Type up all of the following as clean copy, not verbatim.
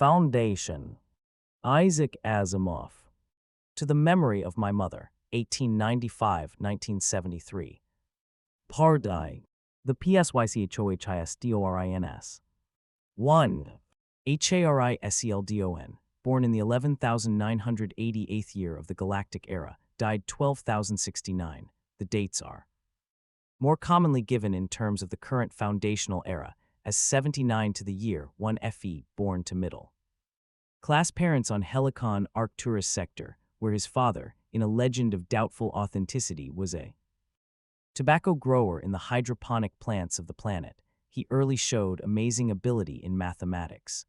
Foundation. Isaac Asimov. To the Memory of My Mother, 1895-1973. Pardai. The PSYCHOHISDORINS. 1. HARISELDON, born in the 11,988th year of the galactic era, died 12,069. The dates are more commonly given in terms of the current foundational era as 79 to the year 1 FE, born to middle. Class parents on Helicon Arcturus sector, where his father, in a legend of doubtful authenticity, was a tobacco grower in the hydroponic plants of the planet. He early showed amazing ability in mathematics.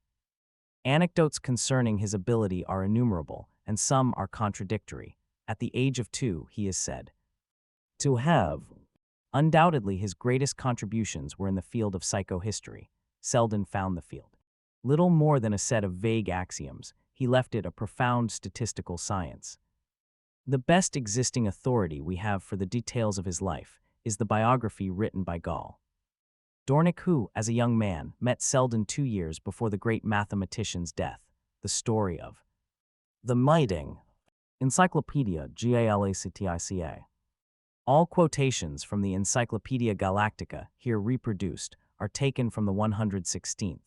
Anecdotes concerning his ability are innumerable, and some are contradictory. At the age of 2, he is said to have. Undoubtedly, his greatest contributions were in the field of psychohistory. Selden found the field little more than a set of vague axioms. He left it a profound statistical science. The best existing authority we have for the details of his life is the biography written by Gall. Dornick, who, as a young man, met Selden 2 years before the great mathematician's death. The story of the Mighting. Encyclopedia Galactica. All quotations from the Encyclopedia Galactica, here reproduced, are taken from the 116th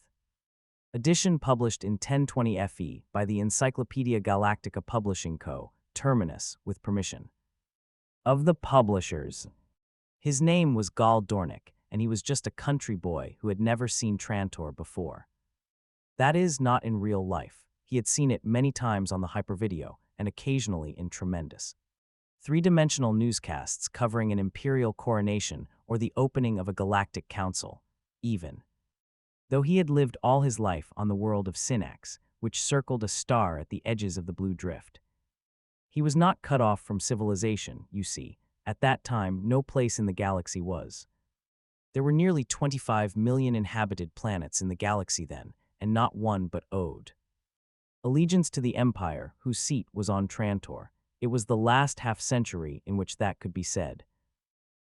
edition published in 1020 FE by the Encyclopedia Galactica Publishing Co., Terminus, with permission of the publishers. His name was Gall Dornick, and he was just a country boy who had never seen Trantor before. That is, not in real life. He had seen it many times on the hypervideo, and occasionally in tremendous three-dimensional newscasts covering an imperial coronation or the opening of a galactic council, even though he had lived all his life on the world of Synax, which circled a star at the edges of the blue drift. He was not cut off from civilization, you see. At that time, no place in the galaxy was. There were nearly 25 million inhabited planets in the galaxy then, and not one but owed allegiance to the Empire, whose seat was on Trantor. It was the last half-century in which that could be said.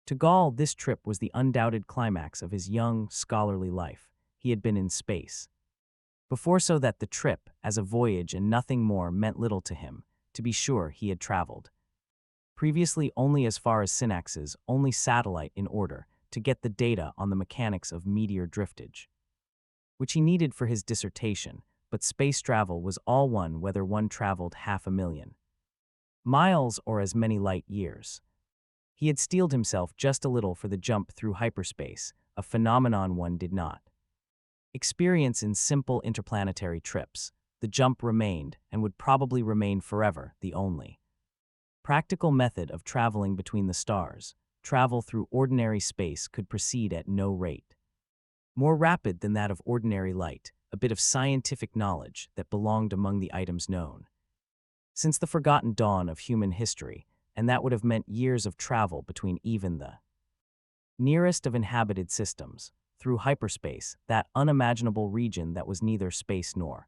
To Gall, this trip was the undoubted climax of his young, scholarly life. He had been in space before, so that the trip, as a voyage and nothing more, meant little to him. To be sure, he had traveled previously only as far as Synax's only satellite in order to get the data on the mechanics of meteor driftage, which he needed for his dissertation, but space travel was all one whether one traveled 500,000 miles or as many light years. He had steeled himself just a little for the jump through hyperspace, a phenomenon one did not experience in simple interplanetary trips. The jump remained, and would probably remain forever, the only practical method of traveling between the stars. Travel through ordinary space could proceed at no rate more rapid than that of ordinary light, a bit of scientific knowledge that belonged among the items known since the forgotten dawn of human history, and that would have meant years of travel between even the nearest of inhabited systems, through hyperspace, that unimaginable region that was neither space nor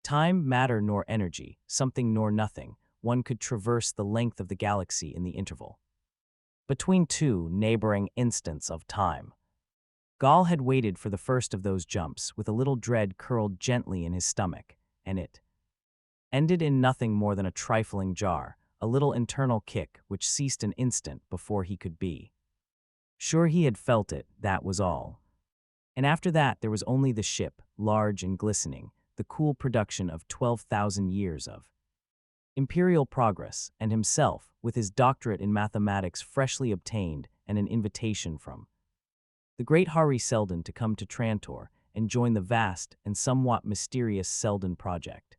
time, matter nor energy, something nor nothing. One could traverse the length of the galaxy in the interval between two neighboring instants of time. Gall had waited for the first of those jumps with a little dread curled gently in his stomach, and it ended in nothing more than a trifling jar, a little internal kick which ceased an instant before he could be sure he had felt it. That was all. And after that there was only the ship, large and glistening, the cool production of 12,000 years of imperial progress, and himself, with his doctorate in mathematics freshly obtained and an invitation from the great Hari Selden to come to Trantor and join the vast and somewhat mysterious Selden project.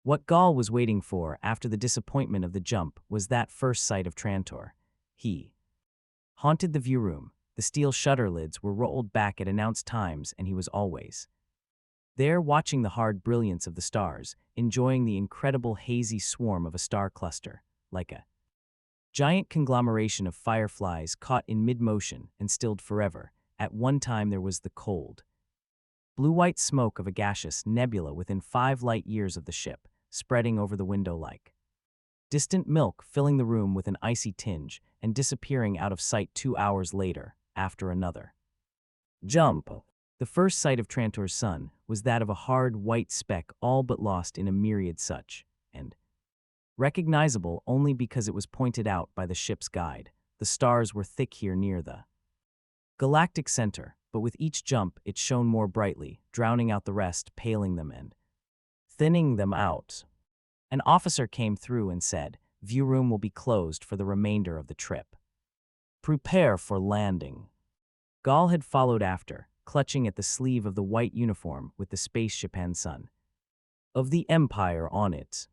What Gall was waiting for after the disappointment of the jump was that first sight of Trantor. He haunted the view room. The steel shutter lids were rolled back at announced times, and he was always there, watching the hard brilliance of the stars, enjoying the incredible hazy swarm of a star cluster, like a giant conglomeration of fireflies caught in mid-motion and stilled forever. At one time there was the cold, blue-white smoke of a gaseous nebula within 5 light years of the ship, spreading over the window like distant milk, filling the room with an icy tinge and disappearing out of sight 2 hours later, after another jump. The first sight of Trantor's sun was that of a hard white speck all but lost in a myriad such, and recognizable only because it was pointed out by the ship's guide. The stars were thick here near the galactic center, but with each jump it shone more brightly, drowning out the rest, paling them and thinning them out. An officer came through and said, "View room will be closed for the remainder of the trip. Prepare for landing." Gall had followed after, clutching at the sleeve of the white uniform with the spaceship and sun of the Empire on it.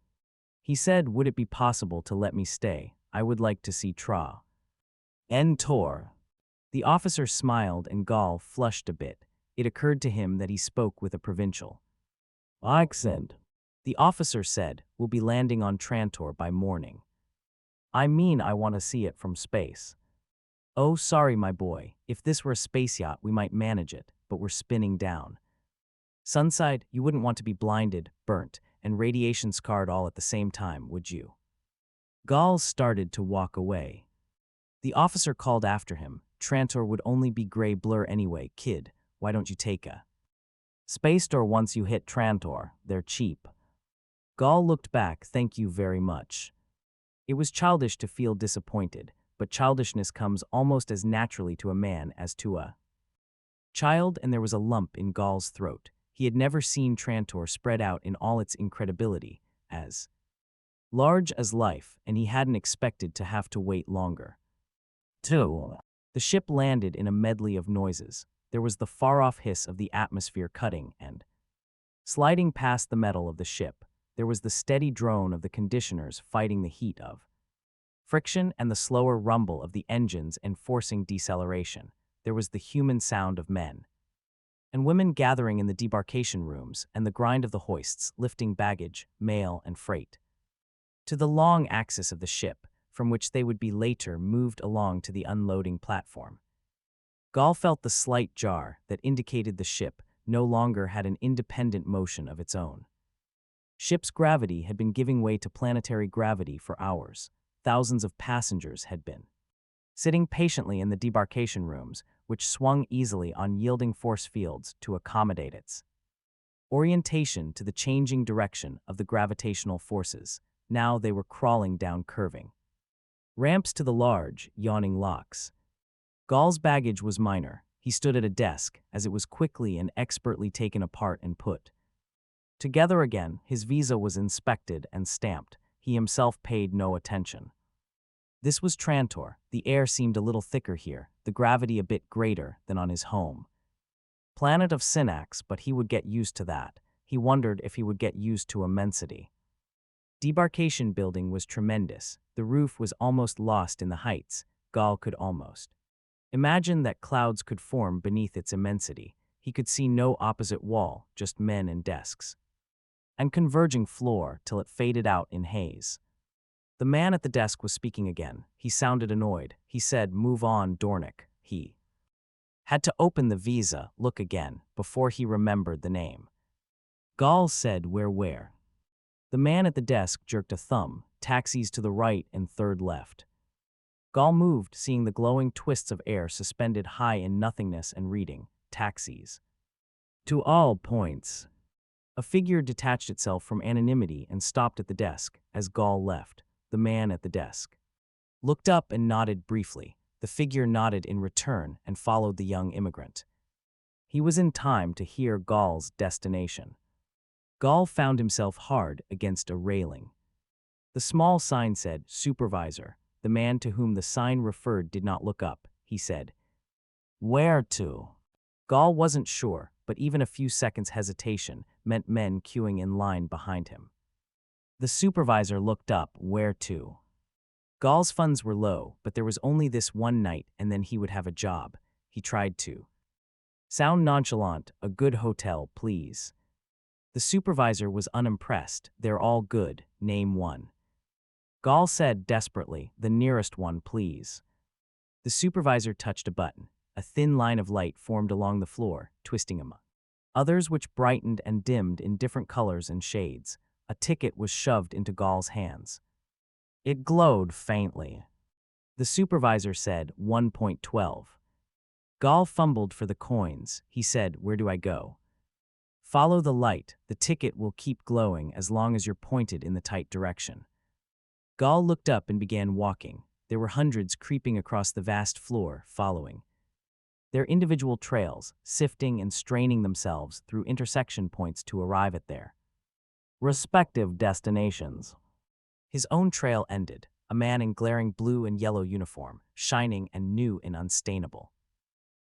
He said, "Would it be possible to let me stay? I would like to see Tra and Tor." The officer smiled and Gall flushed a bit. It occurred to him that he spoke with a provincial accent. The officer said, "We'll be landing on Trantor by morning." "I mean, I want to see it from space." "Oh, sorry, my boy. If this were a space yacht, we might manage it, but we're spinning down. Sunside, you wouldn't want to be blinded, burnt, and radiation scarred all at the same time, would you?" Gall started to walk away. The officer called after him, "Trantor would only be gray blur anyway, kid. Why don't you take a space door once you hit Trantor? They're cheap." Gall looked back, "Thank you very much." It was childish to feel disappointed, but childishness comes almost as naturally to a man as to a child, and there was a lump in Gall's throat. He had never seen Trantor spread out in all its incredibility, as large as life, and he hadn't expected to have to wait longer. 2. The ship landed in a medley of noises. There was the far-off hiss of the atmosphere cutting and sliding past the metal of the ship. There was the steady drone of the conditioners fighting the heat of friction and the slower rumble of the engines enforcing deceleration. There was the human sound of men and women gathering in the debarkation rooms and the grind of the hoists lifting baggage, mail, and freight to the long axis of the ship, from which they would be later moved along to the unloading platform. Gall felt the slight jar that indicated the ship no longer had an independent motion of its own. Ship's gravity had been giving way to planetary gravity for hours. Thousands of passengers had been sitting patiently in the debarkation rooms, which swung easily on yielding force fields to accommodate its orientation to the changing direction of the gravitational forces. Now they were crawling down curving ramps to the large, yawning locks. Gall's baggage was minor. He stood at a desk as it was quickly and expertly taken apart and put together again. His visa was inspected and stamped. He himself paid no attention. This was Trantor. The air seemed a little thicker here, the gravity a bit greater than on his home planet of Synax, but he would get used to that. He wondered if he would get used to immensity. Debarkation building was tremendous. The roof was almost lost in the heights. Gall could almost imagine that clouds could form beneath its immensity. He could see no opposite wall, just men and desks and converging floor till it faded out in haze. The man at the desk was speaking again. He sounded annoyed. He said, "Move on, Dornick." He had to open the visa, look again, before he remembered the name. Gall said, Where?" The man at the desk jerked a thumb, "Taxis to the right and third left." Gall moved, seeing the glowing twists of air suspended high in nothingness and reading, "Taxis to all points." A figure detached itself from anonymity and stopped at the desk. As Gall left, the man at the desk looked up and nodded briefly. The figure nodded in return and followed the young immigrant. He was in time to hear Gall's destination. Gall found himself hard against a railing. The small sign said, "Supervisor." The man to whom the sign referred did not look up. He said, "Where to?" Gall wasn't sure, but even a few seconds' hesitation meant men queuing in line behind him. The supervisor looked up. "Where to?" Gall's funds were low, but there was only this one night and then he would have a job. He tried to sound nonchalant. "A good hotel, please." The supervisor was unimpressed. "They're all good. Name one." Gall said desperately, "The nearest one, please." The supervisor touched a button. A thin line of light formed along the floor, twisting him. Others which brightened and dimmed in different colors and shades. A ticket was shoved into Gall's hands. It glowed faintly. The supervisor said 1.12. Gall fumbled for the coins. He said, "Where do I go?" "Follow the light. The ticket will keep glowing as long as you're pointed in the tight direction." Gall looked up and began walking. There were hundreds creeping across the vast floor, following their individual trails, sifting and straining themselves through intersection points to arrive at their respective destinations. His own trail ended, a man in glaring blue and yellow uniform, shining and new and unstainable.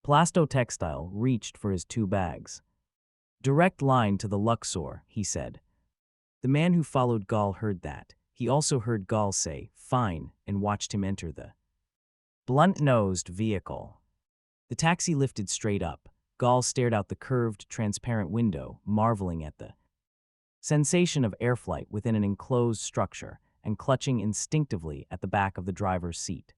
Plastotextile reached for his 2 bags. "Direct line to the Luxor," he said. The man who followed Gall heard that. He also heard Gall say, "Fine," and watched him enter the blunt-nosed vehicle. The taxi lifted straight up. Gall stared out the curved, transparent window, marveling at the sensation of air flight within an enclosed structure and clutching instinctively at the back of the driver's seat.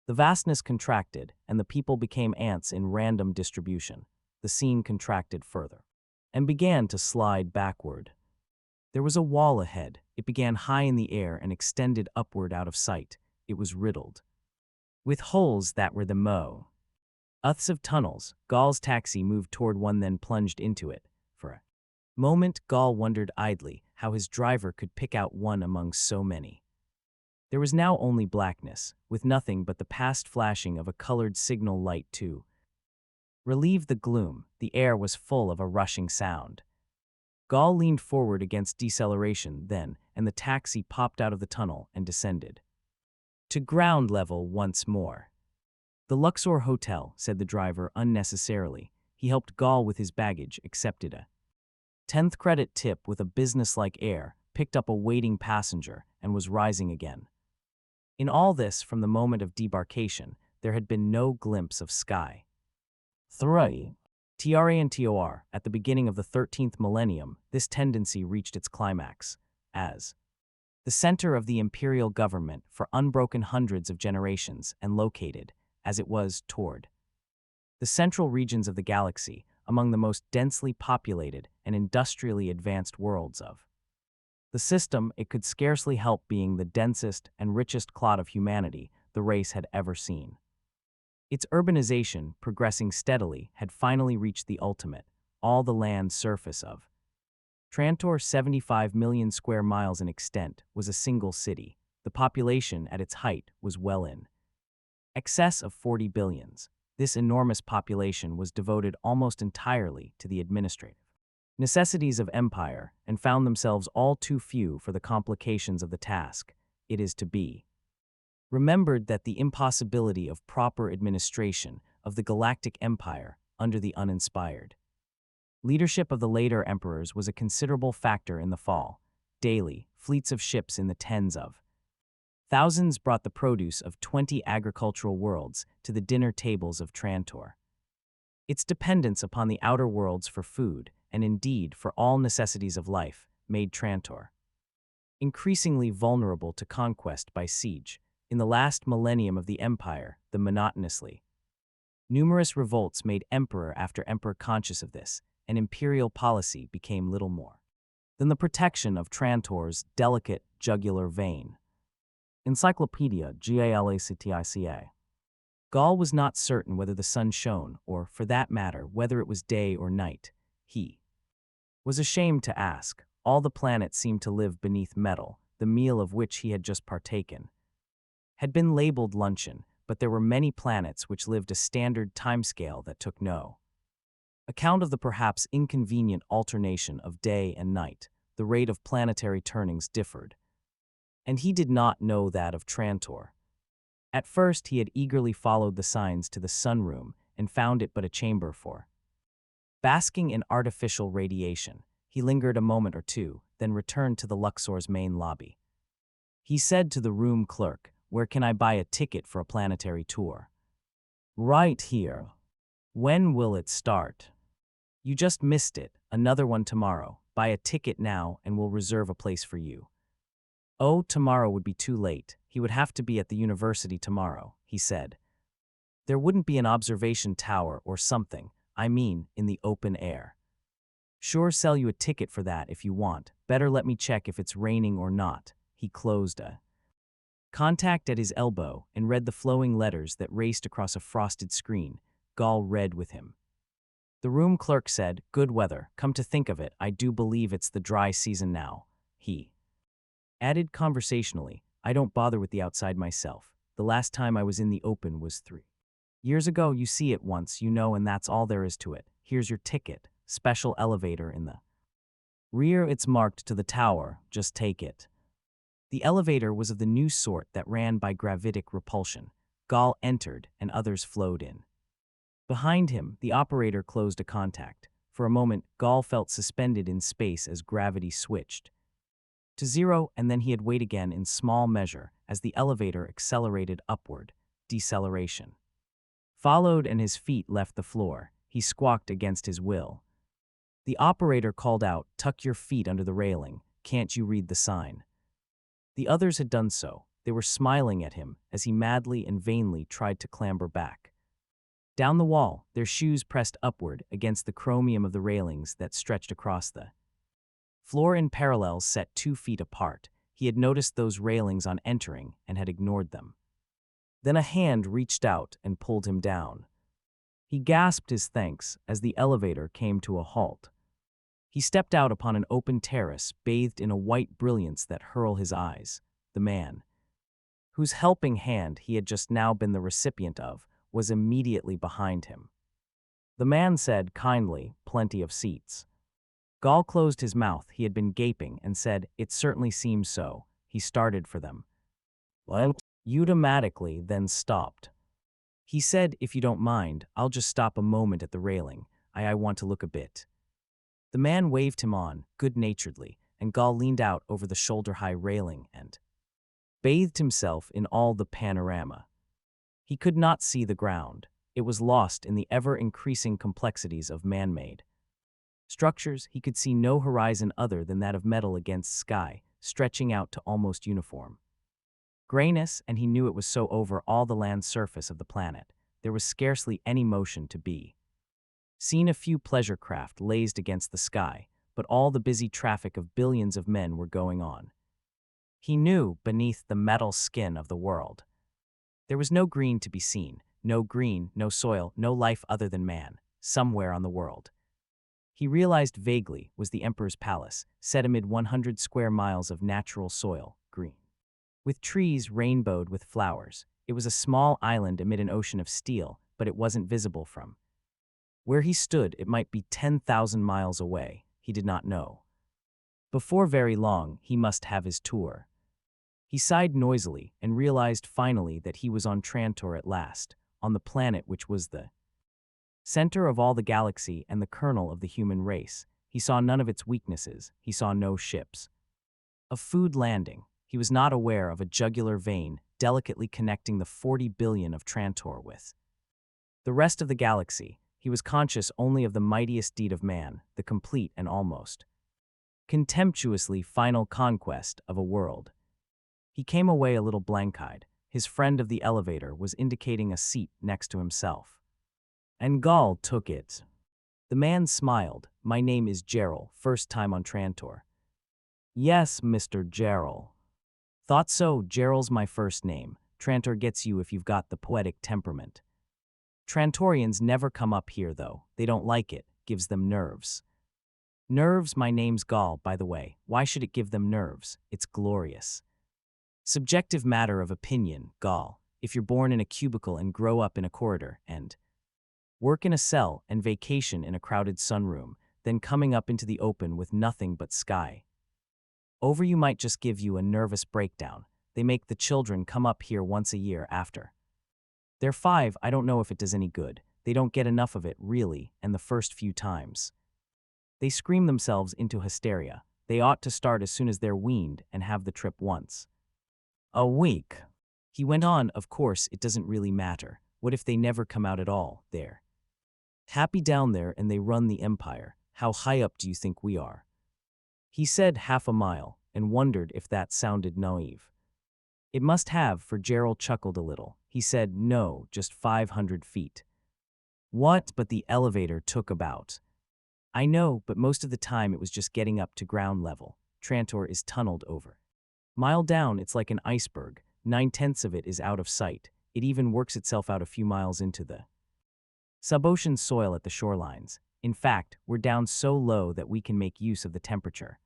The vastness contracted, and the people became ants in random distribution. The scene contracted further and began to slide backward. There was a wall ahead. It began high in the air and extended upward out of sight. It was riddled with holes that were the mouths of tunnels. Gall's taxi moved toward one, then plunged into it. For a moment, Gall wondered idly how his driver could pick out one among so many. There was now only blackness, with nothing but the past flashing of a colored signal light to relieve the gloom. The air was full of a rushing sound. Gall leaned forward against deceleration then, and the taxi popped out of the tunnel and descended to ground level once more. "The Luxor Hotel," said the driver unnecessarily. He helped Gall with his baggage, accepted a 10th credit tip with a businesslike air, picked up a waiting passenger, and was rising again. In all this, from the moment of debarkation, there had been no glimpse of sky. 3. TRANTOR, at the beginning of the 13th millennium, this tendency reached its climax, as the center of the imperial government for unbroken hundreds of generations and located, as it was, toward the central regions of the galaxy, among the most densely populated and industrially advanced worlds of the system. It could scarcely help being the densest and richest clot of humanity the race had ever seen. Its urbanization, progressing steadily, had finally reached the ultimate, all the land surface of Trantor, 75 million square miles in extent, was a single city. The population at its height was well in excess of 40 billions. This enormous population was devoted almost entirely to the administrative necessities of empire and found themselves all too few for the complications of the task. It is to be remembered that the impossibility of proper administration of the galactic empire under the uninspired leadership of the later emperors was a considerable factor in the fall. Daily, fleets of ships in the tens of thousands brought the produce of 20 agricultural worlds to the dinner tables of Trantor. Its dependence upon the outer worlds for food, and indeed for all necessities of life, made Trantor increasingly vulnerable to conquest by siege. In the last millennium of the empire, the monotonously numerous revolts made emperor after emperor conscious of this, and imperial policy became little more than the protection of Trantor's delicate jugular vein. Encyclopedia Galactica. Gall was not certain whether the sun shone, or, for that matter, whether it was day or night. He was ashamed to ask. All the planets seemed to live beneath metal. The meal of which he had just partaken had been labeled luncheon, but there were many planets which lived a standard timescale that took no account of the perhaps inconvenient alternation of day and night. The rate of planetary turnings differed, and he did not know that of Trantor. At first he had eagerly followed the signs to the sunroom and found it but a chamber for basking in artificial radiation. He lingered a moment or two, then returned to the Luxor's main lobby. He said to the room clerk, "Where can I buy a ticket for a planetary tour?" "Right here." "When will it start?" "You just missed it. Another one tomorrow. Buy a ticket now and we'll reserve a place for you." "Oh, tomorrow would be too late. He would have to be at the university tomorrow," he said. "There wouldn't be an observation tower or something, I mean, in the open air." "Sure, sell you a ticket for that if you want. Better let me check if it's raining or not." He closed a contact at his elbow and read the flowing letters that raced across a frosted screen. Gall read with him. The room clerk said, "Good weather. Come to think of it, I do believe it's the dry season now." He added conversationally, "I don't bother with the outside myself. The last time I was in the open was 3 years ago. You see it once, and that's all there is to it. Here's your ticket. Special elevator in the rear. It's marked to the tower. Just take it." The elevator was of the new sort that ran by gravitic repulsion. Gall entered, and others flowed in. Behind him, the operator closed a contact. For a moment, Gall felt suspended in space as gravity switched to zero, and then he had wait again in small measure as the elevator accelerated upward. Deceleration followed, and his feet left the floor. He squawked against his will. The operator called out, "Tuck your feet under the railing. Can't you read the sign?" The others had done so. They were smiling at him as he madly and vainly tried to clamber back down the wall, their shoes pressed upward against the chromium of the railings that stretched across the floor in parallels set 2 feet apart. He had noticed those railings on entering and had ignored them. Then a hand reached out and pulled him down. He gasped his thanks as the elevator came to a halt. He stepped out upon an open terrace bathed in a white brilliance that hurled his eyes. The man, whose helping hand he had just now been the recipient of, was immediately behind him. The man said kindly, "Plenty of seats." Gall closed his mouth. He had been gaping and said, "It certainly seems so." He started for them. "Well," automatically, then stopped. He said, "If you don't mind, I'll just stop a moment at the railing. I want to look a bit." The man waved him on, good-naturedly, and Gall leaned out over the shoulder-high railing and bathed himself in all the panorama. He could not see the ground. It was lost in the ever-increasing complexities of man-made structures. He could see no horizon other than that of metal against sky, stretching out to almost uniform grayness, and he knew it was so over all the land surface of the planet. There was scarcely any motion to be seen. A few pleasure craft lazed against the sky, but all the busy traffic of billions of men were going on. He knew, beneath the metal skin of the world, there was no green to be seen, no green, no soil, no life other than man, somewhere on the world. He realized vaguely was the Emperor's palace, set amid 100 square miles of natural soil, green, with trees rainbowed with flowers. It was a small island amid an ocean of steel, but it wasn't visible from where he stood. It might be 10,000 miles away. He did not know. Before very long, he must have his tour. He sighed noisily and realized finally that he was on Trantor at last, on the planet which was the center of all the galaxy and the kernel of the human race. He saw none of its weaknesses. He saw no ships of food landing. He was not aware of a jugular vein delicately connecting the 40 billion of Trantor with the rest of the galaxy. He was conscious only of the mightiest deed of man, the complete and almost contemptuously final conquest of a world. He came away a little blank-eyed. His friend of the elevator was indicating a seat next to himself, and Gall took it. The man smiled. "My name is Gerald, first time on Trantor." "Yes, Mr. Gerald." "Thought so. Gerald's my first name. Trantor gets you if you've got the poetic temperament. Trantorians never come up here, though. They don't like it. Gives them nerves." "Nerves? My name's Gall, by the way. Why should it give them nerves? It's glorious." "Subjective matter of opinion, Gall. If you're born in a cubicle and grow up in a corridor and work in a cell and vacation in a crowded sunroom, then coming up into the open with nothing but sky over you might just give you a nervous breakdown. They make the children come up here once a year after they're 5. I don't know if it does any good. They don't get enough of it, really, and the first few times they scream themselves into hysteria. They ought to start as soon as they're weaned and have the trip once a week." He went on, "Of course, it doesn't really matter. What if they never come out at all? They're happy down there and they run the empire. How high up do you think we are?" He said 1/2 mile, and wondered if that sounded naive. It must have, for Gerald chuckled a little. He said, "No, just 500 feet. "What? But the elevator took about—" "I know, but most of the time it was just getting up to ground level. Trantor is tunneled over. Mile down, it's like an iceberg. 9/10 of it is out of sight. It even works itself out a few miles into the Subocean soil at the shorelines. In fact, we're down so low that we can make use of the temperature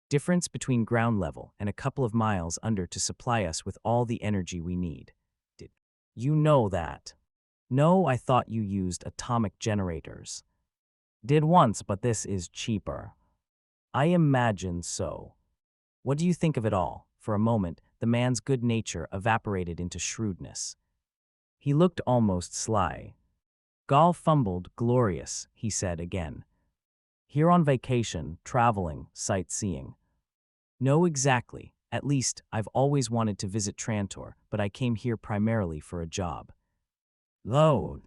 difference between ground level and a couple of miles under to supply us with all the energy we need. Did you know that? No, I thought you used atomic generators. Did once, but this is cheaper. I imagine so. What do you think of it all? For a moment, the man's good nature evaporated into shrewdness. He looked almost sly. Gall fumbled. Glorious, he said again. Here on vacation, traveling, sightseeing. No, exactly. At least, I've always wanted to visit Trantor, but I came here primarily for a job. Though,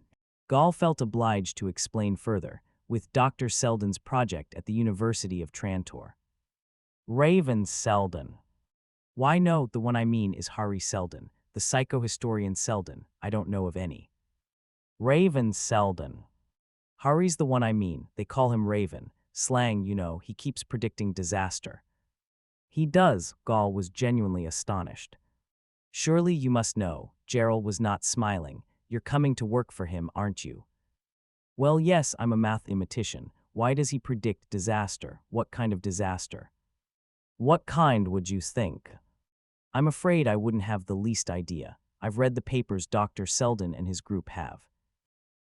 Gall felt obliged to explain further, with Dr. Selden's project at the University of Trantor. Raven Selden. Why no, the one I mean is Hari Selden, the psychohistorian Selden. I don't know of any. Raven Selden. Hari's the one I mean. They call him Raven. Slang, you know, he keeps predicting disaster. He does. Gall was genuinely astonished. Surely you must know. Gerald was not smiling. You're coming to work for him, aren't you? Well, yes, I'm a mathematician. Why does he predict disaster? What kind of disaster? What kind would you think? I'm afraid I wouldn't have the least idea. I've read the papers Dr. Selden and his group have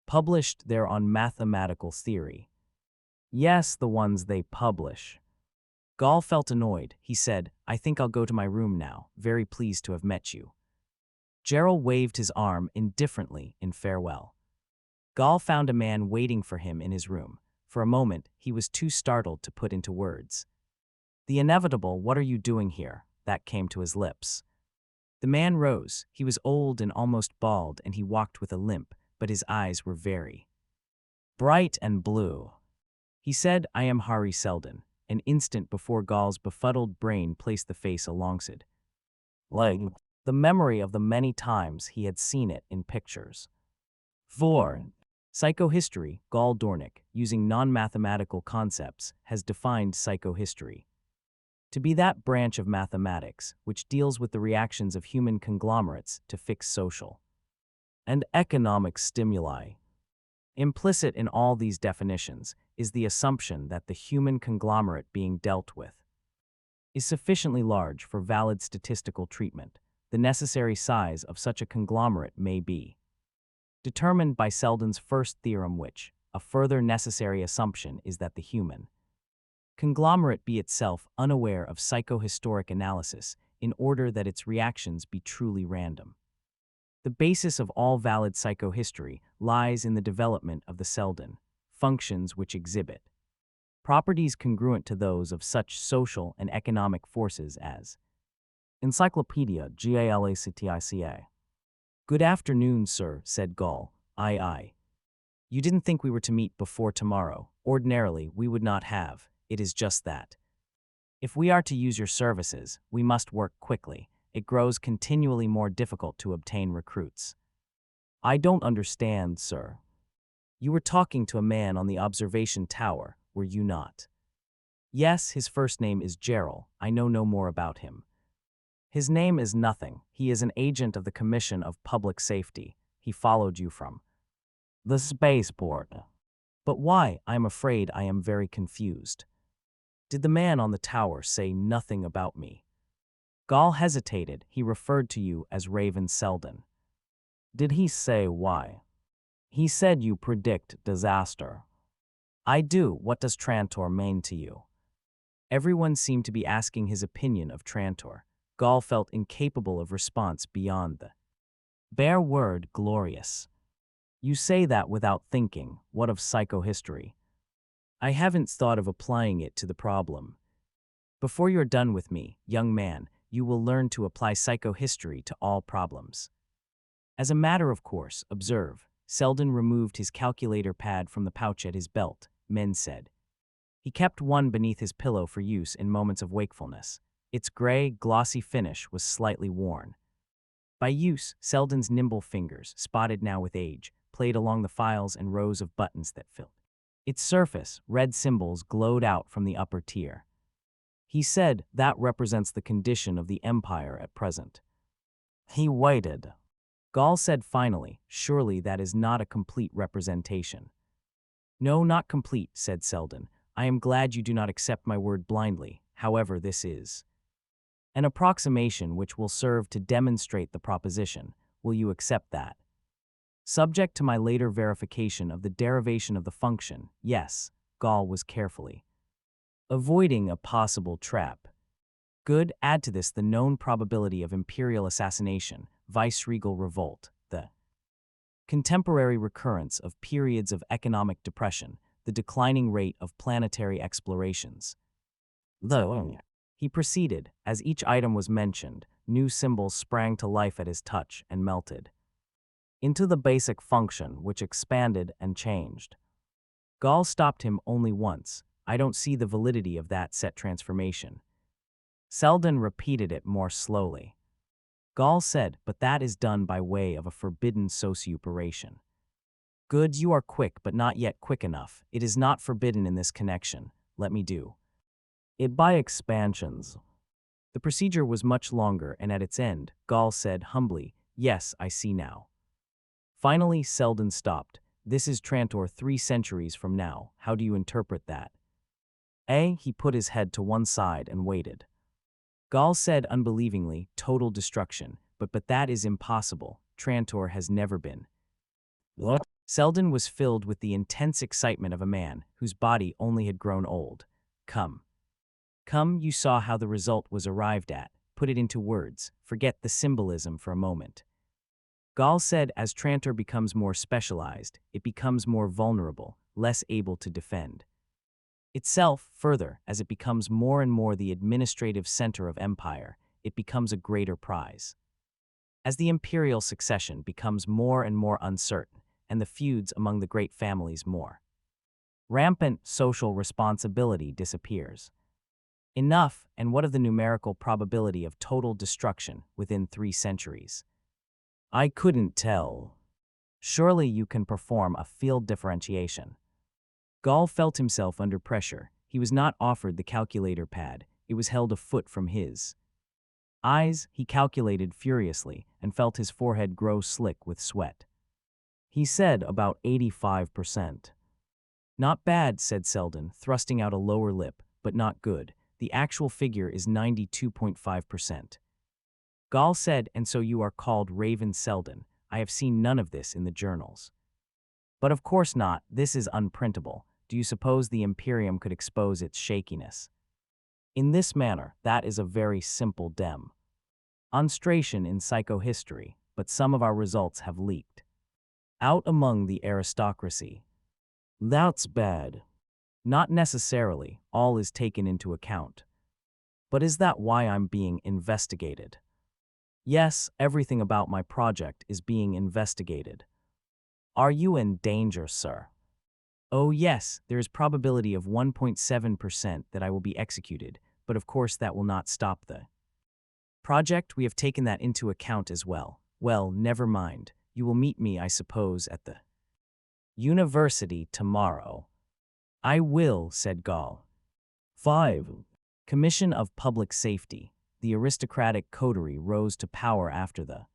published there on mathematical theory. Yes, the ones they publish. Gall felt annoyed. He said, I think I'll go to my room now. Very pleased to have met you. Gerald waved his arm indifferently in farewell. Gall found a man waiting for him in his room. For a moment, he was too startled to put into words. The inevitable, what are you doing here? That came to his lips. The man rose. He was old and almost bald, and he walked with a limp, but his eyes were very bright and blue. He said, I am Hari Selden. An instant before Gall's befuddled brain placed the face alongside. The memory of the many times he had seen it in pictures. 4. Psychohistory, Gall Dornick, using non-mathematical concepts, has defined psychohistory to be that branch of mathematics which deals with the reactions of human conglomerates to fixed social and economic stimuli. Implicit in all these definitions is the assumption that the human conglomerate being dealt with is sufficiently large for valid statistical treatment. The necessary size of such a conglomerate may be determined by Selden's first theorem, which, a further necessary assumption is that the human conglomerate be itself unaware of psychohistoric analysis in order that its reactions be truly random. The basis of all valid psychohistory lies in the development of the Selden functions which exhibit properties congruent to those of such social and economic forces as Encyclopedia Galactica. Good afternoon, sir, said Gall. Aye. You didn't think we were to meet before tomorrow. Ordinarily, we would not have. It is just that. If we are to use your services, we must work quickly. It grows continually more difficult to obtain recruits. I don't understand, sir. You were talking to a man on the observation tower, were you not? Yes, his first name is Gerald. I know no more about him. His name is nothing. He is an agent of the Commission of Public Safety. He followed you from the spaceport. But why? I am afraid I am very confused. Did the man on the tower say nothing about me? Gall hesitated. He referred to you as Raven Selden. Did he say why? He said you predict disaster. I do. What does Trantor mean to you? Everyone seemed to be asking his opinion of Trantor. Gall felt incapable of response beyond the bare word glorious. You say that without thinking. What of psychohistory? I haven't thought of applying it to the problem. Before you're done with me, young man, you will learn to apply psychohistory to all problems. As a matter of course, observe. Selden removed his calculator pad from the pouch at his belt, Men said. He kept one beneath his pillow for use in moments of wakefulness. Its gray, glossy finish was slightly worn. By use, Selden's nimble fingers, spotted now with age, played along the files and rows of buttons that filled its surface. Red symbols glowed out from the upper tier. He said that represents the condition of the Empire at present. He waited. Gall said finally, surely that is not a complete representation. No, not complete, said Selden. I am glad you do not accept my word blindly. However, this is an approximation which will serve to demonstrate the proposition. Will you accept that? Subject to my later verification of the derivation of the function, yes, Gall was carefully avoiding a possible trap. Good, add to this the known probability of imperial assassination, viceregal revolt, the contemporary recurrence of periods of economic depression, the declining rate of planetary explorations. Though, he proceeded, as each item was mentioned, new symbols sprang to life at his touch and melted into the basic function which expanded and changed. Gall stopped him only once. I don't see the validity of that set transformation. Selden repeated it more slowly. Gall said, but that is done by way of a forbidden socioperation. Good, you are quick, but not yet quick enough. It is not forbidden in this connection. Let me do it by expansions. The procedure was much longer, and at its end, Gall said humbly, yes, I see now. Finally, Selden stopped. This is Trantor 3 centuries from now. How do you interpret that? He put his head to one side and waited. Gall said unbelievingly, total destruction, but that is impossible. Trantor has never been. What? Selden was filled with the intense excitement of a man whose body only had grown old. Come, you saw how the result was arrived at. Put it into words. Forget the symbolism for a moment. Gall said as Trantor becomes more specialized, it becomes more vulnerable, less able to defend itself. Further, as it becomes more and more the administrative center of empire, it becomes a greater prize. As the imperial succession becomes more and more uncertain, and the feuds among the great families more rampant, social responsibility disappears. Enough, and what of the numerical probability of total destruction within 3 centuries? I couldn't tell. Surely you can perform a field differentiation. Gall felt himself under pressure. He was not offered the calculator pad. It was held a foot from his eyes. He calculated furiously and felt his forehead grow slick with sweat. He said about 85%. Not bad, said Selden, thrusting out a lower lip, but not good. The actual figure is 92.5%. Gall said, and so you are called Raven Selden. I have seen none of this in the journals. But of course not, this is unprintable. Do you suppose the Imperium could expose its shakiness in this manner? That is a very simple demonstration in psychohistory, but some of our results have leaked out among the aristocracy. That's bad. Not necessarily, all is taken into account. But is that why I'm being investigated? Yes, everything about my project is being investigated. Are you in danger, sir? Oh yes, there is probability of 1.7% that I will be executed, but of course that will not stop the project. We have taken that into account as well. Well, never mind. You will meet me, I suppose, at the university tomorrow. I will, said Gall. 5. Commission of Public Safety. The aristocratic coterie rose to power after the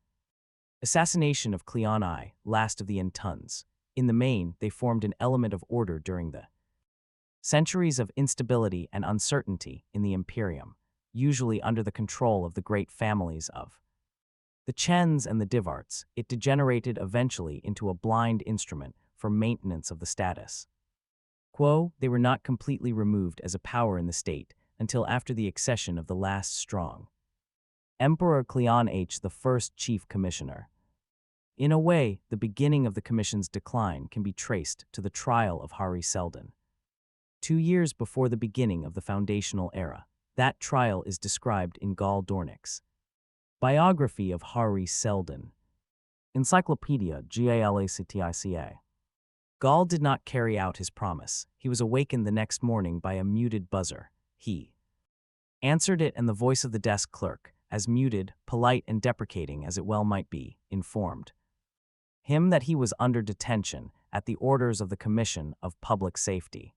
assassination of Cleon I, last of the Entuns. In the main, they formed an element of order during the centuries of instability and uncertainty in the Imperium, usually under the control of the great families of the Chens and the Divarts. It degenerated eventually into a blind instrument for maintenance of the status quo. They were not completely removed as a power in the state until after the accession of the last strong Emperor Cleon H, the first chief commissioner. In a way, the beginning of the commission's decline can be traced to the trial of Hari Selden. 2 years before the beginning of the foundational era, that trial is described in Gall Dornick's biography of Hari Selden. Encyclopedia Galactica. Gall did not carry out his promise. He was awakened the next morning by a muted buzzer. He answered it, and the voice of the desk clerk, as muted, polite, and deprecating as it well might be, informed him that he was under detention at the orders of the Commission of Public Safety.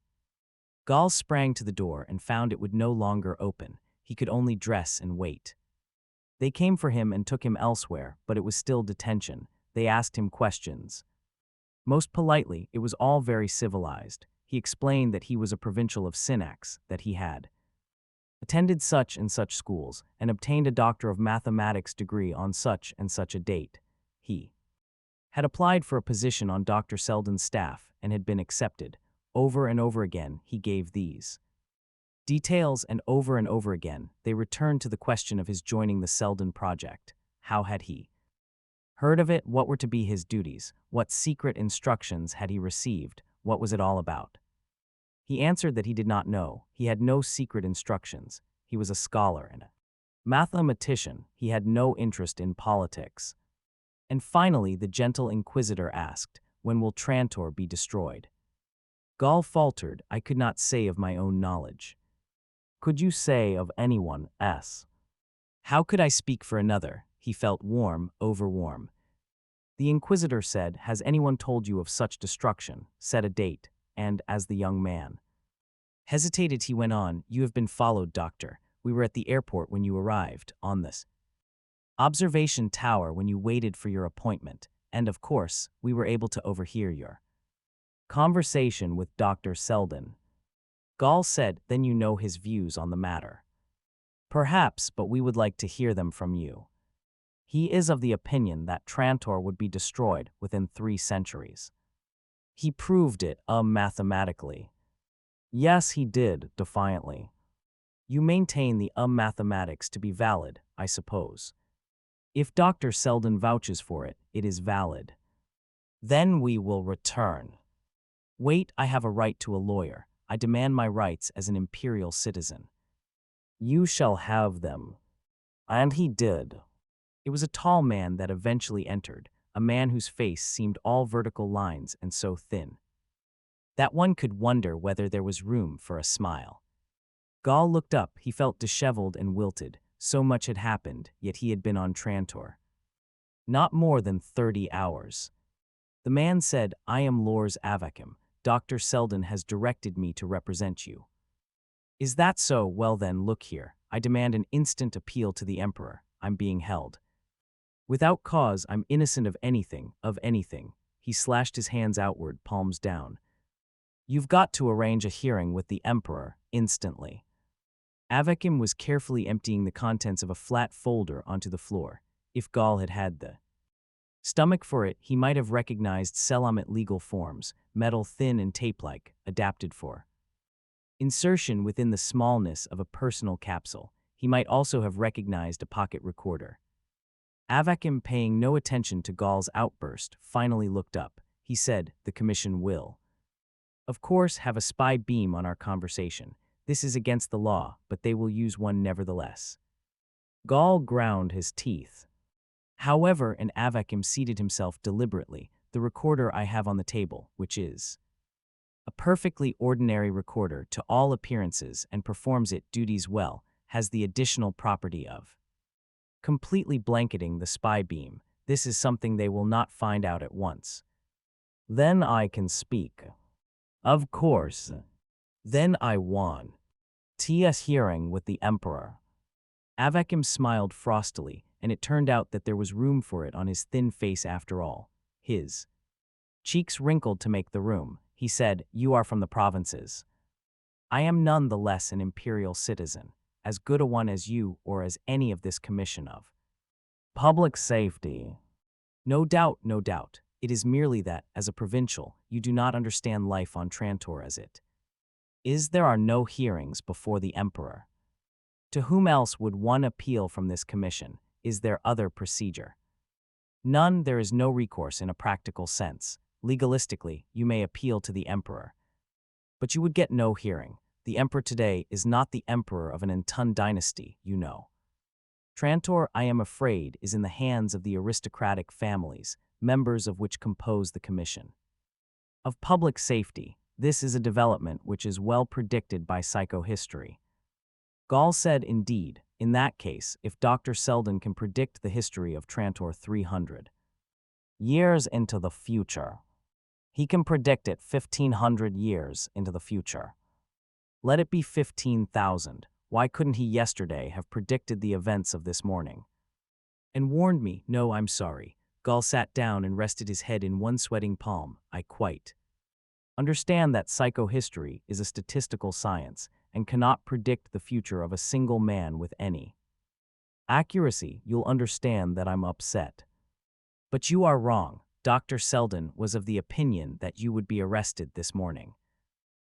Gall sprang to the door and found it would no longer open. He could only dress and wait. They came for him and took him elsewhere, but it was still detention. They asked him questions. Most politely, it was all very civilized. He explained that he was a provincial of Synax, that he had attended such and such schools, and obtained a Doctor of Mathematics degree on such and such a date. He had applied for a position on Dr. Selden's staff and had been accepted. Over and over again, he gave these details, and over again, they returned to the question of his joining the Selden project. How had he heard of it? What were to be his duties? What secret instructions had he received? What was it all about? He answered that he did not know. He had no secret instructions. He was a scholar and a mathematician. He had no interest in politics. And finally, the gentle inquisitor asked, "When will Trantor be destroyed?" Gall faltered, "I could not say of my own knowledge." "Could you say of anyone else?" "How could I speak for another?" He felt warm, overwarm. The inquisitor said, "Has anyone told you of such destruction?" Set a date, and as the young man hesitated, he went on, "You have been followed, Doctor. We were at the airport when you arrived, on this observation tower when you waited for your appointment, and of course, we were able to overhear your conversation with Dr. Selden." Gall said, "Then you know his views on the matter." "Perhaps, but we would like to hear them from you." "He is of the opinion that Trantor would be destroyed within 3 centuries. He proved it, mathematically." "Yes, he did," defiantly. "You maintain the mathematics to be valid, I suppose." "If Dr. Selden vouches for it, it is valid." "Then we will return." "Wait, I have a right to a lawyer. I demand my rights as an imperial citizen." "You shall have them." And he did. It was a tall man that eventually entered, a man whose face seemed all vertical lines and so thin that one could wonder whether there was room for a smile. Gall looked up. He felt disheveled and wilted. So much had happened, yet he had been on Trantor not more than 30 hours. The man said, "I am Lors Avakim. Dr. Selden has directed me to represent you." "Is that so? Well then, look here. I demand an instant appeal to the Emperor. I'm being held without cause. I'm innocent of anything, of anything." He slashed his hands outward, palms down. "You've got to arrange a hearing with the Emperor, instantly." Avakim was carefully emptying the contents of a flat folder onto the floor. If Gall had had the stomach for it, he might have recognized Selamet legal forms, metal thin and tape-like, adapted for insertion within the smallness of a personal capsule. He might also have recognized a pocket recorder. Avakim, paying no attention to Gall's outburst, finally looked up. He said, "The Commission will, of course, have a spy beam on our conversation. This is against the law, but they will use one nevertheless." Gall ground his teeth. "However," and Avakim seated himself deliberately, "the recorder I have on the table, which is a perfectly ordinary recorder to all appearances and performs its duties well, has the additional property of completely blanketing the spy beam. This is something they will not find out at once." "Then I can speak." "Of course." "Then I want T.S. hearing with the Emperor." Avakim smiled frostily, and it turned out that there was room for it on his thin face after all. His cheeks wrinkled to make the room. He said, "You are from the provinces." "I am none the less an imperial citizen, as good a one as you or as any of this commission of public safety." "No doubt, no doubt. It is merely that, as a provincial, you do not understand life on Trantor as it is. There are no hearings before the Emperor. To whom else would one appeal from this commission? Is there other procedure?" "None. There is no recourse in a practical sense. Legalistically, you may appeal to the Emperor, but you would get no hearing. The Emperor today is not the Emperor of an Entun dynasty, you know. Trantor, I am afraid, is in the hands of the aristocratic families, members of which compose the Commission of Public Safety. This is a development which is well predicted by psychohistory." Gall said, "Indeed, in that case, if Dr. Selden can predict the history of Trantor 300 years into the future, he can predict it 1,500 years into the future. Let it be 15,000. Why couldn't he yesterday have predicted the events of this morning?" and warned me, "No, I'm sorry." Gall sat down and rested his head in one sweating palm. "I quite understand that psychohistory is a statistical science and cannot predict the future of a single man with any accuracy. You'll understand that I'm upset. But you are wrong. Dr. Selden was of the opinion that you would be arrested this morning."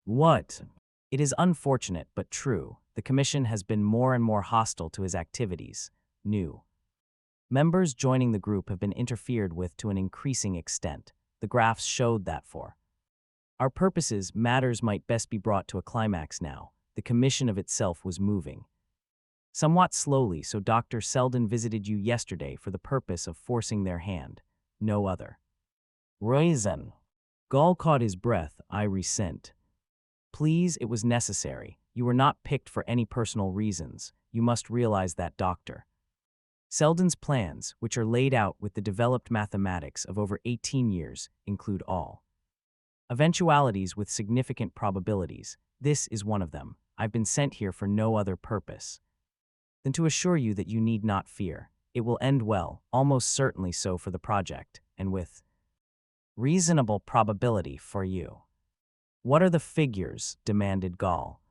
"What?" "It is unfortunate but true. The Commission has been more and more hostile to his activities. New members joining the group have been interfered with to an increasing extent. The graphs showed that for our purposes, matters might best be brought to a climax now. The Commission of itself was moving somewhat slowly, so Dr. Selden visited you yesterday for the purpose of forcing their hand. No other reason." Gall caught his breath. "I resent." "Please, it was necessary. You were not picked for any personal reasons. You must realize that, Dr. Selden's plans, which are laid out with the developed mathematics of over 18 years, include all eventualities with significant probabilities. This is one of them. I've been sent here for no other purpose than to assure you that you need not fear. It will end well, almost certainly so for the project, and with reasonable probability for you." "What are the figures?" demanded Gall.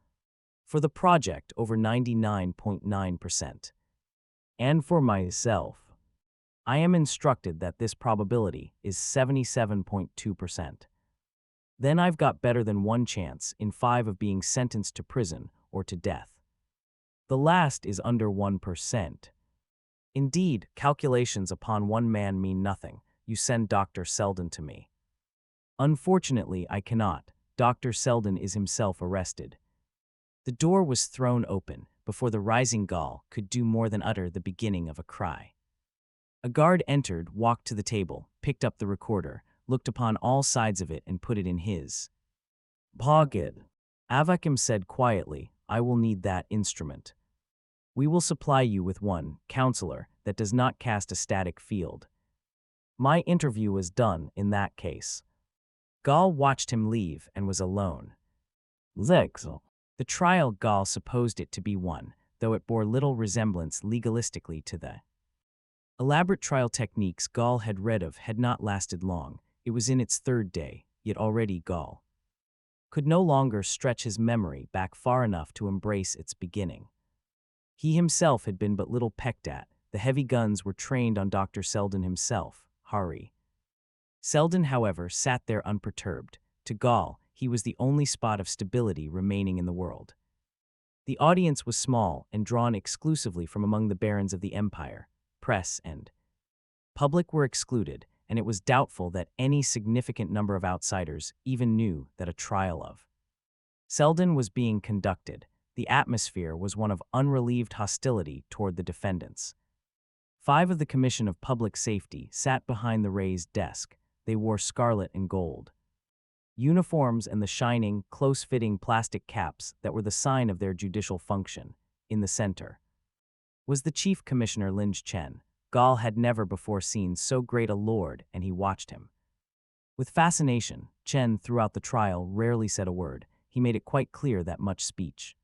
"For the project, over 99.9%. And for myself, I am instructed that this probability is 77.2%. Then I've got better than one chance in 5 of being sentenced to prison or to death. The last is under 1%. Indeed, calculations upon one man mean nothing. You send Dr. Selden to me." "Unfortunately, I cannot. Dr. Selden is himself arrested." The door was thrown open before the rising Gall could do more than utter the beginning of a cry. A guard entered, walked to the table, picked up the recorder, looked upon all sides of it and put it in his pocket. Avakim said quietly, "I will need that instrument. We will supply you with one, counselor, that does not cast a static field. My interview is done in that case." Gall watched him leave and was alone. Zexel. The trial, Gall supposed it to be one, though it bore little resemblance legalistically to the elaborate trial techniques Gall had read of had not lasted long. It was in its 3rd day, yet already Gall could no longer stretch his memory back far enough to embrace its beginning. He himself had been but little pecked at. The heavy guns were trained on Dr. Selden himself, Hari. Selden, however, sat there unperturbed. To Gall, he was the only spot of stability remaining in the world. The audience was small and drawn exclusively from among the barons of the empire. Press and public were excluded, and it was doubtful that any significant number of outsiders even knew that a trial of Selden was being conducted. The atmosphere was one of unrelieved hostility toward the defendants. 5 of the Commission of Public Safety sat behind the raised desk. They wore scarlet and gold uniforms and the shining, close-fitting plastic caps that were the sign of their judicial function. In the center was the Chief Commissioner Linj Chen. Gall had never before seen so great a lord, and he watched him with fascination. Chen, throughout the trial, rarely said a word. He made it quite clear that much speech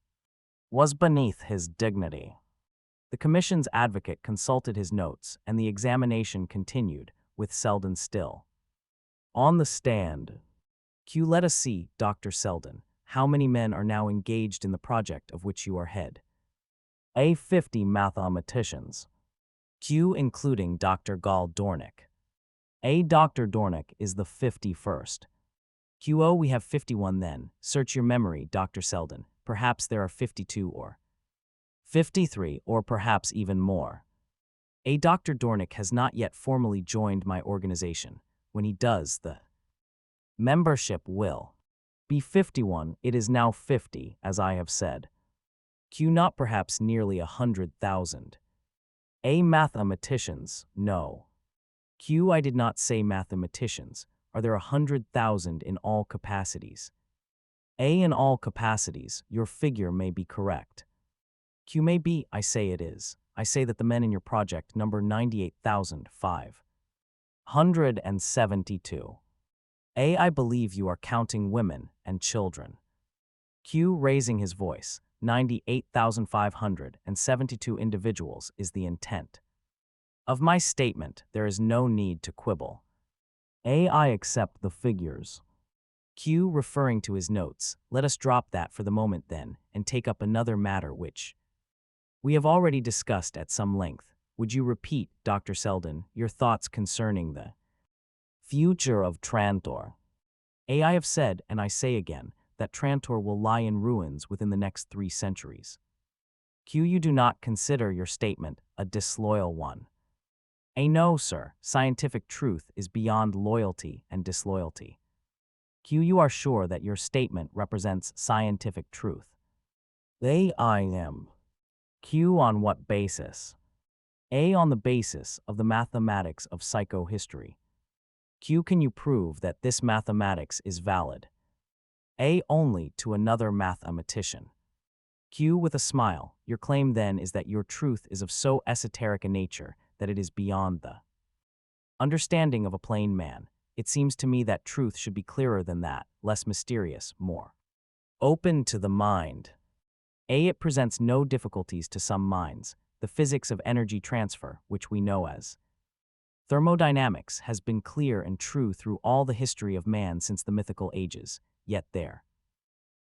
was beneath his dignity. The Commission's advocate consulted his notes, and the examination continued, with Selden still on the stand. Let us see, Dr. Selden, how many men are now engaged in the project of which you are head?" "A 50 mathematicians." Including Dr. Gall Dornick." "A Dr. Dornick is the 51st. Oh, we have 51 then. Search your memory, Dr. Selden. Perhaps there are 52 or 53, or perhaps even more. A Dr. Dornick has not yet formally joined my organization. When he does, the membership will be 51. It is now 50, as I have said. Not perhaps nearly 100,000. A mathematicians, no. I did not say mathematicians. Are there 100,000 in all capacities? A in all capacities, your figure may be correct. May be, I say it is. I say that the men in your project number 98,572. I believe you are counting women and children. Raising his voice, 98,572 individuals is the intent. Of my statement, there is no need to quibble. A. I accept the figures. Q. Referring to his notes, let us drop that for the moment then, and take up another matter which we have already discussed at some length. Would you repeat, Dr. Selden, your thoughts concerning the future of Trantor? A. I have said, and I say again, that Trantor will lie in ruins within the next 3 centuries. Q. You do not consider your statement a disloyal one. A. No, sir, scientific truth is beyond loyalty and disloyalty. Q. You are sure that your statement represents scientific truth? A. I am. Q. On what basis? A. On the basis of the mathematics of psychohistory. Q. Can you prove that this mathematics is valid? A. Only to another mathematician. Q. With a smile, your claim then is that your truth is of so esoteric a nature that it is beyond the understanding of a plain man. It seems to me that truth should be clearer than that, less mysterious, more open to the mind. A. It presents no difficulties to some minds. The physics of energy transfer, which we know as thermodynamics, has been clear and true through all the history of man since the mythical ages, yet there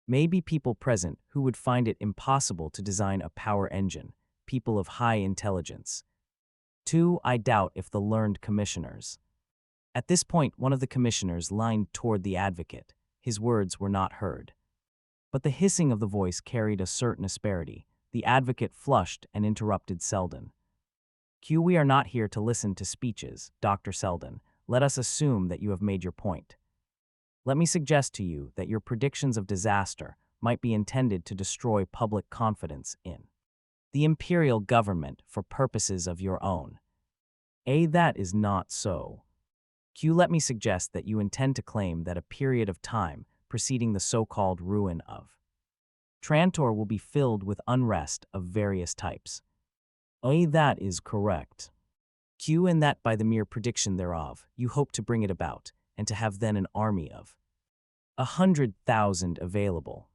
may be people present who would find it impossible to design a power engine, people of high intelligence. 2. I doubt if the learned commissioners. At this point, one of the commissioners leaned toward the advocate. His words were not heard. But the hissing of the voice carried a certain asperity. The advocate flushed and interrupted Selden. Q. We are not here to listen to speeches, Dr. Selden. Let us assume that you have made your point. Let me suggest to you that your predictions of disaster might be intended to destroy public confidence in the imperial government for purposes of your own. A. That is not so. Q. Let me suggest that you intend to claim that a period of time preceding the so-called ruin of Trantor will be filled with unrest of various types. A. That is correct. Q. And that by the mere prediction thereof, you hope to bring it about, and to have then an army of 100,000 available.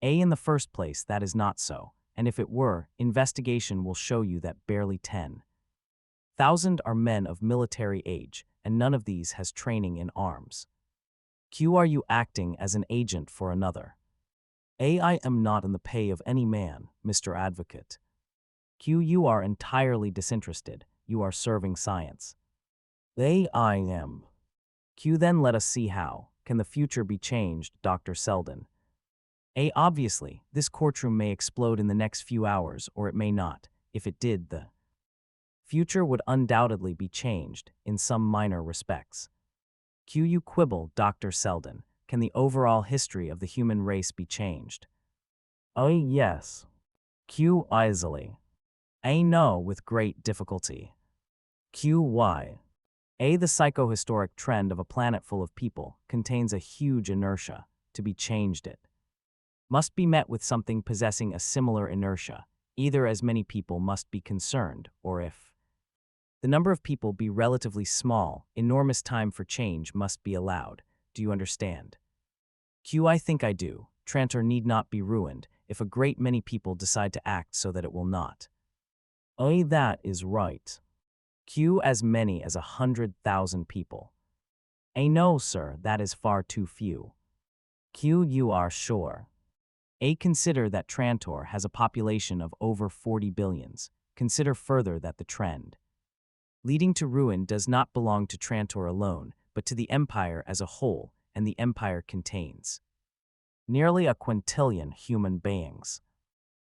A. In the first place, that is not so, and if it were, investigation will show you that barely 10,000 are men of military age, and none of these has training in arms. Q. Are you acting as an agent for another? A. I am not in the pay of any man, Mr. Advocate. Q. You are entirely disinterested. You are serving science. A. I am. Q. Then let us see how. Can the future be changed, Dr. Selden? A. Obviously, this courtroom may explode in the next few hours, or it may not. If it did, the future would undoubtedly be changed, in some minor respects. Q. You quibble, Dr. Selden. Can the overall history of the human race be changed? A. Yes. Q. Easily. A. No, with great difficulty. Q. Why? A. The psychohistoric trend of a planet full of people contains a huge inertia. To be changed it must be met with something possessing a similar inertia. Either as many people must be concerned, or if the number of people be relatively small, enormous time for change must be allowed. Do you understand? Q. I think I do. Trantor need not be ruined if a great many people decide to act so that it will not. A. That is right. Q. As many as 100,000 people. A. No, sir, that is far too few. Q. You are sure? A. Consider that Trantor has a population of over 40 billions. Consider further that the trend leading to ruin does not belong to Trantor alone, but to the empire as a whole, and the empire contains nearly a quintillion human beings.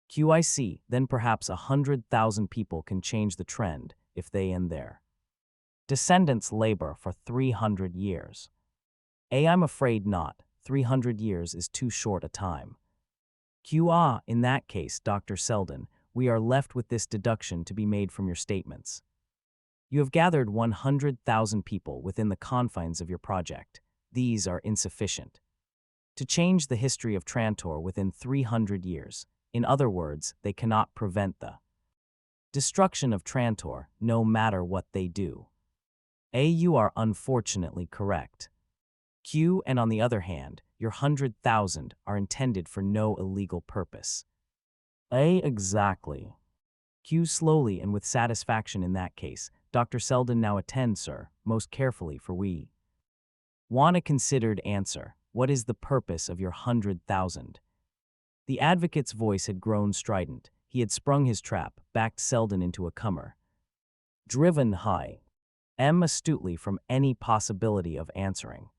Q. I see, then perhaps 100,000 people can change the trend if they and their descendants labor for 300 years. A. I'm afraid not. 300 years is too short a time. Q. Ah, in that case, Dr. Selden, we are left with this deduction to be made from your statements. You have gathered 100,000 people within the confines of your project. These are insufficient to change the history of Trantor within 300 years. In other words, they cannot prevent the destruction of Trantor, no matter what they do. A. You are unfortunately correct. Q. And on the other hand, your 100,000 are intended for no illegal purpose. A. Exactly. Q slowly and with satisfaction in that case. Dr. Selden now attend, sir, most carefully, for we want a considered answer. What is the purpose of your 100,000? The advocate's voice had grown strident. He had sprung his trap, backed Selden into a comer. Driven high, astutely from any possibility of answering.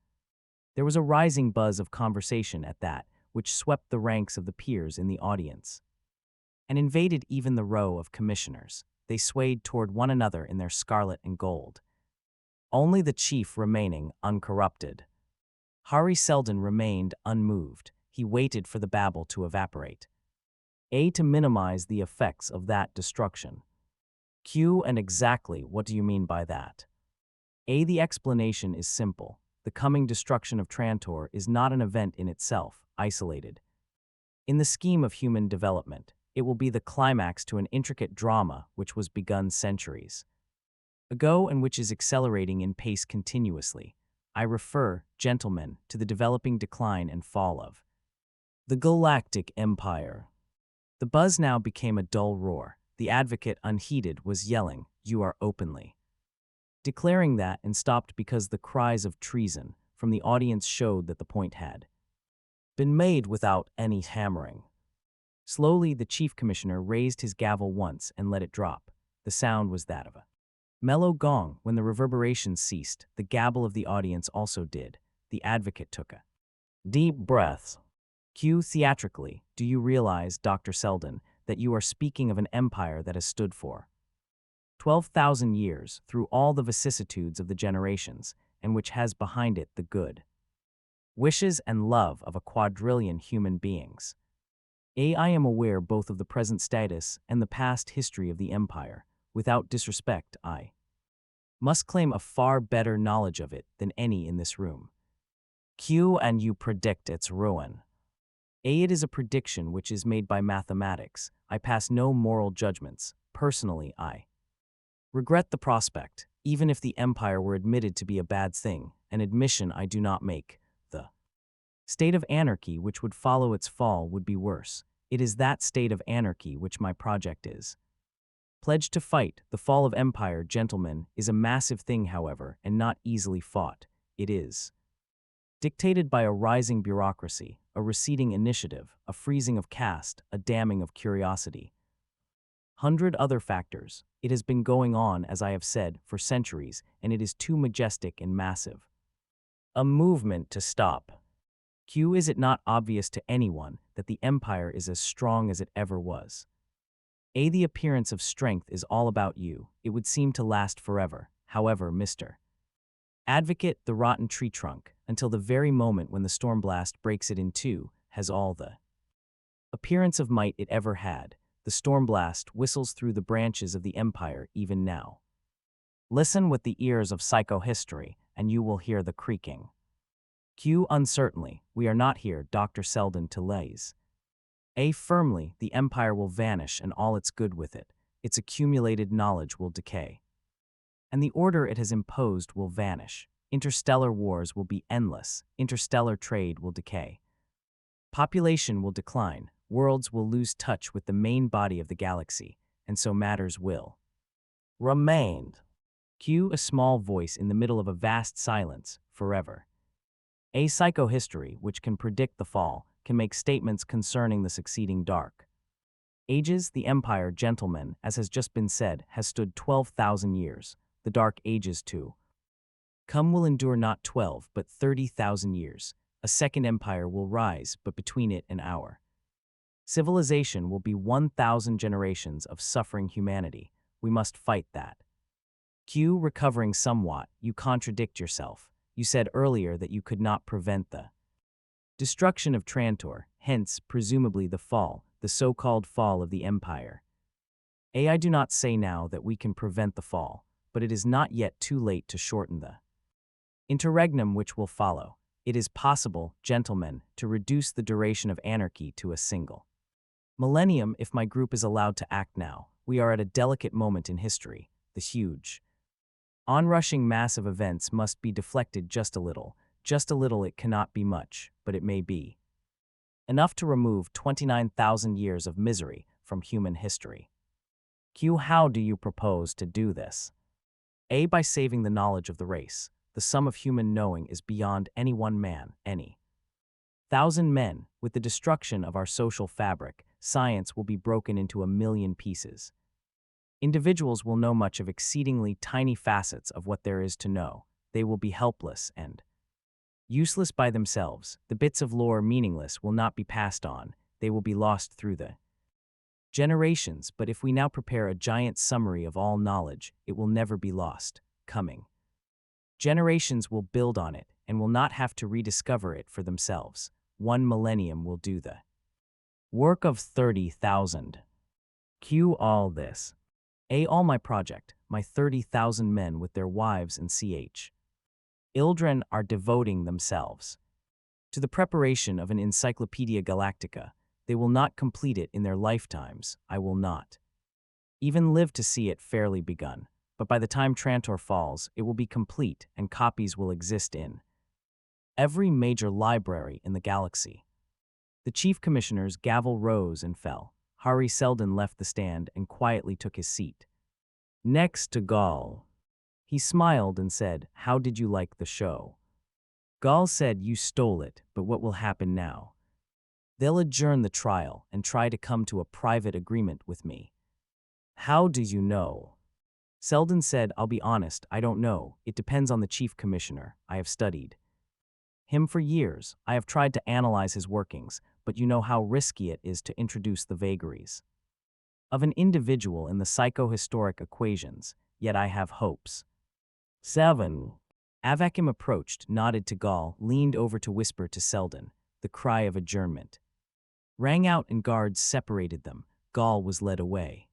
There was a rising buzz of conversation at that, which swept the ranks of the peers in the audience and invaded even the row of commissioners. They swayed toward one another in their scarlet and gold. Only the chief remaining uncorrupted. Hari Selden remained unmoved. He waited for the babble to evaporate. To minimize the effects of that destruction. Q, and exactly what do you mean by that? The explanation is simple. The coming destruction of Trantor is not an event in itself, isolated. In the scheme of human development, it will be the climax to an intricate drama which was begun centuries ago and which is accelerating in pace continuously. I refer, gentlemen, to the developing decline and fall of the Galactic Empire. The buzz now became a dull roar. The advocate, unheeded, was yelling, "You are openly declaring that," and stopped because the cries of treason from the audience showed that the point had been made without any hammering. Slowly, the chief commissioner raised his gavel once and let it drop. The sound was that of a mellow gong. When the reverberations ceased, the gabble of the audience also did. The advocate took a deep breath. Q, theatrically, do you realize, Dr. Selden, that you are speaking of an empire that has stood for 12,000 years through all the vicissitudes of the generations, and which has behind it the good wishes and love of a quadrillion human beings? I am aware both of the present status and the past history of the empire. Without disrespect, I must claim a far better knowledge of it than any in this room. Q, and you predict its ruin. It is a prediction which is made by mathematics. I pass no moral judgments. Personally, I regret the prospect, even if the empire were admitted to be a bad thing, an admission I do not make. The state of anarchy which would follow its fall would be worse. It is that state of anarchy which my project is pledged to fight. The fall of empire, gentlemen, is a massive thing, however, and not easily fought. It is dictated by a rising bureaucracy, a receding initiative, a freezing of caste, a damming of curiosity. 100 other factors. It has been going on, as I have said, for centuries, and it is too majestic and massive a movement to stop. Q, is it not obvious to anyone that the empire is as strong as it ever was? The appearance of strength is all about you. It would seem to last forever. However, Mr. Advocate, the rotten tree trunk, until the very moment when the stormblast breaks it in two, has all the appearance of might it ever had. The stormblast whistles through the branches of the empire even now. Listen with the ears of psychohistory, and you will hear the creaking. Q, uncertainly, we are not here, Dr. Selden, to laze. Firmly, the empire will vanish and all its good with it. Its accumulated knowledge will decay. And the order it has imposed will vanish. Interstellar wars will be endless. Interstellar trade will decay. Population will decline. Worlds will lose touch with the main body of the galaxy, and so matters will remain. Q, a small voice in the middle of a vast silence, forever. A psychohistory, which can predict the fall, can make statements concerning the succeeding dark ages. The empire, gentlemen, as has just been said, has stood 12,000 years. The dark ages too come will endure not 12 but 30,000 years. A second empire will rise, but between it and our civilization will be 1,000 generations of suffering humanity. We must fight that. Q, recovering somewhat, you contradict yourself. You said earlier that you could not prevent the destruction of Trantor, hence, presumably, the fall, the so-called fall of the empire. I do not say now that we can prevent the fall, but it is not yet too late to shorten the interregnum which will follow. It is possible, gentlemen, to reduce the duration of anarchy to a single millennium if my group is allowed to act now. We are at a delicate moment in history. The huge, onrushing mass of events must be deflected just a little. Just a little. It cannot be much, but it may be enough to remove 29,000 years of misery from human history. Q. How do you propose to do this? A. By saving the knowledge of the race. The sum of human knowing is beyond any one man, any thousand men. With the destruction of our social fabric, science will be broken into 1,000,000 pieces. Individuals will know much of exceedingly tiny facets of what there is to know. They will be helpless and useless by themselves. The bits of lore meaningless will not be passed on. They will be lost through the generations. But if we now prepare a giant summary of all knowledge, it will never be lost. Coming generations will build on it and will not have to rediscover it for themselves. 1 millennium will do the work of 30,000. Q. All this. A. All my project, my 30,000 men with their wives and ch. Children are devoting themselves to the preparation of an Encyclopedia Galactica. They will not complete it in their lifetimes. I will not even live to see it fairly begun. But by the time Trantor falls, it will be complete and copies will exist in every major library in the galaxy. The chief commissioner's gavel rose and fell. Hari Seldon left the stand and quietly took his seat next to Gall. He smiled and said, "How did you like the show?" Gall said, "You stole it, but what will happen now? They'll adjourn the trial and try to come to a private agreement with me." "How do you know?" Seldon said, "I'll be honest, I don't know. It depends on the chief commissioner. I have studied him for years. I have tried to analyze his workings, but you know how risky it is to introduce the vagaries of an individual in the psychohistoric equations, yet I have hopes." 7. Avakim approached, nodded to Gall, leaned over to whisper to Seldon. The cry of adjournment rang out and guards separated them. Gall was led away.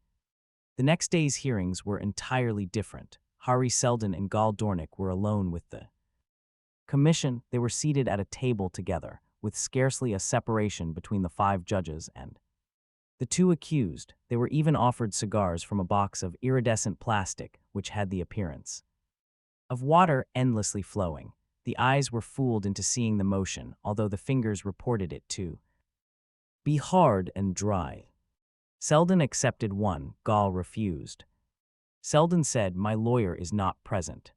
The next day's hearings were entirely different. Hari Seldon and Gall Dornick were alone with the commission. They were seated at a table together, with scarcely a separation between the 5 judges and the 2 accused. They were even offered cigars from a box of iridescent plastic, which had the appearance of water endlessly flowing. The eyes were fooled into seeing the motion, although the fingers reported it to be hard and dry. Seldon accepted one, Gall refused. Seldon said, "My lawyer is not present."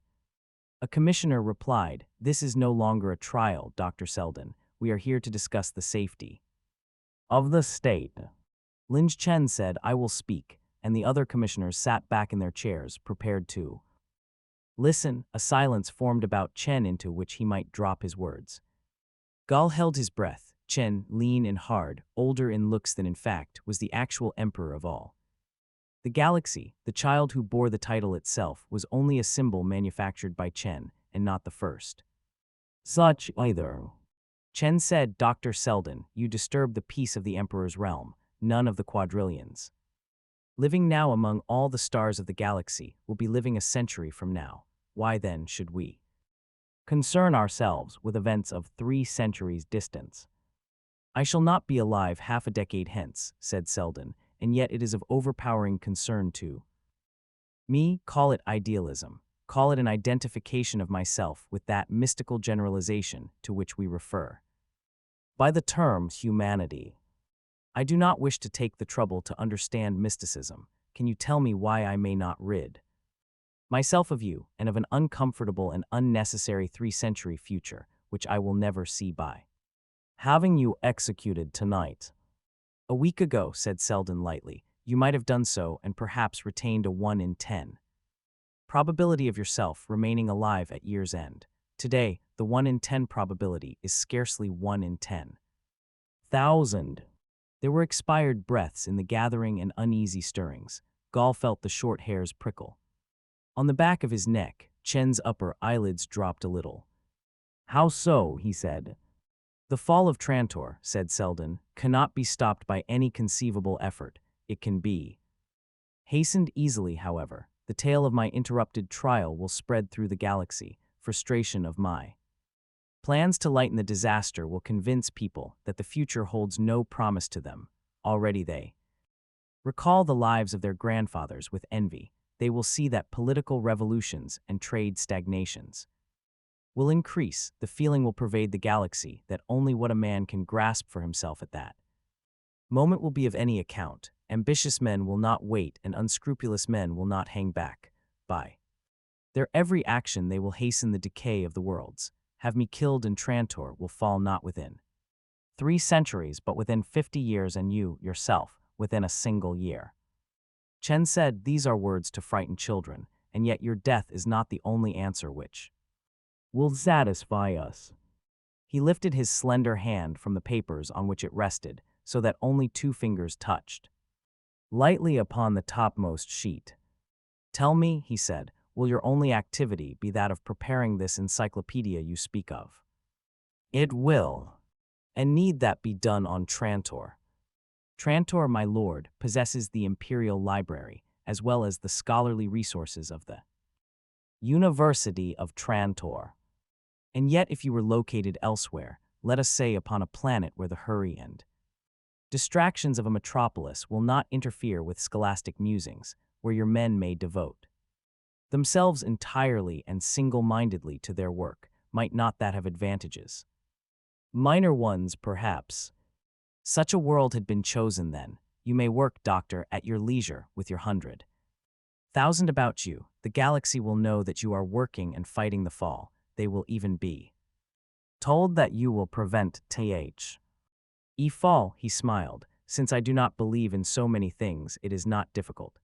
A commissioner replied, "This is no longer a trial, Dr. Seldon. We are here to discuss the safety of the state." Lin Chen said, "I will speak," and the other commissioners sat back in their chairs, prepared to listen. A silence formed about Chen into which he might drop his words. Gall held his breath. Chen, lean and hard, older in looks than in fact, was the actual emperor of all. The galaxy, the child who bore the title itself, was only a symbol manufactured by Chen, and not the first such either. Chen said, "Dr. Seldon, you disturb the peace of the emperor's realm, none of the quadrillions living now among all the stars of the galaxy will be living a century from now. Why then should we concern ourselves with events of 3 centuries distance?" "I shall not be alive half a decade hence," said Seldon, "and yet it is of overpowering concern to me. Call it idealism. Call it an identification of myself with that mystical generalization to which we refer by the term humanity. I do not wish to take the trouble to understand mysticism. Can you tell me why I may not rid myself of you and of an uncomfortable and unnecessary 3-century future, which I will never see by having you executed tonight?" "A week ago," said Seldon lightly, "you might have done so and perhaps retained a 1 in 10 probability of yourself remaining alive at year's end. Today, the 1 in 10 probability is scarcely 1 in 10,000. There were expired breaths in the gathering and uneasy stirrings. Gall felt the short hairs prickle on the back of his neck. Chen's upper eyelids dropped a little. "How so?" he said. "The fall of Trantor," said Seldon, "cannot be stopped by any conceivable effort. It can be hastened easily, however. The tale of my interrupted trial will spread through the galaxy. Frustration of my plans to lighten the disaster will convince people that the future holds no promise to them. Already they recall the lives of their grandfathers with envy. They will see that political revolutions and trade stagnations will increase. The feeling will pervade the galaxy that only what a man can grasp for himself at that moment will be of any account. Ambitious men will not wait, and unscrupulous men will not hang back. By their every action they will hasten the decay of the worlds. Have me killed, and Trantor will fall not within 3 centuries, but within 50 years, and you, yourself, within a single year. Chen said, these are words to frighten children, and yet your death is not the only answer which will satisfy us. He lifted his slender hand from the papers on which it rested, so that only 2 fingers touched lightly upon the topmost sheet. Tell me, he said, will your only activity be that of preparing this encyclopedia you speak of? It will. And need that be done on Trantor? Trantor, my lord, possesses the Imperial Library, as well as the scholarly resources of the University of Trantor. And yet if you were located elsewhere, let us say upon a planet where the hurry and distractions of a metropolis will not interfere with scholastic musings, where your men may devote themselves entirely and single-mindedly to their work, might not that have advantages? Minor ones, perhaps. Such a world had been chosen then. You may work, doctor, at your leisure with your 100,000 about you. The galaxy will know that you are working and fighting the fall. They will even be told that you will prevent fall, he smiled. Since I do not believe in so many things, it is not difficult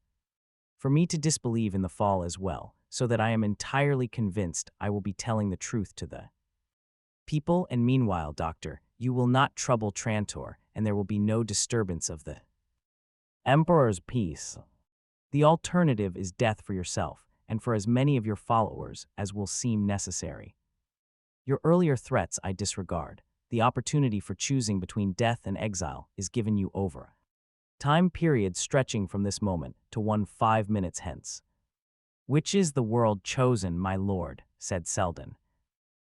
for me to disbelieve in the fall as well, so that I am entirely convinced I will be telling the truth to the people. And meanwhile, doctor, you will not trouble Trantor, and there will be no disturbance of the Emperor's peace. The alternative is death for yourself, and for as many of your followers as will seem necessary. Your earlier threats I disregard. The opportunity for choosing between death and exile is given you over time period stretching from this moment to 5 minutes hence. Which is the world chosen, my lord? Said Selden.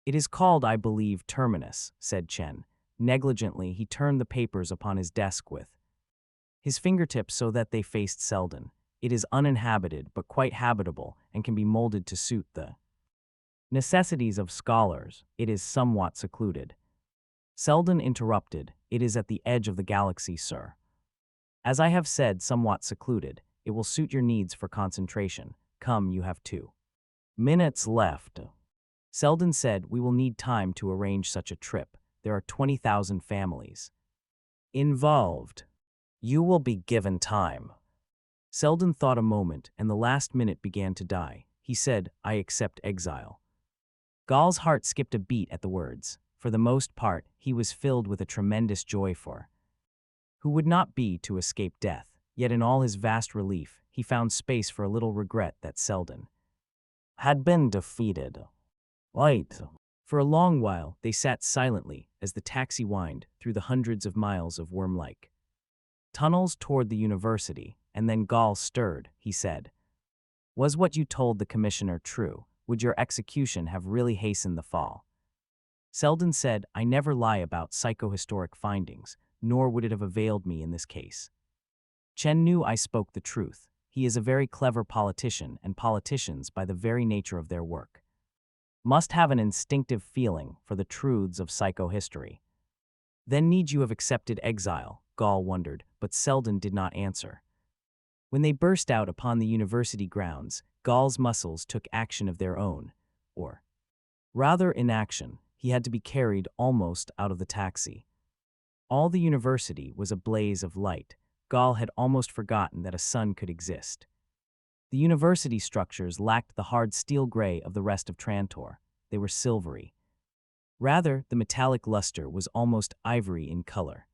It is called, I believe, Terminus, said Chen. Negligently he turned the papers upon his desk with his fingertips so that they faced Selden. It is uninhabited, but quite habitable, and can be molded to suit the necessities of scholars. It is somewhat secluded. Selden interrupted. It is at the edge of the galaxy, sir. As I have said, somewhat secluded. It will suit your needs for concentration. Come, you have 2 minutes left. Selden said, we will need time to arrange such a trip. There are 20,000 families involved. You will be given time. Selden thought a moment, and the last minute began to die. He said, I accept exile. Gall's heart skipped a beat at the words. For the most part, he was filled with a tremendous joy for who would not be to escape death. Yet in all his vast relief, he found space for a little regret that Selden had been defeated. Wait. For a long while, they sat silently as the taxi whined through the hundreds of miles of worm-like tunnels toward the university, and then Gall stirred. He said, was what you told the commissioner true? Would your execution have really hastened the fall? Selden said, I never lie about psychohistoric findings, nor would it have availed me in this case. Chen knew I spoke the truth. He is a very clever politician, and politicians, by the very nature of their work, must have an instinctive feeling for the truths of psychohistory. Then need you have accepted exile? Gall wondered, but Selden did not answer. When they burst out upon the university grounds, Gall's muscles took action of their own, or rather inaction. He had to be carried almost out of the taxi. All the university was a blaze of light. Gall had almost forgotten that a sun could exist. The university structures lacked the hard steel gray of the rest of Trantor. They were silvery. Rather, the metallic luster was almost ivory in color.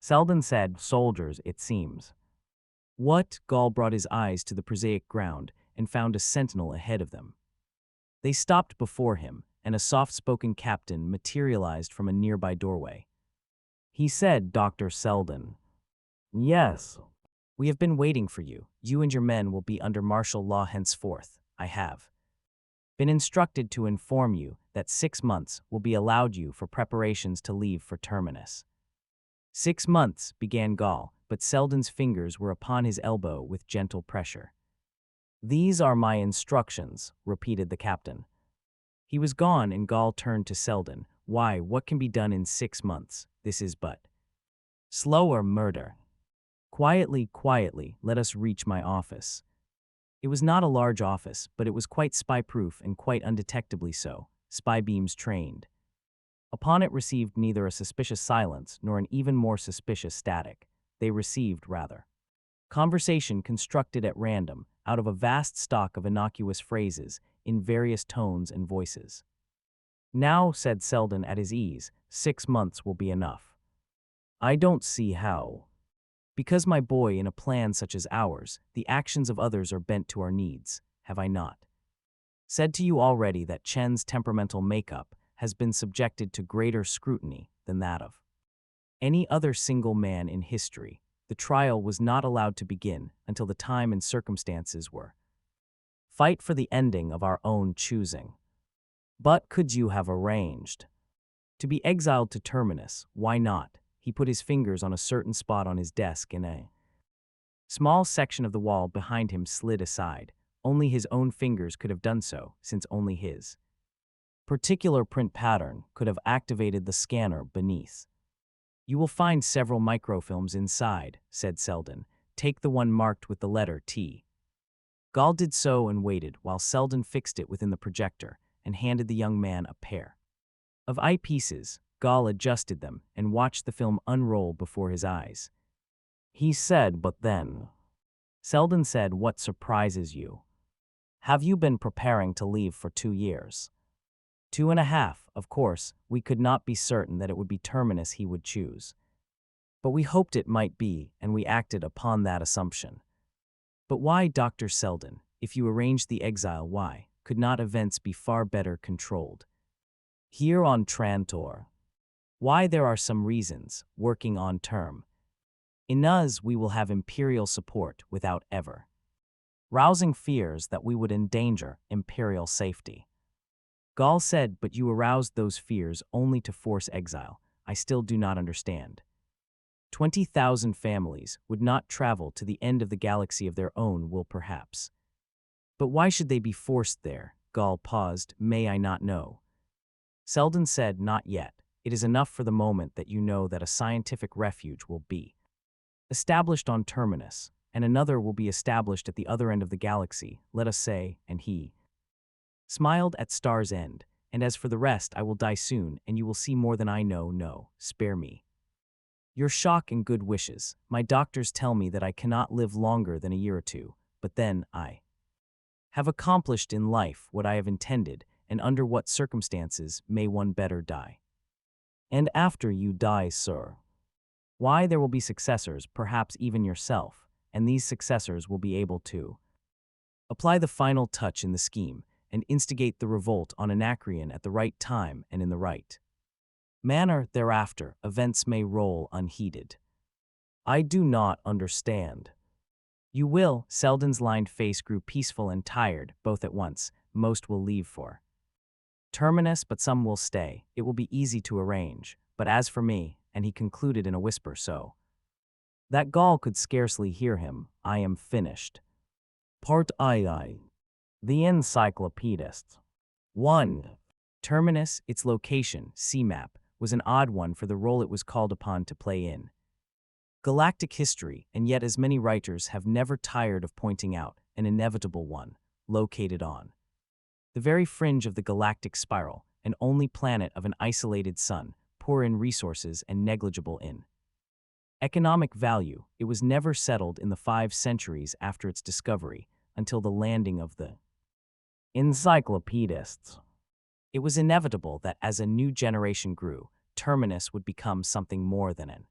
Selden said, soldiers, it seems. What? Gall brought his eyes to the prosaic ground and found a sentinel ahead of them. They stopped before him, and a soft-spoken captain materialized from a nearby doorway. He said, Dr. Selden. Yes. We have been waiting for you. You and your men will be under martial law henceforth. I have been instructed to inform you that 6 months will be allowed you for preparations to leave for Terminus. 6 months, began Gall, but Selden's fingers were upon his elbow with gentle pressure. These are my instructions, repeated the captain. He was gone, and Gall turned to Selden. Why, what can be done in 6 months? This is but slower murder. Quietly, quietly, let us reach my office. It was not a large office, but it was quite spy-proof and quite undetectably so, spy beams trained. Upon it received neither a suspicious silence nor an even more suspicious static. They received, rather, conversation constructed at random out of a vast stock of innocuous phrases in various tones and voices. Now, said Selden at his ease, 6 months will be enough. I don't see how. Because, my boy, in a plan such as ours, the actions of others are bent to our needs, have I not said to you already that Chen's temperamental makeup has been subjected to greater scrutiny than that of any other single man in history? The trial was not allowed to begin until the time and circumstances were fight for the ending of our own choosing. But could you have arranged to be exiled to Terminus? Why not? He put his fingers on a certain spot on his desk and a small section of the wall behind him slid aside. Only his own fingers could have done so, since only his particular print pattern could have activated the scanner beneath. You will find several microfilms inside, said Selden. Take the one marked with the letter T. Gall did so and waited while Selden fixed it within the projector and handed the young man a pair of eyepieces. Gall adjusted them and watched the film unroll before his eyes. He said, but then. Selden said, what surprises you? Have you been preparing to leave for 2 years? 2.5, of course, we could not be certain that it would be Terminus he would choose. But we hoped it might be, and we acted upon that assumption. But why, Dr. Selden, if you arranged the exile, why could not events be far better controlled? Here on Trantor. Why, there are some reasons, working on term. In us we will have imperial support without ever rousing fears that we would endanger imperial safety. Gall said, but you aroused those fears only to force exile. I still do not understand. 20,000 families would not travel to the end of the galaxy of their own will perhaps. But why should they be forced there? Gall paused. May I not know? Selden said, not yet. It is enough for the moment that you know that a scientific refuge will be established on Terminus, and another will be established at the other end of the galaxy, let us say, and he smiled at Star's End, and as for the rest, I will die soon, and you will see more than I know. No, spare me your shock and good wishes. My doctors tell me that I cannot live longer than a year or two, but then I have accomplished in life what I have intended, and under what circumstances may one better die? And after you die, sir, why, there will be successors, perhaps even yourself, and these successors will be able to apply the final touch in the scheme and instigate the revolt on Anacreon at the right time and in the right manner. Thereafter, events may roll unheeded. I do not understand. You will. Selden's lined face grew peaceful and tired, both at once. Most will leave for Terminus, but some will stay. It will be easy to arrange. But as for me, and he concluded in a whisper so that Gall could scarcely hear him, I am finished. Part II. The Encyclopedist. 1. Terminus, its location, CMAP, was an odd one for the role it was called upon to play in galactic history, and yet as many writers have never tired of pointing out, an inevitable one, located on the very fringe of the galactic spiral, an only planet of an isolated sun, poor in resources and negligible in economic value. It was never settled in the 5 centuries after its discovery, until the landing of the encyclopedists. It was inevitable that as a new generation grew, Terminus would become something more than an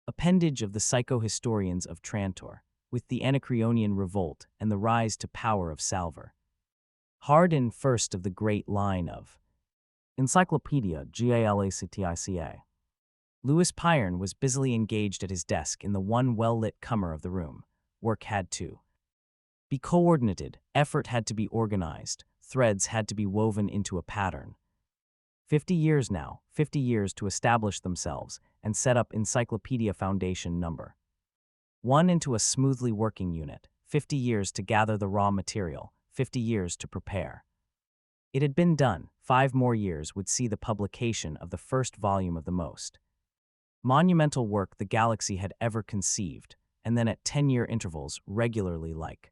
appendage of the psychohistorians of Trantor, with the Anacreonian revolt and the rise to power of Salver Hardin, first of the great line of Encyclopedia Galactica. Louis Pyern was busily engaged at his desk in the one well-lit corner of the room. Work had to be coordinated, effort had to be organized, threads had to be woven into a pattern. 50 years now, 50 years to establish themselves and set up Encyclopedia Foundation number 1 into a smoothly working unit, 50 years to gather the raw material, 50 years to prepare. It had been done. 5 more years would see the publication of the first volume of the most monumental work the galaxy had ever conceived, and then at 10-year intervals regularly like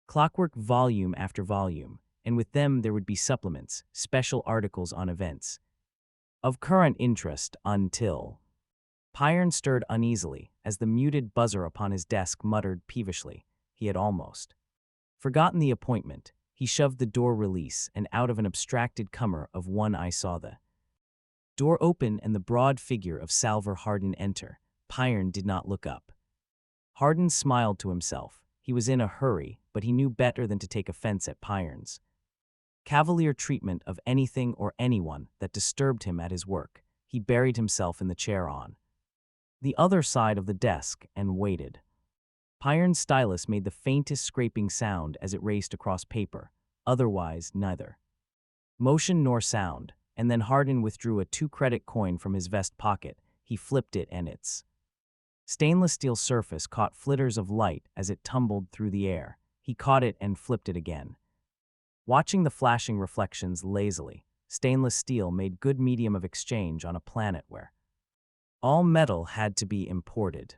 clockwork, volume after volume, and with them there would be supplements, special articles on events of current interest until Pyern stirred uneasily as the muted buzzer upon his desk muttered peevishly. He had almost forgotten the appointment. He shoved the door release, and out of an abstracted comer of one eye saw the door open and the broad figure of Salvor Hardin enter. Pyern did not look up. Hardin smiled to himself. He was in a hurry, but he knew better than to take offense at Pyern's cavalier treatment of anything or anyone that disturbed him at his work. He buried himself in the chair on the other side of the desk and waited. Pyern's stylus made the faintest scraping sound as it raced across paper, otherwise neither motion nor sound, and then Hardin withdrew a 2-credit coin from his vest pocket. He flipped it and its stainless steel surface caught flitters of light as it tumbled through the air. He caught it and flipped it again. Watching the flashing reflections lazily, stainless steel made good medium of exchange on a planet where all metal had to be imported.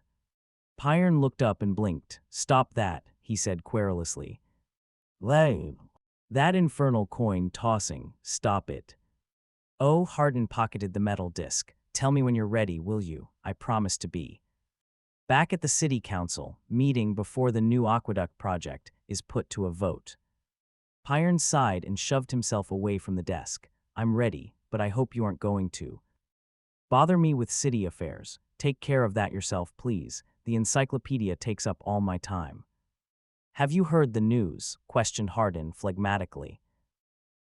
Pyern looked up and blinked. "Stop that," he said querulously. "Lay that infernal coin tossing. Stop it." "Oh," Hardin pocketed the metal disc. "Tell me when you're ready, will you? I promise to be back at the city council meeting before the new aqueduct project is put to a vote." Pyern sighed and shoved himself away from the desk. "I'm ready, but I hope you aren't going to bother me with city affairs. Take care of that yourself, please. The encyclopedia takes up all my time." "Have you heard the news?" questioned Hardin phlegmatically.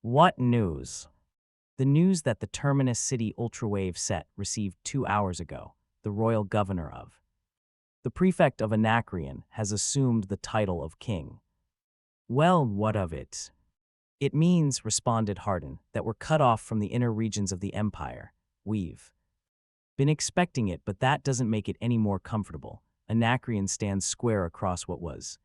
"What news?" "The news that the Terminus City Ultrawave set received 2 hours ago. The royal governor of the prefect of Anacreon has assumed the title of king." "Well, what of it?" "It means," responded Hardin, "that we're cut off from the inner regions of the empire. We've been expecting it, but that doesn't make it any more comfortable. Anacreon stands square across what was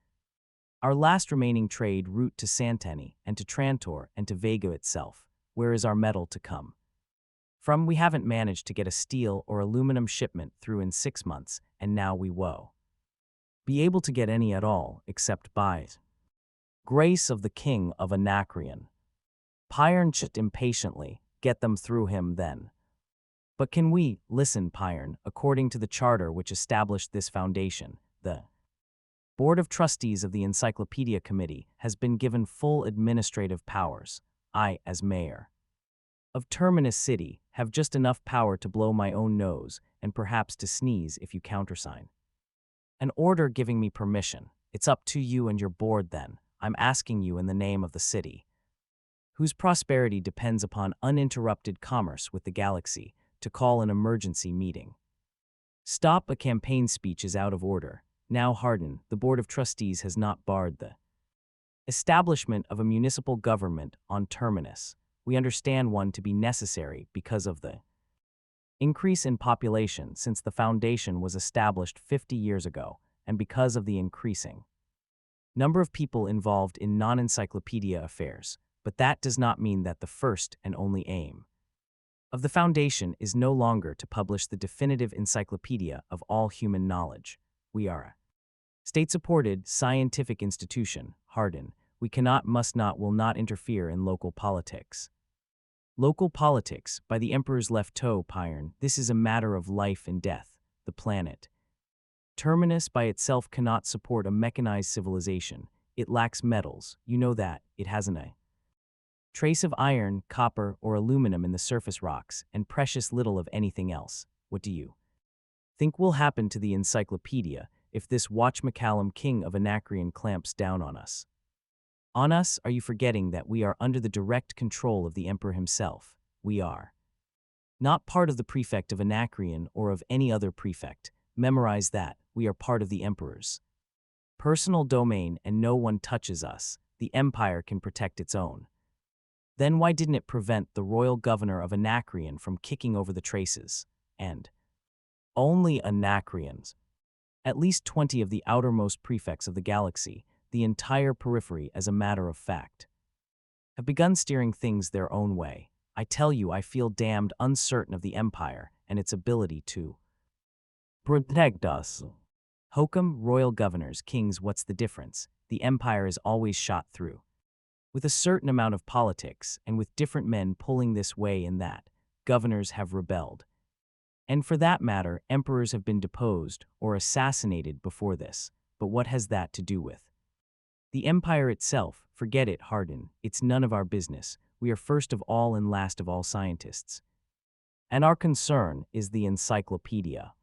our last remaining trade route to Santani and to Trantor and to Vega itself. Where is our metal to come from? We haven't managed to get a steel or aluminum shipment through in 6 months, and now we won't be able to get any at all, except by grace of the king of Anacreon." Pyern chipped impatiently. "Get them through him, then." "But can we?" "Listen, Pyern, according to the charter which established this foundation, the Board of Trustees of the Encyclopedia Committee has been given full administrative powers. I, as mayor of Terminus City, have just enough power to blow my own nose and perhaps to sneeze if you countersign an order giving me permission. It's up to you and your board then. I'm asking you in the name of the city, whose prosperity depends upon uninterrupted commerce with the galaxy, to call an emergency meeting. Stop. A campaign speech is out of order. Now, Hardin, the Board of Trustees has not barred the establishment of a municipal government on Terminus. We understand one to be necessary because of the increase in population since the Foundation was established 50 years ago, and because of the increasing number of people involved in non-encyclopedia affairs. But that does not mean that the first and only aim of the Foundation is no longer to publish the definitive encyclopedia of all human knowledge. We are a state-supported scientific institution, Hardin. We cannot, must not, will not interfere in local politics. Local politics, by the Emperor's left toe, Pyern. This is a matter of life and death. The planet Terminus by itself cannot support a mechanized civilization. It lacks metals. You know that. It hasn't a trace of iron, copper, or aluminum in the surface rocks, and precious little of anything else. What do you think will happen to the encyclopedia if this Watch-McCallum king of Anacreon clamps down on us? On us? Are you forgetting that we are under the direct control of the Emperor himself? We are not part of the prefect of Anacreon or of any other prefect. Memorize that. We are part of the Emperor's personal domain, and no one touches us. The Empire can protect its own. Then why didn't it prevent the royal governor of Anacreon from kicking over the traces? And only Anacreons. At least 20 of the outermost prefects of the galaxy, the entire periphery as a matter of fact, have begun steering things their own way. I tell you, I feel damned uncertain of the Empire and its ability to protect us. Hokum, royal governors, kings, what's the difference? The empire is always shot through. With a certain amount of politics, and with different men pulling this way and that, governors have rebelled. And for that matter, emperors have been deposed or assassinated before this. But what has that to do with the empire itself? Forget it, Hardin. It's none of our business. We are first of all and last of all scientists. And our concern is the encyclopedia.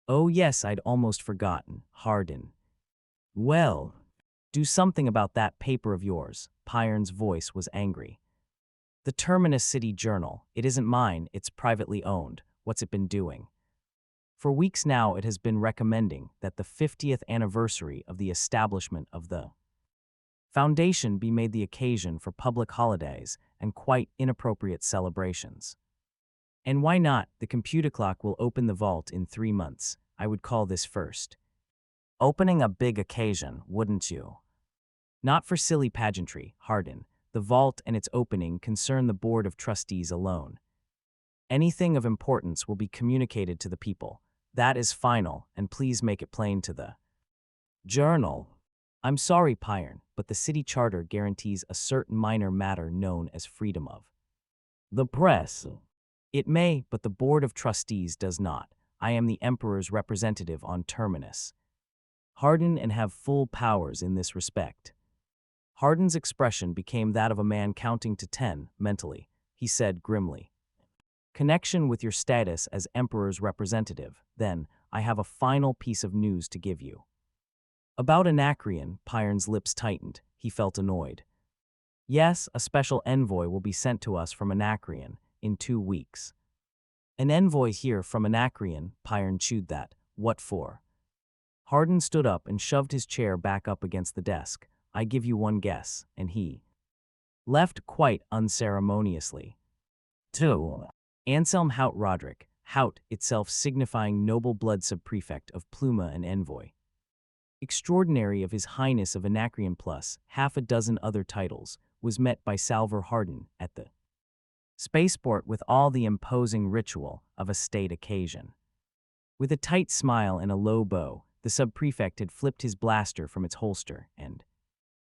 Oh yes, I'd almost forgotten, Hardin. Well, do something about that paper of yours. Pyron's voice was angry. The Terminus City Journal. It isn't mine, it's privately owned. What's it been doing? For weeks now it has been recommending that the 50th anniversary of the establishment of the Foundation be made the occasion for public holidays and quite inappropriate celebrations. And why not? The computer clock will open the vault in 3 months. I would call this first opening a big occasion, wouldn't you? Not for silly pageantry, Hardin. The vault and its opening concern the Board of Trustees alone. Anything of importance will be communicated to the people. That is final, and please make it plain to the Journal. I'm sorry, Pyron, but the city charter guarantees a certain minor matter known as freedom of the press. It may, but the Board of Trustees does not. I am the Emperor's representative on Terminus. Hardin and have full powers in this respect. Hardin's expression became that of a man counting to 10 mentally. He said grimly, connection with your status as Emperor's representative, then, I have a final piece of news to give you. About Anacreon, Pyron's lips tightened. He felt annoyed. Yes, a special envoy will be sent to us from Anacreon in 2 weeks. An envoy here from Anacreon, Pyron chewed that. What for? Hardin stood up and shoved his chair back up against the desk. I give you one guess, and he left quite unceremoniously. 2. Anselm Haut Roderick, Haut itself signifying noble blood subprefect of Pluma and envoy. Extraordinary of His Highness of Anacreon plus half a dozen other titles, was met by Salvor Hardin at the spaceport with all the imposing ritual of a state occasion. With a tight smile and a low bow, the subprefect had flipped his blaster from its holster and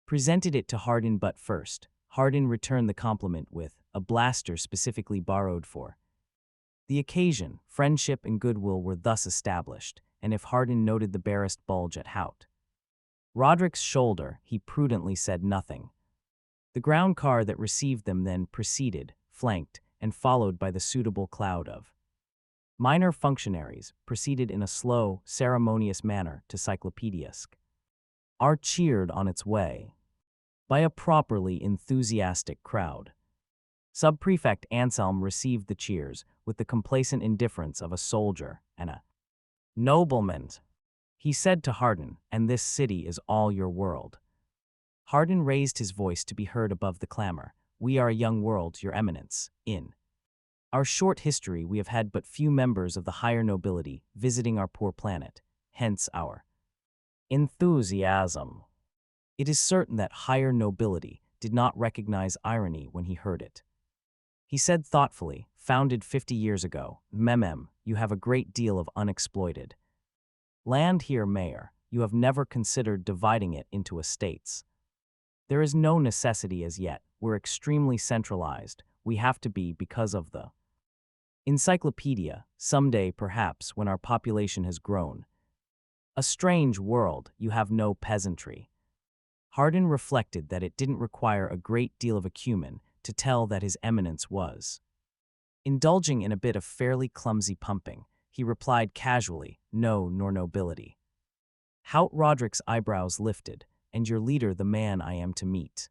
presented it to Hardin, but first, Hardin returned the compliment with a blaster specifically borrowed for the occasion. Friendship and goodwill were thus established, and if Hardin noted the barest bulge at Haut Roderick's shoulder, he prudently said nothing. The ground car that received them then proceeded, flanked, and followed by the suitable cloud of minor functionaries, proceeded in a slow, ceremonious manner to Cyclopediask. Are cheered on its way by a properly enthusiastic crowd. Subprefect Anselm received the cheers with the complacent indifference of a soldier and a nobleman. He said to Hardin, and this city is all your world. Hardin raised his voice to be heard above the clamor. We are a young world, your eminence. In our short history we have had but few members of the higher nobility visiting our poor planet, hence our enthusiasm. It is certain that higher nobility did not recognize irony when he heard it. He said thoughtfully, founded 50 years ago, you have a great deal of unexploited land here, Mayor. You have never considered dividing it into estates. There is no necessity as yet. We're extremely centralized. We have to be because of the encyclopedia. Someday, perhaps, when our population has grown. A strange world, you have no peasantry. Hardin reflected that it didn't require a great deal of acumen to tell that His Eminence was indulging in a bit of fairly clumsy pumping. He replied casually, no, nor nobility. Haut Roderick's eyebrows lifted, and your leader the man I am to meet.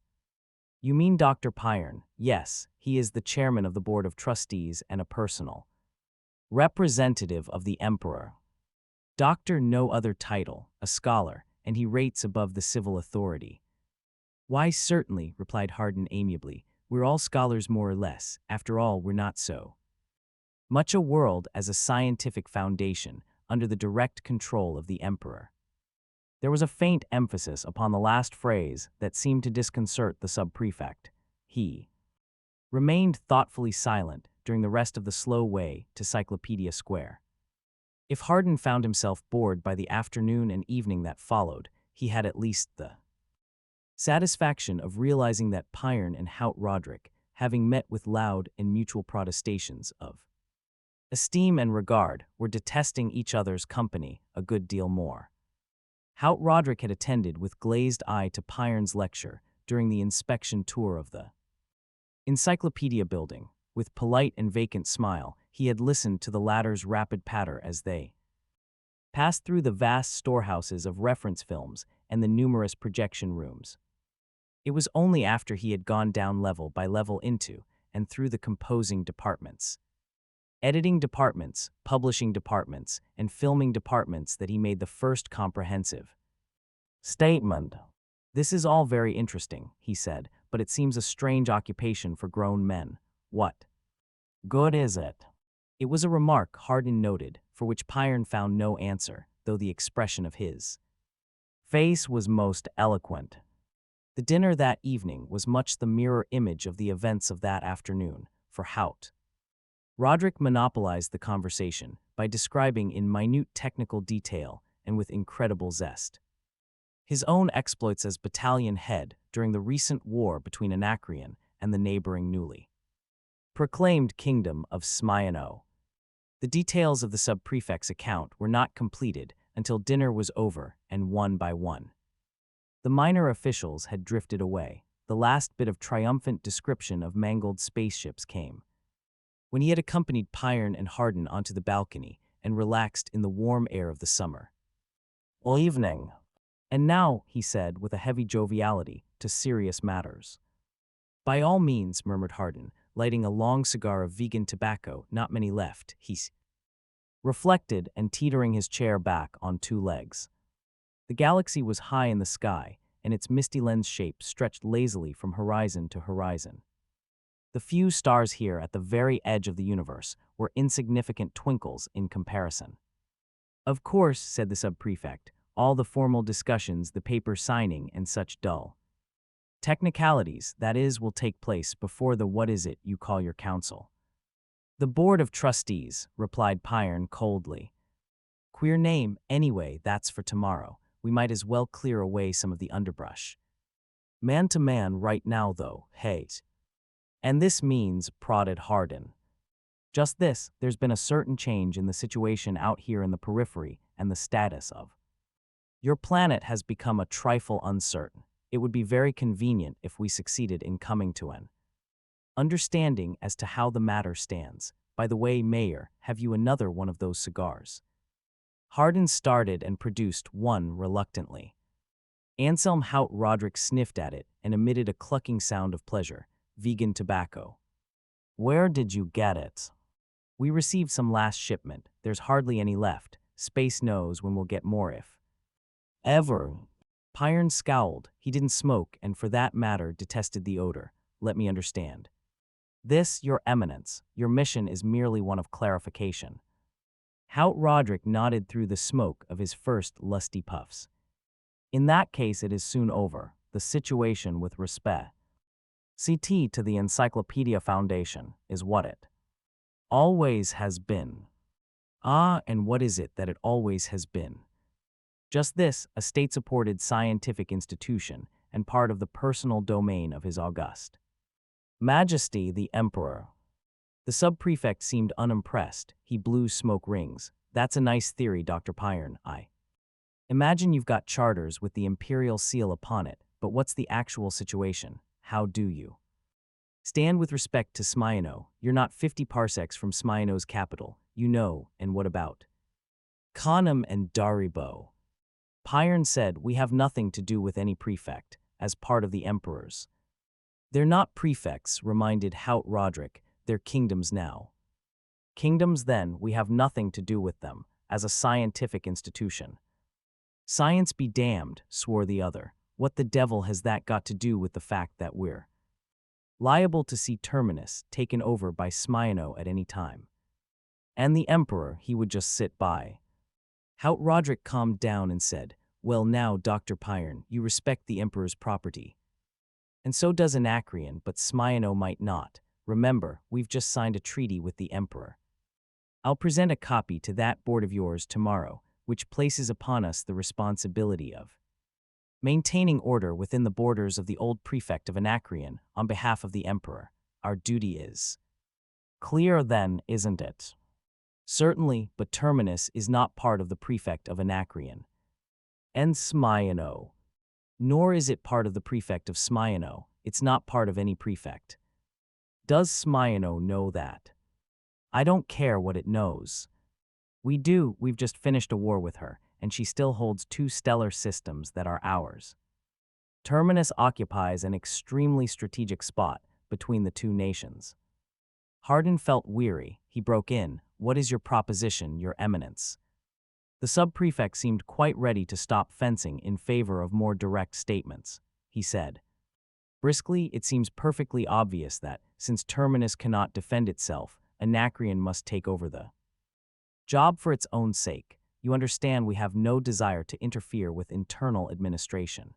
You mean Dr. Pyron? Yes, he is the chairman of the Board of Trustees and a personal representative of the Emperor. Doctor no other title, a scholar, and he rates above the civil authority. Why certainly, replied Hardin amiably, we're all scholars more or less, after all we're not so much a world as a scientific foundation under the direct control of the Emperor. There was a faint emphasis upon the last phrase that seemed to disconcert the subprefect. He remained thoughtfully silent during the rest of the slow way to Cyclopedia Square. If Hardin found himself bored by the afternoon and evening that followed, he had at least the satisfaction of realizing that Pyern and Haut Roderick, having met with loud and mutual protestations of esteem and regard, were detesting each other's company a good deal more. Haut Roderick had attended with glazed eye to Pyern's lecture during the inspection tour of the encyclopedia building. With polite and vacant smile, he had listened to the latter's rapid patter as they passed through the vast storehouses of reference films and the numerous projection rooms. It was only after he had gone down level by level into and through the composing departments, editing departments, publishing departments, and filming departments that he made the first comprehensive statement. "This is all very interesting," he said, "but it seems a strange occupation for grown men. What good is it?" It was a remark Hardin noted, for which Pyern found no answer, though the expression of his face was most eloquent. The dinner that evening was much the mirror image of the events of that afternoon, for Haut Roderick monopolized the conversation by describing in minute technical detail and with incredible zest his own exploits as battalion head during the recent war between Anacreon and the neighboring newly proclaimed kingdom of Smyano. The details of the sub-prefect's account were not completed until dinner was over, and one by one the minor officials had drifted away. The last bit of triumphant description of mangled spaceships came when he had accompanied Pyern and Hardin onto the balcony and relaxed in the warm air of the summer evening. "And now," he said with a heavy joviality, "to serious matters." "By all means," murmured Hardin, lighting a long cigar of vegan tobacco, "not many left," he reflected, and teetering his chair back on two legs. The galaxy was high in the sky, and its misty lens shape stretched lazily from horizon to horizon. The few stars here at the very edge of the universe were insignificant twinkles in comparison. "Of course," said the sub-prefect, "all the formal discussions, the paper signing, and such dull technicalities, that is, will take place before the what is it you call your council." "The Board of Trustees," replied Pyern coldly. "Queer name, anyway. That's for tomorrow. We might as well clear away some of the underbrush. Man to man right now, though, hey." "And this means," prodded Hardin, "just this: there's been a certain change in the situation out here in the periphery, and the status of your planet has become a trifle uncertain. It would be very convenient if we succeeded in coming to an understanding as to how the matter stands. By the way, Mayor, have you another one of those cigars?" Hardin started and produced one reluctantly. Anselm Haut Roderick sniffed at it and emitted a clucking sound of pleasure. "Vegan tobacco. Where did you get it?" "We received some last shipment. There's hardly any left. Space knows when we'll get more if ever." Pyern scowled. He didn't smoke, and for that matter detested the odor. "Let me understand. This, Your Eminence, your mission is merely one of clarification." Haut Roderick nodded through the smoke of his first lusty puffs. "In that case it is soon over. The situation with respect CT to the Encyclopedia Foundation is what it always has been." "Ah, and what is it that it always has been?" "Just this: a state-supported scientific institution and part of the personal domain of His August Majesty the Emperor." The sub-prefect seemed unimpressed. He blew smoke rings. "That's a nice theory, Dr. Pyern. I imagine you've got charters with the imperial seal upon it, but what's the actual situation? How do you stand with respect to Smyano? You're not 50 parsecs from Smyano's capital, you know, and what about Khanum and Daribo?" Pyern said, "We have nothing to do with any prefect, as part of the emperors." "They're not prefects," reminded Haut Roderick. "They're kingdoms now." "Kingdoms, then, we have nothing to do with them, as a scientific institution." "Science be damned," swore the other. "What the devil has that got to do with the fact that we're liable to see Terminus taken over by Smyano at any time? And the Emperor, he would just sit by." Haut Roderick calmed down and said, "Well now, Dr. Pyern, you respect the Emperor's property. And so does Anacreon, but Smyano might not. Remember, we've just signed a treaty with the Emperor." I'll present a copy to that board of yours tomorrow, which places upon us the responsibility of maintaining order within the borders of the old prefect of Anacreon on behalf of the Emperor. Our duty is clear then, isn't it? Certainly, but Terminus is not part of the prefect of Anacreon. And Smyano. Nor is it part of the prefect of Smyano. It's not part of any prefect. Does Smyano know that? I don't care what it knows. We do, we've just finished a war with her, and she still holds two stellar systems that are ours. Terminus occupies an extremely strategic spot between the two nations. Hardin felt weary. He broke in. What is your proposition, Your Eminence? The sub-prefect seemed quite ready to stop fencing in favor of more direct statements. He said, briskly, it seems perfectly obvious that, since Terminus cannot defend itself, Anacreon must take over the job for its own sake. You understand we have no desire to interfere with internal administration.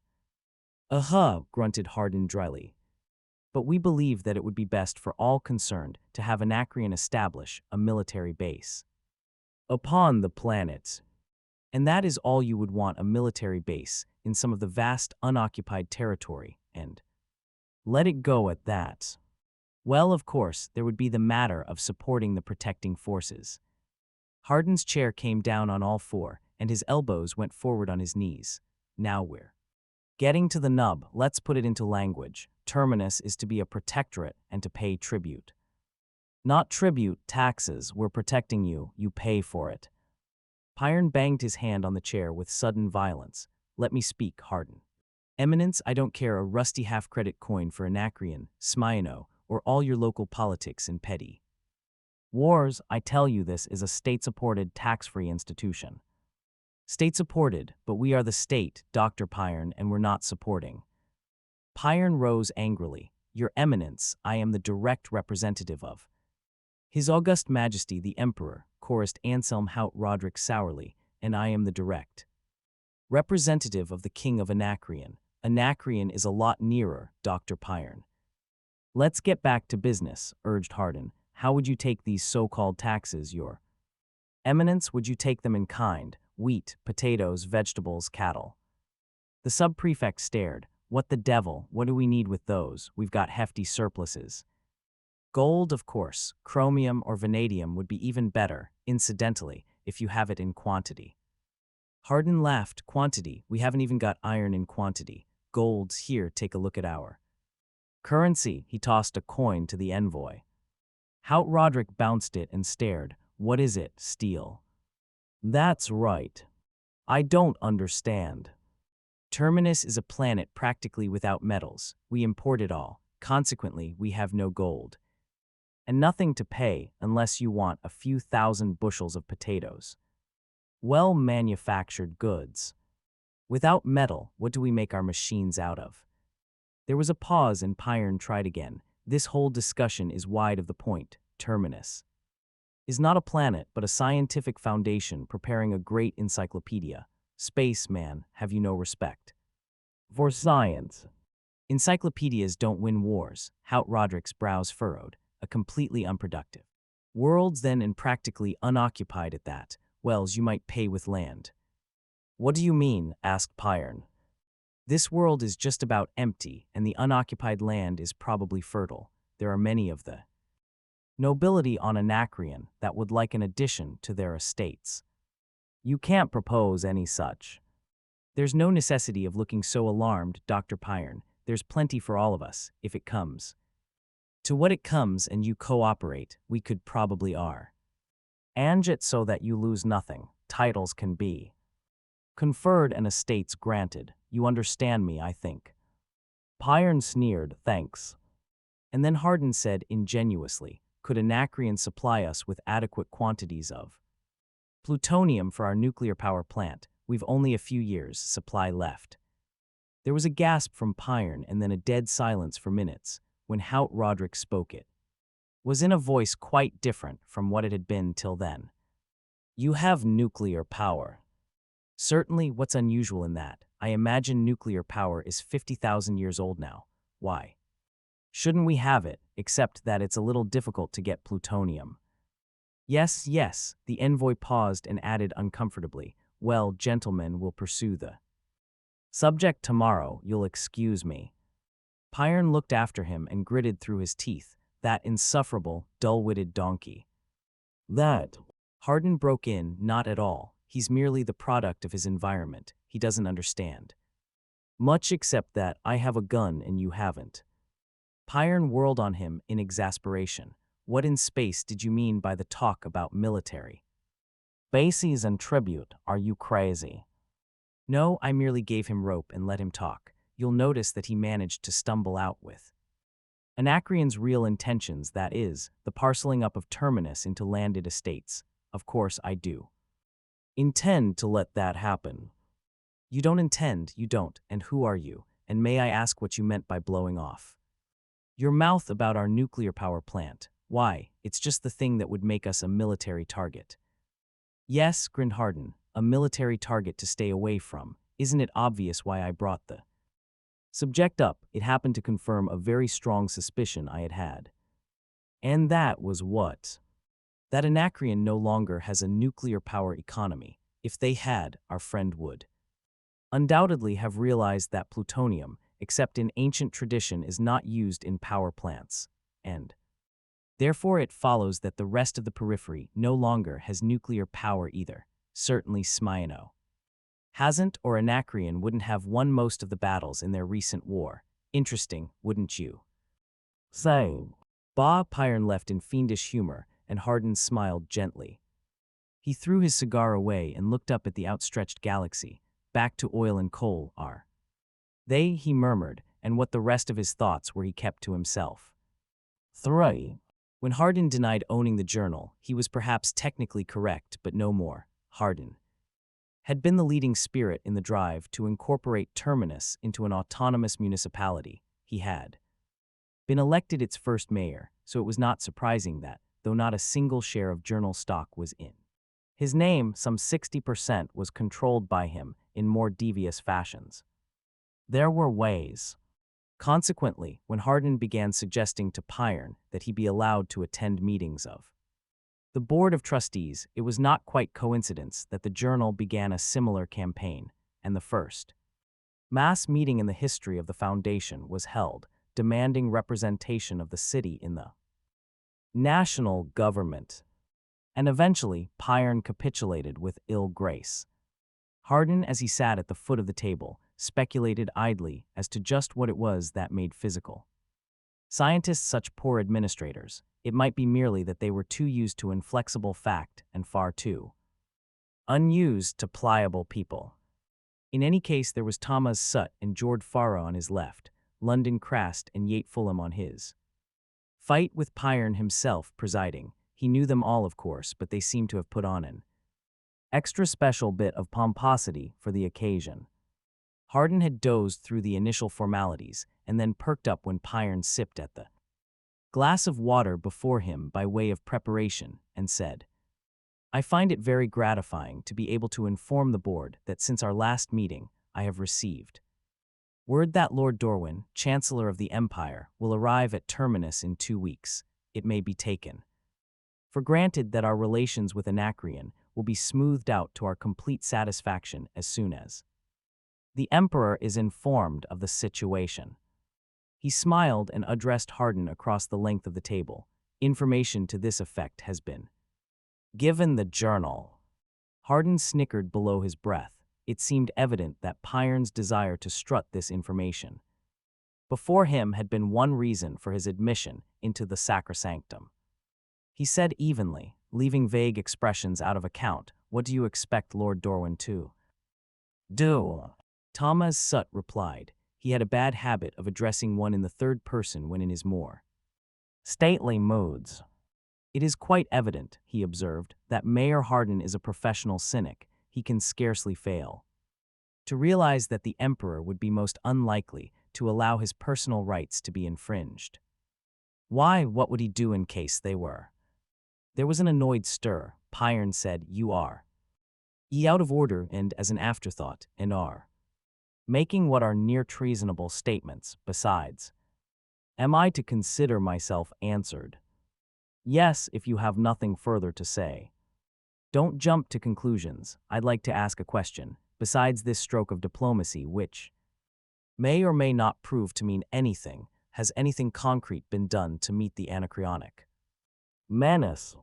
Grunted Hardin dryly. But we believe that it would be best for all concerned to have Anacreon establish a military base upon the planet. And that is all you would want, a military base in some of the vast unoccupied territory, and let it go at that. Well, of course, there would be the matter of supporting the protecting forces. Hardin's chair came down on all four, and his elbows went forward on his knees. Now we're getting to the nub. Let's put it into language. Terminus is to be a protectorate and to pay tribute. Not tribute, taxes. We're protecting you. You pay for it. Pyron banged his hand on the chair with sudden violence. Let me speak, Hardin. Eminence, I don't care a rusty half-credit coin for Anacreon, Smyano, or all your local politics and petty wars. I tell you, this is a state-supported, tax-free institution. State-supported, but we are the state, Dr. Pyron, and we're not supporting. Pyron rose angrily. Your Eminence, I am the direct representative of His August Majesty the Emperor, chorused Anselm Haut Roderick sourly, and I am the direct representative of the King of Anacreon. Anacreon is a lot nearer, Dr. Pyron. Let's get back to business, urged Hardin. How would you take these so-called taxes, Your Eminence? Would you take them in kind? Wheat, potatoes, vegetables, cattle? The sub-prefect stared. What the devil? What do we need with those? We've got hefty surpluses. Gold, of course. Chromium or vanadium would be even better, incidentally, if you have it in quantity. Hardin laughed. Quantity? We haven't even got iron in quantity. Gold's here, take a look at our currency. He tossed a coin to the envoy. Haut Roderick bounced it and stared. What is it, steel? That's right. I don't understand. Terminus is a planet practically without metals. We import it all. Consequently, we have no gold. And nothing to pay unless you want a few thousand bushels of potatoes. Well-manufactured goods. Without metal, what do we make our machines out of? There was a pause and Pyron tried again. This whole discussion is wide of the point. Terminus is not a planet, but a scientific foundation preparing a great encyclopedia. Spaceman, have you no respect for science? Encyclopedias don't win wars. Haut Roderick's brows furrowed. A completely unproductive worlds then, and practically unoccupied at that. Wells, you might pay with land. What do you mean? Asked Pyron. This world is just about empty, and the unoccupied land is probably fertile. There are many of the nobility on Anacreon that would like an addition to their estates. You can't propose any such. There's no necessity of looking so alarmed, Dr. Pyron. There's plenty for all of us, if it comes to what it comes and you cooperate. We could probably arrange it so that you lose nothing. Titles can be conferred and estates granted. You understand me, I think. Pyron sneered, thanks. And then Hardin said ingenuously, could Anacreon supply us with adequate quantities of plutonium for our nuclear power plant? We've only a few years' supply left. There was a gasp from Pyron and then a dead silence for minutes. When Haut Roderick spoke, it was in a voice quite different from what it had been till then. You have nuclear power. Certainly, what's unusual in that? I imagine nuclear power is 50,000 years old now. Why shouldn't we have it, except that it's a little difficult to get plutonium? Yes, yes, the envoy paused and added uncomfortably, well, gentlemen will pursue the subject tomorrow, you'll excuse me. Pyern looked after him and gritted through his teeth, that insufferable, dull-witted donkey. That. Hardin broke in, not at all. He's merely the product of his environment. He doesn't understand much except that I have a gun and you haven't. Pyern whirled on him in exasperation. What in space did you mean by the talk about military bases and tribute? Are you crazy? No, I merely gave him rope and let him talk. You'll notice that he managed to stumble out with Anacreon's real intentions, that is, the parceling up of Terminus into landed estates. Of course I do intend to let that happen. You don't intend, you don't, and who are you? And may I ask what you meant by blowing off your mouth about our nuclear power plant? Why, it's just the thing that would make us a military target. Yes, grinned Hardin, a military target to stay away from. Isn't it obvious why I brought the subject up? It happened to confirm a very strong suspicion I had had. And that was what? That Anacreon no longer has a nuclear power economy. If they had, our friend would undoubtedly have realized that plutonium, except in ancient tradition, is not used in power plants, and therefore it follows that the rest of the periphery no longer has nuclear power either. Certainly Smyano hasn't, or Anacreon wouldn't have won most of the battles in their recent war. Interesting, wouldn't you say? Pyern left in fiendish humor, and Hardin smiled gently. He threw his cigar away and looked up at the outstretched galaxy. Back to oil and coal, are they? He murmured, and what the rest of his thoughts were he kept to himself. 3. When Hardin denied owning the journal, he was perhaps technically correct, but no more. Hardin had been the leading spirit in the drive to incorporate Terminus into an autonomous municipality. He had been elected its first mayor, so it was not surprising that, though not a single share of journal stock was in his name, some 60% was controlled by him in more devious fashions. There were ways. Consequently, when Hardin began suggesting to Pyern that he be allowed to attend meetings of the Board of Trustees, it was not quite coincidence that the journal began a similar campaign, and the first mass meeting in the history of the Foundation was held, demanding representation of the city in the national government. And eventually, Pyern capitulated with ill grace. Hardin, as he sat at the foot of the table, speculated idly as to just what it was that made physical scientists such poor administrators. It might be merely that they were too used to inflexible fact and far too unused to pliable people. In any case, there was Thomas Sutt and George Farah on his left, London Crast and Yate Fulham on his. Fight with Pyern himself presiding. He knew them all, of course, but they seemed to have put on an extra special bit of pomposity for the occasion. Hardin had dozed through the initial formalities and then perked up when Pyern sipped at the glass of water before him by way of preparation and said, I find it very gratifying to be able to inform the board that since our last meeting, I have received word that Lord Dorwin, Chancellor of the Empire, will arrive at Terminus in 2 weeks. It may be taken for granted that our relations with Anacreon will be smoothed out to our complete satisfaction as soon as the Emperor is informed of the situation. He smiled and addressed Hardin across the length of the table. Information to this effect has been given the journal. Hardin snickered below his breath. It seemed evident that Pyern's desire to strut this information before him had been one reason for his admission into the sacrosanctum. He said evenly, leaving vague expressions out of account, what do you expect Lord Dorwin to do? Thomas Sutt replied. He had a bad habit of addressing one in the third person when in his more stately moods. It is quite evident, he observed, that Mayor Hardin is a professional cynic. He can scarcely fail to realize that the Emperor would be most unlikely to allow his personal rights to be infringed. Why, what would he do in case they were? There was an annoyed stir. Pyern said, you are out of order and, as an afterthought, and are making what are near treasonable statements. Besides, am I to consider myself answered? Yes, if you have nothing further to say. Don't jump to conclusions. I'd like to ask a question, besides this stroke of diplomacy, which may or may not prove to mean anything. Has anything concrete been done to meet the anacreonic menace?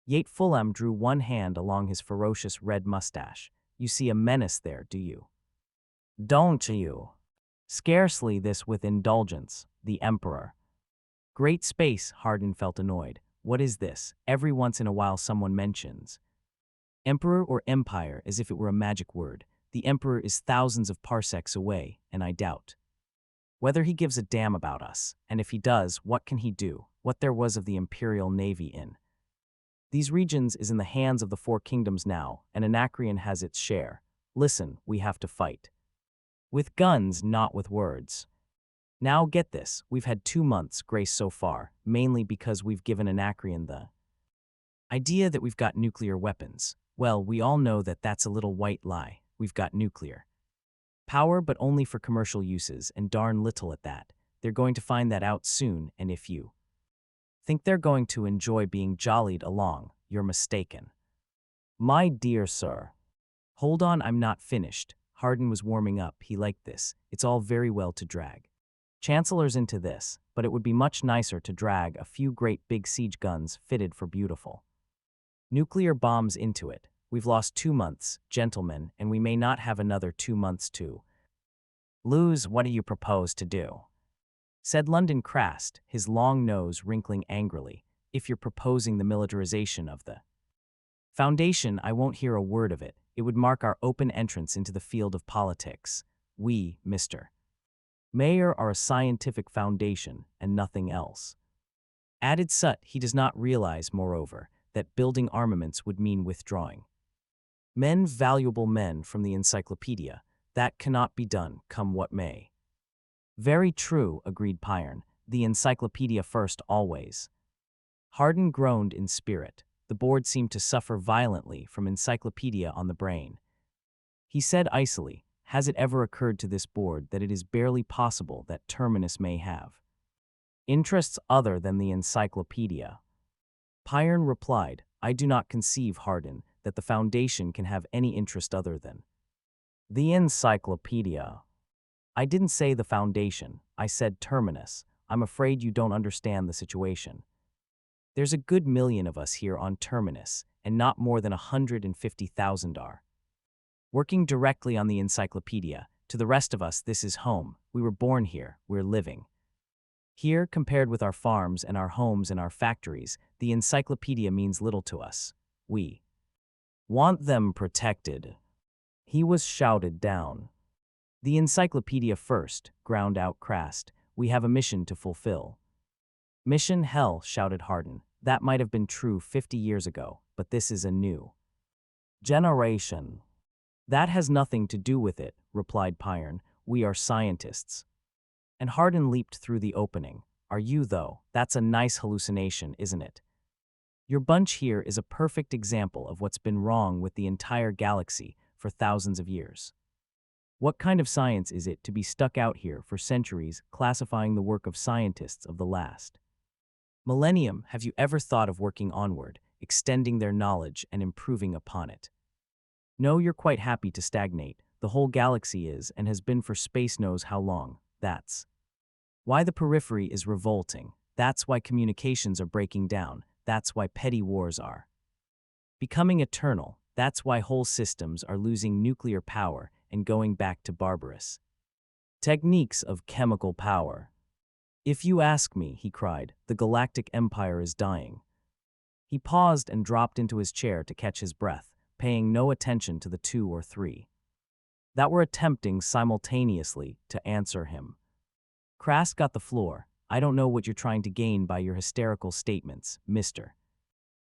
Yate Fulham drew one hand along his ferocious red mustache. You see a menace there, do you? Don't you? Scarcely this with indulgence, the Emperor. Great space, Hardin felt annoyed. What is this? Every once in a while someone mentions Emperor or Empire as if it were a magic word. The Emperor is thousands of parsecs away, and I doubt whether he gives a damn about us, and if he does, what can he do? What there was of the Imperial Navy in these regions is in the hands of the Four Kingdoms now, and Anacreon has its share. Listen, we have to fight. With guns, not with words. Now get this, we've had 2 months' grace so far, mainly because we've given Anacreon the idea that we've got nuclear weapons. Well, we all know that that's a little white lie. We've got nuclear power, but only for commercial uses, and darn little at that. They're going to find that out soon, and if you think they're going to enjoy being jollied along, you're mistaken. My dear sir. Hold on, I'm not finished. Hardin was warming up. He liked this. It's all very well to drag chancellors into this, but it would be much nicer to drag a few great big siege guns fitted for beautiful nuclear bombs into it. We've lost 2 months, gentlemen, and we may not have another 2 months to lose. What do you propose to do? Said London Crast, his long nose wrinkling angrily. If you're proposing the militarization of the Foundation, I won't hear a word of it. It would mark our open entrance into the field of politics. We, Mr. Mayor, are a scientific foundation and nothing else. Added Sut, he does not realize, moreover, that building armaments would mean withdrawing men, valuable men, from the encyclopedia. That cannot be done, come what may. Very true, agreed Pyern. The encyclopedia first always. Hardin groaned in spirit. The board seemed to suffer violently from encyclopedia on the brain. He said icily, has it ever occurred to this board that it is barely possible that Terminus may have interests other than the encyclopedia? Pyern replied, I do not conceive, Hardin, that the Foundation can have any interest other than the encyclopedia. I didn't say the Foundation, I said Terminus. I'm afraid you don't understand the situation. There's a good million of us here on Terminus, and not more than 150,000 are working directly on the encyclopedia. To the rest of us, this is home. We were born here, we're living here. Compared with our farms and our homes and our factories, the encyclopedia means little to us. We want them protected. He was shouted down. The encyclopedia first, ground out Crast. We have a mission to fulfill. Mission hell, shouted Hardin. That might have been true 50 years ago, but this is a new generation. That has nothing to do with it, replied Pyern. We are scientists. And Hardin leaped through the opening. Are you, though? That's a nice hallucination, isn't it? Your bunch here is a perfect example of what's been wrong with the entire galaxy for thousands of years. What kind of science is it to be stuck out here for centuries classifying the work of scientists of the last millennium? Have you ever thought of working onward, extending their knowledge and improving upon it? No, you're quite happy to stagnate. The whole galaxy is and has been for space knows how long. That's why the periphery is revolting. That's why communications are breaking down. That's why petty wars are becoming eternal. That's why whole systems are losing nuclear power and going back to barbarous techniques of chemical power. If you ask me, he cried, the Galactic Empire is dying. He paused and dropped into his chair to catch his breath, paying no attention to the 2 or 3 that were attempting simultaneously to answer him. Crast got the floor. I don't know what you're trying to gain by your hysterical statements, Mr.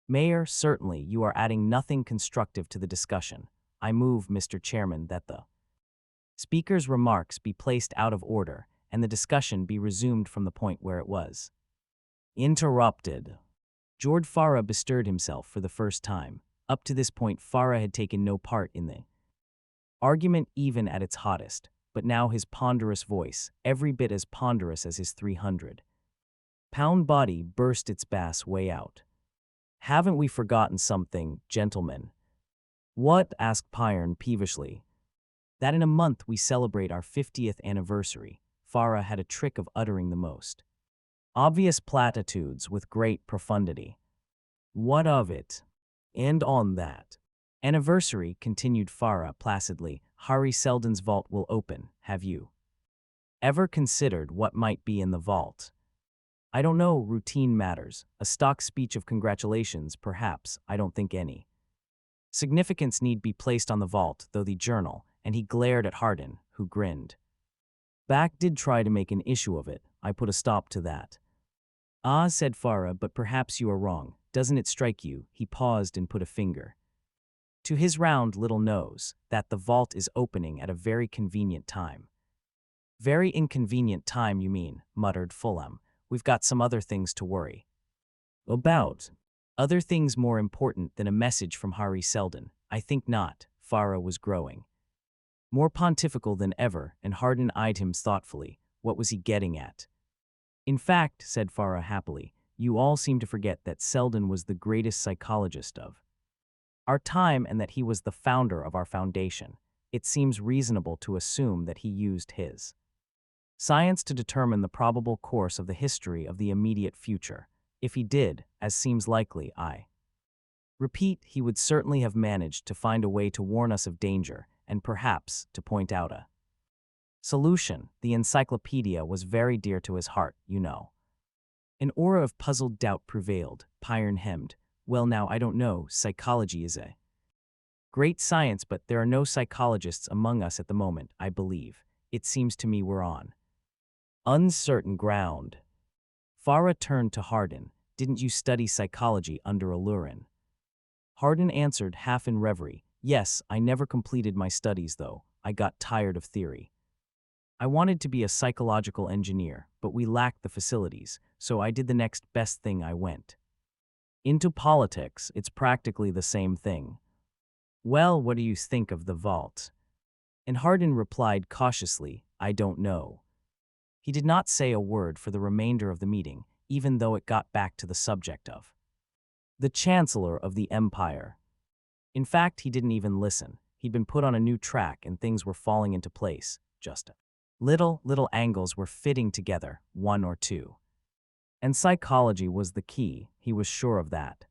Mayor. Certainly, you are adding nothing constructive to the discussion. I move, Mr. Chairman, that the speaker's remarks be placed out of order and the discussion be resumed from the point where it was interrupted. Jord Farah bestirred himself for the first time. Up to this point, Farah had taken no part in the argument even at its hottest, but now his ponderous voice, every bit as ponderous as his 300-pound body, burst its bass way out. Haven't we forgotten something, gentlemen? What? Asked Pyern peevishly. That in a month we celebrate our 50th anniversary. Farah had a trick of uttering the most obvious platitudes with great profundity. What of it? And on that anniversary, continued Farah placidly, Hari Seldon's vault will open. Have you ever considered what might be in the vault? I don't know, routine matters. A stock speech of congratulations, perhaps. I don't think any significance need be placed on the vault, though the journal, and he glared at Hardin, who grinned. Back did try to make an issue of it. I put a stop to that. Ah, said Farah, but perhaps you are wrong. Doesn't it strike you, he paused and put a finger to his round little nose, that the vault is opening at a very convenient time? Very inconvenient time, you mean, muttered Fulham. We've got some other things to worry about. Other things more important than a message from Hari Seldon? I think not. Farah was growing more pontifical than ever, and Hardin eyed him thoughtfully. What was he getting at? In fact, said Farah happily, you all seem to forget that Seldon was the greatest psychologist of our time and that he was the founder of our foundation. It seems reasonable to assume that he used his science to determine the probable course of the history of the immediate future. If he did, as seems likely, I repeat, he would certainly have managed to find a way to warn us of danger, and perhaps to point out a solution. The encyclopedia was very dear to his heart, you know. An aura of puzzled doubt prevailed. Pyern hemmed. Well, now, I don't know. Psychology is a great science, but there are no psychologists among us at the moment, I believe. It seems to me we're on uncertain ground. Farah turned to Hardin. Didn't you study psychology under Alurin? Hardin answered, half in reverie. Yes, I never completed my studies, though. I got tired of theory. I wanted to be a psychological engineer, but we lacked the facilities, so I did the next best thing. I went into politics. It's practically the same thing. Well, what do you think of the vault? And Hardin replied cautiously, I don't know. He did not say a word for the remainder of the meeting, even though it got back to the subject of the Chancellor of the Empire. In fact, he didn't even listen. He'd been put on a new track and things were falling into place. Just little angles were fitting together, one or two. And psychology was the key, he was sure of that.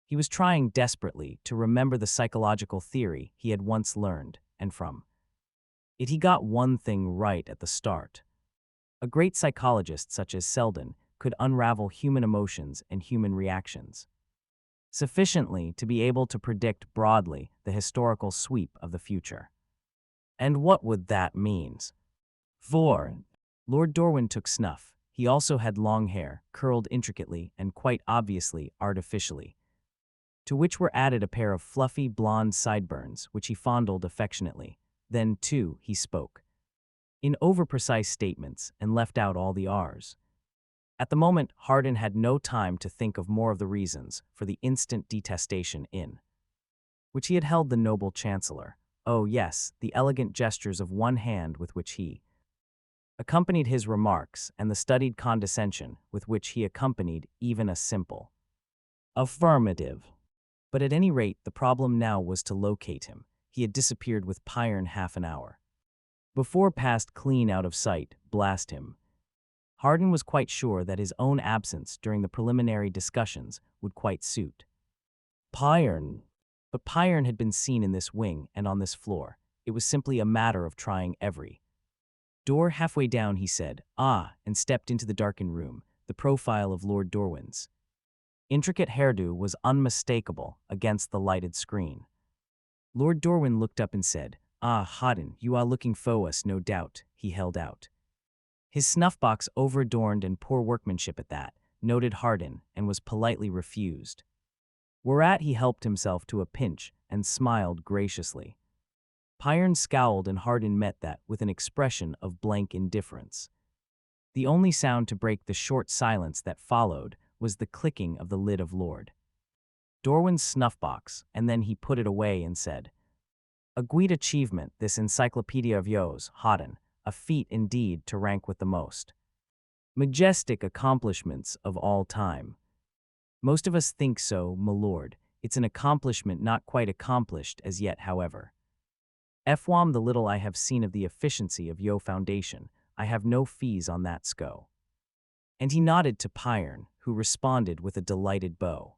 He was trying desperately to remember the psychological theory he had once learned, and from it he got one thing right at the start. A great psychologist such as Seldon could unravel human emotions and human reactions sufficiently to be able to predict broadly the historical sweep of the future. And what would that mean? For Lord Dorwin took snuff. He also had long hair, curled intricately and quite obviously artificially, to which were added a pair of fluffy blonde sideburns, which he fondled affectionately. Then, too, he spoke in over-precise statements and left out all the R's. At the moment, Hardin had no time to think of more of the reasons for the instant detestation in which he had held the noble chancellor. Oh yes, the elegant gestures of one hand with which he accompanied his remarks, and the studied condescension with which he accompanied even a simple affirmative. But at any rate, the problem now was to locate him. He had disappeared with Pyern half an hour before, passed clean out of sight. Blast him. Hardin was quite sure that his own absence during the preliminary discussions would quite suit Pyern. But Pyern had been seen in this wing and on this floor. It was simply a matter of trying every door. Halfway down, he said, ah, and stepped into the darkened room. The profile of Lord Dorwin's intricate hairdo was unmistakable against the lighted screen. Lord Dorwin looked up and said, ah, Hardin, you are looking for us, no doubt. He held out his snuff-box, over-adorned and poor workmanship at that, noted Hardin, and was politely refused. Whereat he helped himself to a pinch and smiled graciously. Pyern scowled and Hardin met that with an expression of blank indifference. The only sound to break the short silence that followed was the clicking of the lid of Lord Dorwin's snuff-box, and then he put it away and said, a great achievement, this encyclopedia of yours, Hardin. A feat indeed to rank with the most majestic accomplishments of all time. Most of us think so, my lord. It's an accomplishment not quite accomplished as yet, however. Fwam the little I have seen of the efficiency of yo foundation, I have no fees on that sco. And he nodded to Pyern, who responded with a delighted bow.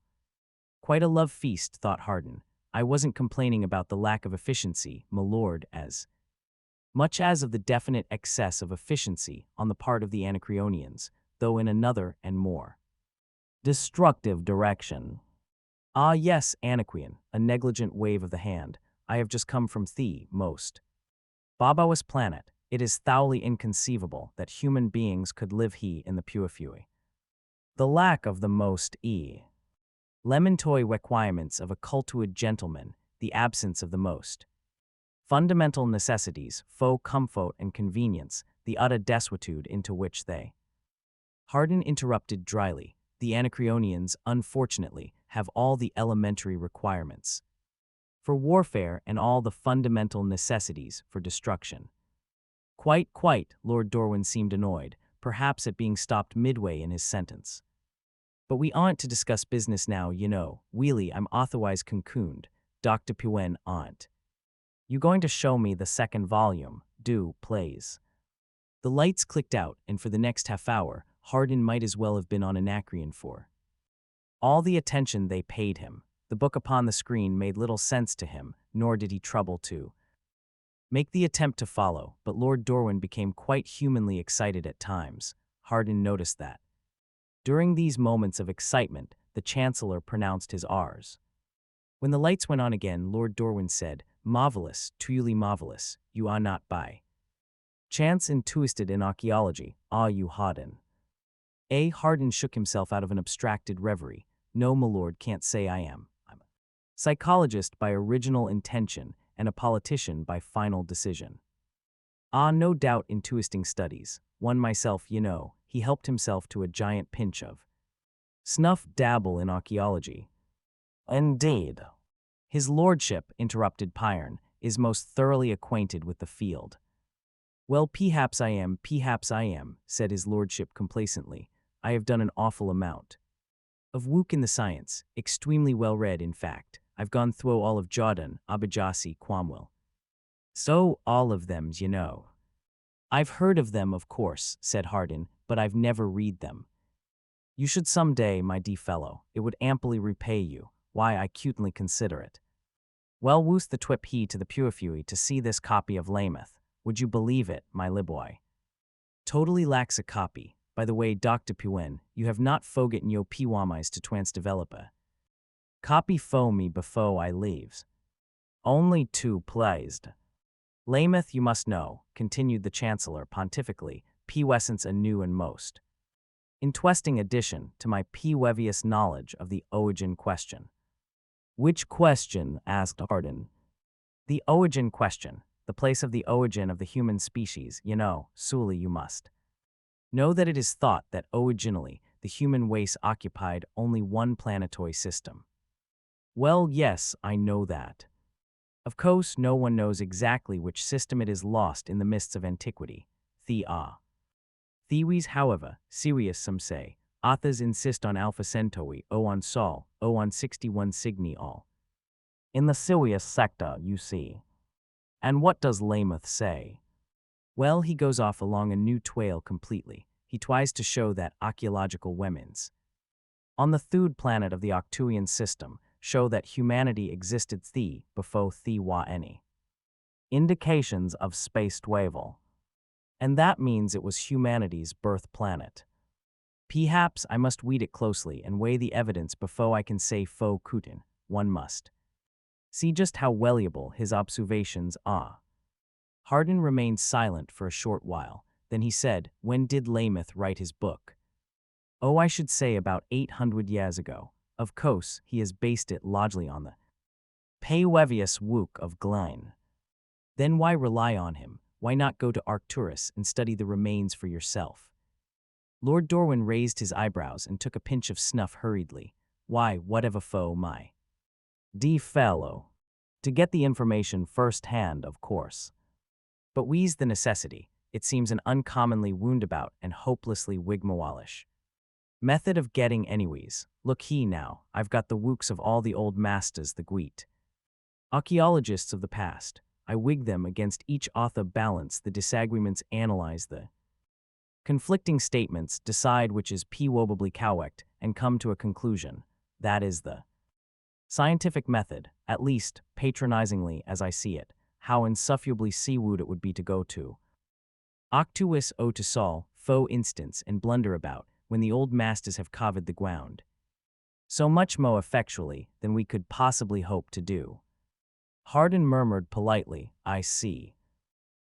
Quite a love feast, thought Hardin. I wasn't complaining about the lack of efficiency, my lord, as much as of the definite excess of efficiency on the part of the Anacreonians, though in another and more destructive direction. Ah yes, Anaquian, a negligent wave of the hand. I have just come from the most Babawas planet. It is thoroughly inconceivable that human beings could live he in the Puafui. The lack of the most elementary requirements of a cultured gentleman, the absence of the most fundamental necessities, faux comfort and convenience, the utter desuetude into which they. Hardin interrupted dryly. The Anacreonians, unfortunately, have all the elementary requirements for warfare and all the fundamental necessities for destruction. Quite, Lord Dorwin seemed annoyed, perhaps at being stopped midway in his sentence. But we aren't to discuss business now, you know. Wheely, I'm otherwise concooned. Dr. Puen aren't. You going to show me the second volume? Do, please. The lights clicked out, and for the next half hour, Hardin might as well have been on Anacreon for all the attention they paid him. The book upon the screen made little sense to him, nor did he trouble to make the attempt to follow, but Lord Dorwin became quite humanly excited at times. Hardin noticed that. During these moments of excitement, the Chancellor pronounced his R's. When the lights went on again, Lord Dorwin said, "Marvelous, truly marvelous, you are not by chance enthused in archaeology, are you, Hardin?" Hardin shook himself out of an abstracted reverie. "No, my lord, can't say I am. I'm a psychologist by original intention and a politician by final decision." No doubt intuisting studies. One myself, you know." He helped himself to a giant pinch of snuff. "Dabble in archaeology." "Indeed." "His lordship," interrupted Pyern, "is most thoroughly acquainted with the field." "Well, perhaps I am, said his lordship complacently. "I have done an awful amount of work in the science, extremely well read, in fact. I've gone through all of Jordan, Abijasi, Cromwell. So, all of them, you know." "I've heard of them, of course," said Hardin, "but I've never read them." "You should some day, my dear fellow. It would amply repay you. Why, I cutely consider it. Well, woos the twip he to the Puafui to see this copy of Lameth. Would you believe it, my liboy? Totally lacks a copy. By the way, Dr. Puen, you have not forgotten yo Piwamais to trans developer. Copy fo me before I leaves. Only too pleased. Lameth, you must know," continued the Chancellor pontifically, "P-wessence anew and most interesting addition to my P-wevious knowledge of the origin question." "Which question?" asked Hardin. "The origin question, the place of the origin of the human species, you know, surely you must know that it is thought that originally the human race occupied only one planetary system." "Well, yes, I know that. Of course, no one knows exactly which system it is lost in the mists of antiquity. Theories, however, serious some say. Authors insist on Alpha Centauri, O on Sol, O on 61 Cygni all. In the Sirius sector, you see. And what does Lameth say?" "Well, he goes off along a new trail completely. He tries to show that archaeological women's on the third planet of the Arcturian system show that humanity existed before wa any indications of space travel. And that means it was humanity's birth planet. Perhaps I must read it closely and weigh the evidence before I can say faux Kutin. One must see just how valuable his observations are." Hardin remained silent for a short while. Then he said, "When did Lameth write his book?" "Oh, I should say about 800 years ago. Of course, he has based it largely on the Paewevius work of Glein. Then why rely on him? Why not go to Arcturus and study the remains for yourself?" Lord Dorwin raised his eyebrows and took a pinch of snuff hurriedly. "Why, whatever foe my dear fellow. To get the information first-hand, of course. But we's the necessity. It seems an uncommonly woundabout and hopelessly wigmawalish Method of getting anyways. Look he now, I've got the wooks of all the old masters the Gweet. Archaeologists of the past, I wig them against each author balance the disagreements analyze the conflicting statements decide which is probably correct and come to a conclusion. That is the scientific method, at least, patronizingly as I see it, how insufferably seawood it would be to go to. Octuous o to sol, faux instance and blunder about, when the old masters have covered the ground. So much more effectually than we could possibly hope to do. Hardin murmured politely, I see.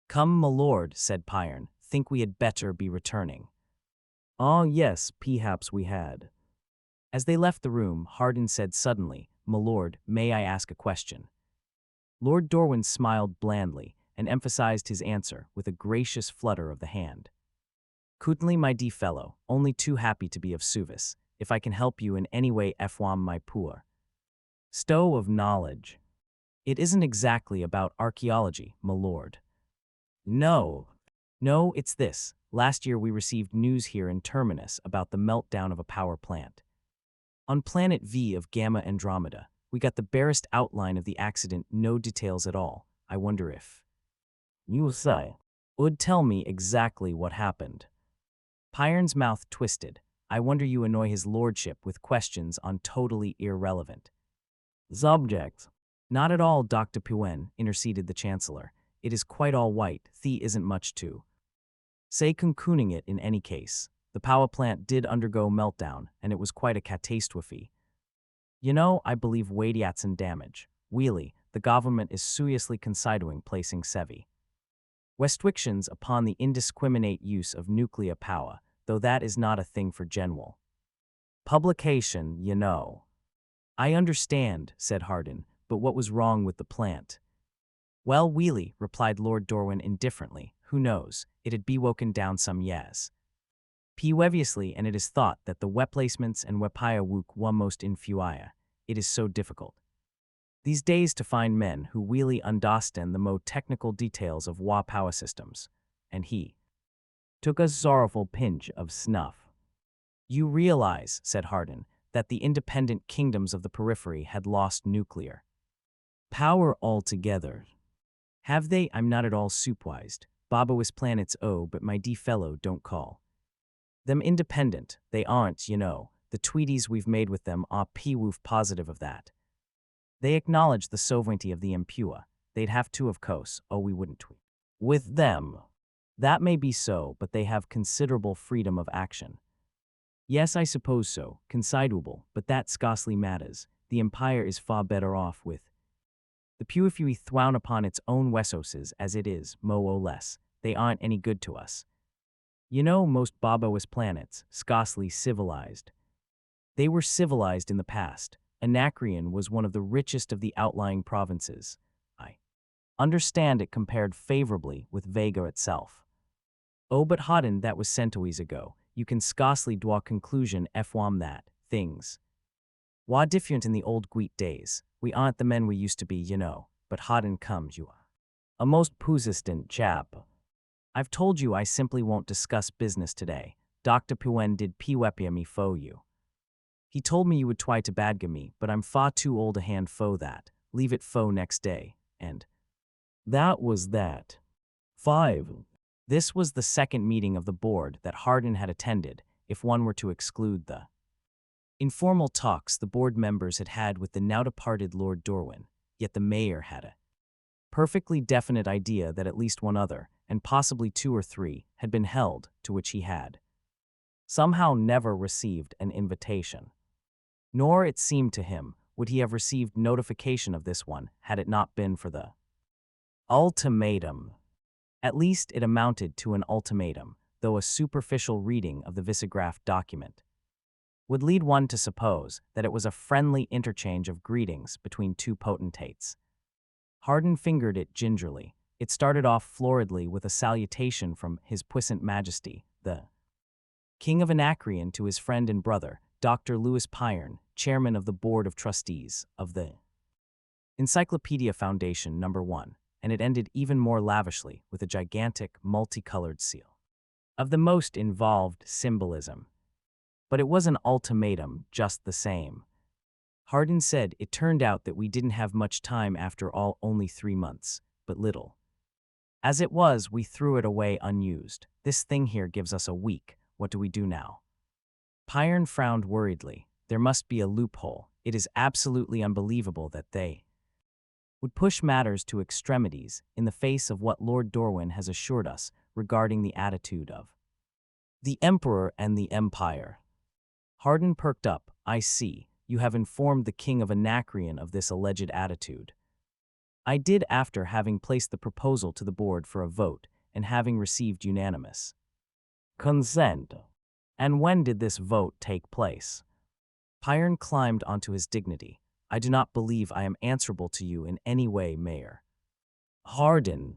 Come, my lord, said Pyern, think we had better be returning. Ah, yes, perhaps we had. As they left the room, Hardin said suddenly, my lord, may I ask a question? Lord Dorwin smiled blandly and emphasized his answer with a gracious flutter of the hand. Couldn't my dear fellow, only too happy to be of service, if I can help you in any way fwam my poor stow of knowledge. It isn't exactly about archaeology, my lord. No, it's this. Last year we received news here in Terminus about the meltdown of a power plant. On planet V of Gamma Andromeda, we got the barest outline of the accident, no details at all. I wonder if you say would tell me exactly what happened. Pyron's mouth twisted. I wonder you annoy his lordship with questions on totally irrelevant subjects. Not at all, Dr. Puen, interceded the Chancellor. It is quite all white, thee isn't much to say concluding it in any case. The power plant did undergo meltdown, and it was quite a catastrophe. You know, I believe Wadiatson damage. Wheely, the government is seriously considering placing Sevi restrictions upon the indiscriminate use of nuclear power, though that is not a thing for general publication, you know. I understand, said Hardin, but what was wrong with the plant? Well, Wheely, replied Lord Dorwin indifferently, who knows, it had be woken down some years. Obviously, and it is thought that the weplacements and wepia wook were most in fuia. It is so difficult these days to find men who really understand the more technical details of war power systems. And he took a sorrowful pinch of snuff. You realize, said Hardin, that the independent kingdoms of the periphery had lost nuclear power altogether. Have they? I'm not at all surprised. Boboist planets but my dear fellow don't call them independent. They aren't, you know. The treaties we've made with them are p-woof positive of that. They acknowledge the sovereignty of the impure. They'd have to, of course, we wouldn't tweet with them. That may be so, but they have considerable freedom of action. Yes, I suppose so, considerable, but that scarcely matters. The empire is far better off with the purify thrown upon its own wesoses as it is, more or less. They aren't any good to us. You know, most Boboist planets, scarcely civilized. They were civilized in the past. Anacreon was one of the richest of the outlying provinces. I understand it compared favorably with Vega itself. Oh, but Hodden, that was centuries ago. You can scarcely draw conclusion fwam that things were different in the old Gweet days. We aren't the men we used to be, you know. But Hodden comes, you are a most persistent chap. I've told you I simply won't discuss business today. Dr. Puen did pewepia me fo you. He told me you would try to badger me, but I'm far too old a hand fo that. Leave it fo next day. And that was that. 5. This was the second meeting of the board that Hardin had attended, if one were to exclude the informal talks the board members had had with the now-departed Lord Dorwin, yet the mayor had a perfectly definite idea that at least one other, and possibly 2 or 3, had been held, to which he had somehow never received an invitation. Nor, it seemed to him, would he have received notification of this one had it not been for the ultimatum. At least it amounted to an ultimatum, though a superficial reading of the Visegraph document would lead one to suppose that it was a friendly interchange of greetings between 2 potentates. Hardin fingered it gingerly. It started off floridly with a salutation from His Puissant Majesty, the King of Anacreon, to his friend and brother, Dr. Louis Pyern, chairman of the Board of Trustees of the Encyclopedia Foundation No. 1, and it ended even more lavishly with a gigantic, multicolored seal of the most involved symbolism. But it was an ultimatum just the same. Hardin said it turned out that we didn't have much time after all, only 3 months, but little. As it was, we threw it away unused. This thing here gives us a week. What do we do now? Pyern frowned worriedly. There must be a loophole. It is absolutely unbelievable that they would push matters to extremities in the face of what Lord Dorwin has assured us regarding the attitude of the Emperor and the Empire. Hardin perked up. I see. You have informed the King of Anacreon of this alleged attitude. I did, after having placed the proposal to the board for a vote and having received unanimous consent. And when did this vote take place? Pyern climbed onto his dignity. I do not believe I am answerable to you in any way, Mayor. Hardin.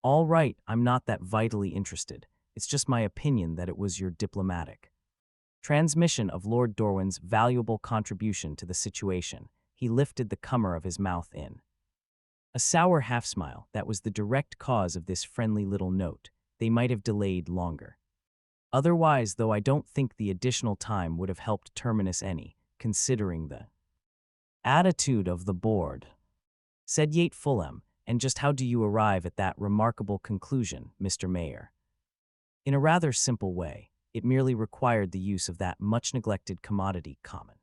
All right, I'm not that vitally interested. It's just my opinion that it was your diplomatic transmission of Lord Dorwin's valuable contribution to the situation. He lifted the comer of his mouth in a sour half-smile. That was the direct cause of this friendly little note. They might have delayed longer. Otherwise, though, I don't think the additional time would have helped Terminus any, considering the attitude of the board, said Yate Fulham. And just how do you arrive at that remarkable conclusion, Mr. Mayor? In a rather simple way. It merely required the use of that much-neglected commodity, common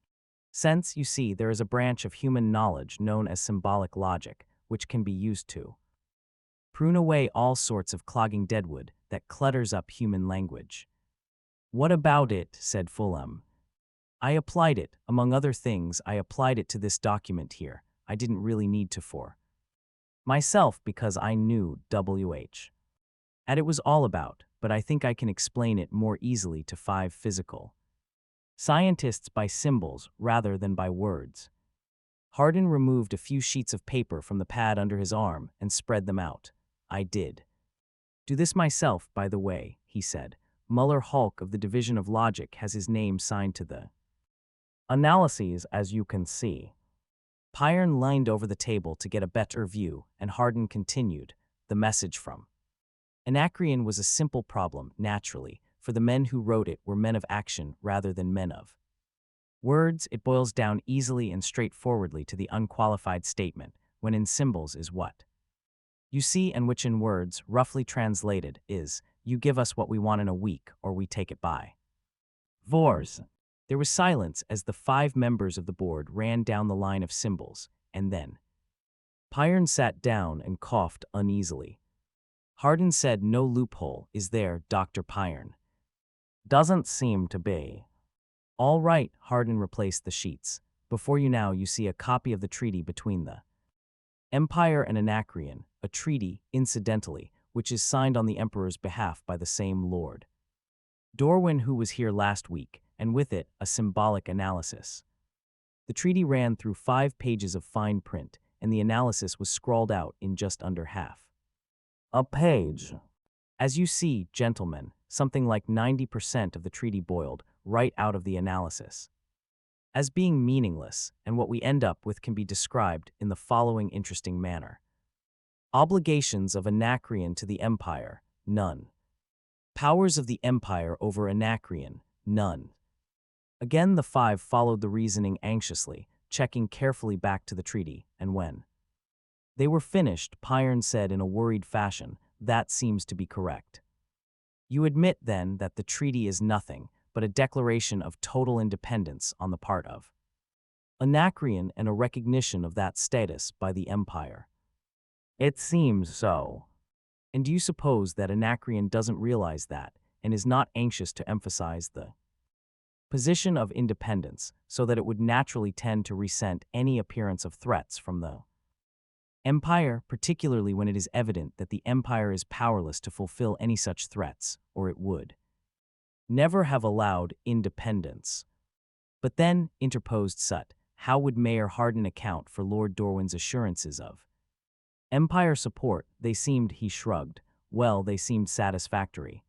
sense. You see, there is a branch of human knowledge known as symbolic logic, which can be used to prune away all sorts of clogging deadwood that clutters up human language. What about it? Said Fulham. I applied it. Among other things, I applied it to this document here. I didn't really need to for myself because I knew W.H. and it was all about, but I think I can explain it more easily to 5 physical scientists by symbols rather than by words. Hardin removed a few sheets of paper from the pad under his arm and spread them out. I did do this myself, by the way, he said. Muller Hulk of the Division of Logic has his name signed to the analyses, as you can see. Pyern leaned over the table to get a better view, and Hardin continued. The message from Anacreon was a simple problem, naturally, for the men who wrote it were men of action rather than men of words. It boils down easily and straightforwardly to the unqualified statement, when in symbols is what you see, and which in words, roughly translated, is, you give us what we want in a week, or we take it by force. There was silence as the 5 members of the board ran down the line of symbols, and then Pyern sat down and coughed uneasily. Hardin said, no loophole, is there, Dr. Pyern? Doesn't seem to be. All right, Hardin replaced the sheets. Before you now, you see a copy of the treaty between the Empire and Anacreon, a treaty, incidentally, which is signed on the Emperor's behalf by the same Lord Dorwin who was here last week, and with it, a symbolic analysis. The treaty ran through 5 pages of fine print, and the analysis was scrawled out in just under half a page. As you see, gentlemen, something like 90% of the treaty boiled right out of the analysis as being meaningless, and what we end up with can be described in the following interesting manner. Obligations of Anacreon to the Empire, none. Powers of the Empire over Anacreon, none. Again the 5 followed the reasoning anxiously, checking carefully back to the treaty, and when they were finished, Pyern said in a worried fashion, that seems to be correct. You admit, then, that the treaty is nothing but a declaration of total independence on the part of Anacreon and a recognition of that status by the Empire. It seems so. And do you suppose that Anacreon doesn't realize that, and is not anxious to emphasize the position of independence, so that it would naturally tend to resent any appearance of threats from the Empire, particularly when it is evident that the Empire is powerless to fulfill any such threats, or it would never have allowed independence? But then, interposed Sut, how would Mayor Hardin account for Lord Dorwin's assurances of Empire support? They seemed, he shrugged, well, they seemed satisfactory.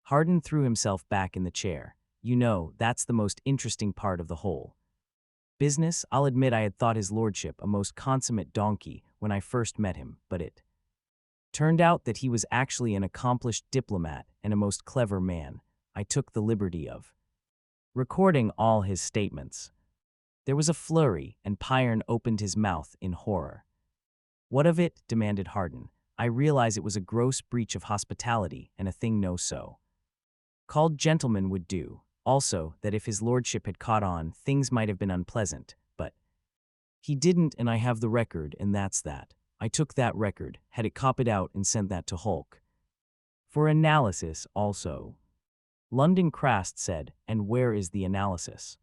Hardin threw himself back in the chair. You know, that's the most interesting part of the whole business. I'll admit I had thought his lordship a most consummate donkey when I first met him, but it turned out that he was actually an accomplished diplomat and a most clever man. I took the liberty of recording all his statements. There was a flurry, and Pyern opened his mouth in horror. "What of it?" demanded Hardin. "I realize it was a gross breach of hospitality and a thing no so. Called gentleman would do. Also, that if his lordship had caught on, things might have been unpleasant, but he didn't, and I have the record, and that's that. I took that record, had it copied out, and sent that to Hulk. For analysis, also." London Crast said, "And where is the analysis?"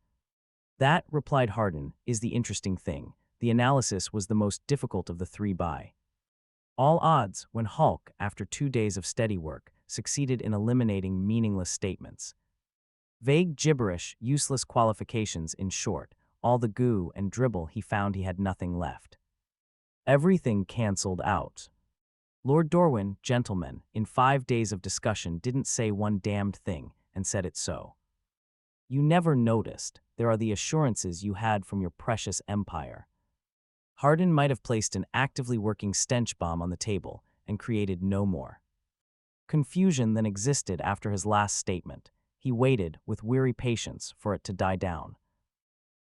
"That," replied Hardin, "is the interesting thing. The analysis was the most difficult of the three by all odds when Hulk, after 2 days of steady work, succeeded in eliminating meaningless statements. Vague gibberish, useless qualifications, in short, all the goo and dribble he found he had nothing left. Everything cancelled out. Lord Dorwin, gentlemen, in 5 days of discussion didn't say one damned thing, and said it so. You never noticed. There are the assurances you had from your precious empire." Hardin might have placed an actively working stench bomb on the table and created no more confusion than existed after his last statement. He waited, with weary patience, for it to die down.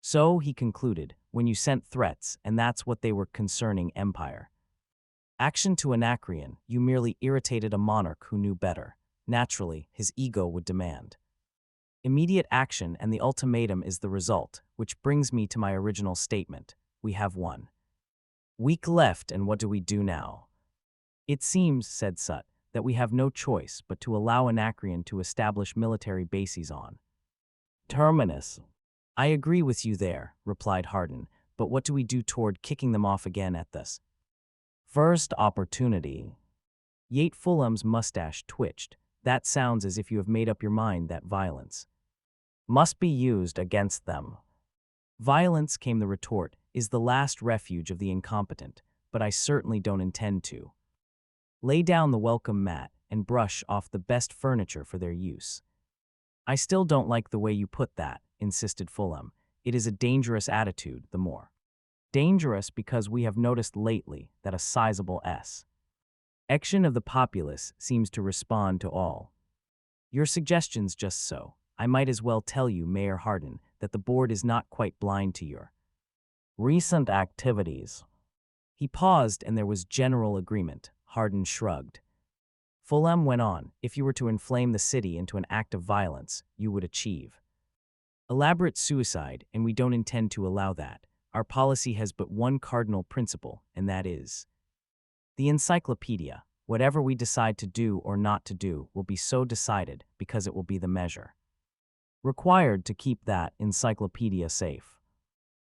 "So," he concluded, "when you sent threats, and that's what they were concerning empire. Action to Anacreon, you merely irritated a monarch who knew better. Naturally, his ego would demand immediate action, and the ultimatum is the result, which brings me to my original statement. We have 1 week left, and what do we do now?" "It seems," said Sut, "that we have no choice but to allow Anacreon to establish military bases on Terminus." "I agree with you there," replied Hardin, "but what do we do toward kicking them off again at this first opportunity?" Yate Fulham's mustache twitched. "That sounds as if you have made up your mind that violence must be used against them." "Violence," came the retort, "is the last refuge of the incompetent, but I certainly don't intend to lay down the welcome mat and brush off the best furniture for their use." "I still don't like the way you put that," insisted Fulham. "It is a dangerous attitude, the more dangerous because we have noticed lately that a sizable section of the populace seems to respond to all your suggestions just so. I might as well tell you, Mayor Hardin, that the board is not quite blind to your recent activities." He paused, and there was general agreement. Hardin shrugged. Fulham went on, "If you were to inflame the city into an act of violence, you would achieve elaborate suicide, and we don't intend to allow that. Our policy has but one cardinal principle, and that is the encyclopedia. Whatever we decide to do or not to do will be so decided because it will be the measure required to keep that encyclopedia safe."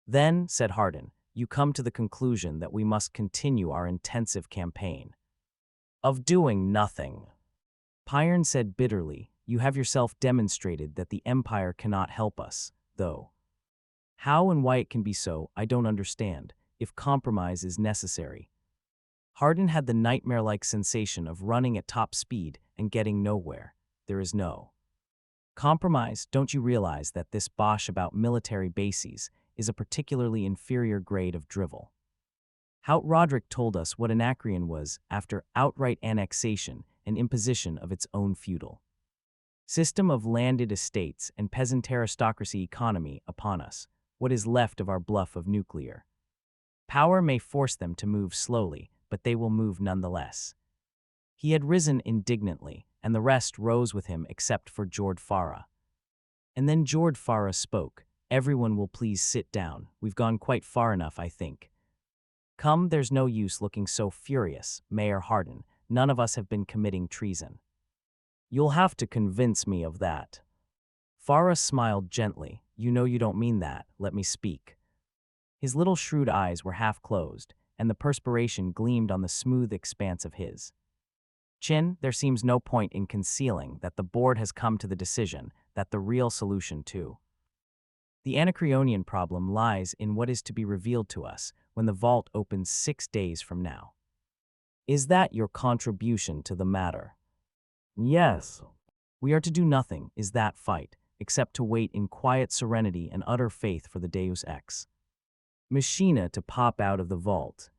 "Then," said Hardin, "you come to the conclusion that we must continue our intensive campaign of doing nothing." Pyern said bitterly, "You have yourself demonstrated that the Empire cannot help us, though. How and why it can be so, I don't understand, if compromise is necessary." Hardin had the nightmare-like sensation of running at top speed and getting nowhere. "There is no compromise. Don't you realize that this bosh about military bases is a particularly inferior grade of drivel? Haut Roderick told us what Anacreon was after outright annexation and imposition of its own feudal system of landed estates and peasant aristocracy economy upon us, what is left of our bluff of nuclear power may force them to move slowly, but they will move nonetheless." He had risen indignantly, and the rest rose with him except for Jord Farah. And then Jord Farah spoke. "Everyone will please sit down. We've gone quite far enough, I think. Come, there's no use looking so furious, Mayor Hardin. None of us have been committing treason." "You'll have to convince me of that." Farah smiled gently. "You know you don't mean that. Let me speak." His little shrewd eyes were half closed, and the perspiration gleamed on the smooth expanse of his chin. "There seems no point in concealing that the board has come to the decision that the real solution to the Anacreonian problem lies in what is to be revealed to us when the vault opens 6 days from now. Is that your contribution to the matter?" "Yes." "We are to do nothing, is that fight, except to wait in quiet serenity and utter faith for the Deus Ex Machina to pop out of the vault.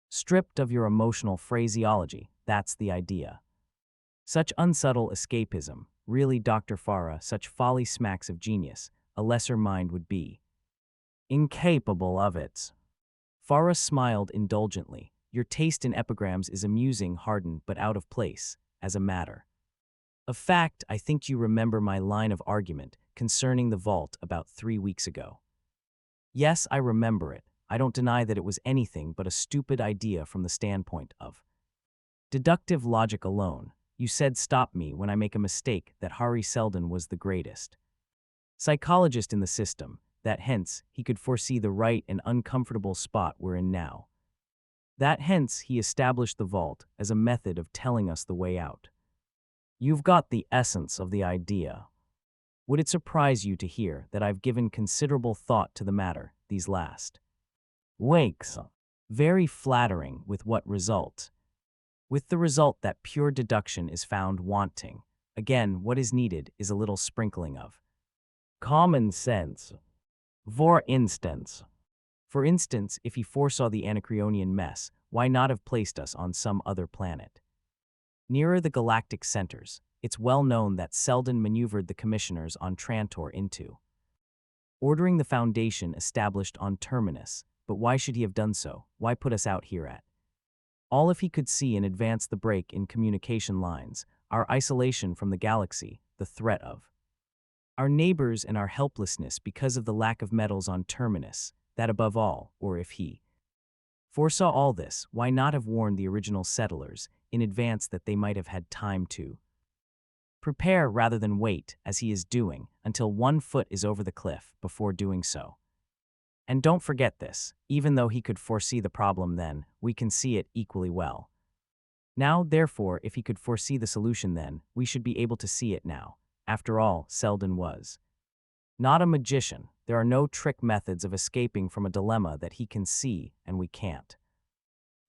Stripped of your emotional phraseology, that's the idea. Such unsubtle escapism, Really, Dr. Farah, such folly smacks of genius. A lesser mind would be incapable of it. Farah smiled indulgently. Your taste in epigrams is amusing, Hardin, but out of place, as a matter of fact. I think you remember my line of argument concerning the vault about 3 weeks ago. Yes, I remember it. I don't deny that it was anything but a stupid idea from the standpoint of deductive logic alone. You said stop me when I make a mistake, that Hari Seldon was the greatest psychologist in the system, that hence he could foresee the right and uncomfortable spot we're in now. That hence he established the vault as a method of telling us the way out. You've got the essence of the idea. Would it surprise you to hear that I've given considerable thought to the matter these last weeks? Very flattering. With what result? With the result that pure deduction is found wanting. Again, what is needed is a little sprinkling of common sense. For instance, if he foresaw the Anacreonian mess, why not have placed us on some other planet nearer the galactic centers? It's well known that Seldon maneuvered the commissioners on Trantor into ordering the Foundation established on Terminus. But why should he have done so? Why put us out here at all if he could see in advance the break in communication lines, our isolation from the galaxy, the threat of our neighbors, and our helplessness because of the lack of metals on Terminus, that above all, or if he foresaw all this, why not have warned the original settlers in advance that they might have had time to prepare rather than wait, as he is doing, until 1 foot is over the cliff before doing so? And don't forget this, even though he could foresee the problem then, we can see it equally well now. Therefore, if he could foresee the solution then, we should be able to see it now. After all, Seldon was not a magician. There are no trick methods of escaping from a dilemma that he can see and we can't.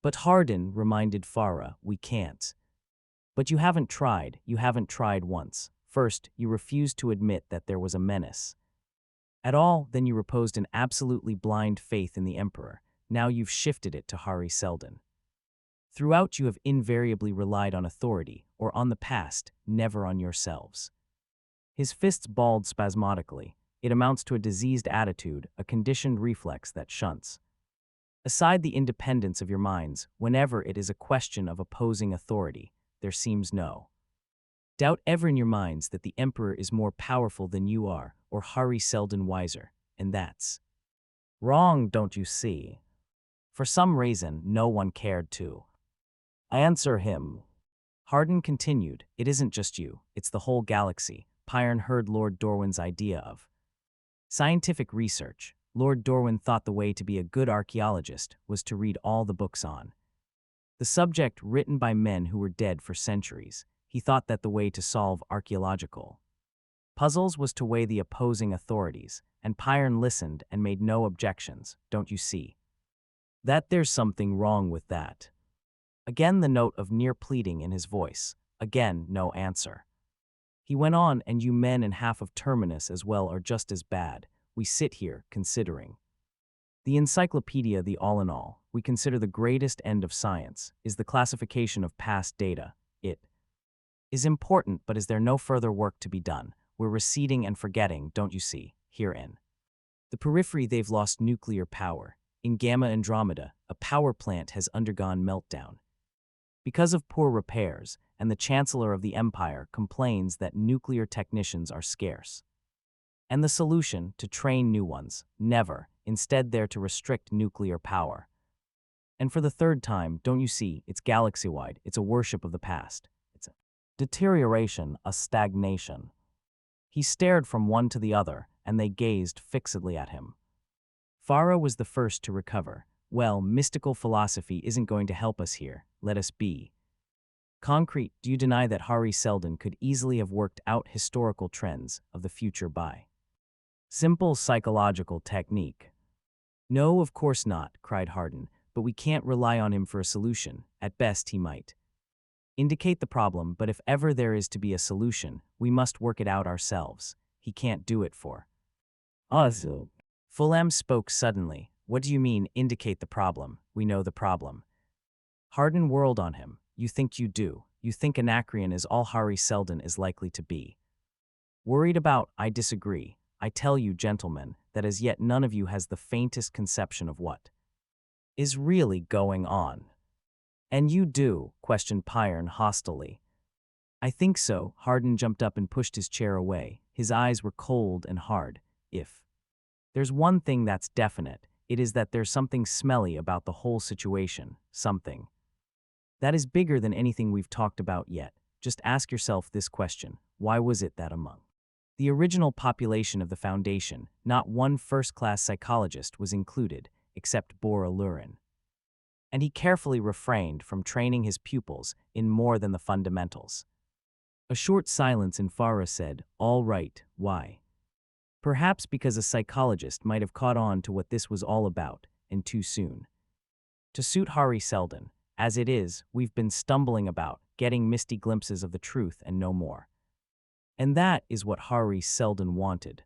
But Hardin reminded Farah, we can't. But you haven't tried once. First, you refused to admit that there was a menace at all, then you reposed an absolutely blind faith in the Emperor. Now you've shifted it to Hari Seldon. Throughout you have invariably relied on authority, or on the past, never on yourselves. His fists balled spasmodically. It amounts to a diseased attitude, a conditioned reflex that shunts aside the independence of your minds whenever it is a question of opposing authority. There seems no doubt ever in your minds that the Emperor is more powerful than you are, or Hari Seldon wiser, and that's wrong, don't you see? For some reason, no one cared to answer him. Hardin continued, it isn't just you, it's the whole galaxy. Pyron heard Lord Dorwin's idea of scientific research. Lord Dorwin thought the way to be a good archaeologist was to read all the books on the subject written by men who were dead for centuries. He thought that the way to solve archaeological puzzles was to weigh the opposing authorities, and Pyron listened and made no objections. Don't you see that there's something wrong with that? Again the note of near pleading in his voice. Again no answer. He went on, and you men and half of Terminus as well are just as bad. We sit here considering the encyclopedia, the all in all. We consider the greatest end of science is the classification of past data. It is important, but is there no further work to be done? We're receding and forgetting, don't you see, herein the periphery they've lost nuclear power. In Gamma Andromeda, a power plant has undergone meltdown because of poor repairs, and the Chancellor of the Empire complains that nuclear technicians are scarce. And the solution, to train new ones, never. Instead, they're to restrict nuclear power. And for the third time, don't you see, it's galaxy-wide, it's a worship of the past. It's a deterioration, a stagnation. He stared from one to the other, and they gazed fixedly at him. Farah was the first to recover. Well, mystical philosophy isn't going to help us here. Let us be concrete. Do you deny that Hari Seldon could easily have worked out historical trends of the future by simple psychological technique? No, of course not, cried Hardin, but we can't rely on him for a solution. At best, he might indicate the problem, but if ever there is to be a solution, we must work it out ourselves. He can't do it for us. Fulham spoke suddenly. What do you mean, indicate the problem? We know the problem. Hardin whirled on him. You think you do. You think Anacreon is all Hari Seldon is likely to be. Worried about, I disagree. I tell you, gentlemen, that as yet none of you has the faintest conception of what is really going on. And you do? Questioned Pyern hostilely. I think so. Hardin jumped up and pushed his chair away. His eyes were cold and hard. If there's one thing that's definite, it is that there's something smelly about the whole situation. Something that is bigger than anything we've talked about yet. Just ask yourself this question. Why was it that among the original population of the Foundation, not one first-class psychologist was included, except Bora Lurin? And he carefully refrained from training his pupils in more than the fundamentals. A short silence, and Farah said, "All right, why?" Perhaps because a psychologist might have caught on to what this was all about, and too soon. To suit Hari Seldon, as it is, we've been stumbling about, getting misty glimpses of the truth and no more. And that is what Hari Seldon wanted.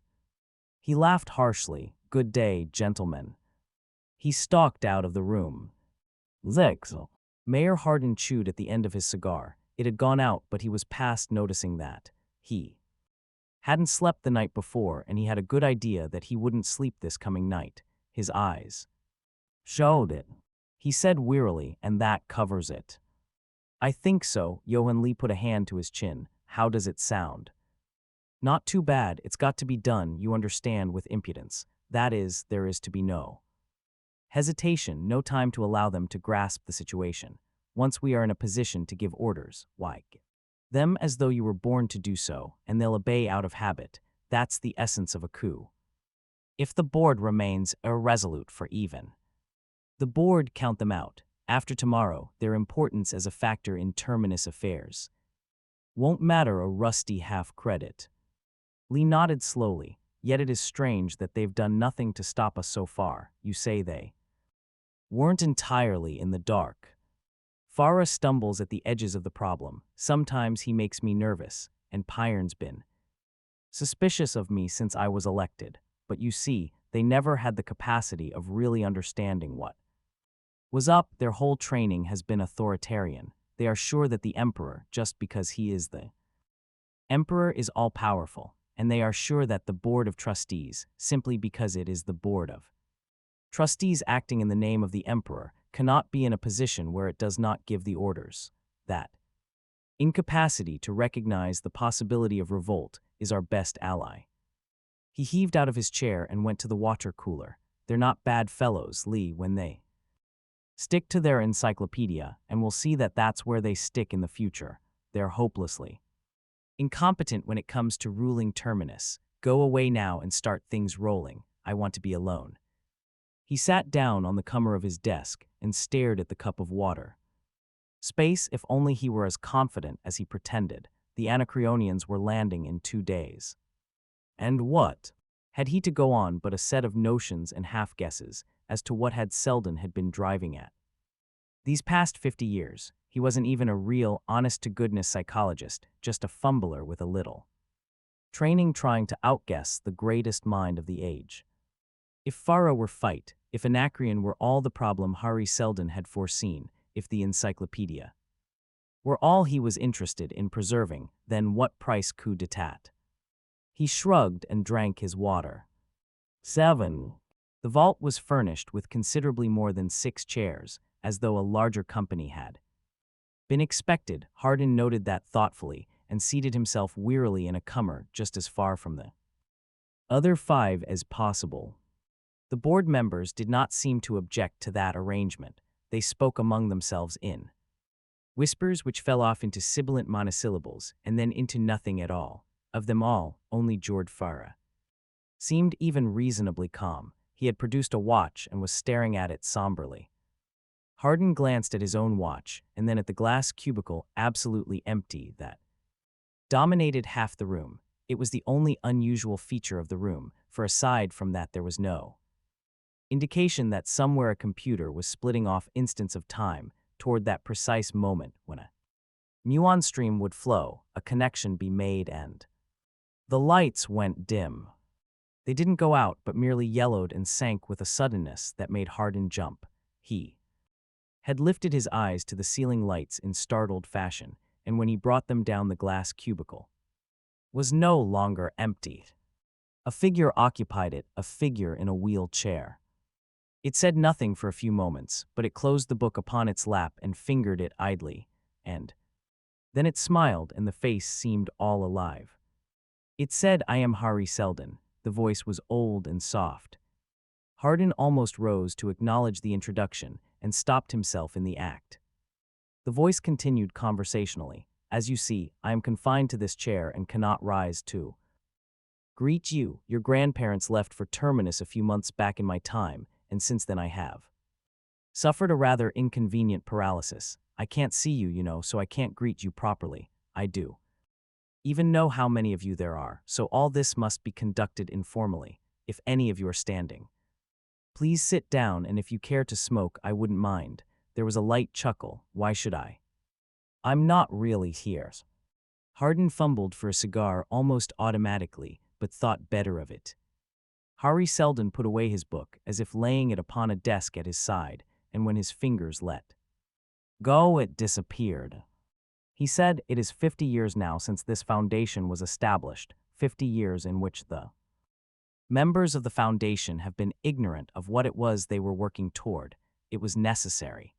He laughed harshly. Good day, gentlemen. He stalked out of the room. Zexel. Mayor Hardin chewed at the end of his cigar. It had gone out, but he was past noticing that. He hadn't slept the night before, and he had a good idea that he wouldn't sleep this coming night. His eyes showed it. He said wearily, and that covers it. I think so. Johann Lee put a hand to his chin. How does it sound? Not too bad. It's got to be done, you understand, with impudence. That is, there is to be no hesitation, no time to allow them to grasp the situation. Once we are in a position to give orders, why? Them as though you were born to do so, and they'll obey out of habit. That's the essence of a coup. If the board remains irresolute for even the board, count them out. After tomorrow, their importance as a factor in terminus affairs won't matter a rusty half-credit. Lee nodded slowly. Yet it is strange that they've done nothing to stop us so far. You say they weren't entirely in the dark. Farah stumbles at the edges of the problem. Sometimes he makes me nervous, and Pyron's been suspicious of me since I was elected. But you see, they never had the capacity of really understanding what was up. Their whole training has been authoritarian. They are sure that the emperor, just because he is the emperor, is all-powerful, and they are sure that the board of trustees, simply because it is the board of trustees acting in the name of the emperor, cannot be in a position where it does not give the orders. That incapacity to recognize the possibility of revolt is our best ally. He heaved out of his chair and went to the water cooler. They're not bad fellows, Lee, when they stick to their encyclopedia, and we'll see that that's where they stick in the future. They're hopelessly incompetent when it comes to ruling terminus. Go away now and start things rolling. I want to be alone. He sat down on the comer of his desk and stared at the cup of water. Space, if only he were as confident as he pretended. The Anacreonians were landing in 2 days. And what had he to go on but a set of notions and half-guesses as to what had Seldon had been driving at? These past 50 years, he wasn't even a real, honest-to-goodness psychologist, just a fumbler with a little training trying to outguess the greatest mind of the age. If Farah were fight, if Anacreon were all the problem Hari Seldon had foreseen, if the encyclopedia were all he was interested in preserving, then what price coup d'etat? He shrugged and drank his water. 7. The vault was furnished with considerably more than 6 chairs, as though a larger company had been expected. Hardin noted that thoughtfully and seated himself wearily in a comer just as far from the other 5 as possible. The board members did not seem to object to that arrangement. They spoke among themselves in whispers which fell off into sibilant monosyllables and then into nothing at all. Of them all, only Jord Farah seemed even reasonably calm. He had produced a watch and was staring at it somberly. Hardin glanced at his own watch and then at the glass cubicle, absolutely empty, that dominated half the room. It was the only unusual feature of the room, for aside from that there was no indication that somewhere a computer was splitting off instants of time toward that precise moment when a muon stream would flow, a connection be made, and the lights went dim. They didn't go out, but merely yellowed and sank with a suddenness that made Hardin jump. He had lifted his eyes to the ceiling lights in startled fashion, and when he brought them down the glass cubicle, was no longer empty. A figure occupied it, a figure in a wheeled chair. It said nothing for a few moments, but it closed the book upon its lap and fingered it idly, and then it smiled and the face seemed all alive. It said, "I am Hari Seldon." The voice was old and soft. Hardin almost rose to acknowledge the introduction and stopped himself in the act. The voice continued conversationally. "As you see, I am confined to this chair and cannot rise to greet you. Your grandparents left for Terminus a few months back in my time, and since then I have suffered a rather inconvenient paralysis. I can't see you, so I can't greet you properly. I do even know how many of you there are, so all this must be conducted informally, if any of you are standing. Please sit down, and if you care to smoke, I wouldn't mind." There was a light chuckle. "Why should I? I'm not really here." Hardin fumbled for a cigar almost automatically, but thought better of it. Hari Seldon put away his book, as if laying it upon a desk at his side, and when his fingers let go, it disappeared. He said, "It is 50 years now since this foundation was established, 50 years in which the members of the foundation have been ignorant of what it was they were working toward. It was necessary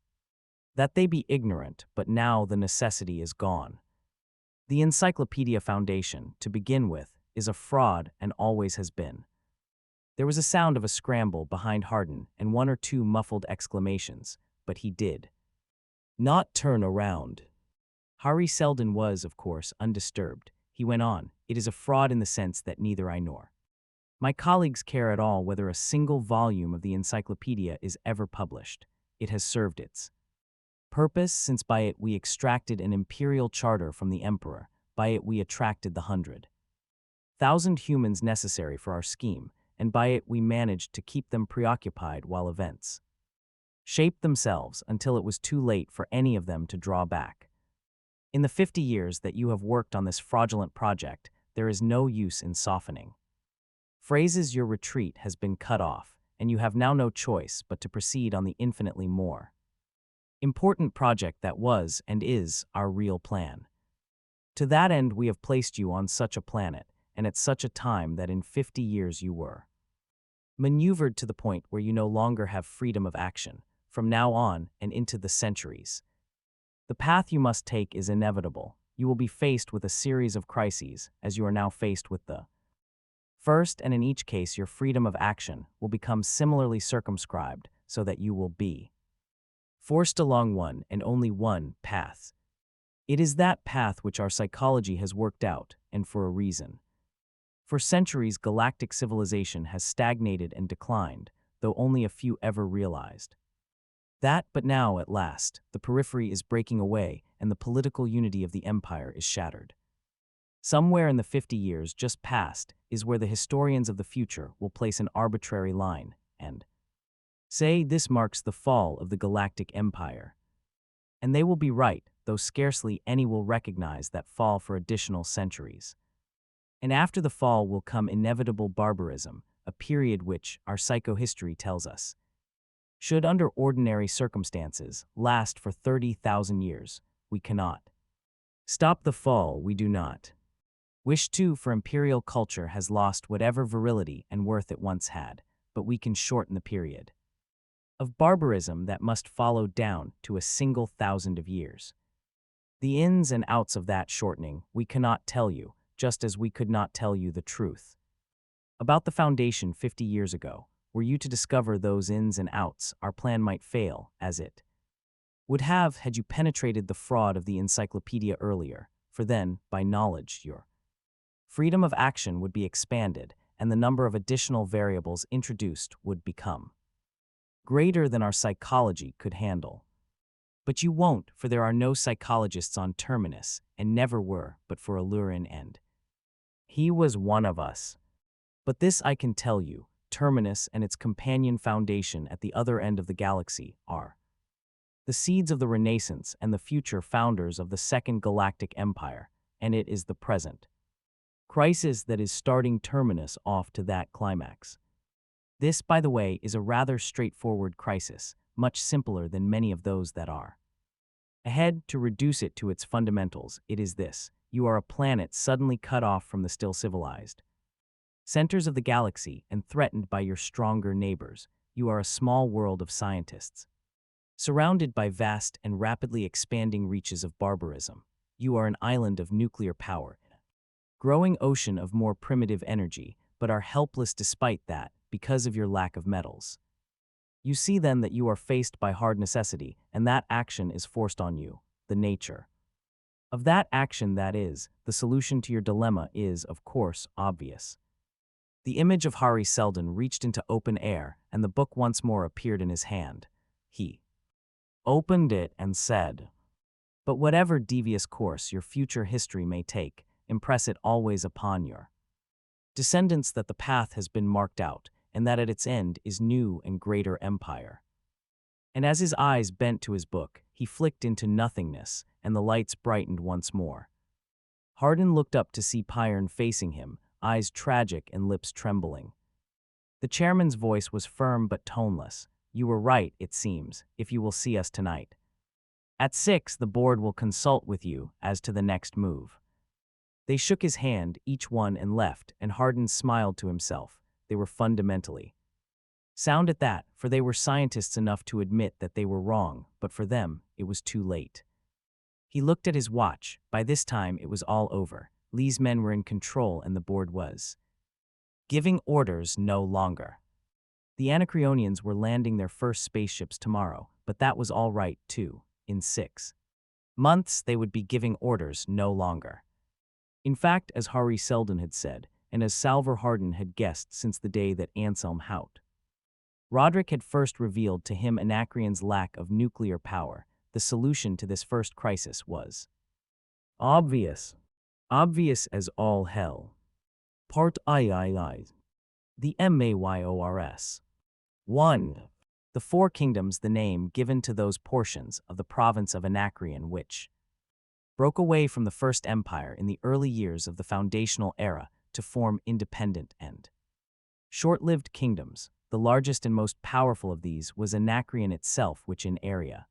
that they be ignorant, but now the necessity is gone. The Encyclopedia Foundation, to begin with, is a fraud and always has been." There was a sound of a scramble behind Hardin and one or two muffled exclamations, but he did not turn around. Hari Seldon was, of course, undisturbed. He went on, "It is a fraud in the sense that neither I nor my colleagues care at all whether a single volume of the encyclopedia is ever published. It has served its purpose, since by it we extracted an imperial charter from the emperor, by it we attracted the 100,000 humans necessary for our scheme, and by it we managed to keep them preoccupied while events shaped themselves until it was too late for any of them to draw back. In the 50 years that you have worked on this fraudulent project, there is no use in softening phrases. Your retreat has been cut off, and you have now no choice but to proceed on the infinitely more important project that was and is our real plan. To that end we have placed you on such a planet, and at such a time that in 50 years you were maneuvered to the point where you no longer have freedom of action, from now on and into the centuries. The path you must take is inevitable. You will be faced with a series of crises, as you are now faced with the first, and in each case your freedom of action will become similarly circumscribed, so that you will be forced along one and only one path. It is that path which our psychology has worked out, and for a reason. For centuries, galactic civilization has stagnated and declined, though only a few ever realized that. But now, at last, the periphery is breaking away, and the political unity of the empire is shattered. Somewhere in the 50 years just past is where the historians of the future will place an arbitrary line, and say this marks the fall of the galactic empire. And they will be right, though scarcely any will recognize that fall for additional centuries. And after the fall will come inevitable barbarism, a period which, our psychohistory tells us, should under ordinary circumstances last for 30,000 years. We cannot stop the fall. We do not wish to, for imperial culture has lost whatever virility and worth it once had, but we can shorten the period of barbarism that must follow down to a single 1,000 of years. The ins and outs of that shortening we cannot tell you, just as we could not tell you the truth about the Foundation 50 years ago. Were you to discover those ins and outs, our plan might fail, as it would have had you penetrated the fraud of the encyclopedia earlier, for then, by knowledge, your freedom of action would be expanded, and the number of additional variables introduced would become greater than our psychology could handle. But you won't, for there are no psychologists on Terminus, and never were, but for Alurin, and he was one of us. But this I can tell you, Terminus and its companion foundation at the other end of the galaxy are the seeds of the Renaissance and the future founders of the Second Galactic Empire, and it is the present crisis that is starting Terminus off to that climax. This, by the way, is a rather straightforward crisis, much simpler than many of those that are ahead. To reduce it to its fundamentals, it is this: you are a planet suddenly cut off from the still civilized centers of the galaxy and threatened by your stronger neighbors. You are a small world of scientists. Surrounded by vast and rapidly expanding reaches of barbarism, you are an island of nuclear power, growing ocean of more primitive energy, but are helpless despite that because of your lack of metals. You see then that you are faced by hard necessity, and that action is forced on you, the nature of that action, that is, the solution to your dilemma is, of course, obvious. The image of Hari Seldon reached into open air, and the book once more appeared in his hand. He opened it and said, "But whatever devious course your future history may take, impress it always upon your descendants that the path has been marked out, and that at its end is new and greater empire." And as his eyes bent to his book, he flicked into nothingness, and the lights brightened once more. Hardin looked up to see Pyern facing him, eyes tragic and lips trembling. The chairman's voice was firm but toneless. "You were right, it seems, if you will see us tonight. At 6, the board will consult with you as to the next move." They shook his hand, each one, and left, and Hardin smiled to himself. They were fundamentally sound at that, for they were scientists enough to admit that they were wrong, but for them, it was too late. He looked at his watch. By this time, it was all over. Lee's men were in control, and the board was giving orders no longer. The Anacreonians were landing their first spaceships tomorrow, but that was all right, too. In 6 months, they would be giving orders no longer. In fact, as Hari Seldon had said, and as Salvor Hardin had guessed since the day that Anselm Hout Roderick had first revealed to him Anacreon's lack of nuclear power, the solution to this first crisis was obvious. Obvious as all hell. Part III. The MAYORS. 1. The Four Kingdoms, the name given to those portions of the province of Anacreon which broke away from the First Empire in the early years of the foundational era to form independent and short-lived kingdoms. The largest and most powerful of these was Anacreon itself, which in area,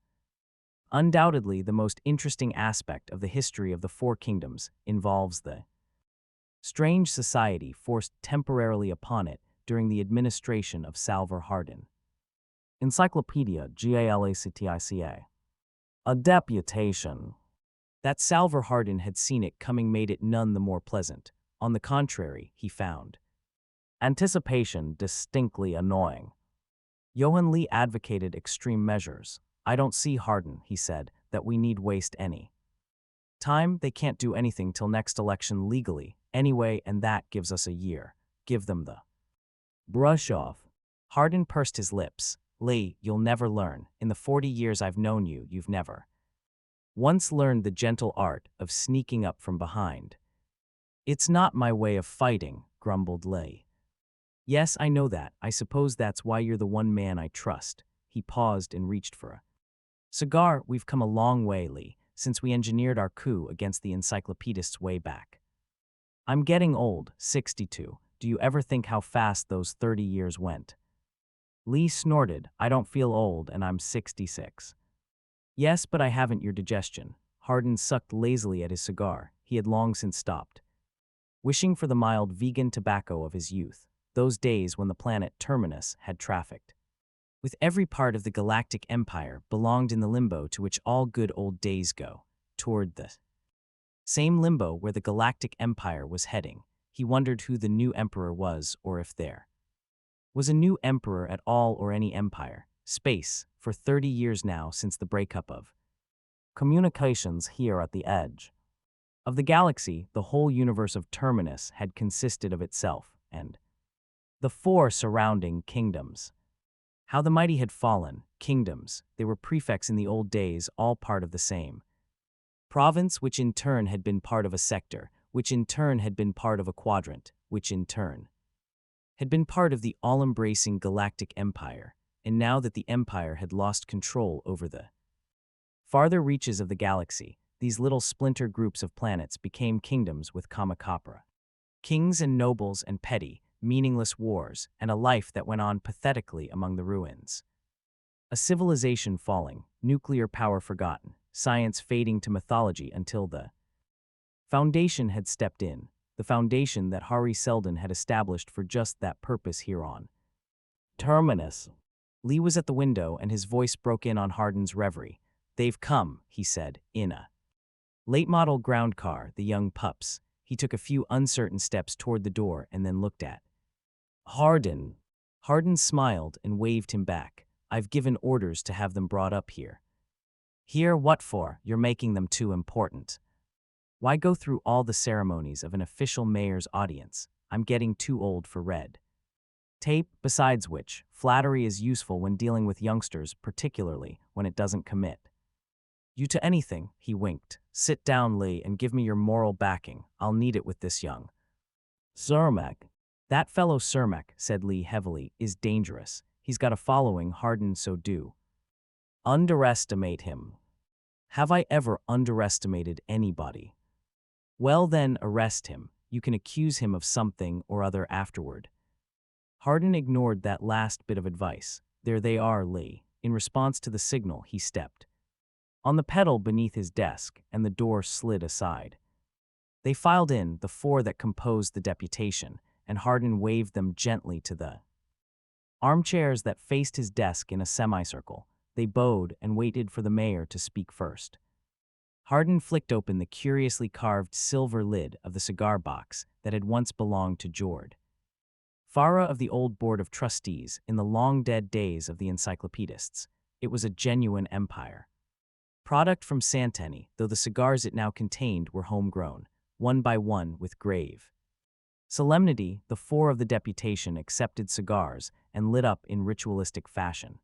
undoubtedly the most interesting aspect of the history of the Four Kingdoms, involves the strange society forced temporarily upon it during the administration of Salvor Hardin. Encyclopedia GALACTICA. A deputation. That Salvor Hardin had seen it coming made it none the more pleasant. On the contrary, he found anticipation distinctly annoying. Johann Lee advocated extreme measures. "I don't see, Hardin," he said, "that we need waste any time. They can't do anything till next election legally, anyway, and that gives us a year. Give them the brush off." Hardin pursed his lips. "Lee, you'll never learn. In the 40 years I've known you, you've never once learned the gentle art of sneaking up from behind." "It's not my way of fighting," grumbled Lee. "Yes, I know that. I suppose that's why you're the one man I trust." He paused and reached for a cigar. "We've come a long way, Lee, since we engineered our coup against the encyclopedists way back. I'm getting old, 62. Do you ever think how fast those 30 years went?" Lee snorted. "I don't feel old, and I'm 66. "Yes, but I haven't your digestion." Hardin sucked lazily at his cigar. He had long since stopped, wishing for the mild vegan tobacco of his youth, those days when the planet Terminus had trafficked with every part of the galactic empire, belonged in the limbo to which all good old days go, toward the same limbo where the galactic empire was heading. He wondered who the new emperor was, or if there was a new emperor at all, or any empire. Space, for 30 years now since the breakup of communications here at the edge of the galaxy, the whole universe of Terminus had consisted of itself and the four surrounding kingdoms. How the mighty had fallen. Kingdoms, they were prefects in the old days, all part of the same province, which in turn had been part of a sector, which in turn had been part of a quadrant, which in turn had been part of the all-embracing galactic empire. And now that the empire had lost control over the farther reaches of the galaxy, these little splinter groups of planets became kingdoms with Kamakapra, kings and nobles and petty, meaningless wars, and a life that went on pathetically among the ruins. A civilization falling, nuclear power forgotten, science fading to mythology until the Foundation had stepped in, the foundation that Hari Seldon had established for just that purpose here on Terminus. Lee was at the window and his voice broke in on Hardin's reverie. "They've come," he said, in a late-model ground car, the young pups. He took a few uncertain steps toward the door and then looked at Hardin. Hardin smiled and waved him back. "I've given orders to have them brought up here." "Here, what for? You're making them too important." "Why go through all the ceremonies of an official mayor's audience? I'm getting too old for red tape. Besides which, flattery is useful when dealing with youngsters, particularly when it doesn't commit you to anything." He winked. "Sit down, Lee, and give me your moral backing. I'll need it with this young Cermak." "That fellow Cermak," said Lee heavily, "is dangerous. He's got a following." Hardin, "So do underestimate him." "Have I ever underestimated anybody?" "Well then, arrest him. You can accuse him of something or other afterward." Hardin ignored that last bit of advice. "There they are, Lee." In response to the signal, he stepped on the pedal beneath his desk, and the door slid aside. They filed in, the four that composed the deputation, and Hardin waved them gently to the armchairs that faced his desk in a semicircle. They bowed and waited for the mayor to speak first. Hardin flicked open the curiously carved silver lid of the cigar box that had once belonged to Jord Farah of the old Board of Trustees in the long-dead days of the encyclopedists. It was a genuine empire. Product from Santeni, though the cigars it now contained were homegrown, one by one with grave solemnity. The four of the deputation accepted cigars and lit up in ritualistic fashion.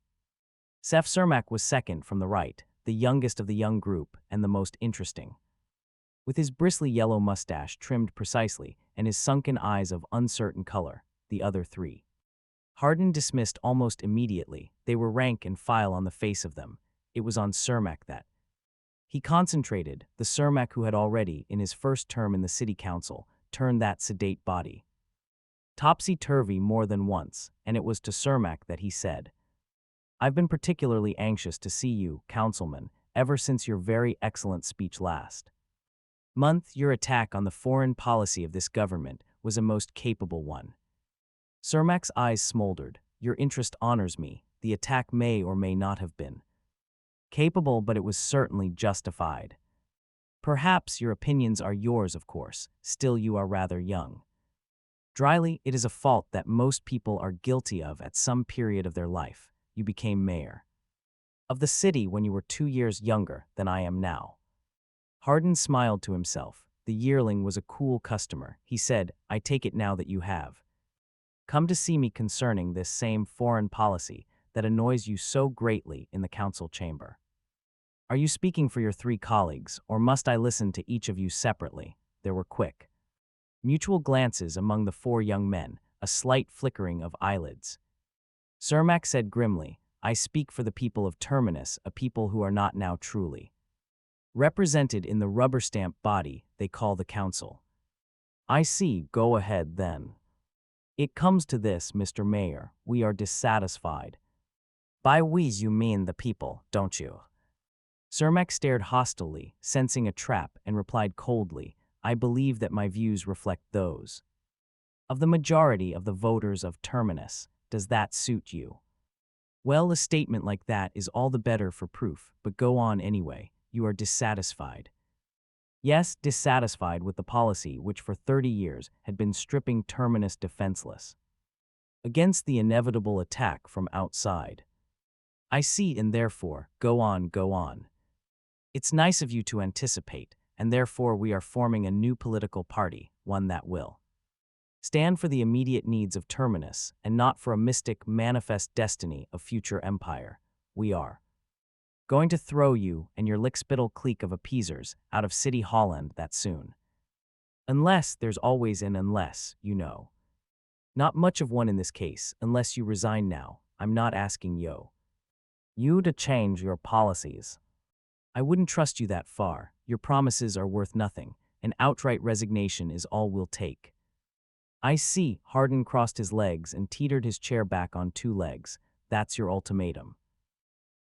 Sef Cermak was second from the right, the youngest of the young group and the most interesting. With his bristly yellow mustache trimmed precisely and his sunken eyes of uncertain color, the other three Hardin dismissed almost immediately. They were rank and file on the face of them. It was on Cermak that he concentrated, the Cermak who had already, in his first term in the city council, turned that sedate body topsy-turvy more than once, and it was to Cermak that he said, "I've been particularly anxious to see you, councilman, ever since your very excellent speech last month. Your attack on the foreign policy of this government was a most capable one." Cermak's eyes smoldered. "Your interest honors me. The attack may or may not have been capable, but it was certainly justified. Perhaps your opinions are yours, of course. Still, you are rather young." Dryly, "It is a fault that most people are guilty of at some period of their life. You became mayor of the city when you were 2 years younger than I am now." Hardin smiled to himself. The yearling was a cool customer. He said, "I take it now that you have come to see me concerning this same foreign policy that annoys you so greatly in the council chamber. Are you speaking for your three colleagues, or must I listen to each of you separately?" There were quick mutual glances among the four young men, a slight flickering of eyelids. Cermak said grimly, "I speak for the people of Terminus, a people who are not now truly represented in the rubber-stamp body they call the council." "I see. Go ahead, then." "It comes to this, Mr. Mayor. We are dissatisfied." "By we you mean the people, don't you?" Cermak stared hostilely, sensing a trap, and replied coldly, "I believe that my views reflect those of the majority of the voters of Terminus. Does that suit you?" "Well, a statement like that is all the better for proof, but go on anyway. You are dissatisfied." "Yes, dissatisfied with the policy which for 30 years had been stripping Terminus defenseless against the inevitable attack from outside." "I see, and therefore, go on, go on. It's nice of you to anticipate, and therefore we are forming a new political party, one that will stand for the immediate needs of Terminus and not for a mystic, manifest destiny of future empire. We are going to throw you and your lickspittle clique of appeasers out of City Holland that soon. Unless there's always an unless, you know. Not much of one in this case, unless you resign now. I'm not asking you to change your policies. I wouldn't trust you that far. Your promises are worth nothing. An outright resignation is all we'll take." "I see." Hardin crossed his legs and teetered his chair back on 2 legs. "That's your ultimatum.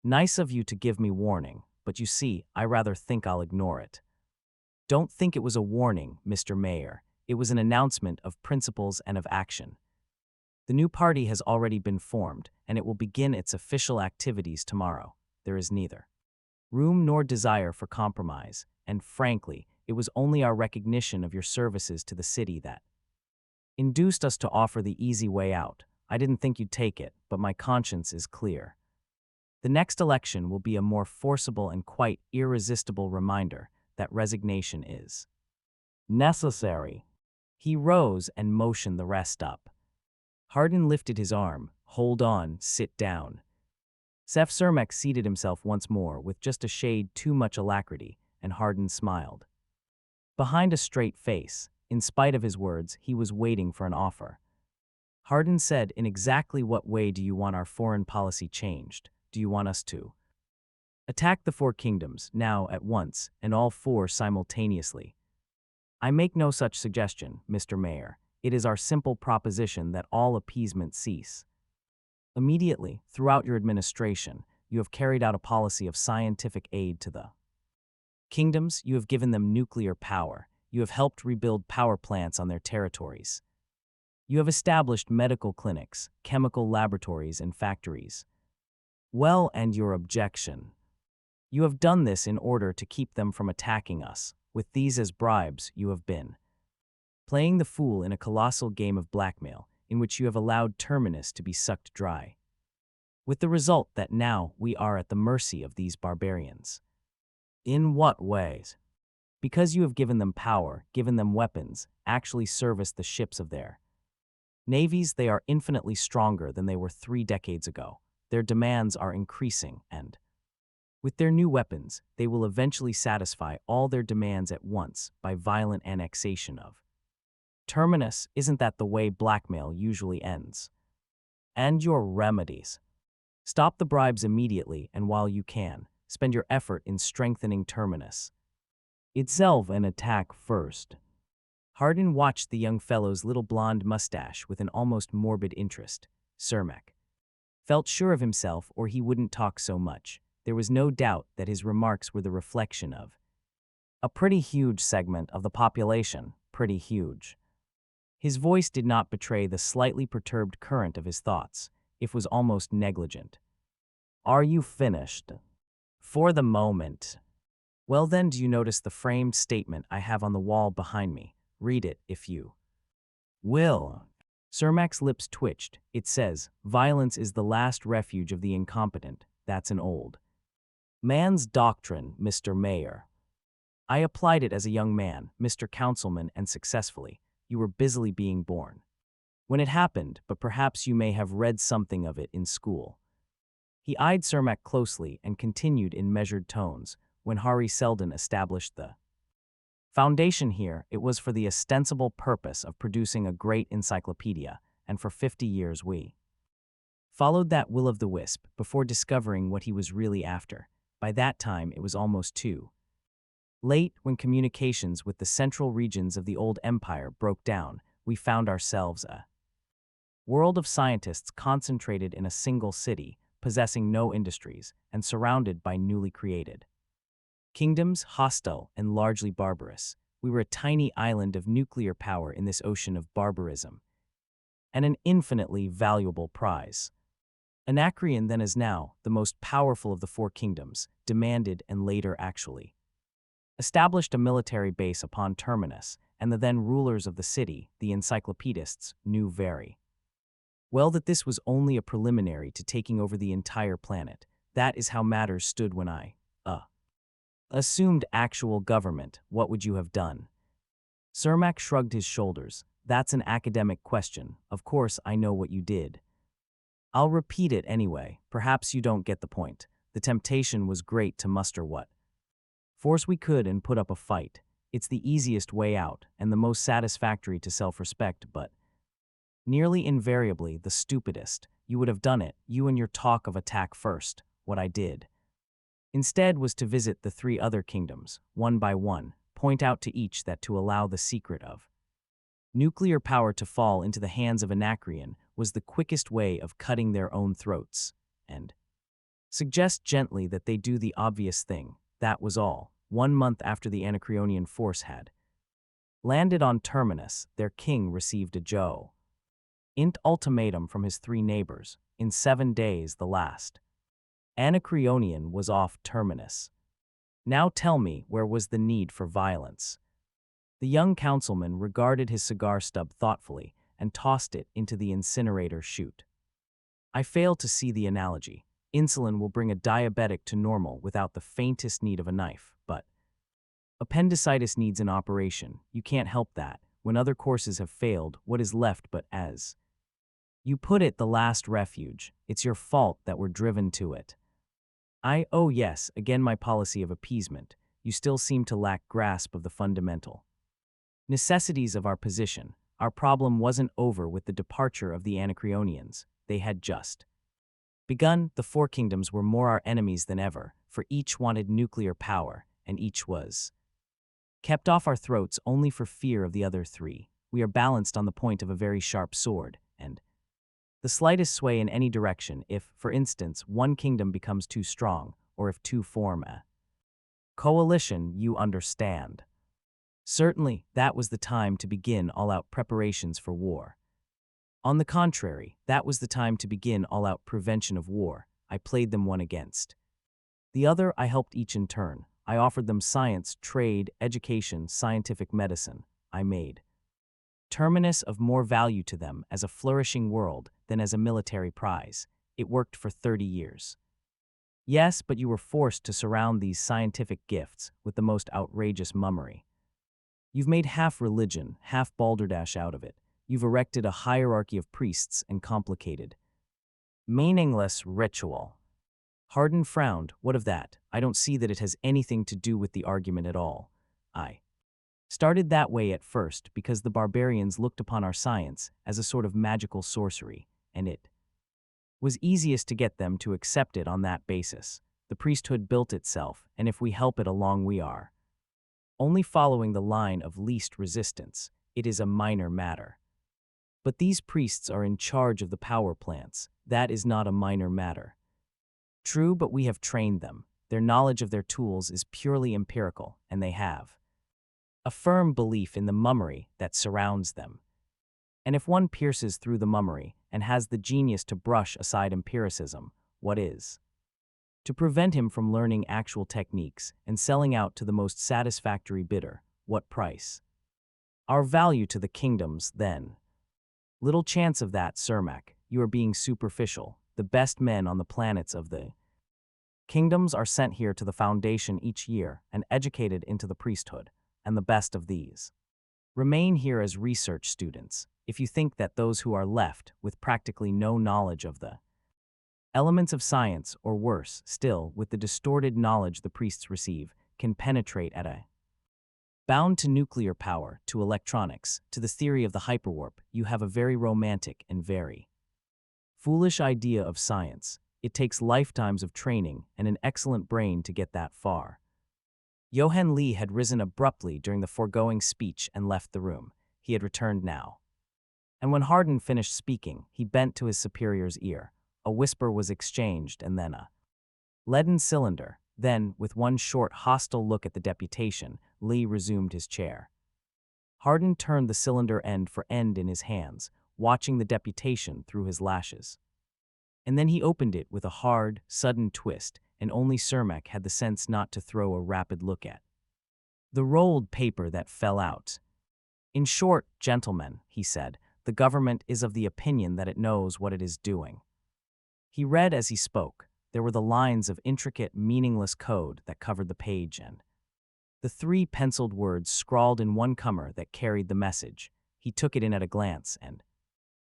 Nice of you to give me warning, but you see, I rather think I'll ignore it." Don't think it was a warning, Mr. Mayor. It was an announcement of principles and of action. The new party has already been formed, and it will begin its official activities tomorrow. There is neither room nor desire for compromise, and frankly, it was only our recognition of your services to the city that induced us to offer the easy way out. I didn't think you'd take it, but my conscience is clear. The next election will be a more forcible and quite irresistible reminder that resignation is necessary. He rose and motioned the rest up. Hardin lifted his arm. Hold on, sit down. Seth Cermak seated himself once more with just a shade too much alacrity, and Hardin smiled. Behind a straight face, in spite of his words, he was waiting for an offer. Hardin said, in exactly what way do you want our foreign policy changed? Do you want us to attack the four kingdoms, now, at once, and all four simultaneously? I make no such suggestion, Mr. Mayor. It is our simple proposition that all appeasement cease. Immediately, throughout your administration, you have carried out a policy of scientific aid to the kingdoms. You have given them nuclear power. You have helped rebuild power plants on their territories. You have established medical clinics, chemical laboratories, and factories. Well, and your objection. You have done this in order to keep them from attacking us. With these as bribes, you have been playing the fool in a colossal game of blackmail, in which you have allowed Terminus to be sucked dry. With the result that now we are at the mercy of these barbarians. In what ways? Because you have given them power, given them weapons, actually serviced the ships of their navies. They are infinitely stronger than they were 3 decades ago. Their demands are increasing, and with their new weapons, they will eventually satisfy all their demands at once by violent annexation of Terminus. Isn't that the way blackmail usually ends? And your remedies? Stop the bribes immediately, and while you can, spend your effort in strengthening Terminus itself and attack first. Hardin watched the young fellow's little blonde mustache with an almost morbid interest. Cermak felt sure of himself, or he wouldn't talk so much. There was no doubt that his remarks were the reflection of a pretty huge segment of the population. Pretty huge. His voice did not betray the slightly perturbed current of his thoughts. It was almost negligent. Are you finished? For the moment. Well then, do you notice the framed statement I have on the wall behind me? Read it, if you will. Cermak's lips twitched. It says, violence is the last refuge of the incompetent. That's an old man's doctrine, Mr. Mayor. I applied it as a young man, Mr. Councilman, and successfully. You were busily being born when it happened, but perhaps you may have read something of it in school. He eyed Cermak closely and continued in measured tones. When Hari Seldon established the foundation here, it was for the ostensible purpose of producing a great encyclopedia, and for 50 years we followed that will-o'-the-wisp before discovering what he was really after. By that time, it was almost too late. When communications with the central regions of the old empire broke down, we found ourselves a world of scientists concentrated in a single city, possessing no industries, and surrounded by newly created kingdoms, hostile and largely barbarous. We were a tiny island of nuclear power in this ocean of barbarism, and an infinitely valuable prize. Anacreon, then as now, the most powerful of the four kingdoms, demanded and later actually established a military base upon Terminus, and the then rulers of the city, the encyclopedists, knew very well that this was only a preliminary to taking over the entire planet. That is how matters stood when I assumed actual government. What would you have done? Cermak shrugged his shoulders. That's an academic question. Of course I know what you did. I'll repeat it anyway. Perhaps you don't get the point. The temptation was great to muster what force we could and put up a fight. It's the easiest way out, and the most satisfactory to self-respect, but nearly invariably the stupidest. You would have done it, you and your talk of attack first. What I did instead was to visit the 3 other kingdoms, one by one, point out to each that to allow the secret of nuclear power to fall into the hands of Anacreon was the quickest way of cutting their own throats, and suggest gently that they do the obvious thing. That was all. 1 month after the Anacreonian force had landed on Terminus. Their king received a int ultimatum from his 3 neighbors. In 7 days, the last Anacreonian was off Terminus. Now tell me, where was the need for violence? The young councilman regarded his cigar stub thoughtfully and tossed it into the incinerator chute. I fail to see the analogy. Insulin will bring a diabetic to normal without the faintest need of a knife, but appendicitis needs an operation. You can't help that. When other courses have failed, what is left but, as you put it, the last refuge? It's your fault that we're driven to it. Oh yes, again my policy of appeasement. You still seem to lack grasp of the fundamental necessities of our position. Our problem wasn't over with the departure of the Anacreonians. They had just begun. The 4 kingdoms were more our enemies than ever, for each wanted nuclear power, and each was kept off our throats only for fear of the other 3. We are balanced on the point of a very sharp sword, and the slightest sway in any direction, if, for instance, one kingdom becomes too strong, or if 2 form a coalition, you understand. Certainly, that was the time to begin all-out preparations for war. On the contrary, that was the time to begin all-out prevention of war. I played them one against the other. I helped each in turn. I offered them science, trade, education, scientific medicine. I made Terminus of more value to them as a flourishing world than as a military prize. It worked for 30 years. Yes, but you were forced to surround these scientific gifts with the most outrageous mummery. You've made half religion, half balderdash out of it. You've erected a hierarchy of priests and complicated, meaningless ritual. Hardin frowned. What of that? I don't see that it has anything to do with the argument at all. I started that way at first because the barbarians looked upon our science as a sort of magical sorcery, and it was easiest to get them to accept it on that basis. The priesthood built itself, and if we help it along, we are only following the line of least resistance. It is a minor matter. But these priests are in charge of the power plants. That is not a minor matter. True, but we have trained them. Their knowledge of their tools is purely empirical, and they have a firm belief in the mummery that surrounds them. And if one pierces through the mummery and has the genius to brush aside empiricism, what is to prevent him from learning actual techniques and selling out to the most satisfactory bidder? What price? Our value to the kingdoms, then. Little chance of that, Cermak. You are being superficial. The best men on the planets of the kingdoms are sent here to the Foundation each year and educated into the priesthood, and the best of these remain here as research students. If you think that those who are left with practically no knowledge of the elements of science, or worse still, with the distorted knowledge the priests receive, can penetrate at a bound to nuclear power, to electronics, to the theory of the hyperwarp, you have a very romantic and very foolish idea of science. It takes lifetimes of training and an excellent brain to get that far. Johann Lee had risen abruptly during the foregoing speech and left the room. He had returned now. And when Hardin finished speaking, he bent to his superior's ear. A whisper was exchanged, and then a leaden cylinder. Then, with one short, hostile look at the deputation, Lee resumed his chair. Hardin turned the cylinder end for end in his hands, watching the deputation through his lashes. And then he opened it with a hard, sudden twist, and only Cermak had the sense not to throw a rapid look at the rolled paper that fell out. In short, gentlemen, he said, the government is of the opinion that it knows what it is doing. He read as he spoke. There were the lines of intricate, meaningless code that covered the page and the 3 penciled words scrawled in one comer that carried the message. He took it in at a glance and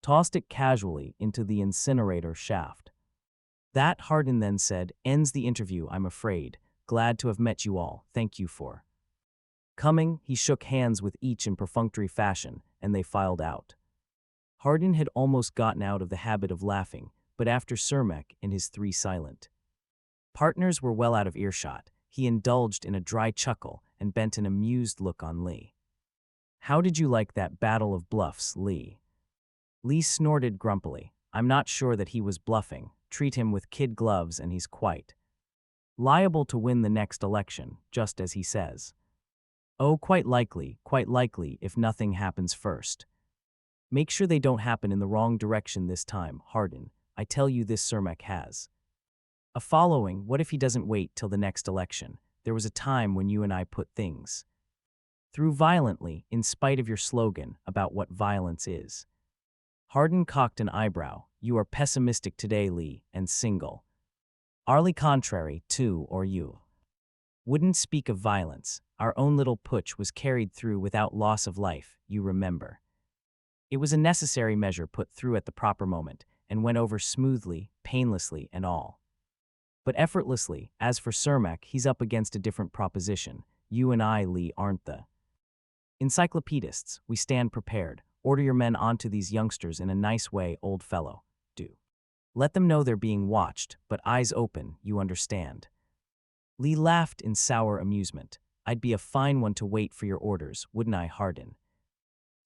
tossed it casually into the incinerator shaft. That, Hardin then said, ends the interview, I'm afraid. Glad to have met you all. Thank you for coming. He shook hands with each in perfunctory fashion, and they filed out. Hardin had almost gotten out of the habit of laughing, but after Cermak and his 3 silent partners were well out of earshot, he indulged in a dry chuckle and bent an amused look on Lee. How did you like that battle of bluffs, Lee? Lee snorted grumpily. I'm not sure that he was bluffing. Treat him with kid gloves and he's quite liable to win the next election, just as he says. Oh, quite likely if nothing happens first. Make sure they don't happen in the wrong direction this time, Hardin. I tell you this Cermak has a following. What if he doesn't wait till the next election? There was a time when you and I put things through violently, in spite of your slogan about what violence is. Hardin cocked an eyebrow. You are pessimistic today, Lee, and single. Arly contrary, too, or you wouldn't speak of violence. Our own little putsch was carried through without loss of life, you remember. It was a necessary measure put through at the proper moment, and went over smoothly, painlessly, and all. But effortlessly. As for Cermak, he's up against a different proposition. You and I, Lee, aren't the encyclopedists. We stand prepared. Order your men onto these youngsters in a nice way, old fellow. Do. Let them know they're being watched, but eyes open, you understand. Lee laughed in sour amusement. I'd be a fine one to wait for your orders, wouldn't I, Hardin?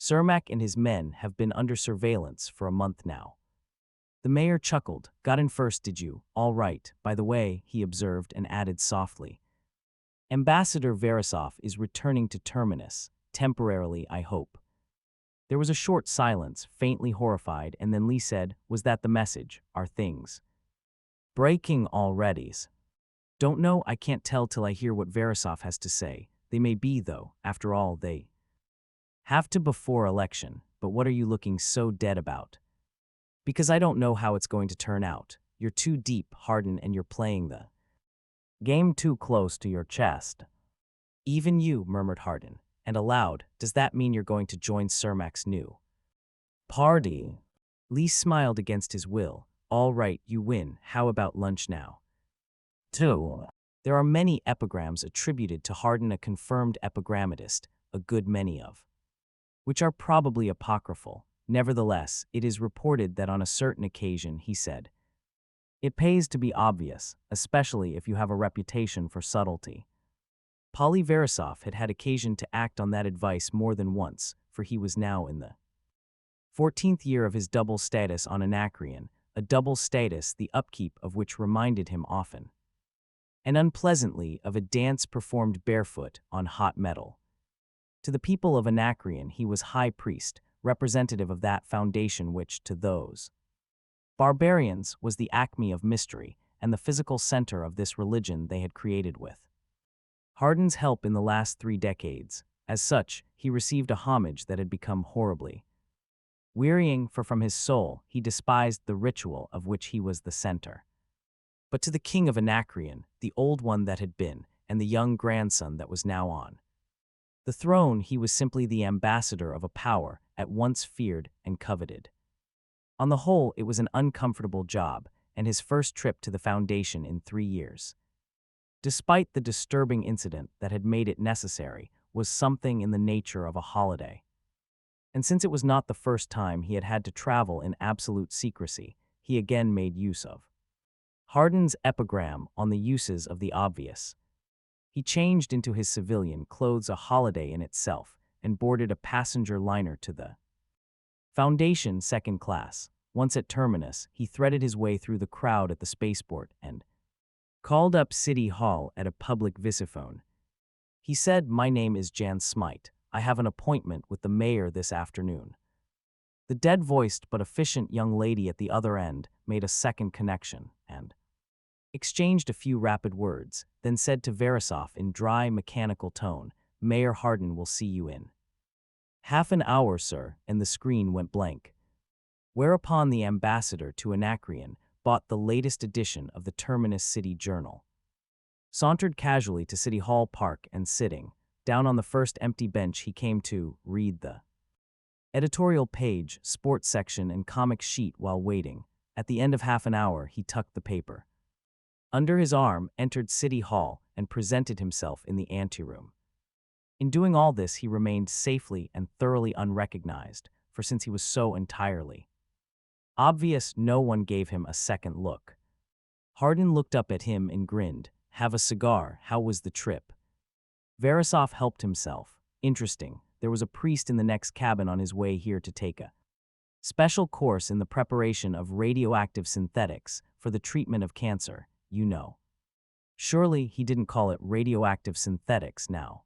Cermak and his men have been under surveillance for a month now. The mayor chuckled. Got in first, did you? All right, by the way, he observed and added softly. Ambassador Verisov is returning to Terminus, temporarily, I hope. There was a short silence, faintly horrified, and then Lee said, was that the message? Are things breaking already? Don't know, I can't tell till I hear what Verisov has to say. They may be, though, after all, they have to before election, but what are you looking so dead about? Because I don't know how it's going to turn out. You're too deep, Hardin, and you're playing the game too close to your chest. Even you, murmured Hardin, and aloud, does that mean you're going to join Cermak's new party? Lee smiled against his will. All right, you win. How about lunch now? 2. There are many epigrams attributed to Hardin, a confirmed epigrammatist, a good many of which are probably apocryphal. Nevertheless, it is reported that on a certain occasion he said, it pays to be obvious, especially if you have a reputation for subtlety. Polly Verisov had had occasion to act on that advice more than once, for he was now in the 14th year of his double status on Anacreon, a double status the upkeep of which reminded him often and unpleasantly of a dance performed barefoot on hot metal. To the people of Anacreon he was high priest, representative of that foundation which, to those barbarians, was the acme of mystery and the physical center of this religion they had created with Hardin's help in the last 3 decades. As such, he received a homage that had become horribly wearying, for from his soul he despised the ritual of which he was the center. But to the king of Anacreon, the old one that had been, and the young grandson that was now on the throne, he was simply the ambassador of a power at once feared and coveted. On the whole, it was an uncomfortable job, and his first trip to the Foundation in 3 years, despite the disturbing incident that had made it necessary, was something in the nature of a holiday. And since it was not the first time he had had to travel in absolute secrecy, he again made use of Hardin's epigram on the uses of the obvious. He changed into his civilian clothes, a holiday in itself, and boarded a passenger liner to the Foundation second class. Once at Terminus, he threaded his way through the crowd at the spaceport and called up City Hall at a public visiphone. He said, my name is Jan Smite. I have an appointment with the mayor this afternoon. The dead-voiced but efficient young lady at the other end made a second connection and exchanged a few rapid words, then said to Verisov in dry, mechanical tone, Mayor Hardin will see you in half an hour, sir, and the screen went blank. Whereupon the ambassador to Anacreon bought the latest edition of the Terminus City Journal, sauntered casually to City Hall Park, and sitting down on the first empty bench he came to, read the editorial page, sports section, and comic sheet while waiting. At the end of half an hour, he tucked the paper under his arm, entered City Hall, and presented himself in the anteroom. In doing all this, he remained safely and thoroughly unrecognized, for since he was so entirely obvious, no one gave him a second look. Hardin looked up at him and grinned. Have a cigar, how was the trip? Verisov helped himself. Interesting. There was a priest in the next cabin on his way here to take a special course in the preparation of radioactive synthetics for the treatment of cancer, you know. Surely he didn't call it radioactive synthetics now.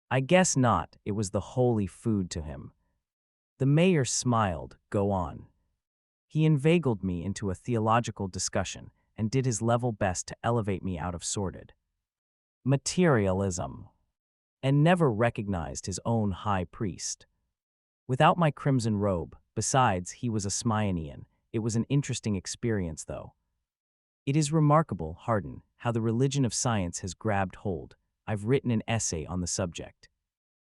I guess not, it was the holy food to him. The mayor smiled. Go on. He inveigled me into a theological discussion and did his level best to elevate me out of sordid materialism, and never recognized his own high priest. Without my crimson robe, besides, he was a Smionian. It was an interesting experience, though. It is remarkable, Hardin, how the religion of science has grabbed hold. I've written an essay on the subject.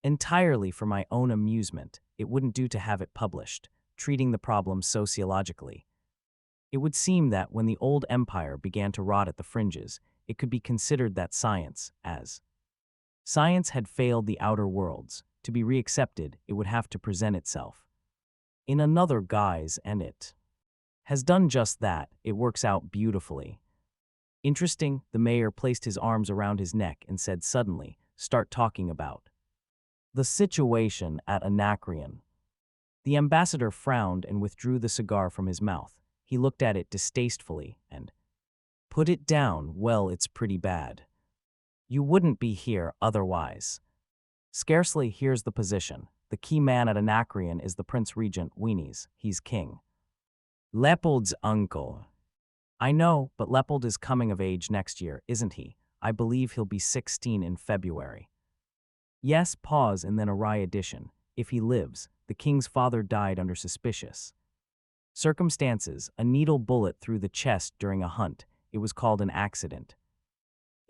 Entirely for my own amusement, it wouldn't do to have it published, treating the problem sociologically. It would seem that when the old empire began to rot at the fringes, it could be considered that science had failed the outer worlds. To be reaccepted, it would have to present itself in another guise, and it has done just that. It works out beautifully. Interesting, the mayor placed his arms around his neck and said suddenly, start talking about the situation at Anacreon. The ambassador frowned and withdrew the cigar from his mouth. He looked at it distastefully and put it down. Well, it's pretty bad. You wouldn't be here otherwise. Scarcely. Here's the position. The key man at Anacreon is the Prince Regent Weenies. He's king. Leopold's uncle. I know, but Leopold is coming of age next year, isn't he? I believe he'll be 16 in February. Yes, pause and then a wry addition. If he lives, the king's father died under suspicious circumstances, a needle bullet through the chest during a hunt. It was called an accident.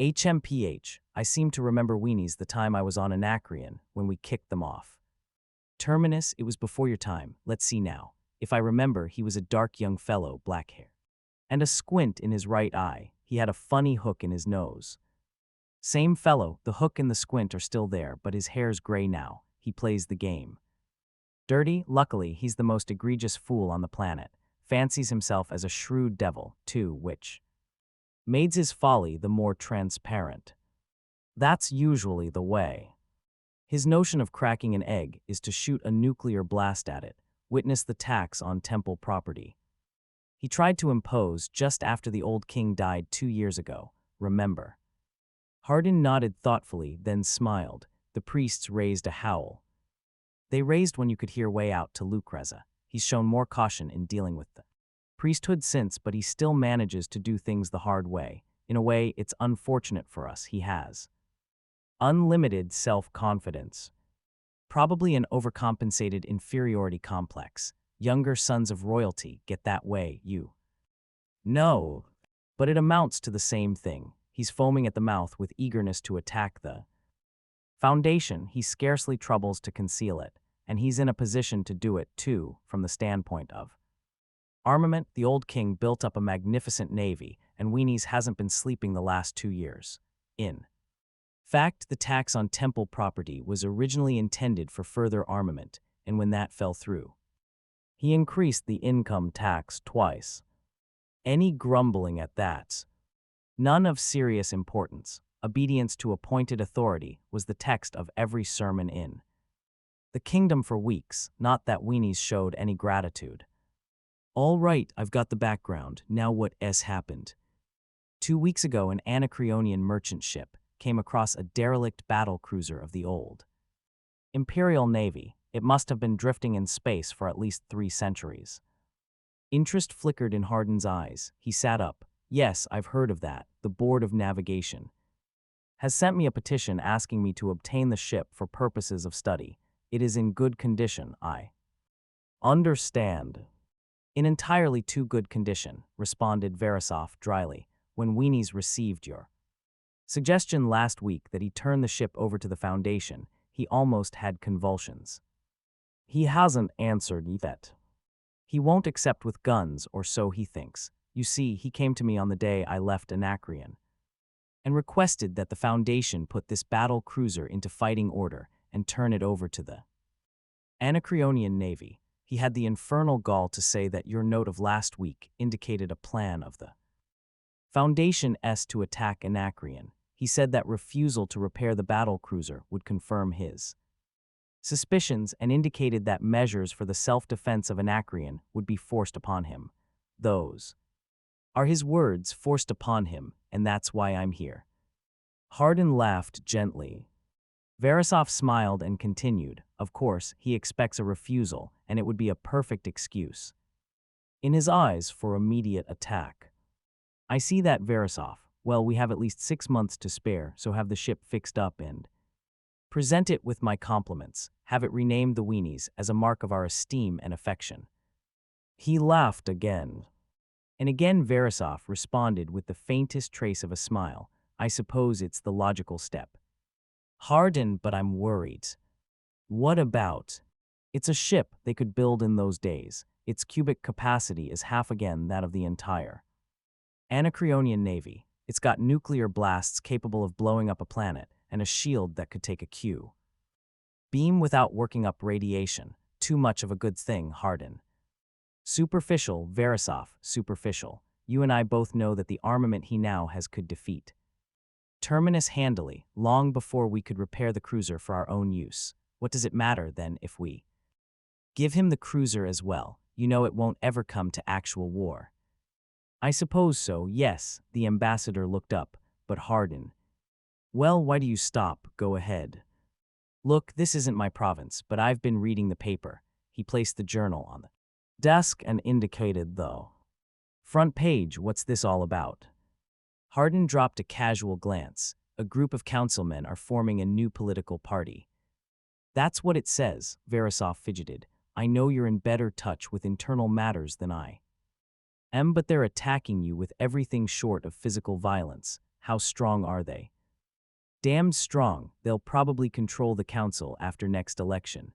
HMPH, I seem to remember Weenies the time I was on Anacreon, when we kicked them off. Terminus, it was before your time. Let's see now. If I remember, he was a dark young fellow, black hair, and a squint in his right eye. He had a funny hook in his nose. Same fellow, the hook and the squint are still there, but his hair's gray now. He plays the game dirty. Luckily, he's the most egregious fool on the planet. Fancies himself as a shrewd devil, too, which mades his folly the more transparent. That's usually the way. His notion of cracking an egg is to shoot a nuclear blast at it. Witness the tax on temple property he tried to impose just after the old king died 2 years ago, remember? Hardin nodded thoughtfully, then smiled. The priests raised a howl. They raised one you could hear way out to Lucrezia. He's shown more caution in dealing with the priesthood since, but he still manages to do things the hard way. In a way, it's unfortunate for us. He has unlimited self-confidence. Probably an overcompensated inferiority complex. Younger sons of royalty get that way, you know. But it amounts to the same thing. He's foaming at the mouth with eagerness to attack the Foundation. He scarcely troubles to conceal it, and he's in a position to do it, too, from the standpoint of armament. The old king built up a magnificent navy, and Weenies hasn't been sleeping the last 2 years. In fact, the tax on temple property was originally intended for further armament, and when that fell through, he increased the income tax twice. Any grumbling at that? None of serious importance. Obedience to appointed authority was the text of every sermon in the kingdom for weeks, not that Weenies showed any gratitude. All right, I've got the background. Now what happened? 2 weeks ago, an Anacreonian merchant ship came across a derelict battle cruiser of the old Imperial Navy. It must have been drifting in space for at least 3 centuries. Interest flickered in Hardin's eyes. He sat up. Yes, I've heard of that. The Board of Navigation has sent me a petition asking me to obtain the ship for purposes of study. It is in good condition, I understand. In entirely too good condition, responded Verisov dryly, when Weenies received your suggestion last week that he turn the ship over to the Foundation. He almost had convulsions. He hasn't answered yet. He won't accept with guns, or so he thinks. You see, he came to me on the day I left Anacreon and requested that the Foundation put this battle cruiser into fighting order and turn it over to the Anacreonian Navy. He had the infernal gall to say that your note of last week indicated a plan of the Foundation's to attack Anacreon. He said that refusal to repair the battle cruiser would confirm his suspicions and indicated that measures for the self-defense of Anacreon would be forced upon him. Those Are his words forced upon him, and that's why I'm here? Hardin laughed gently. Verisov smiled and continued. Of course, he expects a refusal, and it would be a perfect excuse. In his eyes for immediate attack. I see that, Verisov. Well, we have at least 6 months to spare, so have the ship fixed up and present it with my compliments. Have it renamed the Weenies as a mark of our esteem and affection. He laughed again. And again Verisov responded with the faintest trace of a smile. I suppose it's the logical step. Hardin, but I'm worried. What about? It's a ship they could build in those days. Its cubic capacity is half again that of the entire Anacreonian Navy. It's got nuclear blasts capable of blowing up a planet and a shield that could take a Q beam without working up radiation. Too much of a good thing, Hardin. Superficial, Verisov, superficial. You and I both know that the armament he now has could defeat Terminus handily, long before we could repair the cruiser for our own use. What does it matter, then, if we give him the cruiser as well? You know it won't ever come to actual war. I suppose so, yes, the ambassador looked up, but Hardin. Well, why do you stop? Go ahead. Look, this isn't my province, but I've been reading the paper. He placed the journal on the desk and indicated the front page. What's this all about? Hardin dropped a casual glance. A group of councilmen are forming a new political party. That's what it says, Verisov fidgeted. I know you're in better touch with internal matters than I am, but they're attacking you with everything short of physical violence. How strong are they? Damned strong. They'll probably control the council after next election.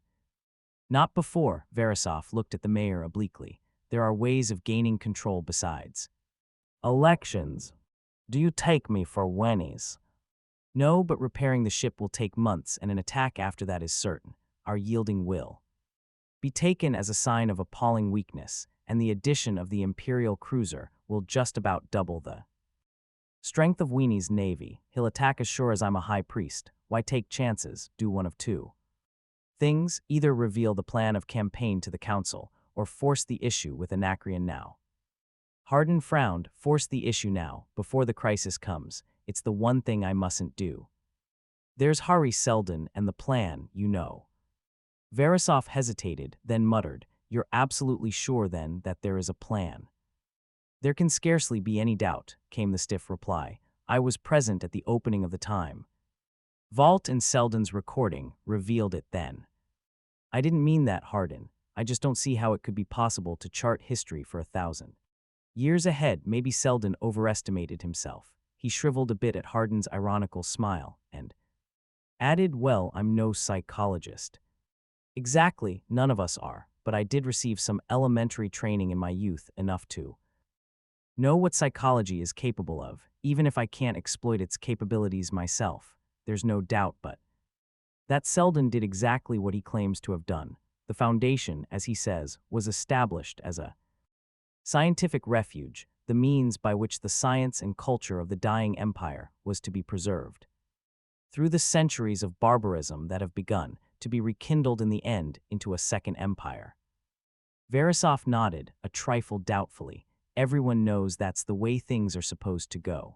Not before, Verisov looked at the mayor obliquely. There are ways of gaining control besides elections. Do you take me for Wennies? No, but repairing the ship will take months, and an attack after that is certain. Our yielding will be taken as a sign of appalling weakness, and the addition of the Imperial cruiser will just about double the strength of Weenie's navy. He'll attack as sure as I'm a high priest. Why take chances? Do one of two things: either reveal the plan of campaign to the council, or force the issue with Anacreon now. Hardin frowned. Force the issue now, before the crisis comes. It's the one thing I mustn't do. There's Hari Seldon and the plan, you know. Verisov hesitated, then muttered, You're absolutely sure, then, that there is a plan? There can scarcely be any doubt, came the stiff reply. I was present at the opening of the time. Vault and Seldon's recording revealed it then. I didn't mean that, Hardin. I just don't see how it could be possible to chart history for 1,000 years ahead. Maybe Seldon overestimated himself. He shriveled a bit at Hardin's ironical smile, and added, Well, I'm no psychologist. Exactly, none of us are, but I did receive some elementary training in my youth, enough to know what psychology is capable of, even if I can't exploit its capabilities myself. There's no doubt but that Seldon did exactly what he claims to have done. The foundation, as he says, was established as a scientific refuge, the means by which the science and culture of the dying empire was to be preserved. Through the centuries of barbarism that have begun, to be rekindled in the end into a second empire. Verisov nodded, a trifle doubtfully. Everyone knows that's the way things are supposed to go.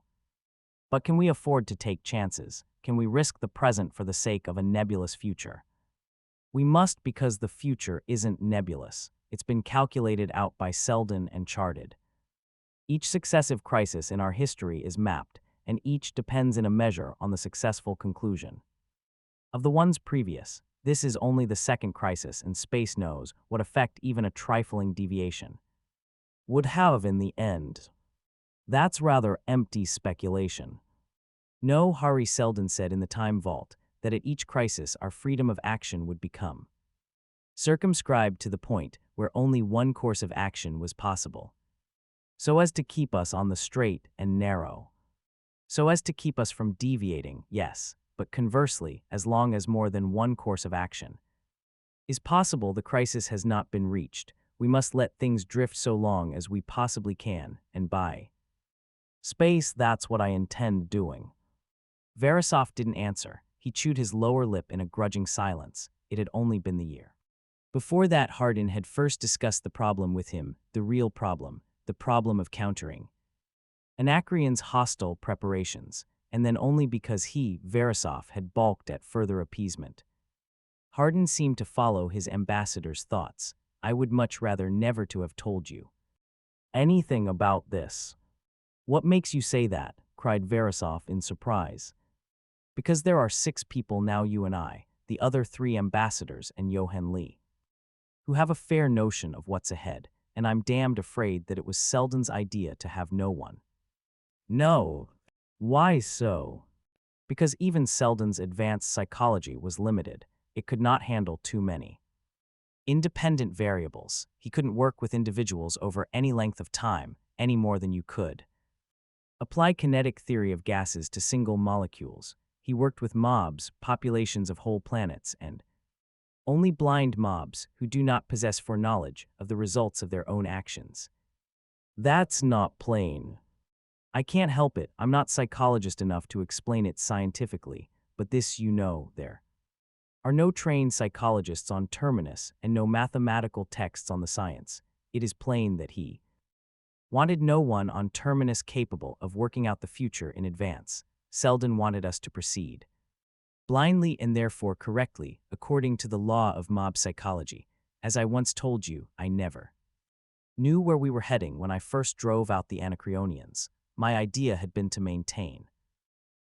But can we afford to take chances? Can we risk the present for the sake of a nebulous future? We must, because the future isn't nebulous. It's been calculated out by Seldon and charted. Each successive crisis in our history is mapped, and each depends in a measure on the successful conclusion of the ones previous. This is only the second crisis, and space knows what effect even a trifling deviation would have in the end. That's rather empty speculation. No, Hari Seldon said in the Time Vault that at each crisis our freedom of action would become circumscribed to the point where only one course of action was possible, so as to keep us on the straight and narrow, so as to keep us from deviating, yes, but conversely, as long as more than one course of action is possible, the crisis has not been reached. We must let things drift so long as we possibly can, and by space, that's what I intend doing. Verisov didn't answer. He chewed his lower lip in a grudging silence. It had only been the year before that Hardin had first discussed the problem with him, the real problem, the problem of countering Anacreon's hostile preparations, and then only because he, Verisov, had balked at further appeasement. Hardin seemed to follow his ambassador's thoughts. I would much rather never to have told you anything about this. What makes you say that? Cried Verisov in surprise. Because there are 6 people now, you and I, the other 3 ambassadors and Johann Lee, who have a fair notion of what's ahead, and I'm damned afraid that it was Selden's idea to have no one. No. Why so? Because even Selden's advanced psychology was limited. It could not handle too many independent variables. He couldn't work with individuals over any length of time, any more than you could apply kinetic theory of gases to single molecules. He worked with mobs, populations of whole planets, and only blind mobs who do not possess foreknowledge of the results of their own actions. That's not plain. I can't help it. I'm not psychologist enough to explain it scientifically, but this you know, there are no trained psychologists on Terminus and no mathematical texts on the science. It is plain that he wanted no one on Terminus capable of working out the future in advance. Selden wanted us to proceed blindly and therefore correctly, according to the law of mob psychology. As I once told you, I never knew where we were heading when I first drove out the Anacreonians. My idea had been to maintain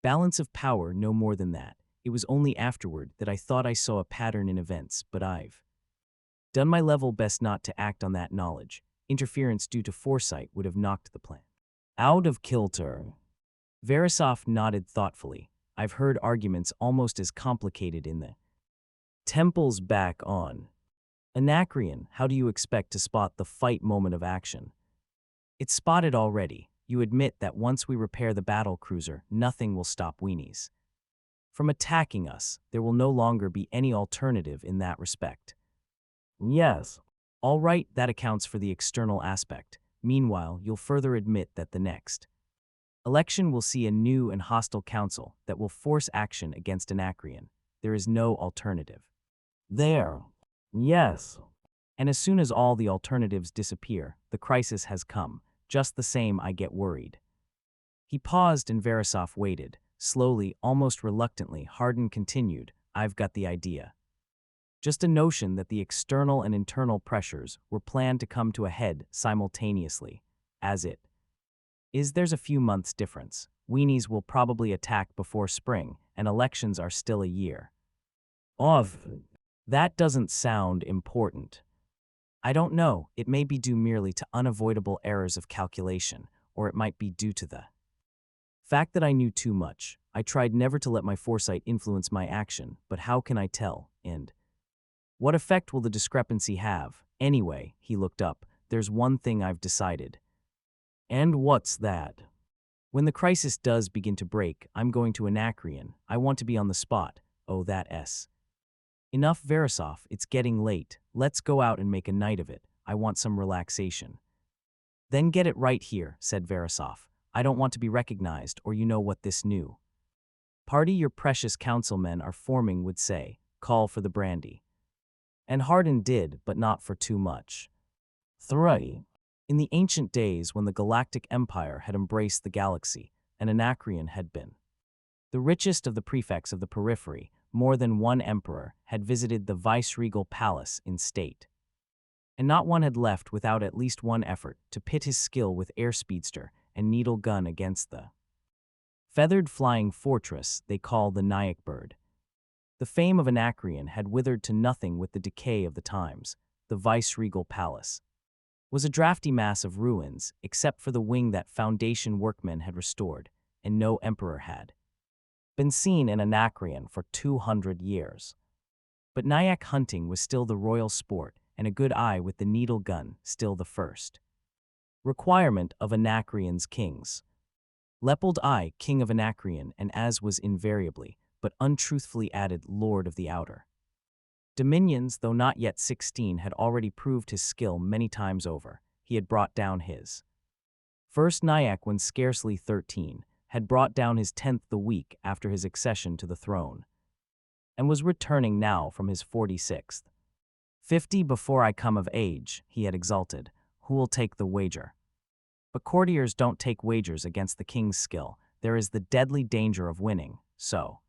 balance of power, no more than that. It was only afterward that I thought I saw a pattern in events, but I've done my level best not to act on that knowledge. Interference due to foresight would have knocked the plan out of kilter. Verisov nodded thoughtfully. I've heard arguments almost as complicated in the temple's back on Anacreon. How do you expect to spot the fight moment of action? It's spotted already. You admit that once we repair the battle cruiser, nothing will stop weenies from attacking us. There will no longer be any alternative in that respect. Yes. All right, that accounts for the external aspect. Meanwhile, you'll further admit that the next election will see a new and hostile council that will force action against Anacreon. There is no alternative. There. Yes. And as soon as all the alternatives disappear, the crisis has come. Just the same, I get worried. He paused and Verisov waited. Slowly, almost reluctantly, Hardin continued, I've got the idea. Just a notion that the external and internal pressures were planned to come to a head simultaneously. As it is, there's a few months difference. Weenies will probably attack before spring, and elections are still a year off. That doesn't sound important. I don't know. It may be due merely to unavoidable errors of calculation, or it might be due to the fact that I knew too much. I tried never to let my foresight influence my action, but how can I tell? And what effect will the discrepancy have? Anyway, he looked up. There's one thing I've decided. And what's that? When the crisis does begin to break, I'm going to Anacreon. I want to be on the spot. Oh, that S. Enough, Verisov. It's getting late. Let's go out and make a night of it. I want some relaxation. Then get it right here, said Verisov. I don't want to be recognized, or you know what this new party your precious councilmen are forming would say. Call for the brandy. And Hardin did, but not for too much. 3. In the ancient days when the Galactic Empire had embraced the galaxy, and Anacreon had been the richest of the prefects of the periphery, more than one emperor had visited the viceregal palace in state. And not one had left without at least one effort to pit his skill with air speedster and needle gun against the feathered flying fortress they call the Nyack bird. The fame of Anacreon had withered to nothing with the decay of the times. The viceregal palace was a drafty mass of ruins, except for the wing that Foundation workmen had restored, and no emperor had been seen in Anacreon for 200 years. But Nyack hunting was still the royal sport, and a good eye with the needle gun still the first requirement of Anacreon's kings. Leopold I, king of Anacreon, and as was invariably, but untruthfully added Lord of the Outer Dominions, though not yet 16, had already proved his skill many times over. He had brought down his first Nyack when scarcely 13, had brought down his 10th the week after his accession to the throne, and was returning now from his 46th. 50 before I come of age, he had exulted. Who'll take the wager? But courtiers don't take wagers against the king's skill. There is the deadly danger of winning, so.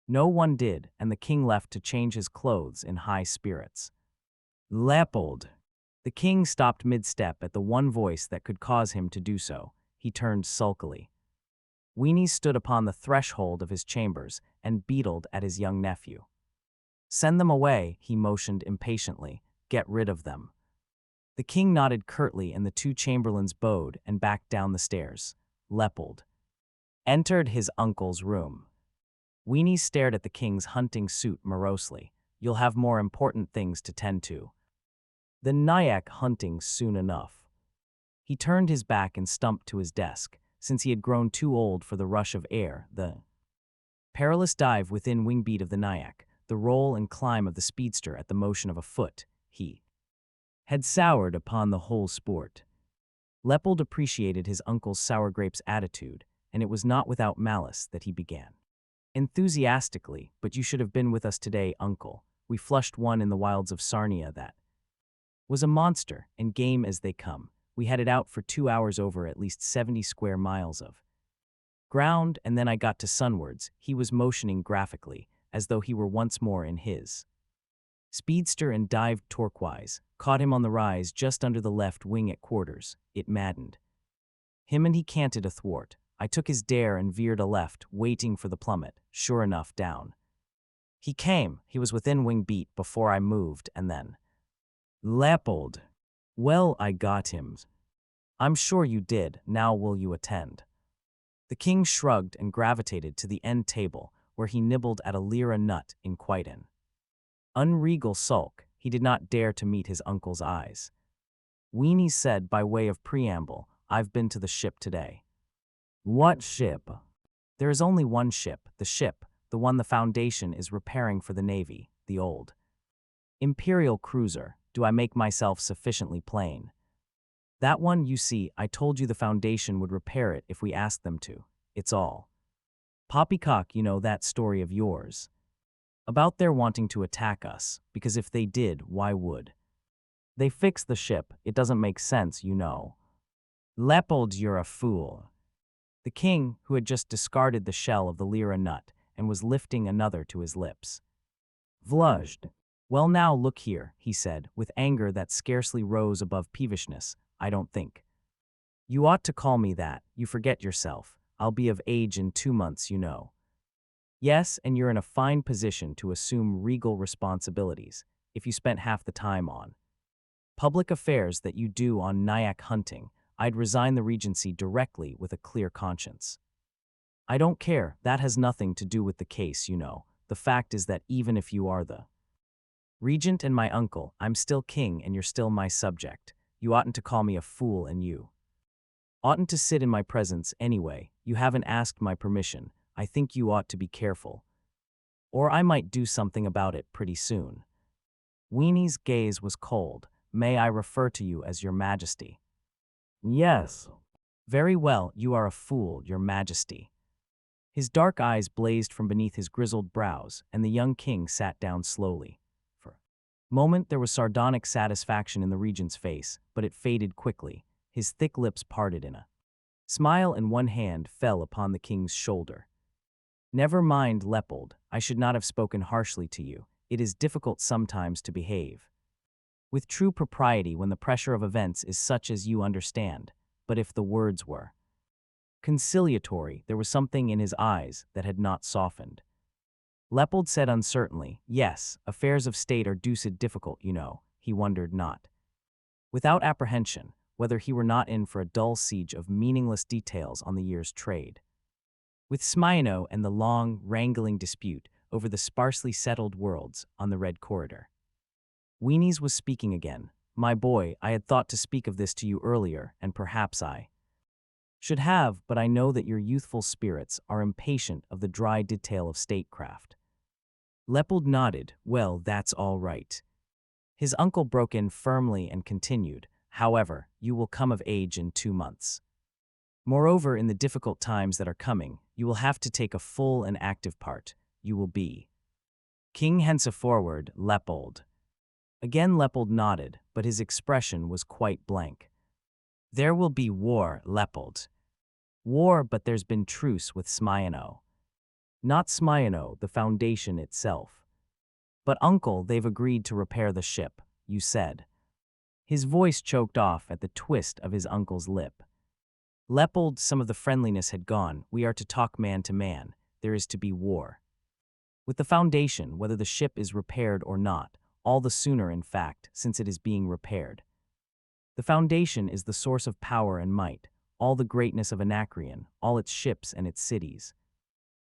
No one did, and the king left to change his clothes in high spirits. Leopold. The king stopped mid-step at the one voice that could cause him to do so. He turned sulkily. Weenie stood upon the threshold of his chambers and beetled at his young nephew. Send them away, he motioned impatiently. Get rid of them. The king nodded curtly and the two chamberlains bowed and backed down the stairs. Leopold entered his uncle's room. Weenie stared at the king's hunting suit morosely. You'll have more important things to tend to than Nyack hunting soon enough. He turned his back and stumped to his desk. Since he had grown too old for the rush of air, the perilous dive within wingbeat of the Nyack, the roll and climb of the speedster at the motion of a foot, he had soured upon the whole sport. Leopold appreciated his uncle's sour grapes attitude, and it was not without malice that he began. Enthusiastically, but you should have been with us today, uncle. We flushed one in the wilds of Sarnia that was a monster, and game as they come. We had it out for 2 hours over at least 70 square miles of ground, and then I got to sunwards. He was motioning graphically, as though he were once more in his speedster and dived torquoise, caught him on the rise just under the left wing at quarters. It maddened him and he canted athwart. I took his dare and veered a left, waiting for the plummet. Sure enough, down he came. He was within wing beat before I moved, and then Leopold. Well, I got him. I'm sure you did. Now will you attend? The king shrugged and gravitated to the end table, where he nibbled at a lira nut in quite an unregal sulk. He did not dare to meet his uncle's eyes. Weenie said by way of preamble, I've been to the ship today. What ship? There is only one ship, the one the Foundation is repairing for the Navy, the old Imperial cruiser. Do I make myself sufficiently plain? That one, you see, I told you the Foundation would repair it if we asked them to. It's all poppycock, you know that story of yours about their wanting to attack us, because if they did, why would they fix the ship? It doesn't make sense, you know. Leopold, you're a fool. The king, who had just discarded the shell of the lira nut and was lifting another to his lips, vlushed. Well, now look here, he said, with anger that scarcely rose above peevishness. I don't think you ought to call me that. You forget yourself. I'll be of age in 2 months, you know. Yes, and you're in a fine position to assume regal responsibilities if you spent half the time on public affairs that you do on Nyack hunting. I'd resign the regency directly with a clear conscience. I don't care. That has nothing to do with the case, you know. The fact is that even if you are the regent and my uncle, I'm still king and you're still my subject. You oughtn't to call me a fool, and you oughtn't to sit in my presence anyway. You haven't asked my permission. I think you ought to be careful, or I might do something about it pretty soon. Weenie's gaze was cold. May I refer to you as your majesty? Yes. Very well, you are a fool, your majesty. His dark eyes blazed from beneath his grizzled brows, and the young king sat down slowly. For a moment there was sardonic satisfaction in the regent's face, but it faded quickly. His thick lips parted in a smile, and one hand fell upon the king's shoulder. Never mind, Leopold, I should not have spoken harshly to you. It is difficult sometimes to behave with true propriety when the pressure of events is such as you understand. But if the words were conciliatory, there was something in his eyes that had not softened. Leopold said uncertainly, yes, affairs of state are deuced difficult, you know. He wondered not, without apprehension, whether he were not in for a dull siege of meaningless details on the year's trade with Smyrno and the long, wrangling dispute over the sparsely settled worlds on the Red Corridor. Weenie's was speaking again. My boy, I had thought to speak of this to you earlier, and perhaps I should have, but I know that your youthful spirits are impatient of the dry detail of statecraft. Leopold nodded. Well, that's all right. His uncle broke in firmly and continued, however, you will come of age in 2 months. Moreover, in the difficult times that are coming, you will have to take a full and active part. You will be king henceforward, Leopold. Again Leopold nodded, but his expression was quite blank. There will be war, Leopold. War, but there's been truce with Smyano. Not Smyano, the Foundation itself. But uncle, they've agreed to repair the ship, you said. His voice choked off at the twist of his uncle's lip. Leopold, some of the friendliness had gone. We are to talk man to man. There is to be war. With the Foundation, whether the ship is repaired or not, all the sooner, in fact, since it is being repaired. The Foundation is the source of power and might, all the greatness of Anacreon, all its ships and its cities.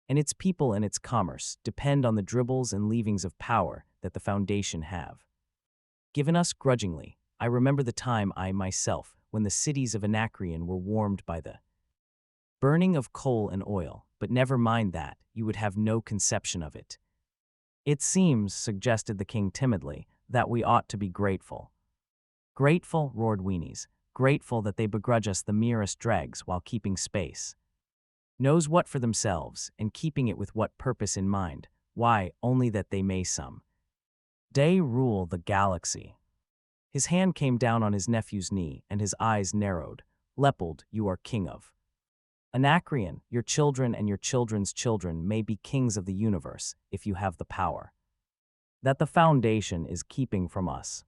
And its people and its commerce depend on the dribbles and leavings of power that the Foundation have. Given us grudgingly, I remember the time I myself, when the cities of Anacreon were warmed by the burning of coal and oil, but never mind that, you would have no conception of it. It seems, suggested the king timidly, that we ought to be grateful. Grateful, roared Weenies, grateful that they begrudge us the merest dregs while keeping space. Knows what for themselves, and keeping it with what purpose in mind, why, only that they may some day rule the galaxy. His hand came down on his nephew's knee, and his eyes narrowed. Leopold, you are king of Anacreon. Your children and your children's children may be kings of the universe, if you have the power that the Foundation is keeping from us.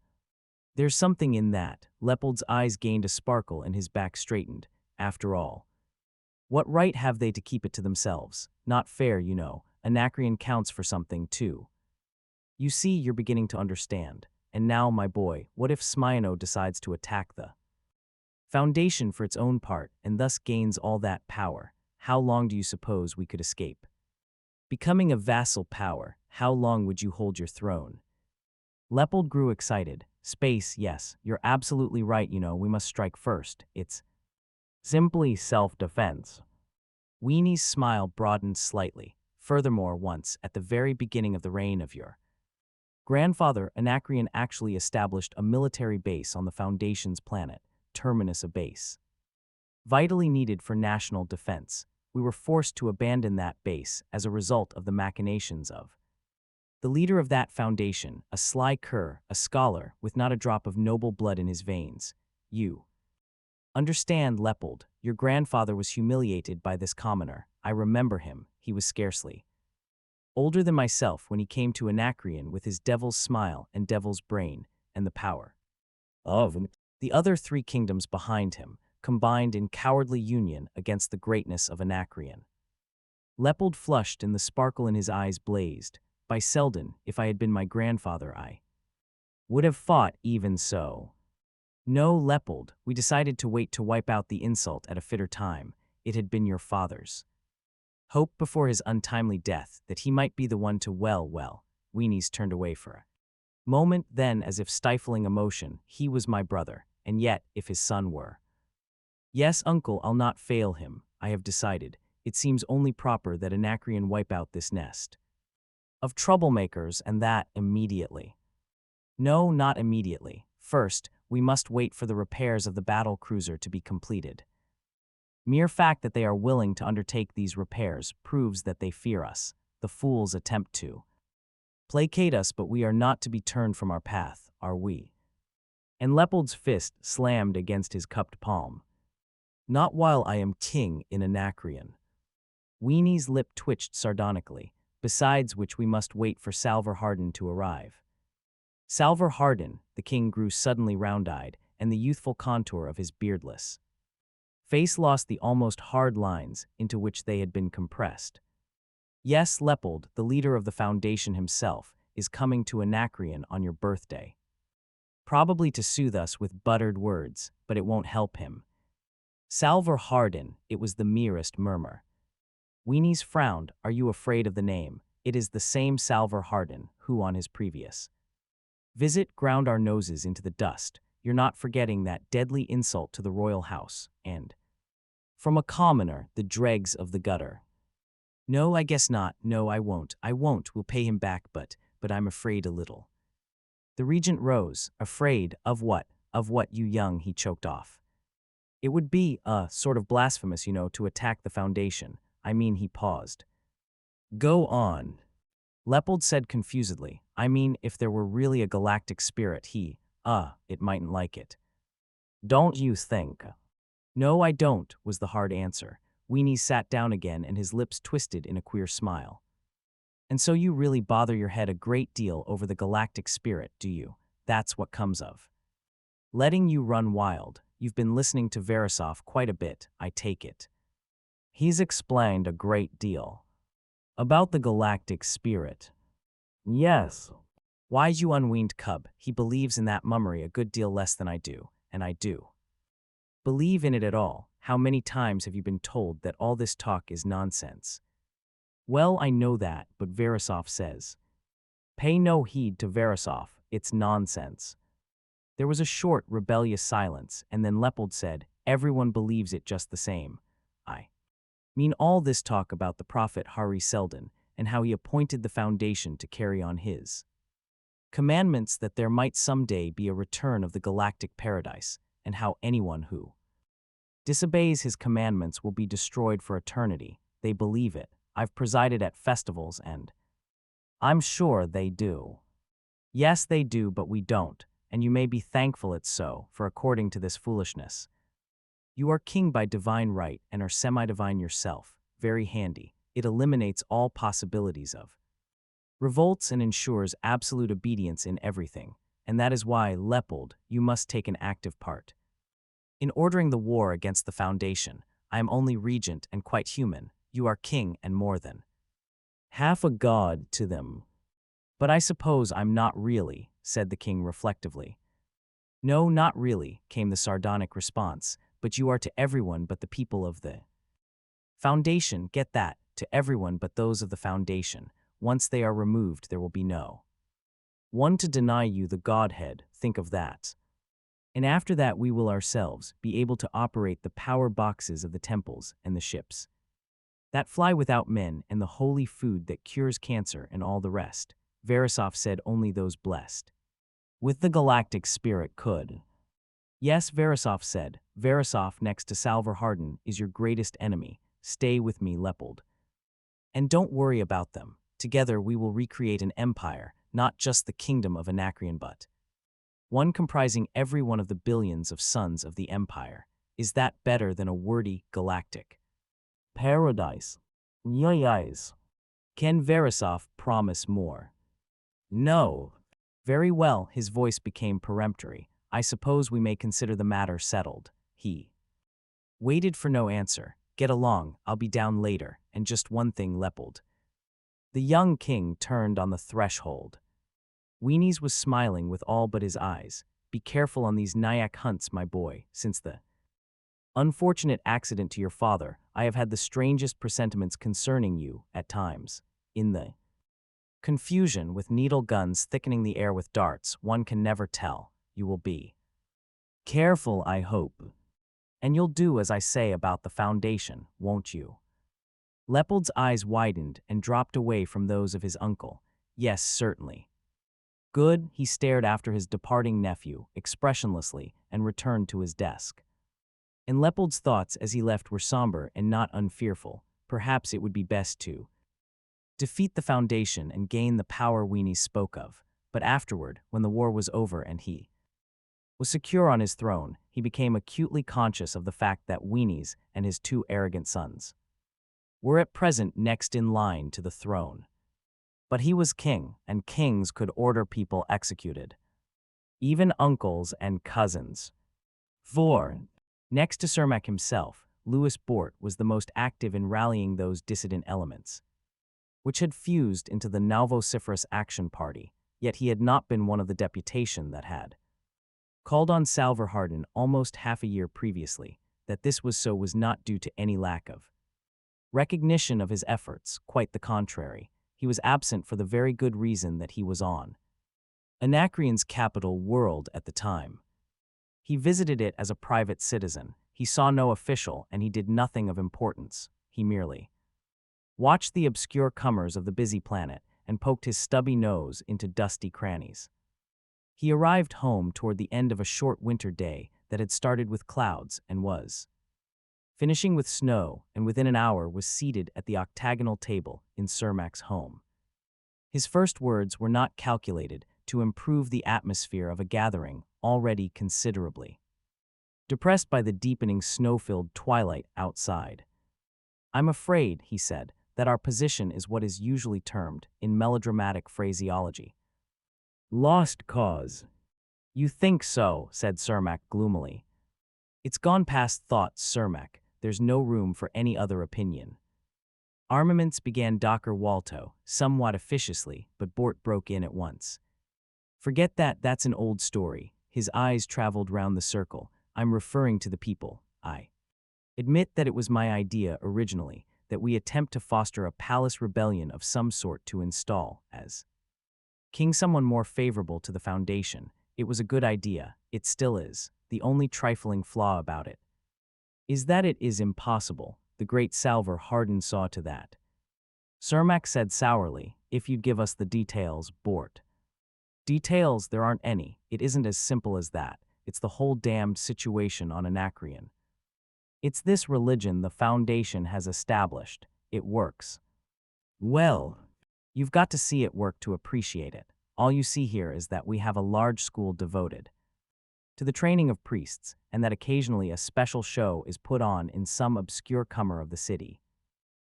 There's something in that. Leopold's eyes gained a sparkle and his back straightened. After all, what right have they to keep it to themselves? Not fair, you know. Anacreon counts for something, too. You see, you're beginning to understand. And now, my boy, what if Smyano decides to attack the Foundation for its own part, and thus gains all that power? How long do you suppose we could escape becoming a vassal power? How long would you hold your throne? Leopold grew excited. Space, yes, you're absolutely right, you know, we must strike first. It's simply self-defense. Weenie's smile broadened slightly. Furthermore, once, at the very beginning of the reign of your grandfather, Anacreon actually established a military base on the Foundation's planet, Terminus, a base vitally needed for national defense. We were forced to abandon that base as a result of the machinations of the leader of that Foundation, a sly cur, a scholar with not a drop of noble blood in his veins. You understand, Leopold, your grandfather was humiliated by this commoner. I remember him. He was scarcely older than myself when he came to Anacreon with his devil's smile and devil's brain and the power of the other three kingdoms behind him, combined in cowardly union against the greatness of Anacreon. Leopold flushed and the sparkle in his eyes blazed. By Selden, if I had been my grandfather, I would have fought even so. No, Leopold, we decided to wait to wipe out the insult at a fitter time. It had been your father's hope before his untimely death that he might be the one to well. Weenies turned away for a moment, then, as if stifling emotion, he was my brother, and yet, if his son were. Yes, uncle, I'll not fail him. I have decided. It seems only proper that Anacreon wipe out this nest of troublemakers, and that immediately. No, not immediately. First, we must wait for the repairs of the battle cruiser to be completed. Mere fact that they are willing to undertake these repairs proves that they fear us. The fools attempt to placate us, but we are not to be turned from our path, are we? And Leopold's fist slammed against his cupped palm. Not while I am king in Anacreon. Weenie's lip twitched sardonically, besides which we must wait for Salvor Hardin to arrive. Salvor Hardin, the king grew suddenly round-eyed, and the youthful contour of his beardless face lost the almost hard lines into which they had been compressed. Yes, Leopold, the leader of the Foundation himself, is coming to Anacreon on your birthday. Probably to soothe us with buttered words, but it won't help him. Salvor Hardin, it was the merest murmur. Weenies frowned. Are you afraid of the name? It is the same Salvor Hardin who, on his previous visit, ground our noses into the dust. You're not forgetting that deadly insult to the royal house, and from a commoner, the dregs of the gutter. No, I guess not. No, I won't. We'll pay him back, but I'm afraid a little. The regent rose. Afraid of what? Of what, you young, he choked off. It would be, sort of blasphemous, you know, to attack the Foundation. I mean, he paused. Go on. Leopold said confusedly. I mean, if there were really a galactic spirit, it mightn't like it. Don't you think? No, I don't, was the hard answer. Weenie sat down again and his lips twisted in a queer smile. And so you really bother your head a great deal over the galactic spirit, do you? That's what comes of letting you run wild. You've been listening to Verisov quite a bit, I take it. He's explained a great deal about the galactic spirit. Yes. Wise you unweaned cub, he believes in that mummery a good deal less than I do, and I do. Believe in it at all. How many times have you been told that all this talk is nonsense? Well, I know that, but Verisov says. Pay no heed to Verisov, it's nonsense. There was a short, rebellious silence, and then Leopold said, everyone believes it just the same. I mean all this talk about the prophet Hari Seldon, and how he appointed the foundation to carry on his commandments that there might someday be a return of the galactic paradise, and how anyone who disobeys his commandments will be destroyed for eternity. They believe it. I've presided at festivals and I'm sure they do. Yes, they do, but we don't, and you may be thankful it's so, for according to this foolishness, you are king by divine right and are semi-divine yourself. Very handy. It eliminates all possibilities of revolts and ensures absolute obedience in everything, and that is why, Leopold, you must take an active part. In ordering the war against the Foundation, I am only regent and quite human. You are king and more than half a god to them. But I suppose I'm not really, said the king reflectively. No, not really, came the sardonic response, but you are to everyone but the people of the Foundation, get that, to everyone but those of the Foundation. Once they are removed, there will be no one to deny you the Godhead, think of that. And after that we will ourselves be able to operate the power boxes of the temples and the ships that fly without men and the holy food that cures cancer and all the rest. Verisov said only those blessed with the galactic spirit could. Yes, Verisov said. Verisov, next to Salvar Hardin, is your greatest enemy. Stay with me, Leopold. And don't worry about them. Together we will recreate an empire, not just the kingdom of Anacreon but one comprising every one of the billions of sons of the empire. Is that better than a wordy galactic paradise? Yes. Can Verisov promise more? No. Very well, his voice became peremptory. I suppose we may consider the matter settled. He waited for no answer. Get along, I'll be down later, and just one thing, Leopold. The young king turned on the threshold. Weenies was smiling with all but his eyes. Be careful on these Nyack hunts, my boy. Since the unfortunate accident to your father, I have had the strangest presentiments concerning you, at times. In the confusion, with needle guns thickening the air with darts, one can never tell. You will be careful, I hope. And you'll do as I say about the Foundation, won't you? Leopold's eyes widened and dropped away from those of his uncle. Yes, certainly. Good, he stared after his departing nephew, expressionlessly, and returned to his desk. And Leopold's thoughts as he left were somber and not unfearful. Perhaps it would be best to defeat the Foundation and gain the power Weenies spoke of. But afterward, when the war was over and he was secure on his throne, he became acutely conscious of the fact that Weenies and his two arrogant sons were at present next in line to the throne. But he was king, and kings could order people executed. Even uncles and cousins. 4. Next to Cermak himself, Louis Bort was the most active in rallying those dissident elements, which had fused into the Nalvociferous Action Party, yet he had not been one of the deputation that had called on Salvar Hardin almost half a year previously. That this was so was not due to any lack of recognition of his efforts, quite the contrary. He was absent for the very good reason that he was on Anacreon's capital world at the time. He visited it as a private citizen. He saw no official, and he did nothing of importance. He merely watched the obscure comers of the busy planet and poked his stubby nose into dusty crannies. He arrived home toward the end of a short winter day that had started with clouds and was finishing with snow, and within an hour was seated at the octagonal table in Cermak's home. His first words were not calculated to improve the atmosphere of a gathering already considerably depressed by the deepening snow-filled twilight outside. "I'm afraid," he said, "that our position is what is usually termed, in melodramatic phraseology, lost cause." "You think so," said Cermak gloomily. "It's gone past thought, Cermak. There's no room for any other opinion." "Armaments," began Dr. Walto, somewhat officiously, but Bort broke in at once. "Forget that, that's an old story." His eyes traveled round the circle. "I'm referring to the people. I admit that it was my idea originally, that we attempt to foster a palace rebellion of some sort to install, as king, someone more favorable to the Foundation. It was a good idea. It still is. The only trifling flaw about it is that it is impossible. The great Salver Hardin saw to that." Cermak said sourly, "If you'd give us the details, Bort." "Details? There aren't any. It isn't as simple as that. It's the whole damned situation on Anacreon. It's this religion the Foundation has established. It works. Well, you've got to see it work to appreciate it. All you see here is that we have a large school devoted to the training of priests, and that occasionally a special show is put on in some obscure corner of the city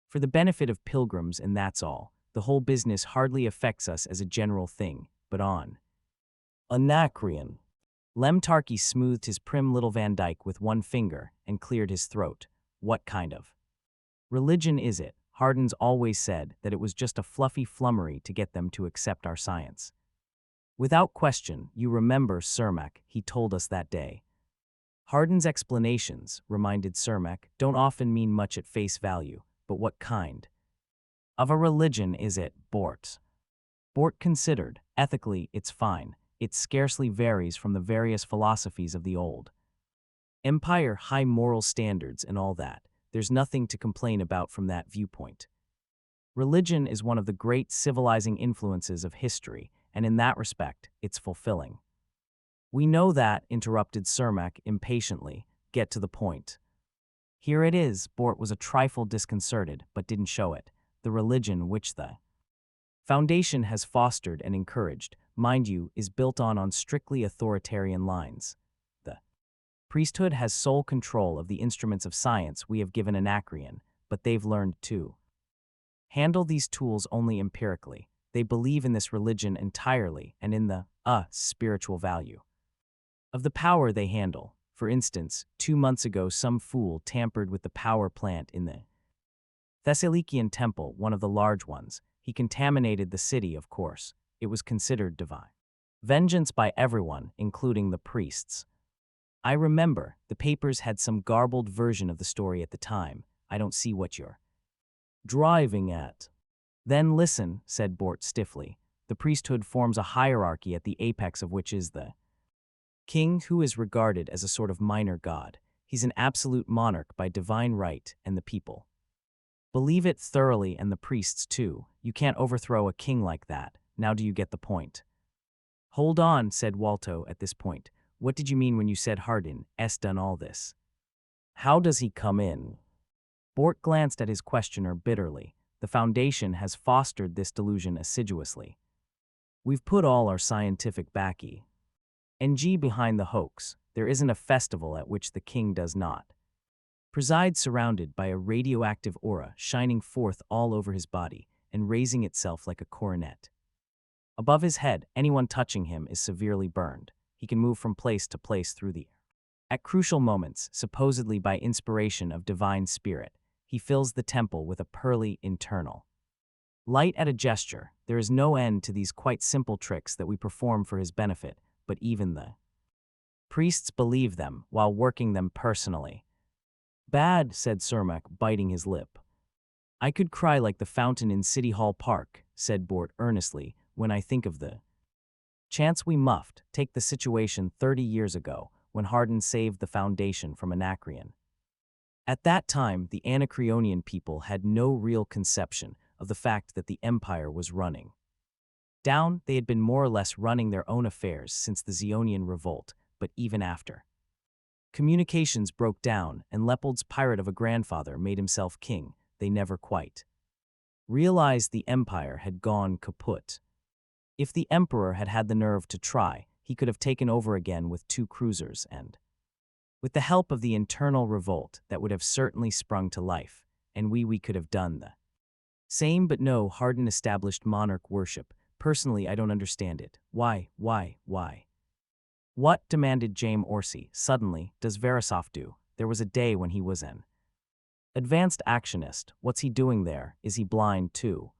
for the benefit of pilgrims, and that's all. The whole business hardly affects us as a general thing, but on Anacreon." Lem Tarky smoothed his prim little Van Dyke with one finger and cleared his throat. "What kind of religion is it?" Hardin's always said that it was just a fluffy flummery to get them to accept our science. "Without question, you remember, Cermak, he told us that day." Hardin's explanations, reminded Cermak, don't often mean much at face value, but what kind of a religion is it, Bort? Bort considered. "Ethically, it's fine. It scarcely varies from the various philosophies of the old empire, high moral standards and all that. There's nothing to complain about from that viewpoint. Religion is one of the great civilizing influences of history, and in that respect, it's fulfilling." "We know that," interrupted Cermak impatiently. "Get to the point." "Here it is." Bort was a trifle disconcerted, but didn't show it. "The religion which the Foundation has fostered and encouraged, mind you, is built on strictly authoritarian lines. The priesthood has sole control of the instruments of science we have given Anacreon, but they've learned to handle these tools only empirically. They believe in this religion entirely and in the spiritual value of the power they handle. For instance, 2 months ago some fool tampered with the power plant in the Thessalonican temple, one of the large ones. He contaminated the city, of course. It was considered divine vengeance by everyone, including the priests. I remember, the papers had some garbled version of the story at the time. I don't see what you're driving at." "Then listen," said Bort stiffly. "The priesthood forms a hierarchy at the apex of which is the king, who is regarded as a sort of minor god. He's an absolute monarch by divine right, and the people believe it thoroughly, and the priests too. You can't overthrow a king like that. Now do you get the point?" "Hold on," said Walto at this point. "What did you mean when you said Hardin's done all this? How does he come in?" Bort glanced at his questioner bitterly. "The Foundation has fostered this delusion assiduously. We've put all our scientific baccy NG behind the hoax. There isn't a festival at which the king does not preside, surrounded by a radioactive aura shining forth all over his body and raising itself like a coronet. Above his head, anyone touching him is severely burned. He can move from place to place through the air. At crucial moments, supposedly by inspiration of divine spirit, he fills the temple with a pearly internal light at a gesture. There is no end to these quite simple tricks that we perform for his benefit, but even the priests believe them while working them personally." "Bad," said Cermak, biting his lip. "I could cry like the fountain in City Hall Park," said Bort earnestly, "when I think of the chance we muffed. Take the situation 30 years ago, when Hardin saved the Foundation from Anacreon. At that time, the Anacreonian people had no real conception of the fact that the empire was running down. They had been more or less running their own affairs since the Zeonian revolt, but even after communications broke down and Leopold's pirate of a grandfather made himself king, they never quite realized the empire had gone kaput. If the emperor had had the nerve to try, he could have taken over again with 2 cruisers and With the help of the internal revolt that would have certainly sprung to life, and we could have done the same. But no, Hardin established monarch worship. Personally, I don't understand it. Why? What, demanded James Orsi, suddenly, does Verisov do? There was a day when he was an advanced actionist. What's he doing there? Is he blind too?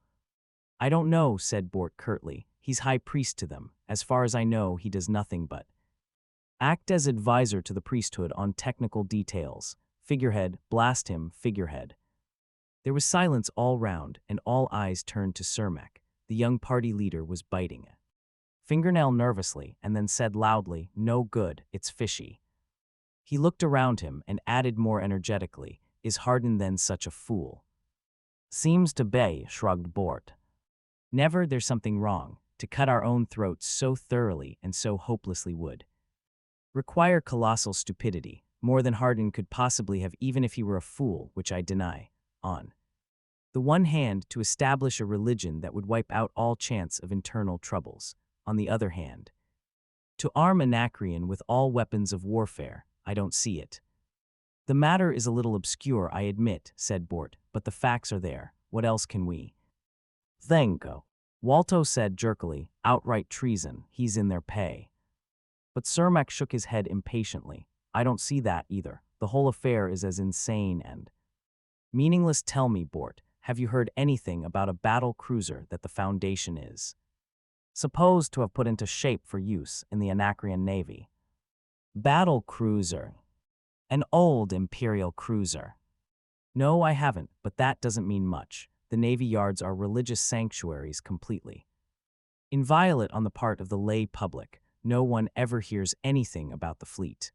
I don't know, said Bort curtly. He's high priest to them. As far as I know, he does nothing but act as advisor to the priesthood on technical details. Figurehead, blast him, figurehead. There was silence all round, and all eyes turned to Cermak. The young party leader was biting a fingernail nervously, and then said loudly, "No good, it's fishy." He looked around him and added more energetically, "Is Hardin then such a fool?" "Seems to be," shrugged Bort. "Never, there's something wrong. To cut our own throats so thoroughly and so hopelessly would require colossal stupidity, more than Hardin could possibly have even if he were a fool, which I deny. On the one hand, to establish a religion that would wipe out all chance of internal troubles. On the other hand, to arm Anacreon with all weapons of warfare. I don't see it." "The matter is a little obscure, I admit," said Bort, "but the facts are there. What else can we think of?" Walto said jerkily, "Outright treason. He's in their pay." But Cermak shook his head impatiently. "I don't see that either. The whole affair is as insane and meaningless. Tell me, Bort, have you heard anything about a battle cruiser that the Foundation is supposed to have put into shape for use in the Anacreon Navy?" "Battle cruiser? An old Imperial cruiser?" "No, I haven't, but that doesn't mean much. The Navy yards are religious sanctuaries completely inviolate on the part of the lay public. No one ever hears anything about the fleet.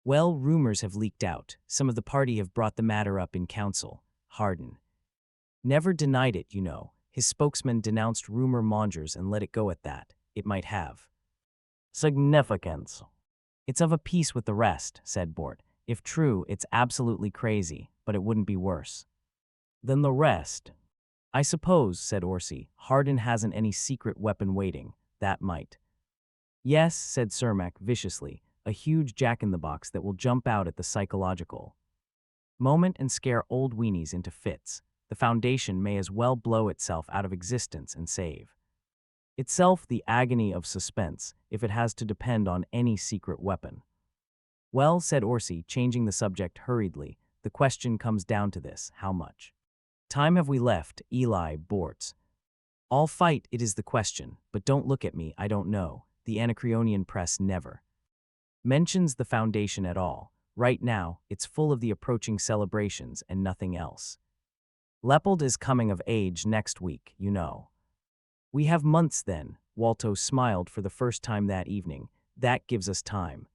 Well, rumors have leaked out. Some of the party have brought the matter up in council. Hardin never denied it, you know. His spokesman denounced rumor mongers and let it go at that. It might have significance. It's of a piece with the rest, said Bort. If true, it's absolutely crazy, but it wouldn't be worse than the rest. I suppose, said Orsi, Hardin hasn't any secret weapon waiting. That might. Yes, said Cermak viciously, a huge jack-in-the-box that will jump out at the psychological moment and scare old weenies into fits. The Foundation may as well blow itself out of existence and save itself the agony of suspense if it has to depend on any secret weapon. Well, said Orsi, changing the subject hurriedly, the question comes down to this: how much time have we left? Eli Bortz. All fight, it is the question, but don't look at me, I don't know. The Anacreonian press never mentions the Foundation at all. Right now, it's full of the approaching celebrations and nothing else. Leopold is coming of age next week, you know. We have months then. Walto smiled for the first time that evening. That gives us time.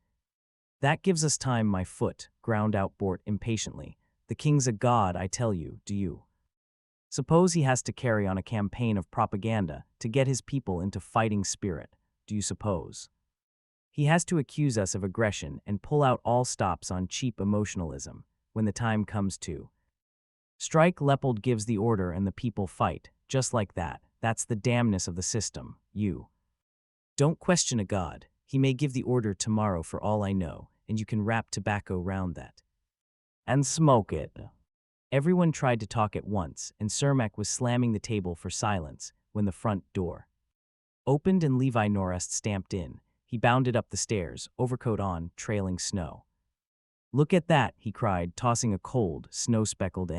That gives us time, my foot, ground out Bort impatiently. The king's a god, I tell you, do you suppose he has to carry on a campaign of propaganda to get his people into fighting spirit? Do you suppose he has to accuse us of aggression and pull out all stops on cheap emotionalism when the time comes to strike? Leopold gives the order and the people fight, just like that. That's the damnness of the system. You don't question a god. He may give the order tomorrow for all I know, and you can wrap tobacco round that and smoke it. Everyone tried to talk at once, and Cermak was slamming the table for silence when the front door opened and Levi Norest stamped in. He bounded up the stairs, overcoat on, trailing snow. Look at that, he cried, tossing a cold, snow-speckled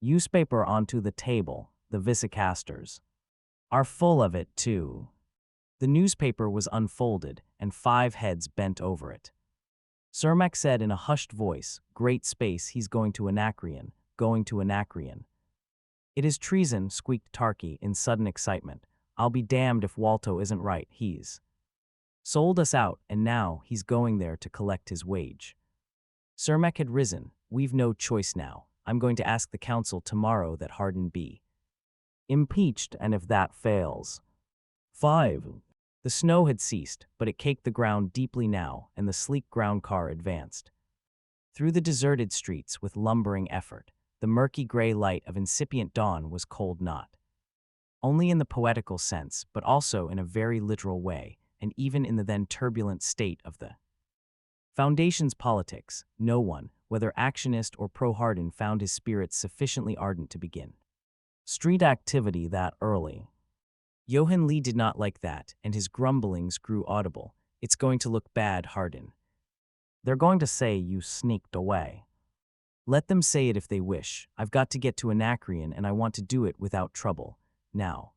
newspaper onto the table. The Visicasters are full of it, too. The newspaper was unfolded, and 5 heads bent over it. Cermak said in a hushed voice, Great space, he's going to Anacreon, going to Anacreon. It is treason, squeaked Tarki in sudden excitement. I'll be damned if Walto isn't right. He's sold us out, and now he's going there to collect his wage. Cermak had risen. We've no choice now. I'm going to ask the council tomorrow that Hardin be impeached, and if that fails, 5. The snow had ceased, but it caked the ground deeply now, and the sleek ground car advanced through the deserted streets with lumbering effort. The murky gray light of incipient dawn was cold, not only in the poetical sense, but also in a very literal way, and even in the then turbulent state of the Foundation's politics, no one, whether actionist or pro-Hardin, found his spirits sufficiently ardent to begin street activity that early. Johann Lee did not like that, and his grumblings grew audible. It's going to look bad, Hardin. They're going to say you sneaked away. Let them say it if they wish. I've got to get to Anacreon, and I want to do it without trouble. Now.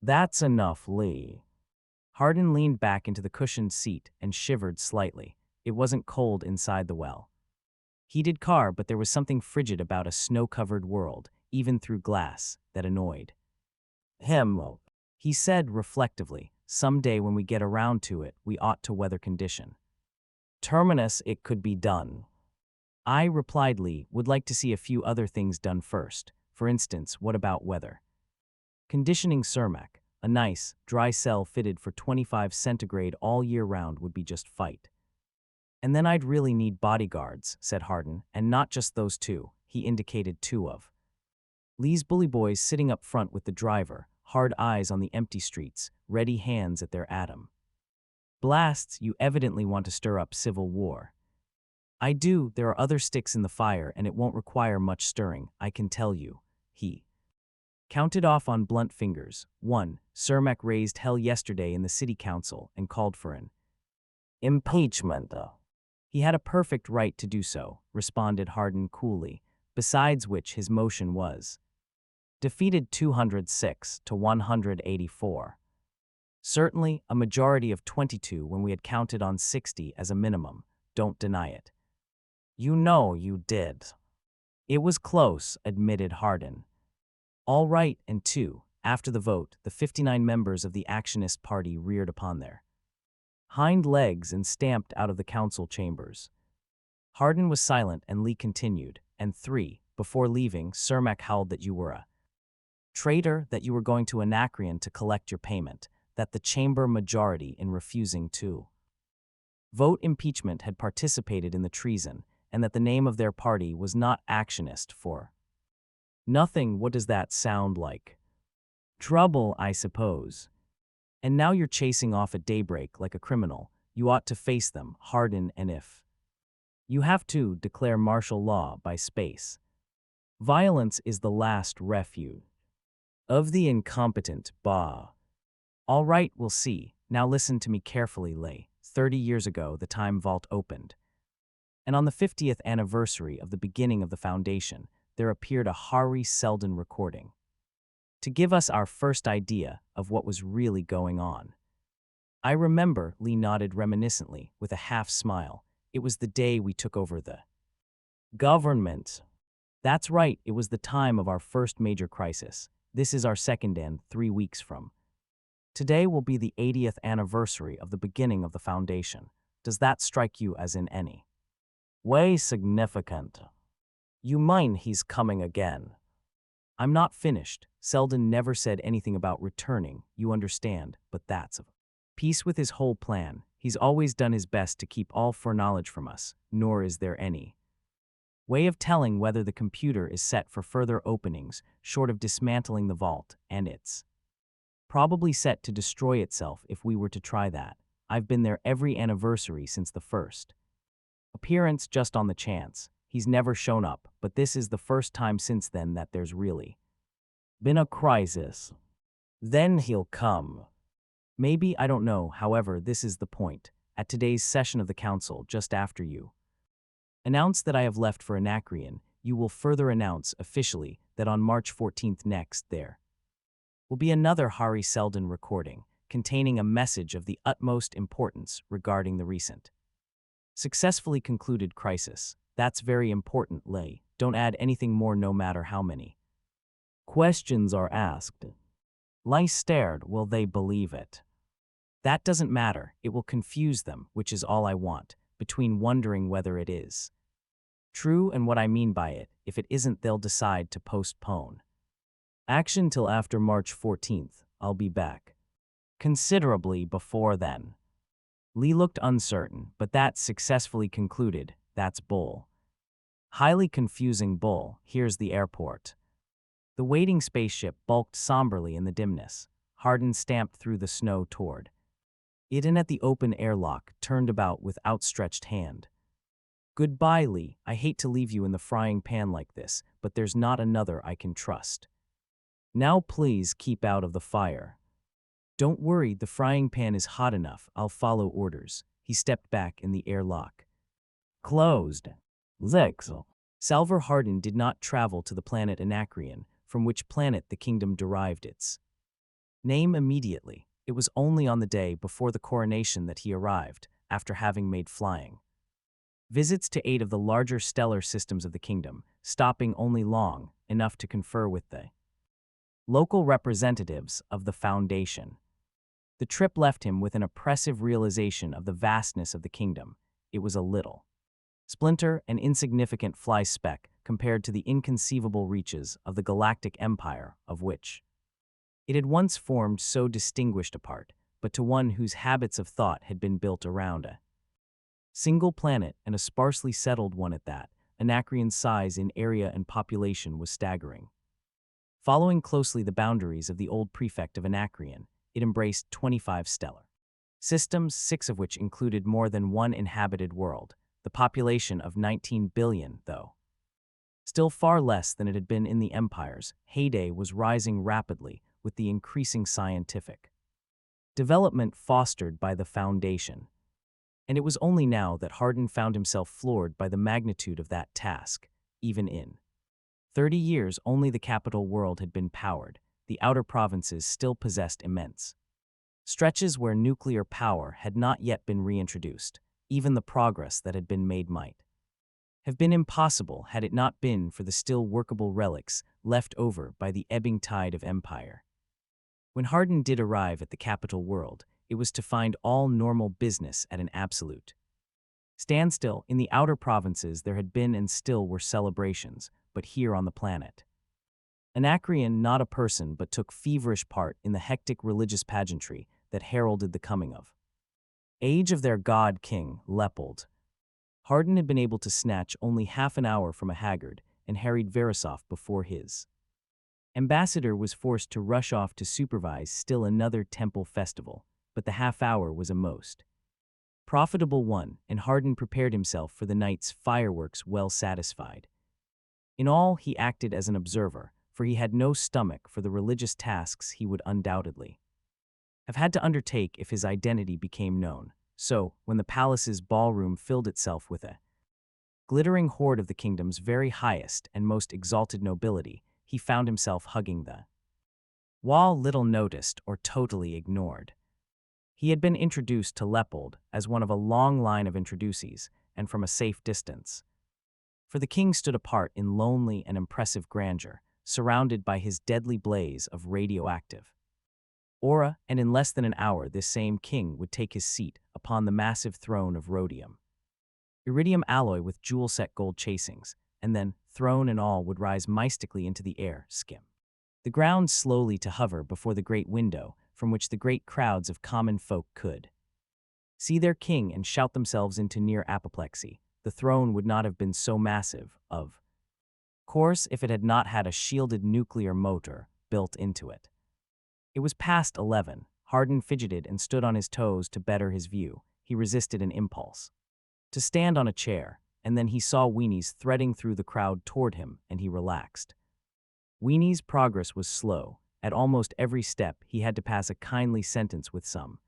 That's enough, Lee. Hardin leaned back into the cushioned seat and shivered slightly. It wasn't cold inside the well. Heated car, but there was something frigid about a snow-covered world, even through glass, that annoyed him. He said reflectively, someday when we get around to it, we ought to weather condition. Terminus, it could be done. I, replied Lee, would like to see a few other things done first. For instance, what about weather? Conditioning Cermak, a nice, dry cell fitted for 25 centigrade all year round would be just fight. And then I'd really need bodyguards, said Hardin, and not just those two. He indicated two of Lee's bully boys sitting up front with the driver, hard eyes on the empty streets, ready hands at their atom. Blasts, you evidently want to stir up civil war. I do, there are other sticks in the fire and it won't require much stirring, I can tell you. He counted off on blunt fingers. 1. Cermak raised hell yesterday in the city council and called for an impeachment. He had a perfect right to do so, responded Hardin coolly, besides which his motion was defeated 206 to 184. Certainly, a majority of 22 when we had counted on 60 as a minimum. Don't deny it. You know you did. It was close, admitted Hardin. All right, and 2. After the vote, the 59 members of the Actionist Party reared upon their hind legs and stamped out of the council chambers. Hardin was silent and Lee continued, and 3. Before leaving, Cermak howled that you were a traitor, that you were going to Anacreon to collect your payment, that the chamber majority in refusing to vote impeachment had participated in the treason, and that the name of their party was not Actionist for nothing. What does that sound like? Trouble, I suppose. And now you're chasing off at daybreak like a criminal. You ought to face them, Hardin, and if you have to, declare martial law by space. Violence is the last refuge of the incompetent, bah. All right, we'll see. Now listen to me carefully, Lay. 30 years ago, the time vault opened. And on the 50th anniversary of the beginning of the Foundation, there appeared a Hari Seldon recording to give us our first idea of what was really going on. I remember, Lee nodded reminiscently, with a half smile. It was the day we took over the government. That's right, it was the time of our first major crisis. This is our second and 3 weeks from. Today will be the 80th anniversary of the beginning of the Foundation. Does that strike you as in any way significant? You mean he's coming again? I'm not finished. Seldon never said anything about returning, you understand, but that's a piece with his whole plan. He's always done his best to keep all foreknowledge from us, nor is there any way of telling whether the computer is set for further openings, short of dismantling the vault, and it's probably set to destroy itself if we were to try that. I've been there every anniversary since the first appearance, just on the chance. He's never shown up, but this is the first time since then that there's really been a crisis. Then he'll come. Maybe, I don't know. However, this is the point. At today's session of the council, just after you announce that I have left for Anacreon, you will further announce officially that on March 14th next there will be another Hari Seldon recording containing a message of the utmost importance regarding the recent successfully concluded crisis. That's very important, Lay. Don't add anything more no matter how many questions are asked. Lay stared. Will they believe it? That doesn't matter. It will confuse them, which is all I want, between wondering whether it is true and what I mean by it. If it isn't, they'll decide to postpone action till after March 14th. I'll be back considerably before then. Lee looked uncertain, but that's successfully concluded. That's bull. Highly confusing bull. Here's the airport. The waiting spaceship bulked somberly in the dimness. Hardin stamped through the snow toward Eden at the open airlock turned about with outstretched hand. Goodbye, Lee. I hate to leave you in the frying pan like this, but there's not another I can trust. Now please keep out of the fire. Don't worry, the frying pan is hot enough. I'll follow orders. He stepped back in the airlock. Closed. Zexel. Salvor Hardin did not travel to the planet Anacreon, from which planet the kingdom derived its name immediately. It was only on the day before the coronation that he arrived, after having made flying visits to 8 of the larger stellar systems of the kingdom, stopping only long enough to confer with the local representatives of the Foundation. The trip left him with an oppressive realization of the vastness of the kingdom. It was a little splinter and insignificant fly speck compared to the inconceivable reaches of the galactic empire of which it had once formed so distinguished a part, but to one whose habits of thought had been built around a single planet, and a sparsely settled one at that. Anacreon's size in area and population was staggering. Following closely the boundaries of the old prefect of Anacreon, it embraced 25 stellar systems, 6 of which included more than one inhabited world. The population of 19 billion, though still far less than it had been in the Empire's heyday, was rising rapidly with the increasing scientific development fostered by the Foundation. And it was only now that Hardin found himself floored by the magnitude of that task. Even in 30 years, only the capital world had been powered. The outer provinces still possessed immense stretches where nuclear power had not yet been reintroduced. Even the progress that had been made might have been impossible had it not been for the still workable relics left over by the ebbing tide of empire. When Hardin did arrive at the capital world, it was to find all normal business at an absolute standstill. In the outer provinces there had been and still were celebrations, but here on the planet Anacreon, not a person, but took feverish part in the hectic religious pageantry that heralded the coming of age of their god-king, Leopold. Hardin had been able to snatch only half an hour from a haggard and harried Verisov before his ambassador was forced to rush off to supervise still another temple festival, but the half hour was a most profitable one, and Hardin prepared himself for the night's fireworks well satisfied. In all, he acted as an observer, for he had no stomach for the religious tasks he would undoubtedly have had to undertake if his identity became known. So, when the palace's ballroom filled itself with a glittering horde of the kingdom's very highest and most exalted nobility, he found himself hugging the wall, little noticed or totally ignored. He had been introduced to Leopold as one of a long line of introducees, and from a safe distance. For the king stood apart in lonely and impressive grandeur, surrounded by his deadly blaze of radioactive aura, and in less than an hour this same king would take his seat upon the massive throne of rhodium, iridium alloy with jewel-set gold chasings, and then, throne and all, would rise mystically into the air, skim the ground slowly to hover before the great window from which the great crowds of common folk could see their king and shout themselves into near apoplexy. The throne would not have been so massive, of course, if it had not had a shielded nuclear motor built into it. It was past 11. Hardin fidgeted and stood on his toes to better his view. He resisted an impulse to stand on a chair, and then he saw Weenie's threading through the crowd toward him, and he relaxed. Weenie's progress was slow. At almost every step, he had to pass a kindly sentence with some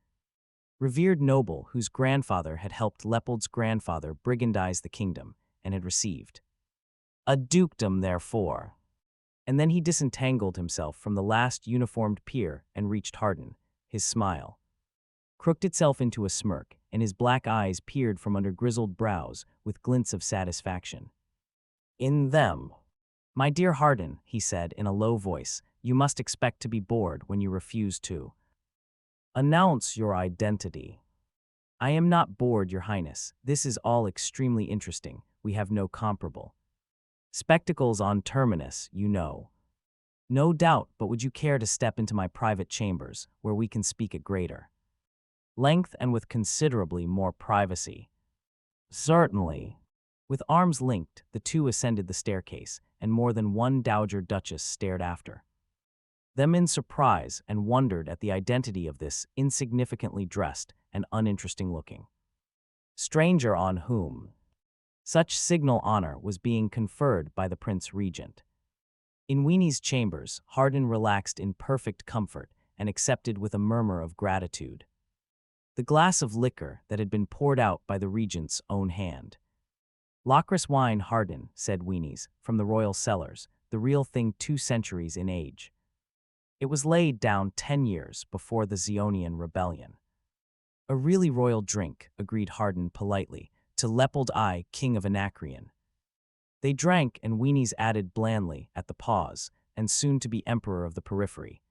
revered noble whose grandfather had helped Leopold's grandfather brigandize the kingdom and had received a dukedom therefore. And then he disentangled himself from the last uniformed peer and reached Hardin. His smile crooked itself into a smirk, and his black eyes peered from under grizzled brows with glints of satisfaction. In them, my dear Hardin, he said in a low voice, you must expect to be bored when you refuse to announce your identity. I am not bored, Your Highness. This is all extremely interesting. We have no comparable spectacles on Terminus, you know. No doubt, but would you care to step into my private chambers, where we can speak at greater length and with considerably more privacy? Certainly. With arms linked, the two ascended the staircase, and more than one dowager duchess stared after them in surprise and wondered at the identity of this insignificantly dressed and uninteresting looking. Stranger on whom such signal honor was being conferred by the Prince Regent. In Weenie's chambers, Hardin relaxed in perfect comfort and accepted with a murmur of gratitude the glass of liquor that had been poured out by the Regent's own hand. Lachrys wine, Hardin, said Weenie's, from the royal cellars, the real thing 2 centuries in age. It was laid down 10 years before the Zeonian rebellion. A really royal drink, agreed Hardin politely, to Leopold I, king of Anacreon. They drank, and Weenie's added blandly, at the pause, and soon to be emperor of the periphery.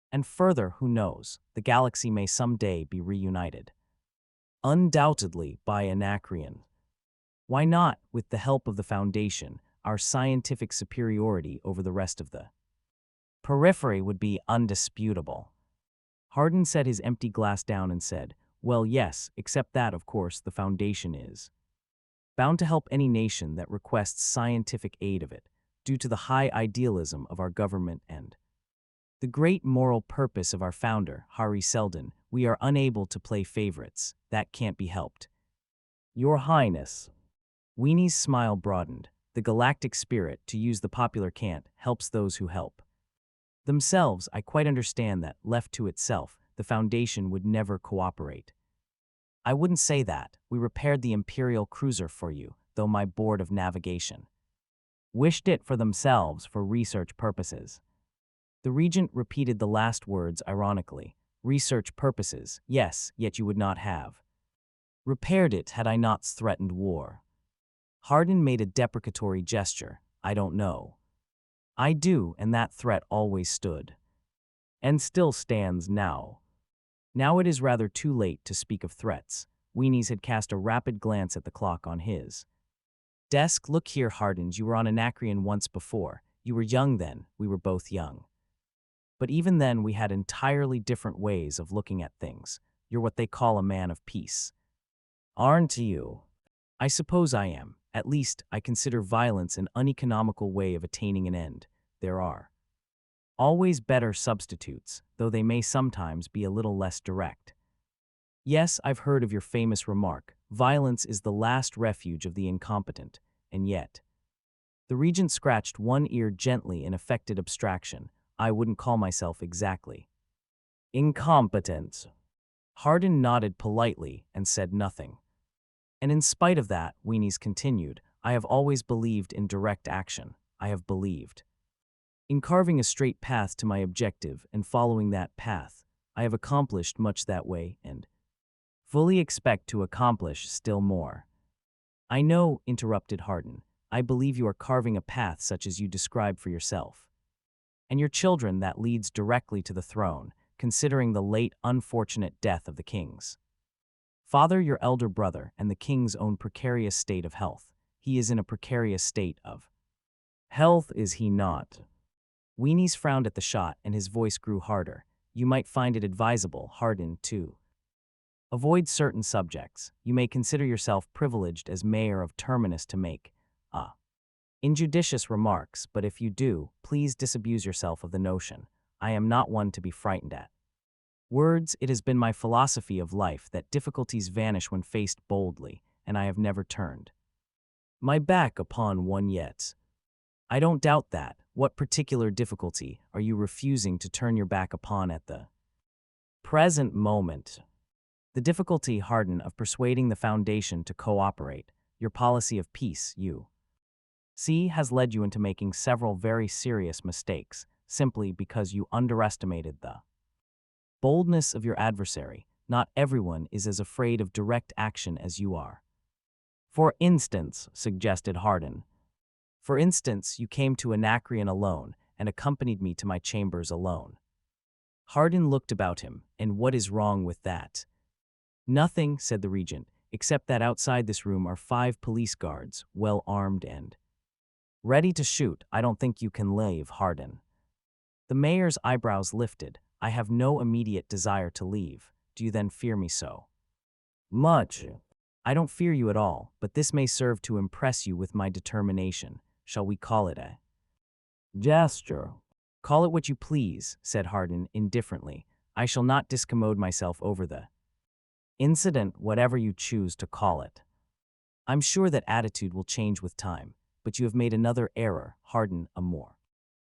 And further, who knows, the galaxy may someday be reunited. Undoubtedly by Anacreon. Why not, with the help of the Foundation, our scientific superiority over the rest of the periphery would be undisputable. Hardin set his empty glass down and said, well, yes, except that, of course, the Foundation is bound to help any nation that requests scientific aid of it, due to the high idealism of our government and the great moral purpose of our founder, Hari Seldon. We are unable to play favorites. That can't be helped. Your Highness. Weenie's smile broadened. The galactic spirit, to use the popular cant, helps those who help themselves. I quite understand that, left to itself, the Foundation would never cooperate. I wouldn't say that. We repaired the Imperial cruiser for you, though my board of navigation wished it for themselves for research purposes. The Regent repeated the last words ironically. Research purposes, yes, yet you would not have repaired it had I not threatened war. Hardin made a deprecatory gesture. I don't know. I do, and that threat always stood. And still stands now. Now it is rather too late to speak of threats. Weenie's had cast a rapid glance at the clock on his desk. Look here, Hardins, you were on Anacreon once before. You were young then, we were both young. But even then we had entirely different ways of looking at things. You're what they call a man of peace. Aren't you? I suppose I am. At least, I consider violence an uneconomical way of attaining an end. There are always better substitutes, though they may sometimes be a little less direct. Yes, I've heard of your famous remark, violence is the last refuge of the incompetent, and yet. The Regent scratched one ear gently in affected abstraction. I wouldn't call myself exactly incompetent. Hardin nodded politely and said nothing. And in spite of that, Weenie's continued, I have always believed in direct action. I have believed in carving a straight path to my objective and following that path. I have accomplished much that way and fully expect to accomplish still more. I know, interrupted Hardin. I believe you are carving a path such as you describe for yourself and your children that leads directly to the throne, considering the late unfortunate death of the king's father, your elder brother, and the king's own precarious state of health. He is in a precarious state of health, is he not? Weenie's frowned at the shot, and his voice grew harder. You might find it advisable, Hardin, to avoid certain subjects. You may consider yourself privileged as mayor of Terminus to make injudicious remarks, but if you do, please disabuse yourself of the notion. I am not one to be frightened at words. It has been my philosophy of life that difficulties vanish when faced boldly, and I have never turned my back upon one yet. I don't doubt that. What particular difficulty are you refusing to turn your back upon at the present moment? The difficulty, Hardin, of persuading the Foundation to cooperate. Your policy of peace, you see, has led you into making several very serious mistakes, simply because you underestimated the boldness of your adversary. Not everyone is as afraid of direct action as you are. For instance, suggested Hardin. For instance, you came to Anacreon alone and accompanied me to my chambers alone. Hardin looked about him, and what is wrong with that? Nothing, said the Regent, except that outside this room are 5 police guards, well armed and ready to shoot. I don't think you can leave, Hardin. The mayor's eyebrows lifted. I have no immediate desire to leave. Do you then fear me so much? I don't fear you at all, but this may serve to impress you with my determination. Shall we call it a gesture? Call it what you please, said Hardin indifferently. I shall not discommode myself over the incident, whatever you choose to call it. I'm sure that attitude will change with time, but you have made another error, Harden a more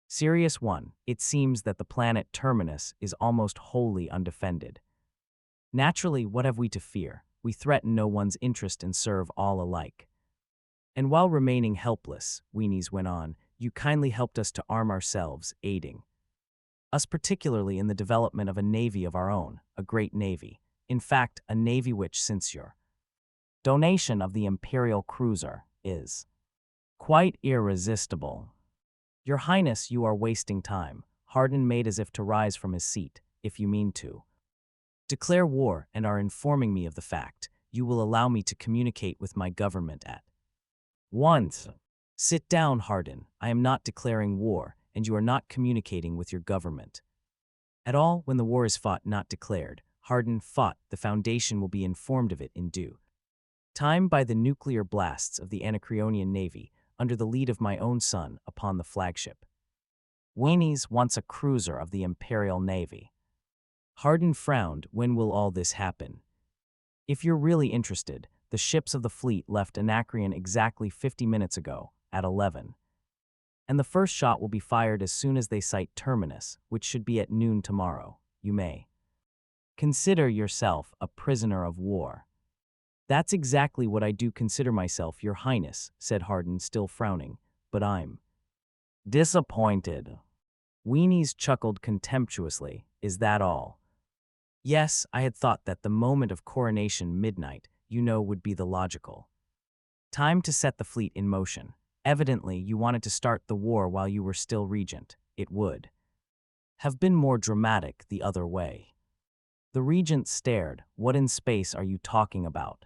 serious one. It seems that the planet Terminus is almost wholly undefended. Naturally, what have we to fear? We threaten no one's interest and serve all alike. And while remaining helpless, Weenies went on, you kindly helped us to arm ourselves, aiding us particularly in the development of a navy of our own, a great navy. In fact, a navy which, since your donation of the Imperial cruiser, is quite irresistible. Your Highness, you are wasting time. Harden made as if to rise from his seat. If you mean to declare war and are informing me of the fact, you will allow me to communicate with my government at once. Sit down, Harden. I am not declaring war, and you are not communicating with your government at all. When the war is fought, not declared, Harden fought, the Foundation will be informed of it in due time by the nuclear blasts of the Anacreonian Navy, under the lead of my own son, upon the flagship. Weenies wants a cruiser of the Imperial Navy. Harden frowned. When will all this happen? If you're really interested, the ships of the fleet left Anacreon exactly 50 minutes ago, at 11. And the first shot will be fired as soon as they sight Terminus, which should be at noon tomorrow. You may consider yourself a prisoner of war. That's exactly what I do consider myself, Your Highness, said Harden, still frowning, but I'm disappointed. Weenies chuckled contemptuously. Is that all? Yes, I had thought that the moment of coronation, midnight, would be the logical time to set the fleet in motion. Evidently, you wanted to start the war while you were still regent. It would have been more dramatic the other way. The regent stared. What in space are you talking about?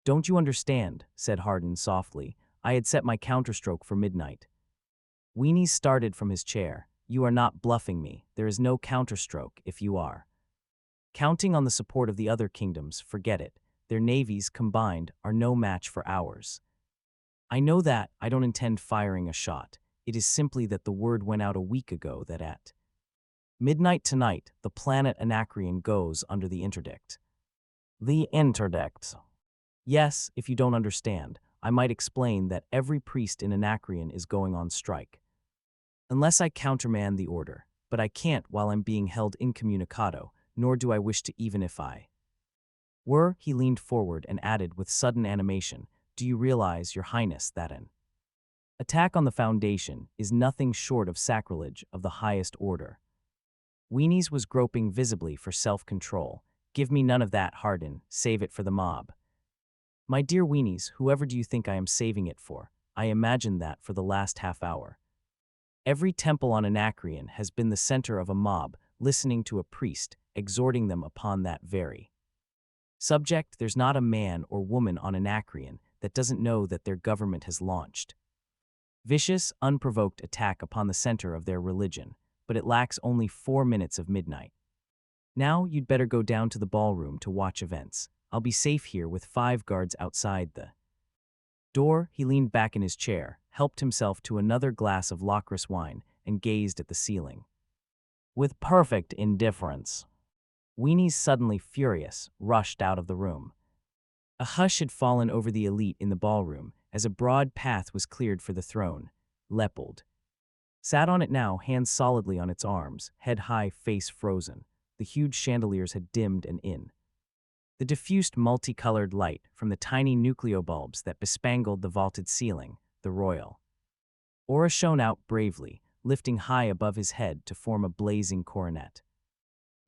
Don't you understand, said Harden softly. I had set my counterstroke for midnight. Weenies started from his chair. You are not bluffing me. There is no counterstroke. If you are counting on the support of the other kingdoms, forget it. Their navies combined are no match for ours. I know that. I don't intend firing a shot. It is simply that the word went out a week ago that at midnight tonight, the planet Anacreon goes under the interdict. The interdict. Yes, if you don't understand, I might explain that every priest in Anacreon is going on strike. Unless I countermand the order, but I can't while I'm being held incommunicado, nor do I wish to even if I were. He leaned forward and added with sudden animation, do you realize, Your Highness, that an attack on the Foundation is nothing short of sacrilege of the highest order? Weenies was groping visibly for self-control. Give me none of that, Harden. Save it for the mob. My dear Weenies, whoever do you think I am saving it for? I imagined that for the last half hour. Every temple on Anacreon has been the center of a mob, listening to a priest, exhorting them upon that very subject. There's not a man or woman on Anacreon that doesn't know that their government has launched vicious, unprovoked attack upon the center of their religion, but it lacks only 4 minutes of midnight. Now you'd better go down to the ballroom to watch events. I'll be safe here with 5 guards outside the door. He leaned back in his chair, helped himself to another glass of Lacris wine, and gazed at the ceiling with perfect indifference. Weenies, suddenly furious, rushed out of the room. A hush had fallen over the elite in the ballroom as a broad path was cleared for the throne. Leopold sat on it now, hands solidly on its arms, head high, face frozen. The huge chandeliers had dimmed, and in the diffused multicolored light from the tiny nucleobulbs that bespangled the vaulted ceiling, the royal aura shone out bravely, lifting high above his head to form a blazing coronet.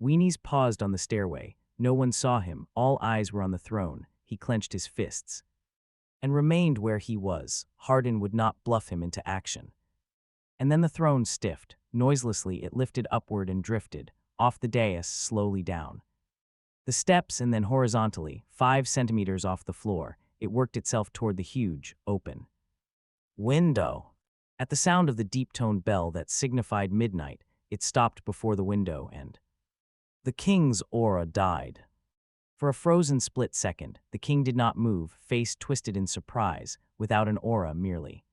Weenies paused on the stairway. No one saw him. All eyes were on the throne. He clenched his fists and remained where he was. Harden would not bluff him into action. And then the throne stiffed. Noiselessly it lifted upward and drifted, off the dais, slowly down the steps, and then horizontally, 5 centimeters off the floor, it worked itself toward the huge, open window. At the sound of the deep-toned bell that signified midnight, it stopped before the window, and the king's aura died. For a frozen split second, the king did not move, face twisted in surprise, without an aura, merely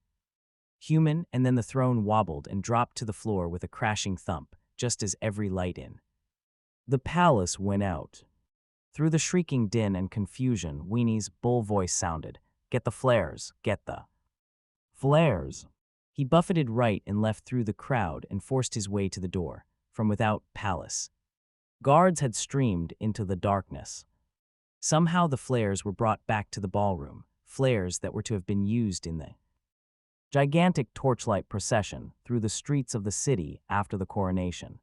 human, and then the throne wobbled and dropped to the floor with a crashing thump, just as every light in the palace went out. Through the shrieking din and confusion, Weenie's bull voice sounded. Get the flares, get the flares. He buffeted right and left through the crowd and forced his way to the door, from without palace. Guards had streamed into the darkness. Somehow the flares were brought back to the ballroom, flares that were to have been used in the gigantic torchlight procession through the streets of the city after the coronation.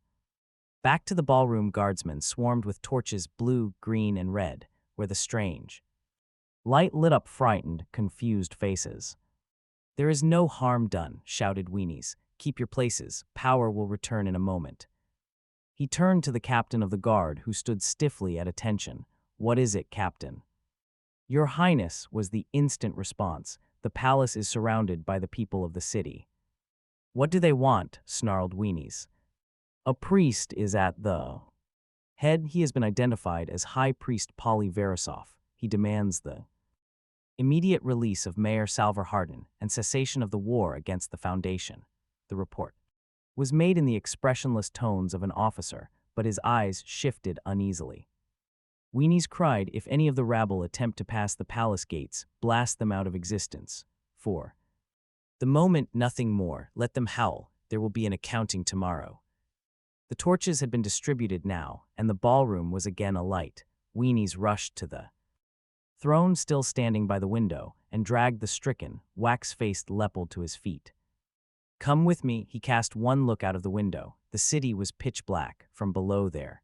Back to the ballroom, guardsmen swarmed with torches blue, green, and red, where the strange light lit up frightened, confused faces. There is no harm done, shouted Weenies. Keep your places, power will return in a moment. He turned to the captain of the guard, who stood stiffly at attention. What is it, Captain? Your Highness, was the instant response. The palace is surrounded by the people of the city. What do they want? Snarled Weenies. A priest is at the head. He has been identified as High Priest Polly Verisov. He demands the immediate release of Mayor Salvar Hardin and cessation of the war against the Foundation. The report was made in the expressionless tones of an officer, but his eyes shifted uneasily. Weenies cried, if any of the rabble attempt to pass the palace gates, blast them out of existence. For the moment, nothing more. Let them howl. There will be an accounting tomorrow. The torches had been distributed now, and the ballroom was again alight. Weenies rushed to the throne still standing by the window and dragged the stricken, wax-faced Leopold to his feet. Come with me. He cast one look out of the window. The city was pitch black. From below there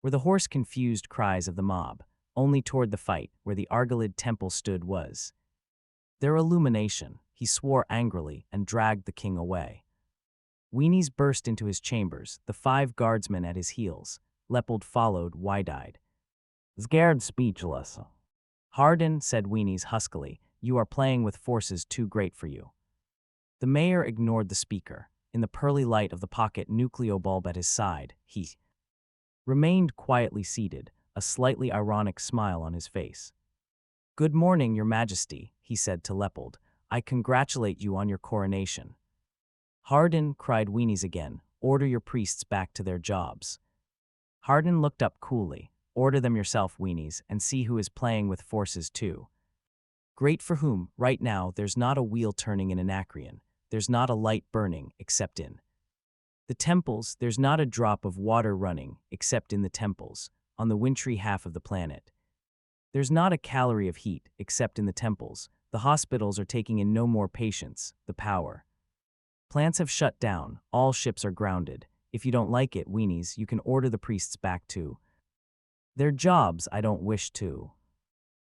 were the hoarse, confused cries of the mob. Only toward the fight, where the Argolid temple stood, was their illumination. He swore angrily and dragged the king away. Weenies burst into his chambers, the 5 guardsmen at his heels. Leopold followed, wide-eyed, scared, speechless. Hardin, said Weenies huskily, you are playing with forces too great for you. The mayor ignored the speaker. In the pearly light of the pocket nucleo bulb at his side, he remained quietly seated, a slightly ironic smile on his face. Good morning, Your Majesty, he said to Leopold. I congratulate you on your coronation. Hardin, cried Weenies again, order your priests back to their jobs. Hardin looked up coolly. Order them yourself, Weenies, and see who is playing with forces too. Great for whom? Right now, there's not a wheel turning in Anacreon. There's not a light burning, except in the temples. There's not a drop of water running, except in the temples, on the wintry half of the planet. There's not a calorie of heat, except in the temples. The hospitals are taking in no more patients. The power plants have shut down. All ships are grounded. If you don't like it, Weenies, you can order the priests back to their jobs. I don't wish to.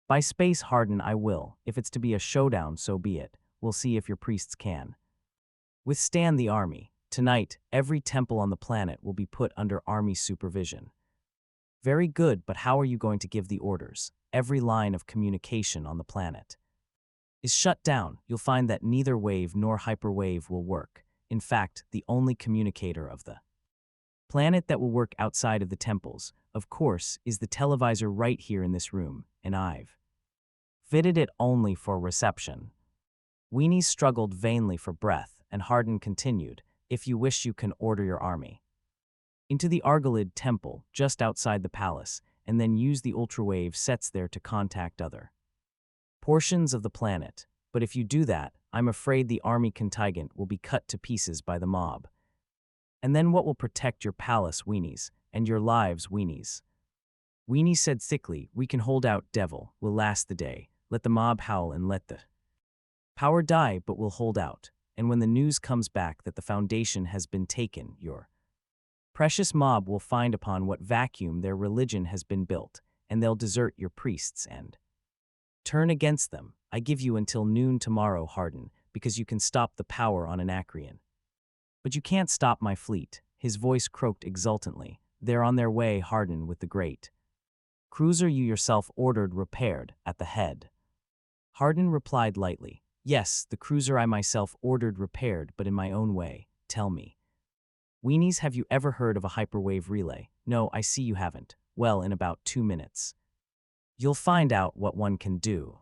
By space, Hardin, I will. If it's to be a showdown, so be it. We'll see if your priests can withstand the army. Tonight, every temple on the planet will be put under army supervision. Very good, but how are you going to give the orders? Every line of communication on the planet is shut down. You'll find that neither wave nor hyperwave will work. In fact, the only communicator of the planet that will work outside of the temples, of course, is the televisor right here in this room, and I've fitted it only for reception. Weenies struggled vainly for breath, and Hardin continued, if you wish, you can order your army into the Argolid temple just outside the palace, and then use the ultrawave sets there to contact other portions of the planet. But if you do that, I'm afraid the army contingent will be cut to pieces by the mob. And then what will protect your palace, Weenies, and your lives, Weenies? Weenies said thickly, we can hold out, devil, we'll last the day. Let the mob howl and let the power die, but we'll hold out. And when the news comes back that the Foundation has been taken, your precious mob will find upon what vacuum their religion has been built, and they'll desert your priests and turn against them. I give you until noon tomorrow, Hardin, because you can stop the power on Anacreon. But you can't stop my fleet. His voice croaked exultantly. They're on their way, Hardin, with the great cruiser you yourself ordered repaired at the head. Hardin replied lightly, yes, the cruiser I myself ordered repaired, but in my own way. Tell me, Weenies, have you ever heard of a hyperwave relay? No, I see you haven't. Well, in about 2 minutes, you'll find out what one can do.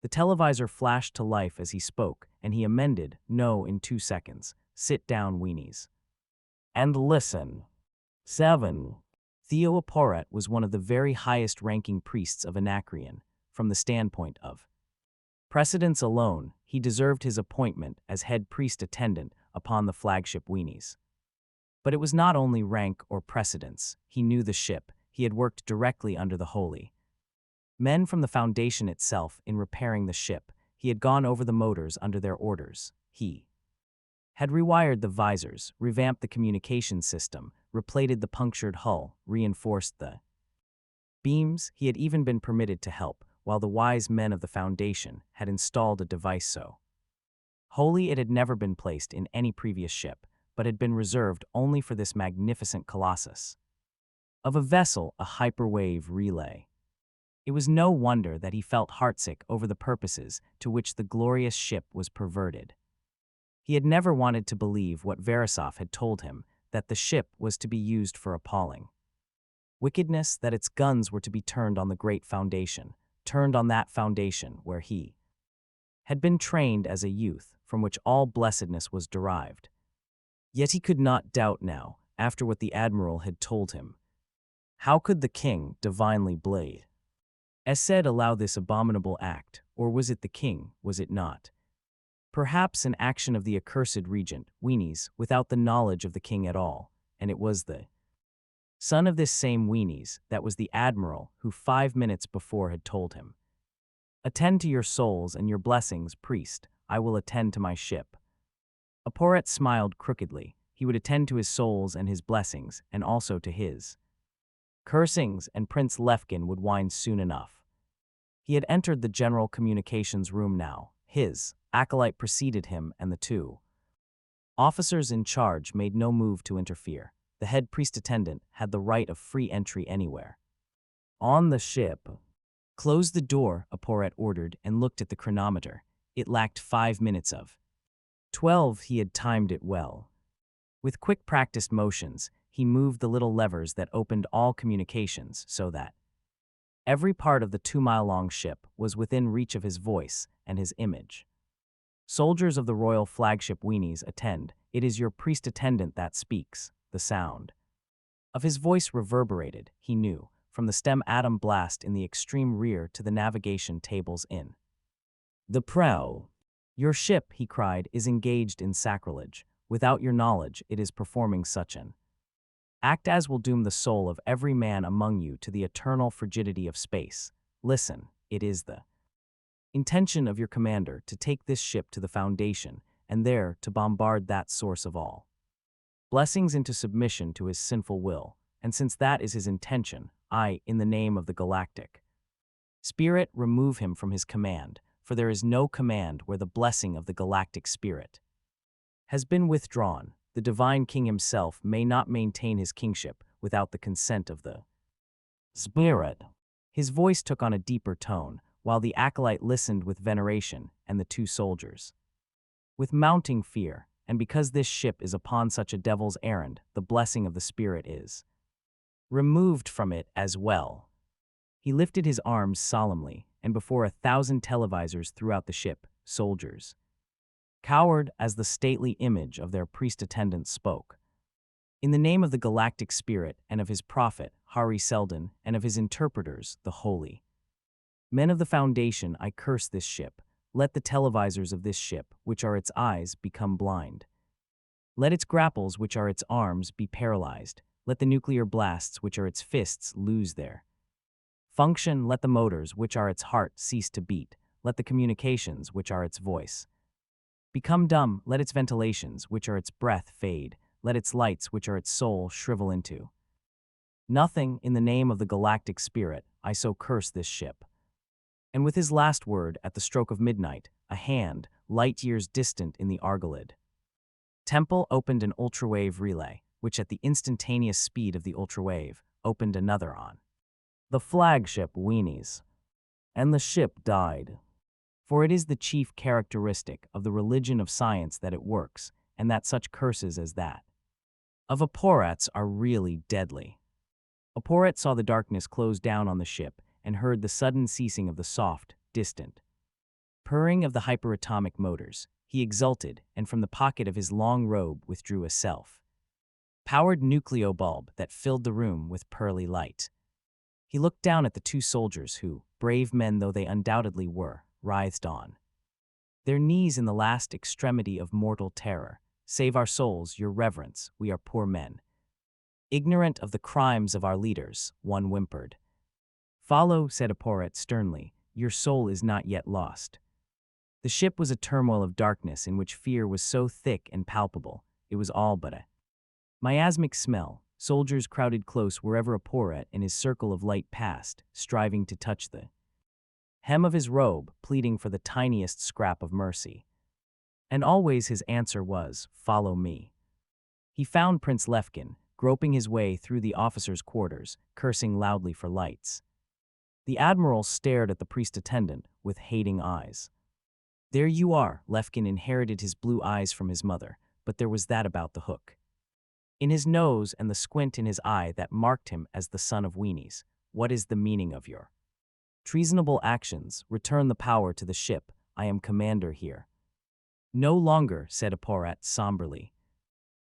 The televisor flashed to life as he spoke, and he amended, no, in 2 seconds. Sit down, Weenies, and listen. 7. Theoporet was one of the very highest-ranking priests of Anacreon. From the standpoint of precedence alone, he deserved his appointment as head priest attendant upon the flagship Weenies. But it was not only rank or precedence. He knew the ship. He had worked directly under the Holy Men from the Foundation itself in repairing the ship. He had gone over the motors under their orders. He had rewired the visors, revamped the communication system, replated the punctured hull, reinforced the beams. He had even been permitted to help, while the wise men of the Foundation had installed a device so holy it had never been placed in any previous ship, but had been reserved only for this magnificent colossus of a vessel, a hyperwave relay. It was no wonder that he felt heartsick over the purposes to which the glorious ship was perverted. He had never wanted to believe what Verisov had told him, that the ship was to be used for appalling wickedness, that its guns were to be turned on the great foundation, turned on that foundation where he had been trained as a youth, from which all blessedness was derived. Yet he could not doubt now, after what the admiral had told him. How could the king, divinely blade, said, allow this abominable act, or was it the king, was it not? Perhaps an action of the accursed regent, Weenies, without the knowledge of the king at all, and it was the son of this same Weenies that was the admiral who 5 minutes before had told him, "Attend to your souls and your blessings, priest, I will attend to my ship." Aporet smiled crookedly. He would attend to his souls and his blessings, and also to his cursings, and Prince Lefkin would whine soon enough. He had entered the general communications room now. His acolyte preceded him, and the two officers in charge made no move to interfere. The head priest-attendant had the right of free entry anywhere on the ship. Close the door, Aporet ordered, and looked at the chronometer. It lacked 5 minutes of 12. He had timed it well. With quick practiced motions, he moved the little levers that opened all communications so that every part of the 2-mile-long ship was within reach of his voice and his image. Soldiers of the royal flagship Weenies, attend. It is your priest-attendant that speaks. The sound of his voice reverberated, he knew, from the stem atom blast in the extreme rear to the navigation tables in the prow. Your ship, he cried, is engaged in sacrilege. Without your knowledge, it is performing such an act as will doom the soul of every man among you to the eternal frigidity of space. Listen, it is the intention of your commander to take this ship to the Foundation, and there to bombard that source of all blessings into submission to his sinful will, and since that is his intention, I, in the name of the galactic spirit, remove him from his command, for there is no command where the blessing of the galactic spirit has been withdrawn. The divine king himself may not maintain his kingship without the consent of the spirit. His voice took on a deeper tone, while the acolyte listened with veneration, and the two soldiers with mounting fear. And because this ship is upon such a devil's errand, the blessing of the spirit is removed from it as well. He lifted his arms solemnly, and before 1,000 televisors throughout the ship, soldiers cowered as the stately image of their priest-attendant spoke. In the name of the galactic spirit and of his prophet, Hari Seldon, and of his interpreters, the holy men of the Foundation, I curse this ship. Let the televisors of this ship, which are its eyes, become blind. Let its grapples, which are its arms, be paralyzed. Let the nuclear blasts, which are its fists, lose their function. Let the motors, which are its heart, cease to beat. Let the communications, which are its voice, become dumb. Let its ventilations, which are its breath, fade. Let its lights, which are its soul, shrivel into nothing. In the name of the galactic spirit, I so curse this ship. And with his last word, at the stroke of midnight, a hand, light years distant in the Argolid temple, opened an ultrawave relay, which at the instantaneous speed of the ultrawave, opened another on the flagship Weenies. And the ship died. For it is the chief characteristic of the religion of science that it works, and that such curses as that of Aporats are really deadly. Aporat saw the darkness close down on the ship, and heard the sudden ceasing of the soft, distant purring of the hyperatomic motors. He exulted, and from the pocket of his long robe withdrew a self powered nucleobulb that filled the room with pearly light. He looked down at the two soldiers who, brave men though they undoubtedly were, writhed on. Their knees in the last extremity of mortal terror. "Save our souls, your reverence, we are poor men." "Ignorant of the crimes of our leaders," one whimpered. "Follow," said Aporet sternly, "your soul is not yet lost." The ship was a turmoil of darkness in which fear was so thick and palpable, it was all but a miasmic smell. Soldiers crowded close wherever Aporet and his circle of light passed, striving to touch the hem of his robe, pleading for the tiniest scrap of mercy. And always his answer was, "Follow me." He found Prince Lefkin, groping his way through the officers' quarters, cursing loudly for lights. The admiral stared at the priest-attendant with hating eyes. "There you are," Lefkin inherited his blue eyes from his mother, but there was that about the hook in his nose and the squint in his eye that marked him as the son of weenies. "What is the meaning of your treasonable actions? Return the power to the ship. I am commander here." "No longer," said Aporet somberly.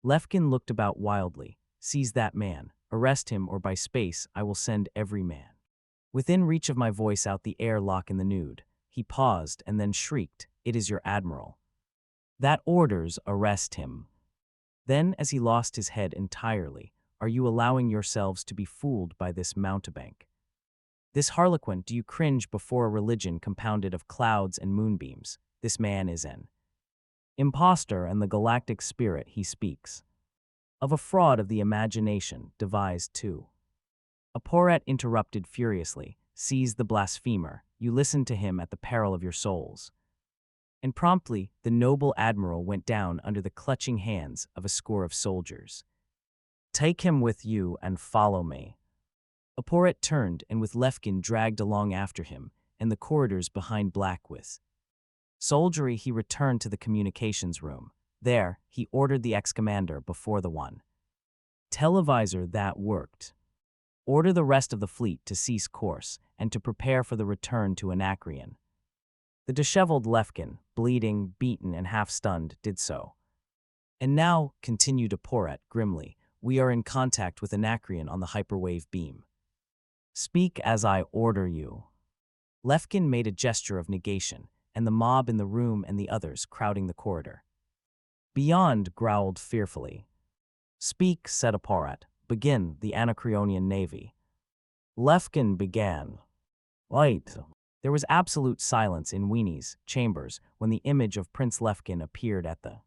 Lefkin looked about wildly. "Seize that man. Arrest him, or by space I will send every man within reach of my voice out the air lock in the nude." He paused and then shrieked, "It is your admiral." "That orders, arrest him." Then, as he lost his head entirely, "Are you allowing yourselves to be fooled by this mountebank? This harlequin? Do you cringe before a religion compounded of clouds and moonbeams? This man is an impostor, and the galactic spirit he speaks of a fraud of the imagination, devised too." Aporet interrupted furiously, "Seize the blasphemer. You listened to him at the peril of your souls." And promptly, the noble admiral went down under the clutching hands of a score of soldiers. "Take him with you and follow me." Aporet turned and with Lefkin dragged along after him, and the corridors behind black with soldiery, he returned to the communications room. There, he ordered the ex-commander before the one televisor that worked. "Order the rest of the fleet to cease course and to prepare for the return to Anacreon." The disheveled Lefkin, bleeding, beaten, and half-stunned, did so. "And now," continued Aporet grimly, "we are in contact with Anacreon on the hyperwave beam. Speak as I order you." Lefkin made a gesture of negation, and the mob in the room and the others crowding the corridor beyond growled fearfully. "Speak," said Aporet. "Begin the Anacreonian navy." Lefkin began. "Wait." There was absolute silence in Weenie's chambers when the image of Prince Lefkin appeared at the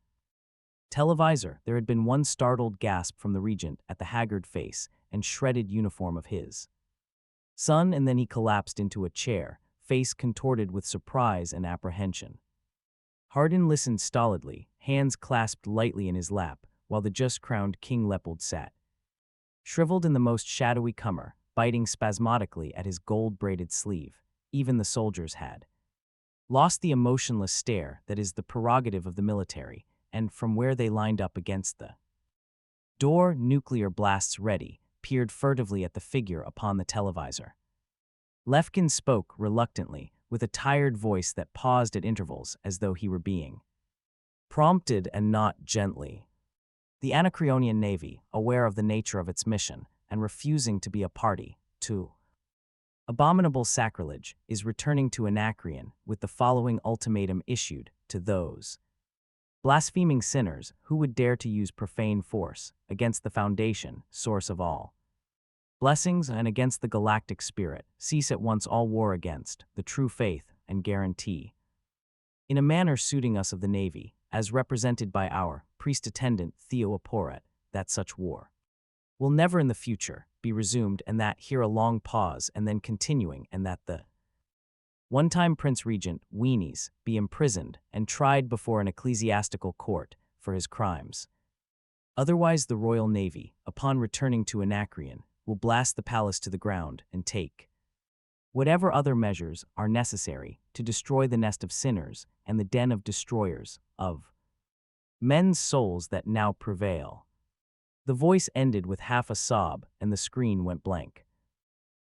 televisor. There had been one startled gasp from the regent at the haggard face and shredded uniform of his son, and then he collapsed into a chair, face contorted with surprise and apprehension. Hardin listened stolidly, hands clasped lightly in his lap, while the just-crowned King Leopold sat shriveled in the most shadowy comer, biting spasmodically at his gold-braided sleeve. Even the soldiers had lost the emotionless stare that is the prerogative of the military, and from where they lined up against the door, nuclear blasts ready, peered furtively at the figure upon the televisor. Lefkin spoke reluctantly, with a tired voice that paused at intervals as though he were being prompted and not gently. "The Anacreonian Navy, aware of the nature of its mission and refusing to be a party to abominable sacrilege, is returning to Anacreon with the following ultimatum issued to those blaspheming sinners who would dare to use profane force against the foundation, source of all blessings, and against the galactic spirit. Cease at once all war against the true faith and guarantee, in a manner suiting us of the Navy, as represented by our priest-attendant Theo Aporet, that such war will never in the future be resumed, and that," here a long pause and then continuing, "and that the one-time Prince Regent, Weenies, be imprisoned and tried before an ecclesiastical court for his crimes. Otherwise the Royal Navy, upon returning to Anacreon, will blast the palace to the ground and take whatever other measures are necessary to destroy the nest of sinners and the den of destroyers of men's souls that now prevail." The voice ended with half a sob, and the screen went blank.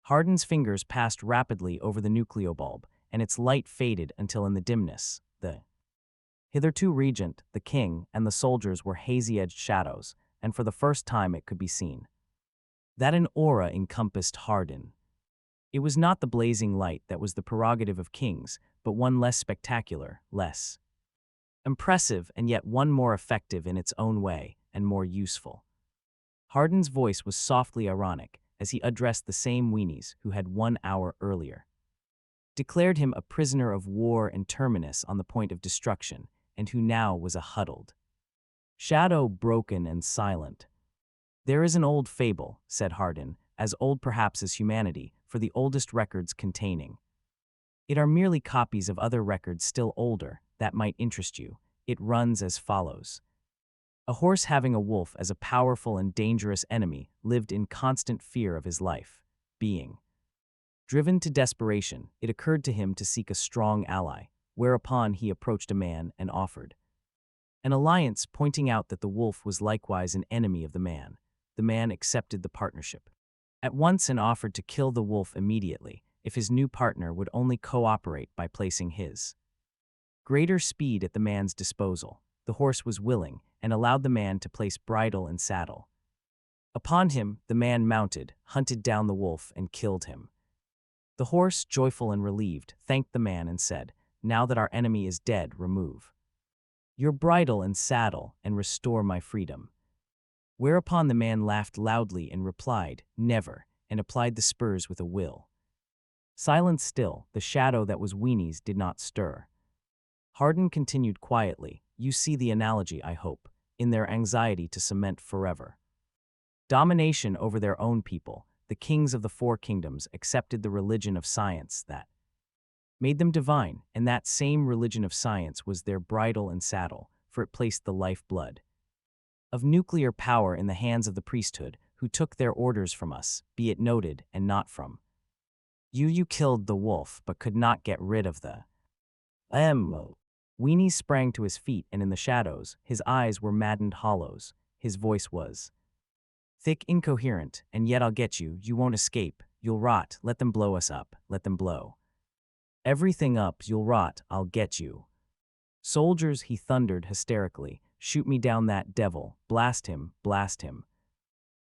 Hardin's fingers passed rapidly over the nucleobulb, and its light faded until in the dimness, the hitherto regent, the king, and the soldiers were hazy-edged shadows, and for the first time it could be seen. That an aura encompassed Hardin. It was not the blazing light that was the prerogative of kings, but one less spectacular, less impressive, and yet one more effective in its own way, and more useful. Hardin's voice was softly ironic as he addressed the same weenies who had 1 hour earlier declared him a prisoner of war and terminus on the point of destruction, and who now was a huddled shadow, broken and silent. "There is an old fable," said Hardin, "as old perhaps as humanity, for the oldest records containing it are merely copies of other records still older, that might interest you. It runs as follows. A horse having a wolf as a powerful and dangerous enemy lived in constant fear of his life. Being driven to desperation, it occurred to him to seek a strong ally, whereupon he approached a man and offered an alliance, pointing out that the wolf was likewise an enemy of the man. The man accepted the partnership at once and offered to kill the wolf immediately if his new partner would only cooperate by placing his greater speed at the man's disposal. The horse was willing and allowed the man to place bridle and saddle upon him. The man mounted, hunted down the wolf, and killed him. The horse, joyful and relieved, thanked the man and said, "Now that our enemy is dead, remove your bridle and saddle and restore my freedom." Whereupon the man laughed loudly and replied, "Never," and applied the spurs with a will. Silent still, the shadow that was Weenie's did not stir. Hardin continued quietly, "You see the analogy, I hope, in their anxiety to cement forever domination over their own people. The kings of the 4 kingdoms accepted the religion of science that made them divine, and that same religion of science was their bridle and saddle, for it placed the lifeblood of nuclear power in the hands of the priesthood, who took their orders from us, be it noted, and not from you. You killed the wolf, but could not get rid of the Weenie sprang to his feet, and in the shadows, his eyes were maddened hollows. His voice was thick, incoherent, "And yet I'll get you. You won't escape. You'll rot. Let them blow us up. Let them blow everything up. You'll rot. I'll get you. Soldiers," he thundered hysterically, "shoot me down that devil. Blast him. Blast him."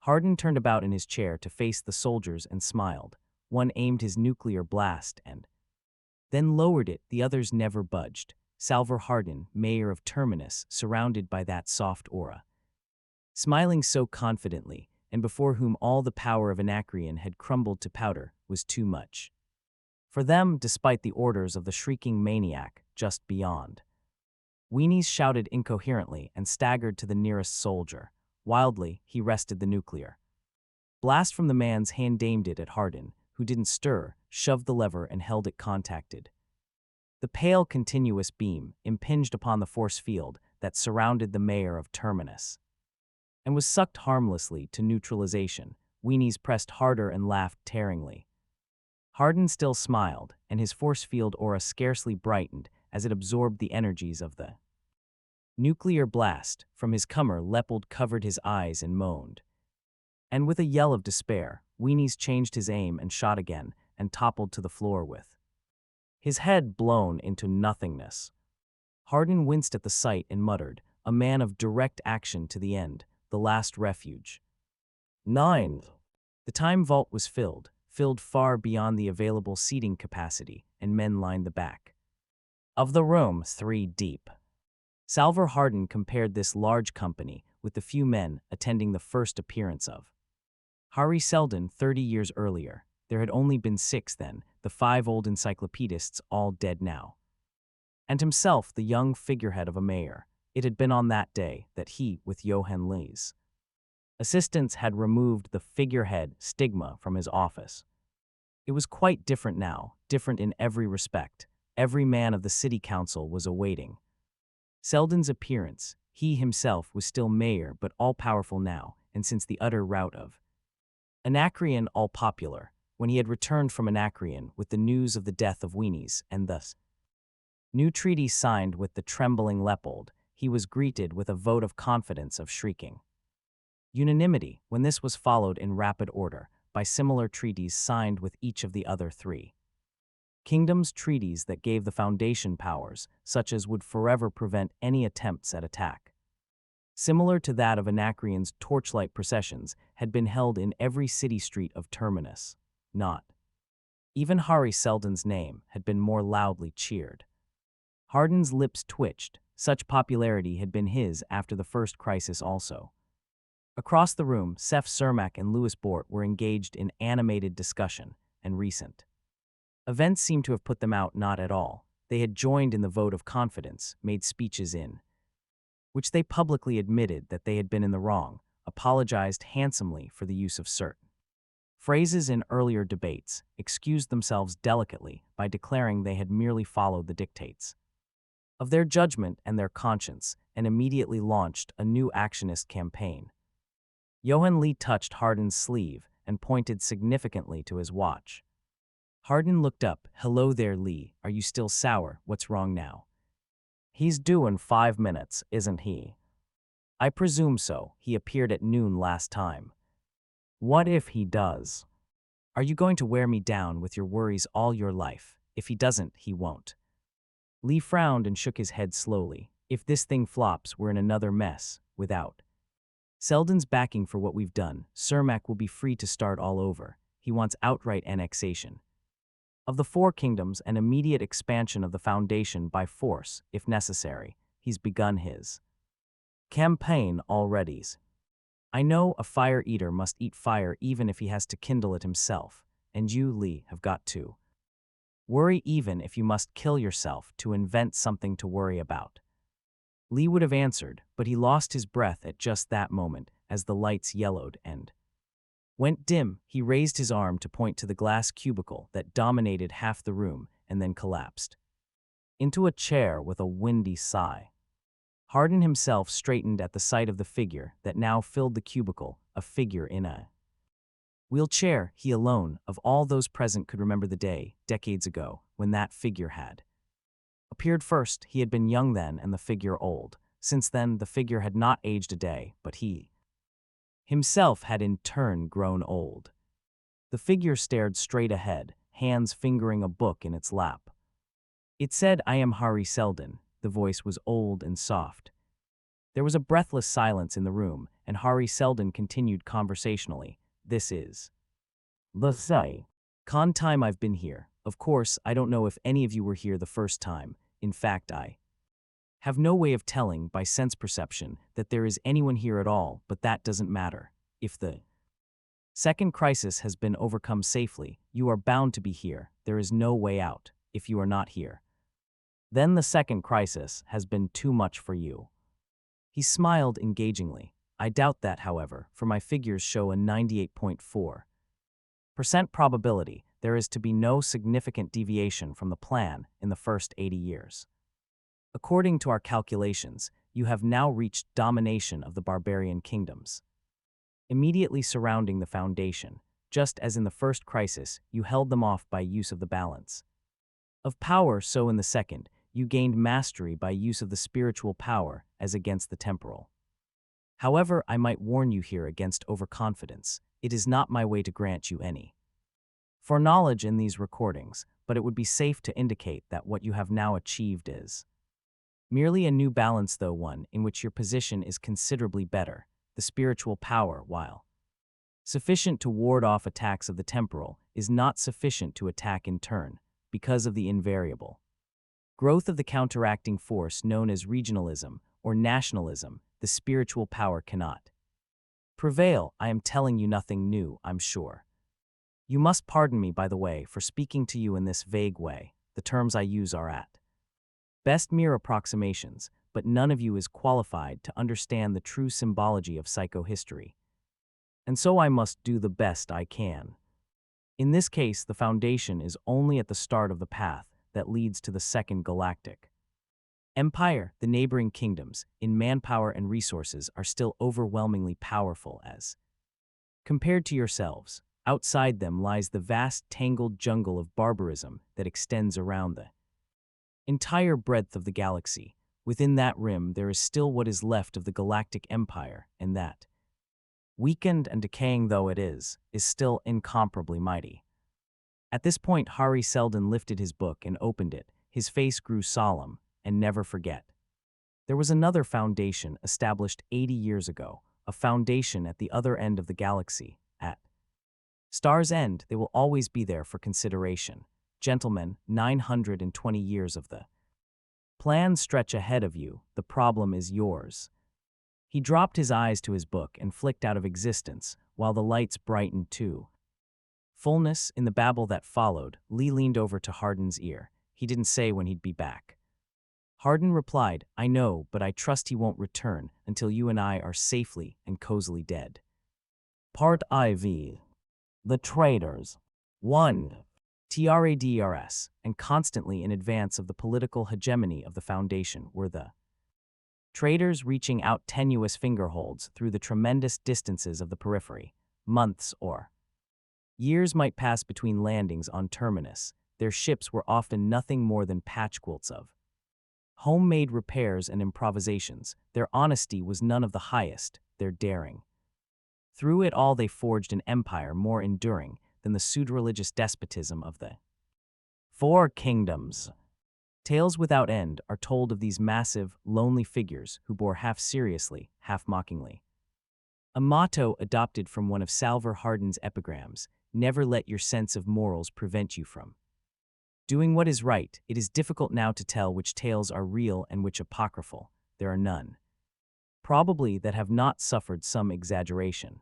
Hardin turned about in his chair to face the soldiers and smiled. One aimed his nuclear blast and then lowered it. The others never budged. Salvor Hardin, mayor of Terminus, surrounded by that soft aura, smiling so confidently, and before whom all the power of Anacreon had crumbled to powder, was too much for them, despite the orders of the shrieking maniac just beyond. Weenies shouted incoherently and staggered to the nearest soldier. Wildly, he wrested the nuclear blast from the man's hand, aimed it at Hardin, who didn't stir, shoved the lever and held it contacted. The pale, continuous beam impinged upon the force field that surrounded the mayor of Terminus and was sucked harmlessly to neutralization. Weenies pressed harder and laughed tearingly. Hardin still smiled, and his force field aura scarcely brightened as it absorbed the energies of the nuclear blast. From his comer, Leppold covered his eyes and moaned. And with a yell of despair, Weenies changed his aim and shot again, and toppled to the floor with his head blown into nothingness. Hardin winced at the sight and muttered, "A man of direct action to the end, the last refuge." 9. The time vault was filled far beyond the available seating capacity, and men lined the back of the room, 3 deep. Salvor Hardin compared this large company with the few men attending the first appearance of Hari Seldon 30 years earlier. There had only been 6 then, the 5 old encyclopedists all dead now, and himself the young figurehead of a mayor. It had been on that day that he, with Johann Lee's assistants, had removed the figurehead stigma from his office. It was quite different now, different in every respect. Every man of the city council was awaiting Seldon's appearance. He himself was still mayor, but all-powerful now, and since the utter rout of Anacreon, all popular. When he had returned from Anacreon with the news of the death of Weenies, and thus new treaty signed with the trembling Leppold, he was greeted with a vote of confidence of shrieking unanimity, when this was followed in rapid order by similar treaties signed with each of the other 3 kingdoms, treaties that gave the foundation powers, such as would forever prevent any attempts at attack. similar to that of Anacreon's torchlight processions, had been held in every city street of Terminus. Not even Hari Seldon's name had been more loudly cheered. Hardin's lips twitched. Such popularity had been his after the first crisis also. Across the room, Seth Cermak and Louis Bort were engaged in animated discussion, and recent events seemed to have put them out not at all. They had joined in the vote of confidence, made speeches in which they publicly admitted that they had been in the wrong, apologized handsomely for the use of certain phrases in earlier debates, excused themselves delicately by declaring they had merely followed the dictates of their judgment and their conscience, and immediately launched a new actionist campaign. Johann Lee touched Hardin's sleeve and pointed significantly to his watch. Hardin looked up. "Hello there, Lee. Are you still sour? What's wrong now?" "He's due in 5 minutes, isn't he?" "I presume so. He appeared at noon last time." "What if he does? Are you going to wear me down with your worries all your life? If he doesn't, he won't." Lee frowned and shook his head slowly. "If this thing flops, we're in another mess. Without Seldon's backing for what we've done, Cermak will be free to start all over. He wants outright annexation of the Four Kingdoms and immediate expansion of the Foundation by force, if necessary. He's begun his campaign already. I know a fire-eater must eat fire even if he has to kindle it himself, and you, Lee, have got to worry even if you must kill yourself to invent something to worry about." Lee would have answered, but he lost his breath at just that moment as the lights yellowed and went dim. He raised his arm to point to the glass cubicle that dominated half the room and then collapsed into a chair with a windy sigh. Hardin himself straightened at the sight of the figure that now filled the cubicle, a figure in a wheelchair. He alone, of all those present, could remember the day, decades ago, when that figure had appeared first. He had been young then and the figure old. Since then, the figure had not aged a day, but he himself had in turn grown old. The figure stared straight ahead, hands fingering a book in its lap. It said, "I am Hari Seldon." The voice was old and soft. There was a breathless silence in the room, and Hari Seldon continued conversationally, "This is the second time I've been here. Of course, I don't know if any of you were here the first time. In fact, I have no way of telling by sense perception that there is anyone here at all, but that doesn't matter. If the second crisis has been overcome safely, you are bound to be here. There is no way out. If you are not here, then the second crisis has been too much for you." He smiled engagingly. "I doubt that, however, for my figures show a 98.4% probability there is to be no significant deviation from the plan in the first 80 years. According to our calculations, you have now reached domination of the barbarian kingdoms immediately surrounding the Foundation. Just as in the first crisis, you held them off by use of the balance of power, so in the second, you gained mastery by use of the spiritual power as against the temporal. However, I might warn you here against overconfidence. It is not my way to grant you any foreknowledge in these recordings, but it would be safe to indicate that what you have now achieved is merely a new balance, though one in which your position is considerably better. The spiritual power, while sufficient to ward off attacks of the temporal, is not sufficient to attack in turn, because of the invariable growth of the counteracting force known as regionalism or nationalism. The spiritual power cannot prevail. I am telling you nothing new, I'm sure. You must pardon me, by the way, for speaking to you in this vague way. The terms I use are at best mere approximations, but none of you is qualified to understand the true symbology of psychohistory. And so I must do the best I can. In this case, the Foundation is only at the start of the path that leads to the Second Galactic Empire. The neighboring kingdoms, in manpower and resources, are still overwhelmingly powerful as compared to yourselves. Outside them lies the vast tangled jungle of barbarism that extends around the entire breadth of the galaxy. Within that rim there is still what is left of the Galactic Empire, and that, weakened and decaying though it is still incomparably mighty. At this point, Hari Seldon lifted his book and opened it. His face grew solemn. "And never forget There was another foundation established 80 years ago, a foundation at the other end of the galaxy, at Star's End. They will always be there for consideration. Gentlemen, 920 years of the plans stretch ahead of you, the problem is yours. He dropped his eyes to his book and flicked out of existence, while the lights brightened too. Fullness in the babble that followed, Lee leaned over to Hardin's ear. He didn't say when he'd be back. Hardin replied, I know, but I trust he won't return until you and I are safely and cozily dead. Part IV. The Traitors. 1. TRADRS, and constantly in advance of the political hegemony of the Foundation were the traitors reaching out tenuous fingerholds through the tremendous distances of the periphery. Months or years might pass between landings on Terminus. Their ships were often nothing more than patchquilts of homemade repairs and improvisations. Their honesty was none of the highest, their daring. Through it all they forged an empire more enduring than the pseudo-religious despotism of the Four Kingdoms. Tales without end are told of these massive, lonely figures who bore half seriously, half mockingly a motto adopted from one of Salvor Hardin's epigrams: never let your sense of morals prevent you from doing what is right. It is difficult now to tell which tales are real and which apocryphal. There are none, probably, that have not suffered some exaggeration.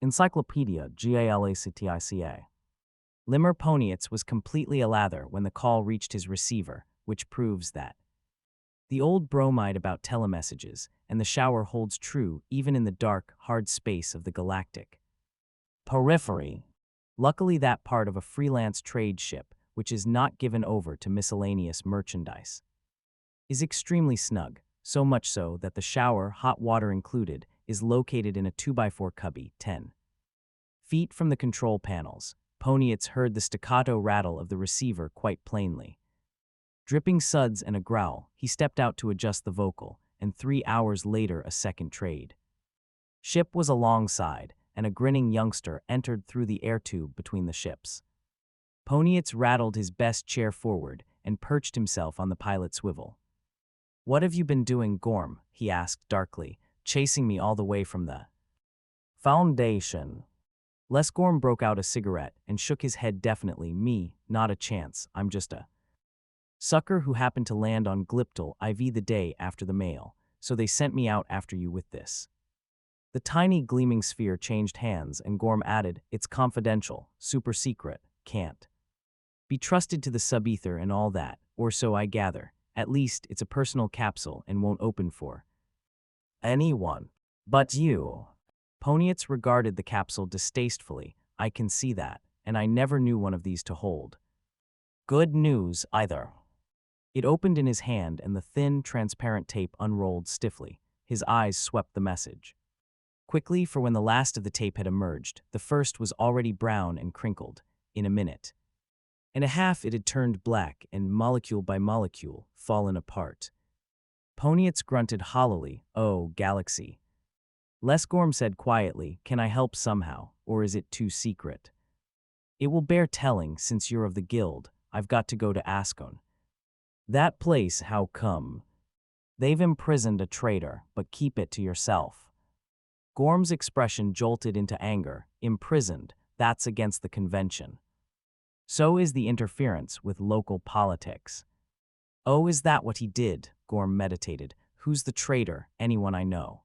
Encyclopedia Galactica. Limmer Poniatz was completely alather when the call reached his receiver, which proves that the old bromide about telemessages and the shower holds true even in the dark, hard space of the galactic periphery. Luckily, that part of a freelance trade ship, which is not given over to miscellaneous merchandise, is extremely snug, so much so that the shower, hot water included, is located in a 2x4 cubby, 10 feet from the control panels. Poniatz heard the staccato rattle of the receiver quite plainly. Dripping suds and a growl, he stepped out to adjust the vocal, and 3 hours later a second trade ship was alongside, and a grinning youngster entered through the air tube between the ships. Poniatz rattled his best chair forward and perched himself on the pilot's swivel. What have you been doing, Gorm? He asked darkly, chasing me all the way from the Foundation. Les Gorm broke out a cigarette and shook his head definitely. Me, not a chance. I'm just a sucker who happened to land on Gliptal IV the day after the mail, so they sent me out after you with this. The tiny gleaming sphere changed hands and Gorm added, it's confidential, super secret, can't be trusted to the sub-ether and all that, or so I gather. At least it's a personal capsule and won't open for anyone but you. Poniatz regarded the capsule distastefully. I can see that, and I never knew one of these to hold good news either. It opened in his hand and the thin, transparent tape unrolled stiffly. His eyes swept the message quickly, for when the last of the tape had emerged, the first was already brown and crinkled. In a minute and a half it had turned black and, molecule by molecule, fallen apart. Poniatz grunted hollowly, oh, Galaxy. Les Gorm said quietly, can I help somehow, or is it too secret? It will bear telling, since you're of the guild. I've got to go to Ascon. That place, how come? They've imprisoned a traitor, but keep it to yourself. Gorm's expression jolted into anger. Imprisoned, that's against the convention. So is the interference with local politics. Oh, is that what he did? Gorm meditated. Who's the traitor? Anyone I know?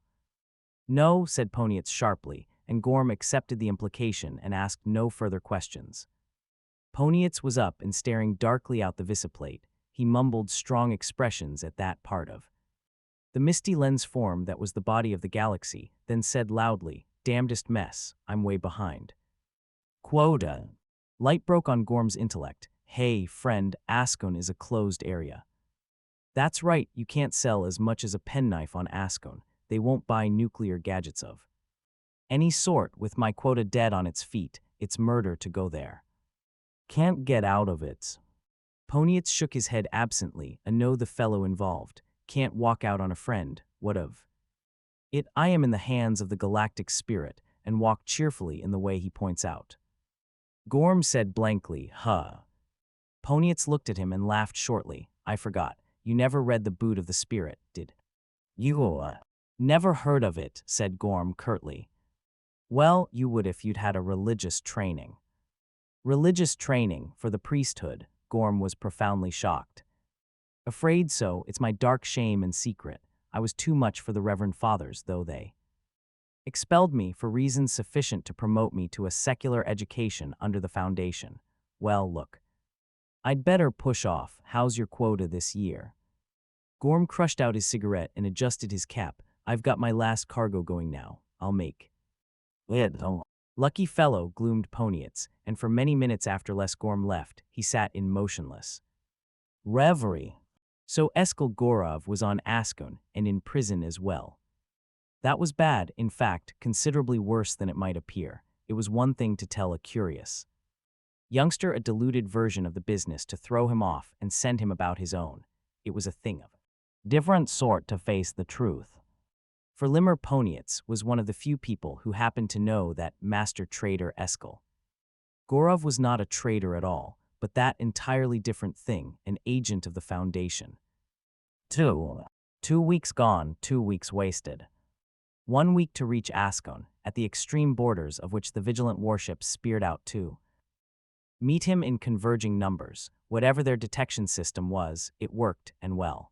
No, said Poniatz sharply, and Gorm accepted the implication and asked no further questions. Poniatz was up and staring darkly out the visiplate. He mumbled strong expressions at that part of the misty lens form that was the body of the galaxy, then said loudly, damnedest mess, I'm way behind. Quota. Light broke on Gorm's intellect. Hey, friend, Ascon is a closed area. That's right, you can't sell as much as a penknife on Ascon. They won't buy nuclear gadgets of any sort. With my quota dead on its feet, it's murder to go there. Can't get out of it. Poniatz shook his head absently, and know the fellow involved. Can't walk out on a friend. What of it? I am in the hands of the galactic spirit, and walk cheerfully in the way he points out. Gorm said blankly, huh. Poniatz looked at him and laughed shortly. I forgot. You never read The Boot of the Spirit, did You never heard of it, said Gorm curtly. Well, you would if you'd had a religious training. Religious training for the priesthood, Gorm was profoundly shocked. Afraid so, it's my dark shame and secret. I was too much for the Reverend Fathers, though they expelled me for reasons sufficient to promote me to a secular education under the foundation. Well, look, I'd better push off. How's your quota this year? Gorm crushed out his cigarette and adjusted his cap. I've got my last cargo going now. I'll make it. Lucky fellow, gloomed Poniatz, and for many minutes after Les Gorm left, he sat in motionless reverie. So Eskil Gorov was on Askon and in prison as well. That was bad, in fact, considerably worse than it might appear. It was one thing to tell a curious youngster a deluded version of the business to throw him off and send him about his own. It was a thing of different sort to face the truth. For Limmer Poniatz was one of the few people who happened to know that master trader Eskil Gorov was not a trader at all, but that entirely different thing, an agent of the Foundation. 2 weeks gone, 2 weeks wasted. 1 week to reach Askon, at the extreme borders of which the vigilant warships speared out to meet him in converging numbers. Whatever their detection system was, it worked, and well.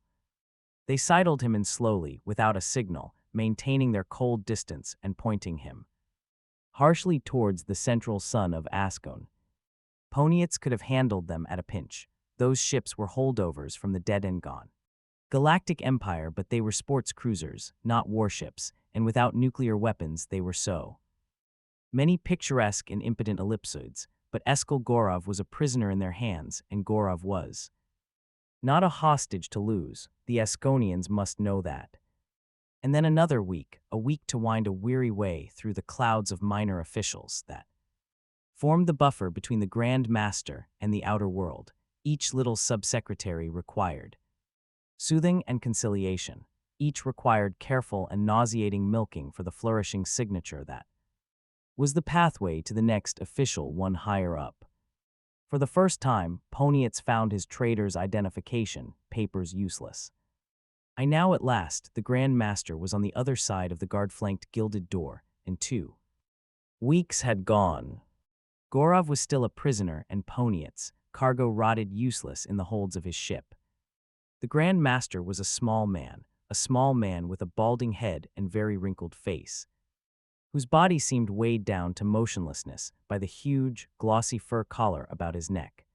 They sidled him in slowly, without a signal, maintaining their cold distance and pointing him harshly towards the central sun of Askon. Poniatz could have handled them at a pinch. Those ships were holdovers from the dead and gone Galactic Empire, but they were sports cruisers, not warships, and without nuclear weapons they were so many picturesque and impotent ellipsoids, but Eskil Gorov was a prisoner in their hands, and Gorov was not a hostage to lose. The Askonians must know that. And then another week, a week to wind a weary way through the clouds of minor officials that formed the buffer between the Grand Master and the outer world. Each little subsecretary required soothing and conciliation. Each required careful and nauseating milking for the flourishing signature that was the pathway to the next official one higher up. For the first time, Poniatz found his trader's identification papers useless. I now at last, the Grand Master was on the other side of the guard-flanked gilded door, and 2 weeks had gone. Gorov was still a prisoner, and Poniatz, cargo rotted useless in the holds of his ship. The Grand Master was a small man with a balding head and very wrinkled face, whose body seemed weighed down to motionlessness by the huge, glossy fur collar about his neck.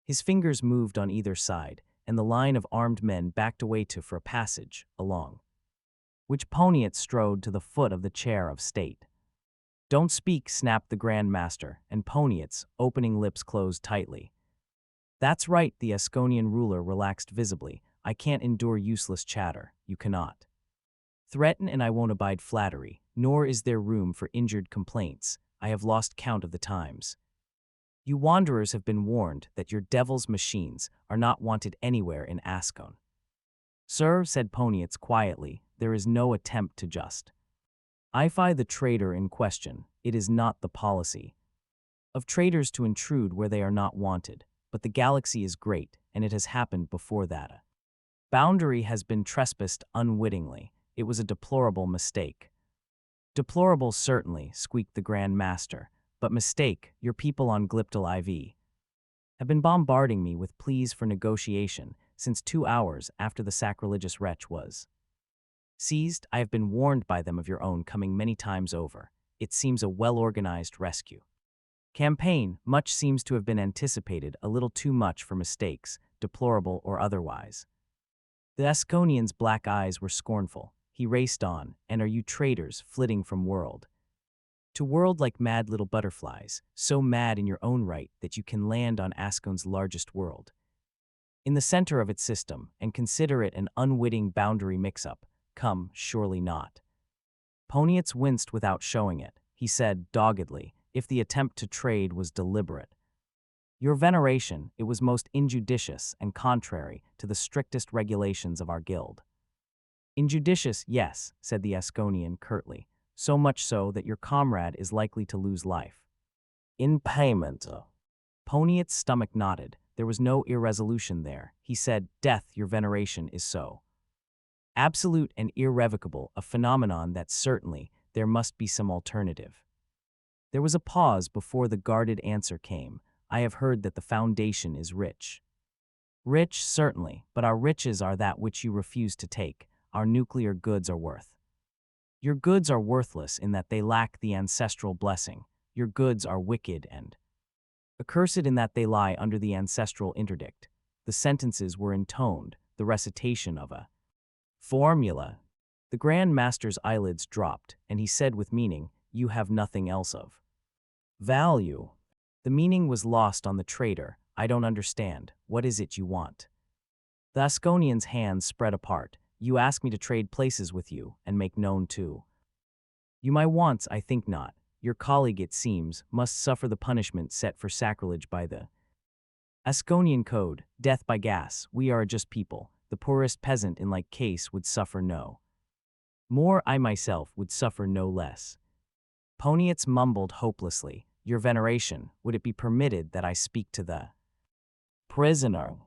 His fingers moved on either side, and the line of armed men backed away for a passage, along which Poniatz strode to the foot of the chair of state. Don't speak, snapped the Grand Master, and Poniatz, opening lips, closed tightly. That's right, the Askonian ruler relaxed visibly. I can't endure useless chatter. You cannot threaten, and I won't abide flattery, nor is there room for injured complaints. I have lost count of the times. You wanderers have been warned that your devil's machines are not wanted anywhere in Askon. Sir, said Poniatz quietly, there is no attempt to justify the trader in question. It is not the policy of traders to intrude where they are not wanted, but the galaxy is great, and it has happened before that a boundary has been trespassed unwittingly. It was a deplorable mistake. Deplorable, certainly, squeaked the Grand Master, but mistake. Your people on Glyptal IV have been bombarding me with pleas for negotiation since 2 hours after the sacrilegious wretch was seized. I have been warned by them of your own coming many times over. It seems a well-organized rescue campaign. Much seems to have been anticipated, a little too much for mistakes, deplorable or otherwise. The Askonian's black eyes were scornful. He raced on. And are you traitors flitting from world to world like mad little butterflies, so mad in your own right that you can land on Askon's largest world, in the center of its system, and consider it an unwitting boundary mix-up? Come, surely not. Poniatz winced without showing it. He said doggedly, if the attempt to trade was deliberate, your veneration, it was most injudicious and contrary to the strictest regulations of our guild. Injudicious, yes, said the Askonian curtly, so much so that your comrade is likely to lose life. In payment. Poniatz's stomach knotted. There was no irresolution there. He said, death, your veneration, is so Absolute and irrevocable, a phenomenon that certainly there must be some alternative. There was a pause before the guarded answer came. I have heard that the Foundation is rich. Rich, certainly, but our riches are that which you refuse to take. Our nuclear goods are worth. Your goods are worthless in that they lack the ancestral blessing. Your goods are wicked and accursed in that they lie under the ancestral interdict. The sentences were intoned, the recitation of a formula. The Grand Master's eyelids dropped, and he said with meaning, "You have nothing else of value." The meaning was lost on the trader. "I don't understand. What is it you want?" The Asconian's hands spread apart. "You ask me to trade places with you, and make known to you my wants. I think not. Your colleague, it seems, must suffer the punishment set for sacrilege by the Asconian code, death by gas. We are a just people. The poorest peasant in like case would suffer no more. I myself would suffer no less." Poniatz mumbled hopelessly, "Your veneration, would it be permitted that I speak to the prisoner?"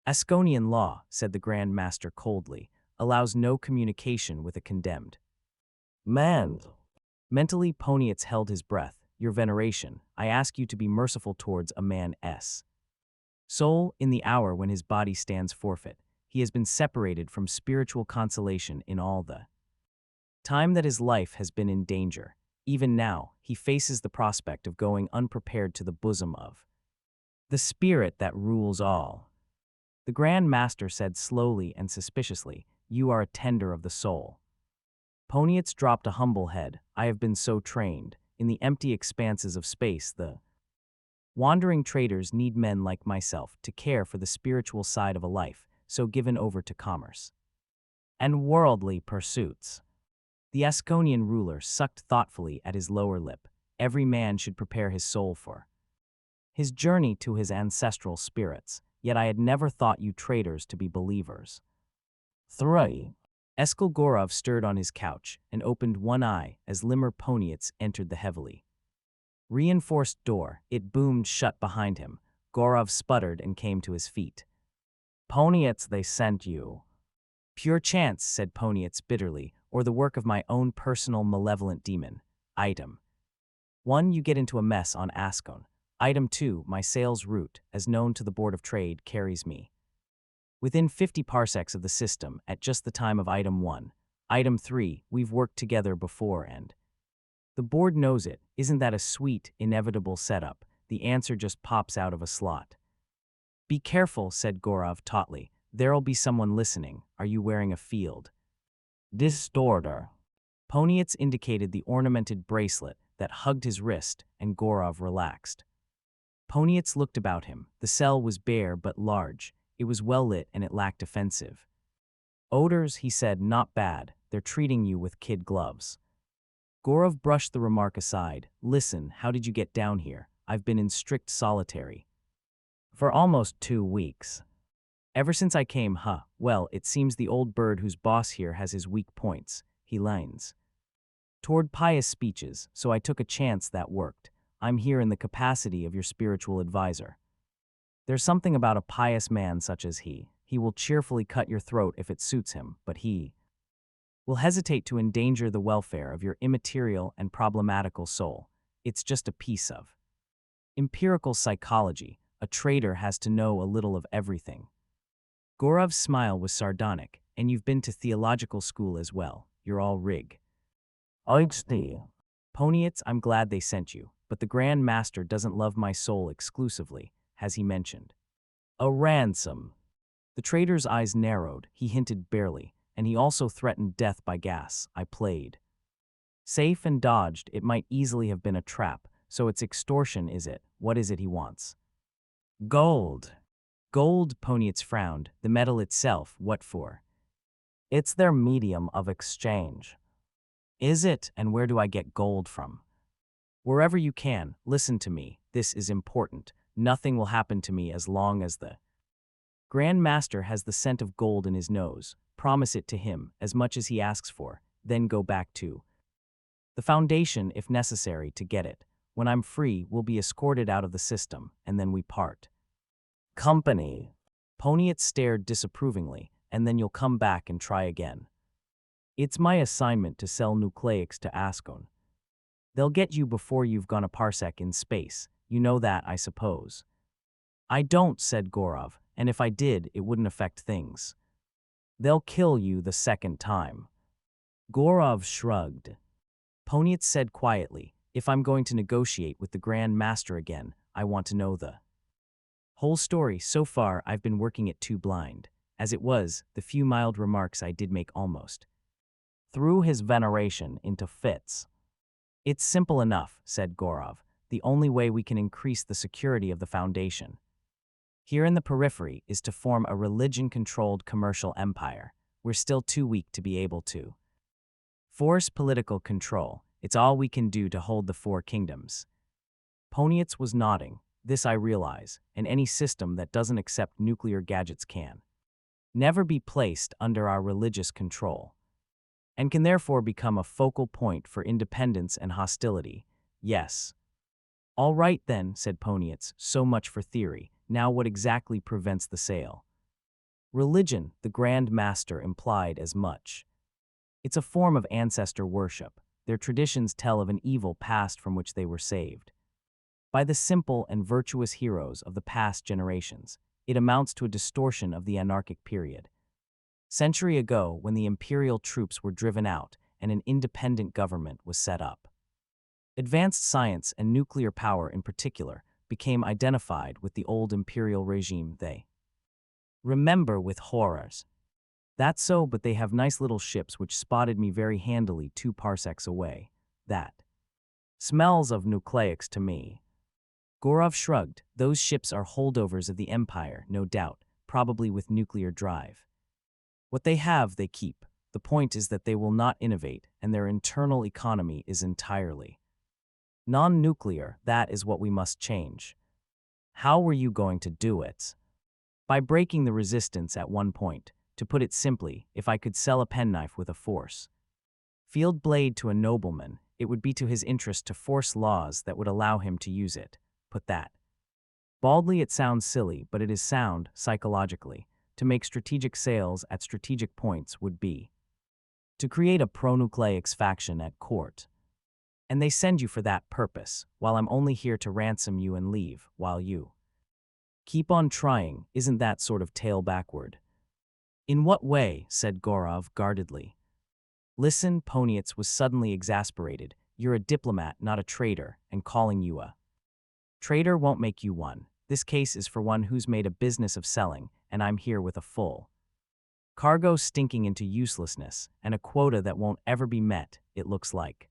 "Asconian law," said the Grand Master coldly, "allows no communication with a condemned man." Mentally, Poniatz held his breath. "Your veneration, I ask you to be merciful towards a man's soul in the hour when his body stands forfeit. He has been separated from spiritual consolation in all the time that his life has been in danger. Even now, he faces the prospect of going unprepared to the bosom of the spirit that rules all." The Grand Master said slowly and suspiciously, "You are a tender of the soul." Poniatz dropped a humble head. "I have been so trained. In the empty expanses of space, the wandering traders need men like myself to care for the spiritual side of a life so given over to commerce and worldly pursuits." The Asconian ruler sucked thoughtfully at his lower lip. "Every man should prepare his soul for his journey to his ancestral spirits. Yet I had never thought you traders to be believers." 3. Eskil Gorov stirred on his couch and opened one eye as Limmer Poniatz entered the heavily reinforced door. It boomed shut behind him. Gorov sputtered and came to his feet. "Poniatz, they sent you." "Pure chance," said Poniatz bitterly, "or the work of my own personal malevolent demon. Item 1. You get into a mess on Ascon. Item 2. My sales route, as known to the Board of Trade, carries me within 50 parsecs of the system at just the time of Item 1. Item 3. We've worked together before and the board knows it. Isn't that a sweet, inevitable setup? The answer just pops out of a slot." "Be careful," said Gorov tautly. "There'll be someone listening. Are you wearing a field distorter?" Poniatz indicated the ornamented bracelet that hugged his wrist, and Gorov relaxed. Poniatz looked about him. The cell was bare but large. It was well lit and it lacked offensive odors, he said. "Not bad. They're treating you with kid gloves." Gorov brushed the remark aside. "Listen, how did you get down here? I've been in strict solitary for almost 2 weeks. Ever since I came, well, it seems the old bird who's boss here has his weak points. He leans toward pious speeches, so I took a chance that worked. I'm here in the capacity of your spiritual advisor. There's something about a pious man such as he. He will cheerfully cut your throat if it suits him, but he will hesitate to endanger the welfare of your immaterial and problematical soul. It's just a piece of empirical psychology. A trader has to know a little of everything." Gorov's smile was sardonic. "And you've been to theological school as well. You're all rig." "Poniatz, I'm glad they sent you, but the Grand Master doesn't love my soul exclusively, has he mentioned a ransom?" The trader's eyes narrowed. He hinted barely, and he also threatened death by gas. I played safe and dodged. It might easily have been a trap, so it's extortion, is it? What is it he wants?" "Gold." "Gold," Poniatz frowned. "The metal itself, what for?" "It's their medium of exchange." "Is it? And where do I get gold from?" "Wherever you can. Listen to me. This is important. Nothing will happen to me as long as the Grand Master has the scent of gold in his nose. Promise it to him, as much as he asks for, then go back to the Foundation if necessary to get it. When I'm free, we'll be escorted out of the system, and then we part company." Poniatz stared disapprovingly. "And then you'll come back and try again." It's my assignment to sell nucleics to Ascon. They'll get you before you've gone a parsec in space. You know that, I suppose. I don't, said Gorov, and if I did, it wouldn't affect things. They'll kill you the second time. Gorov shrugged. Poniet said quietly, if I'm going to negotiate with the Grand Master again, I want to know the whole story. So far, I've been working it too blind. As it was, the few mild remarks I did make almost threw his veneration into fits. It's simple enough, said Gorov, the only way we can increase the security of the Foundation here in the periphery is to form a religion-controlled commercial empire. We're still too weak to be able to force political control. It's all we can do to hold the four kingdoms. Ponietz was nodding. This I realize, and any system that doesn't accept nuclear gadgets can never be placed under our religious control, and can therefore become a focal point for independence and hostility. Yes. All right then, said Ponietz, so much for theory. Now what exactly prevents the sale? Religion, the Grand Master implied as much. It's a form of ancestor worship. Their traditions tell of an evil past from which they were saved by the simple and virtuous heroes of the past generations. It amounts to a distortion of the anarchic period. Century ago, when the imperial troops were driven out and an independent government was set up, advanced science and nuclear power in particular became identified with the old imperial regime they remember with horrors. That's so, but they have nice little ships which spotted me very handily 2 parsecs away. That smells of nucleics to me. Gorov shrugged. Those ships are holdovers of the Empire, no doubt, probably with nuclear drive. What they have, they keep. The point is that they will not innovate, and their internal economy is entirely non-nuclear. That is what we must change. How were you going to do it? By breaking the resistance at one point. To put it simply, if I could sell a penknife with a force field blade to a nobleman, it would be to his interest to force laws that would allow him to use it. Put that baldly, it sounds silly, but it is sound, psychologically. To make strategic sales at strategic points would be to create a pro-nucleics faction at court. And they send you for that purpose, while I'm only here to ransom you and leave, while you keep on trying. Isn't that sort of tail backward? In what way? Said Gorov guardedly. Listen, Ponietz was suddenly exasperated. You're a diplomat, not a traitor, and calling you a traitor won't make you one. This case is for one who's made a business of selling, and I'm here with a full cargo stinking into uselessness, and a quota that won't ever be met, it looks like.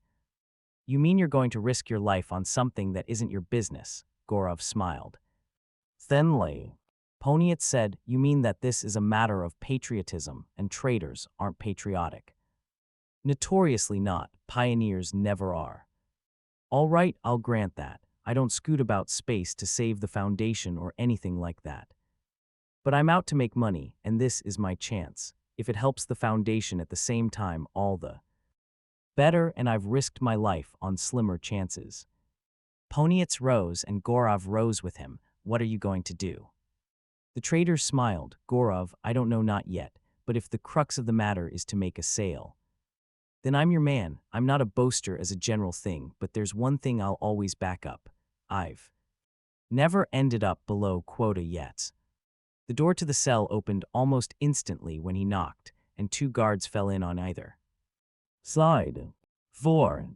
You mean you're going to risk your life on something that isn't your business? Gorov smiled thinly. Ponietz said, you mean that this is a matter of patriotism, and traitors aren't patriotic? Notoriously not. Pioneers never are. All right, I'll grant that. I don't scoot about space to save the Foundation or anything like that. But I'm out to make money, and this is my chance. If it helps the Foundation at the same time, all the better, and I've risked my life on slimmer chances. Ponietz rose, and Gorov rose with him. What are you going to do? The trader smiled. Gorov, I don't know, not yet, but if the crux of the matter is to make a sale, then I'm your man. I'm not a boaster as a general thing, but there's one thing I'll always back up. I've never ended up below quota yet. The door to the cell opened almost instantly when he knocked, and 2 guards fell in on either side. 4.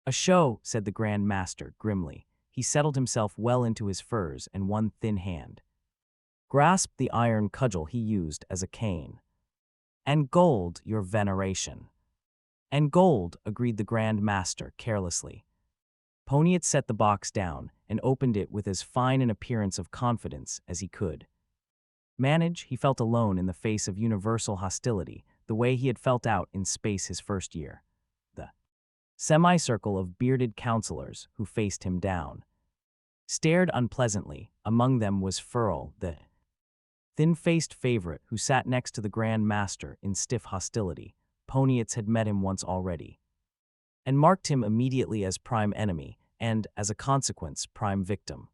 A show, said the Grand Master grimly. He settled himself well into his furs, and one thin hand grasped the iron cudgel he used as a cane. And gold, your veneration. And gold, agreed the Grand Master carelessly. Ponietz set the box down and opened it with as fine an appearance of confidence as he could manage. He felt alone in the face of universal hostility, the way he had felt out in space his first year. The semicircle of bearded counselors who faced him down stared unpleasantly. Among them was Furl, the thin-faced favorite who sat next to the Grand Master in stiff hostility. Ponietz had met him once already and marked him immediately as prime enemy and, as a consequence, prime victim.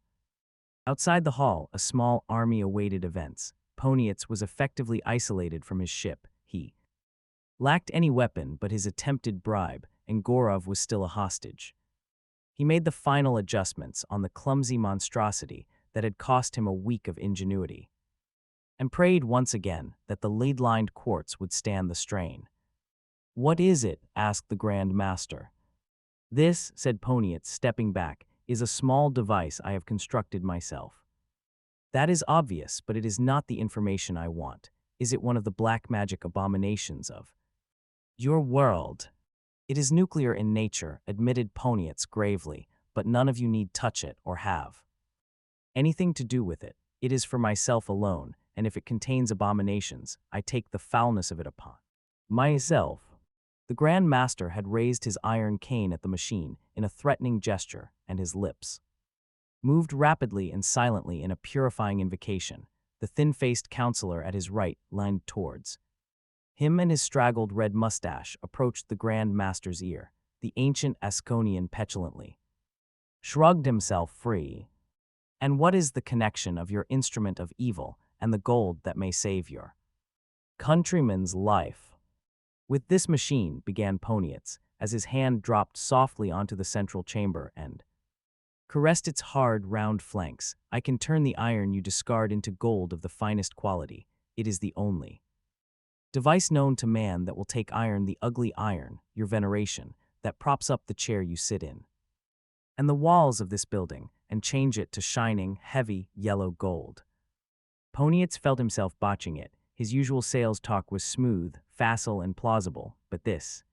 Outside the hall, a small army awaited events. Ponietz was effectively isolated from his ship. He lacked any weapon but his attempted bribe, and Gorov was still a hostage. He made the final adjustments on the clumsy monstrosity that had cost him a week of ingenuity, and prayed once again that the lead-lined quartz would stand the strain. "What is it?" asked the Grand Master. "This," said Poniat, stepping back, "is a small device I have constructed myself." "That is obvious, but it is not the information I want. Is it one of the black magic abominations of your world?" "It is nuclear in nature," admitted Poniatz gravely, "but none of you need touch it or have anything to do with it. It is for myself alone, and if it contains abominations, I take the foulness of it upon myself." The Grand Master had raised his iron cane at the machine in a threatening gesture, and his lips moved rapidly and silently in a purifying invocation. The thin-faced counselor at his right leaned towards him, and his straggled red mustache approached the Grand Master's ear. The ancient Asconian petulantly shrugged himself free. "And what is the connection of your instrument of evil and the gold that may save your countryman's life?" "With this machine," began Poniatz, as his hand dropped softly onto the central chamber and caressed its hard, round flanks, "I can turn the iron you discard into gold of the finest quality. It is the only device known to man that will take iron, the ugly iron, your veneration, that props up the chair you sit in, and the walls of this building, and change it to shining, heavy, yellow gold." Poniatz felt himself botching it. His usual sales talk was smooth, facile, and plausible, but this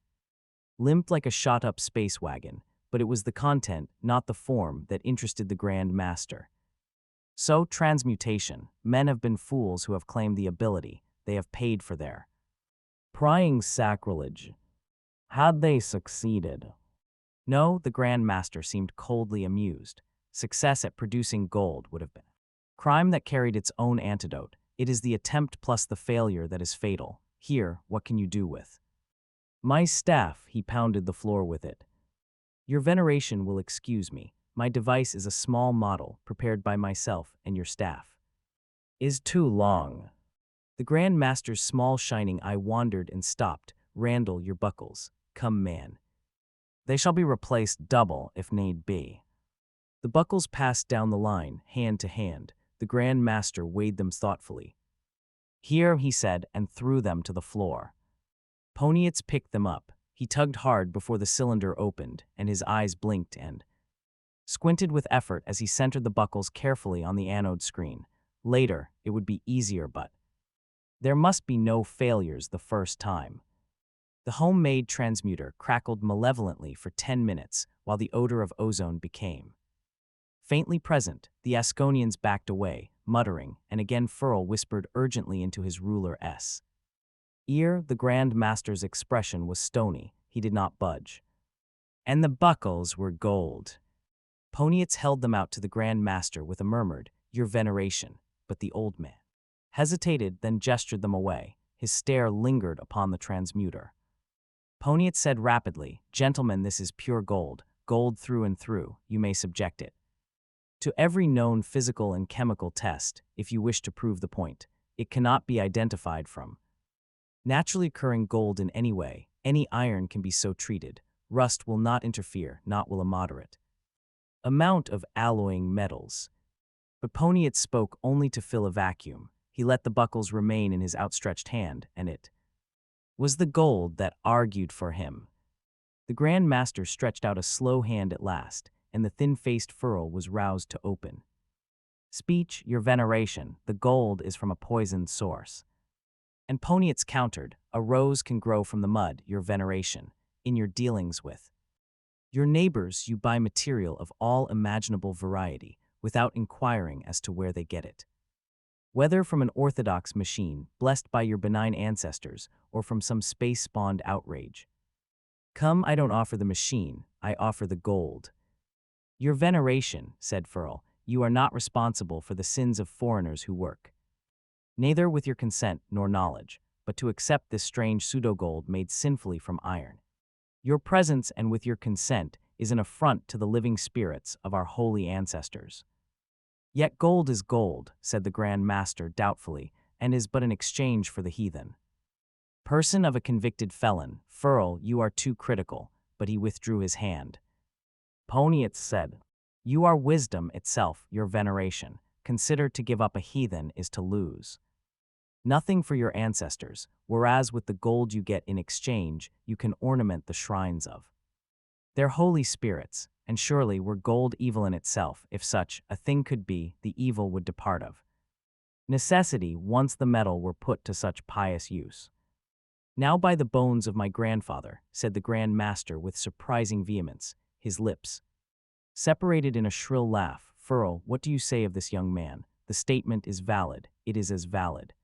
limped like a shot-up space wagon. But it was the content, not the form, that interested the Grand Master. "So, transmutation. Men have been fools who have claimed the ability. They have paid for their prying sacrilege. Had they succeeded?" "No," the Grand Master seemed coldly amused. "Success at producing gold would have been crime that carried its own antidote. It is the attempt plus the failure that is fatal. Here, what can you do with my staff?" He pounded the floor with it. "Your veneration will excuse me. My device is a small model prepared by myself, and your staff is too long." The Grand Master's small shining eye wandered and stopped. "Randall, your buckles. Come, man. They shall be replaced double if need be." The buckles passed down the line, hand to hand. The Grand Master weighed them thoughtfully. "Here," he said, and threw them to the floor. Poniatz picked them up. He tugged hard before the cylinder opened, and his eyes blinked and squinted with effort as he centered the buckles carefully on the anode screen. Later, it would be easier, but there must be no failures the first time. The homemade transmuter crackled malevolently for 10 minutes while the odor of ozone became faintly present. The Asconians backed away, muttering, and again Furl whispered urgently into his ruler's ear. The Grand Master's expression was stony. He did not budge. "And the buckles were gold." Poniatz held them out to the Grand Master with a murmured, "Your veneration." But the old man hesitated, then gestured them away. His stare lingered upon the transmuter. Poniatz said rapidly, "Gentlemen, this is pure gold, gold through and through. You may subject it to every known physical and chemical test, if you wish to prove the point. It cannot be identified from naturally occurring gold in any way. Any iron can be so treated. Rust will not interfere, not will a moderate amount of alloying metals." But Poniatz spoke only to fill a vacuum. He let the buckles remain in his outstretched hand, and it was the gold that argued for him. The Grand Master stretched out a slow hand at last, and the thin-faced Furl was roused to open speech. "Your veneration, the gold is from a poisoned source." And Poniatz countered, "A rose can grow from the mud, your veneration. In your dealings with your neighbors, you buy material of all imaginable variety, without inquiring as to where they get it. Whether from an orthodox machine, blessed by your benign ancestors, or from some space-spawned outrage. Come, I don't offer the machine, I offer the gold." "Your veneration," said Furl, "you are not responsible for the sins of foreigners who work neither with your consent nor knowledge, but to accept this strange pseudo-gold made sinfully from iron. Your presence, and with your consent, is an affront to the living spirits of our holy ancestors." "Yet gold is gold," said the Grand Master doubtfully, "and is but an exchange for the heathen." Person of a convicted felon, Furl, you are too critical, but he withdrew his hand. Poniatz said, You are wisdom itself, your veneration. Consider to give up a heathen is to lose nothing for your ancestors, whereas with the gold you get in exchange, you can ornament the shrines of their holy spirits, and surely were gold evil in itself, if such a thing could be, the evil would depart of necessity once the metal were put to such pious use. Now by the bones of my grandfather, said the Grand Master with surprising vehemence, his lips separated in a shrill laugh. Furl, what do you say of this young man? The statement is valid, it is as valid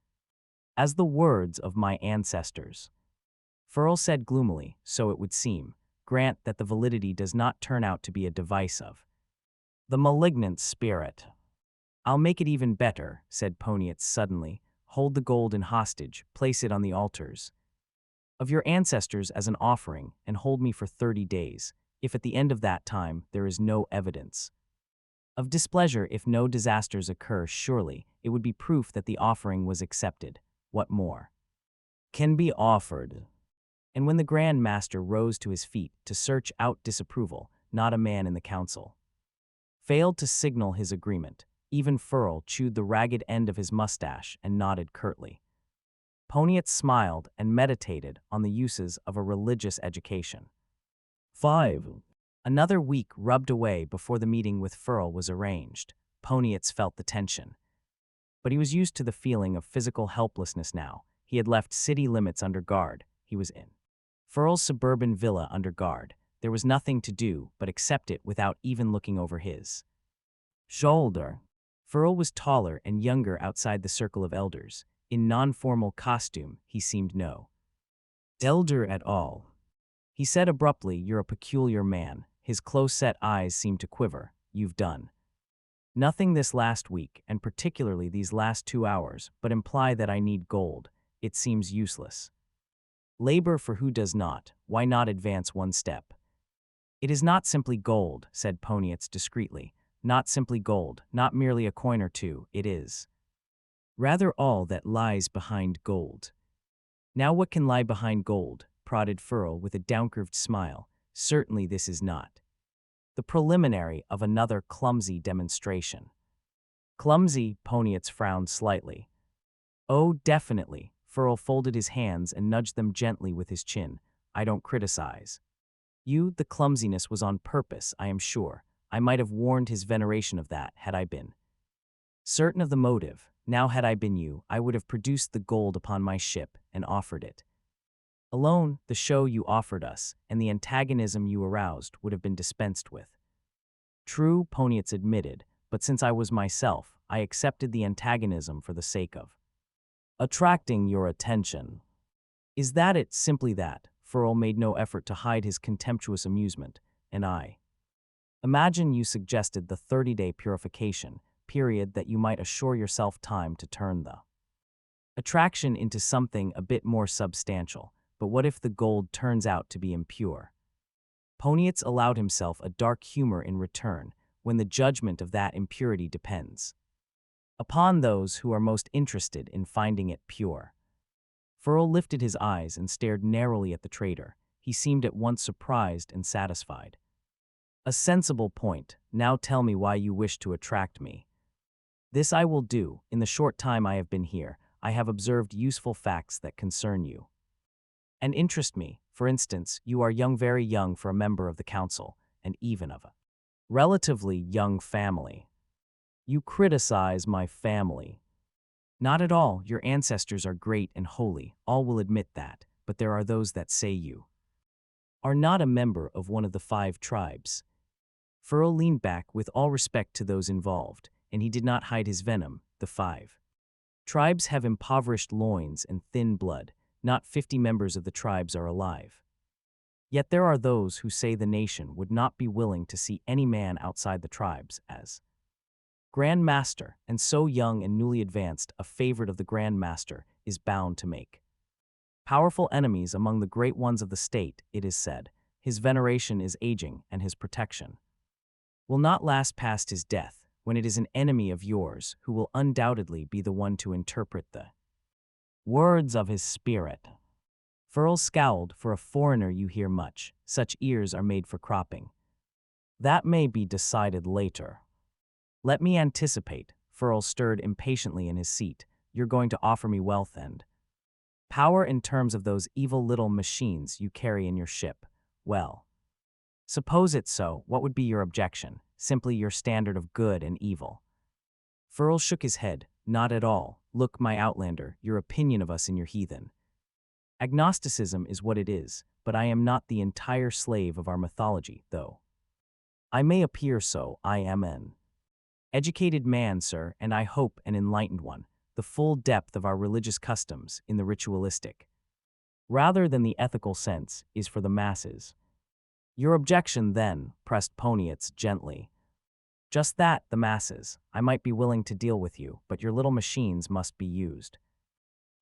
as the words of my ancestors. Furl said gloomily, so it would seem. Grant that the validity does not turn out to be a device of the malignant spirit. I'll make it even better, said Poniatz suddenly. Hold the gold in hostage, place it on the altars of your ancestors as an offering, and hold me for 30 days. If at the end of that time there is no evidence of displeasure, if no disasters occur, surely it would be proof that the offering was accepted. What more can be offered? And when the Grand Master rose to his feet to search out disapproval, not a man in the council failed to signal his agreement. Even Furl chewed the ragged end of his mustache and nodded curtly. Poniatz smiled and meditated on the uses of a religious education. 5. Another week rubbed away before the meeting with Furl was arranged. Poniatz felt the tension. But he was used to the feeling of physical helplessness now. He had left city limits under guard. He was in Furl's suburban villa under guard. There was nothing to do but accept it without even looking over his shoulder. Furl was taller and younger outside the circle of elders. In non-formal costume, he seemed no elder at all. He said abruptly, You're a peculiar man. His close-set eyes seemed to quiver. You've done nothing this last week, and particularly these last 2 hours, but imply that I need gold. It seems useless. Labor for who does not, why not advance one step? It is not simply gold, said Poniatz discreetly. Not simply gold, not merely a coin or two, it is rather all that lies behind gold. Now what can lie behind gold? Prodded Furl with a downcurved smile. Certainly this is not the preliminary of another clumsy demonstration. Clumsy? Poniatz frowned slightly. Oh, definitely. Furl folded his hands and nudged them gently with his chin. I don't criticize you. The clumsiness was on purpose, I am sure. I might have warned his veneration of that, had I been certain of the motive. Now had I been you, I would have produced the gold upon my ship and offered it. Alone, the show you offered us, and the antagonism you aroused would have been dispensed with. True, Poniatz admitted, but since I was myself, I accepted the antagonism for the sake of attracting your attention. Is that it? Simply that. Furl made no effort to hide his contemptuous amusement, and I imagine you suggested the 30-day purification period that you might assure yourself time to turn the attraction into something a bit more substantial. But what if the gold turns out to be impure? Poniatz allowed himself a dark humor in return, when the judgment of that impurity depends upon those who are most interested in finding it pure. Furl lifted his eyes and stared narrowly at the trader. He seemed at once surprised and satisfied. A sensible point. Now tell me why you wish to attract me. This I will do. In the short time I have been here, I have observed useful facts that concern you and interest me. For instance, you are young, very young for a member of the council, and even of a relatively young family. You criticize my family. Not at all. Your ancestors are great and holy, all will admit that, but there are those that say you are not a member of one of the 5 tribes. Furl leaned back with all respect to those involved, and he did not hide his venom. The 5 tribes have impoverished loins and thin blood. Not 50 members of the tribes are alive. Yet there are those who say the nation would not be willing to see any man outside the tribes as Grand Master, and so young and newly advanced, a favorite of the Grand Master, is bound to make powerful enemies among the great ones of the state. It is said, his veneration is aging, and his protection will not last past his death, when it is an enemy of yours who will undoubtedly be the one to interpret the words of his spirit. Furl scowled. For a foreigner you hear much. Such ears are made for cropping. That may be decided later. Let me anticipate. Furl stirred impatiently in his seat. You're going to offer me wealth and power in terms of those evil little machines you carry in your ship. Well, suppose it's so, what would be your objection? Simply your standard of good and evil. Furl shook his head. Not at all. Look, my outlander, your opinion of us in your heathen. Agnosticism is what it is, but I am not the entire slave of our mythology, though. I may appear so. I am an educated man, sir, and I hope an enlightened one, the full depth of our religious customs in the ritualistic, rather than the ethical sense, is for the masses. Your objection, then, pressed Poniatz gently. Just that, the masses. I might be willing to deal with you, but your little machines must be used.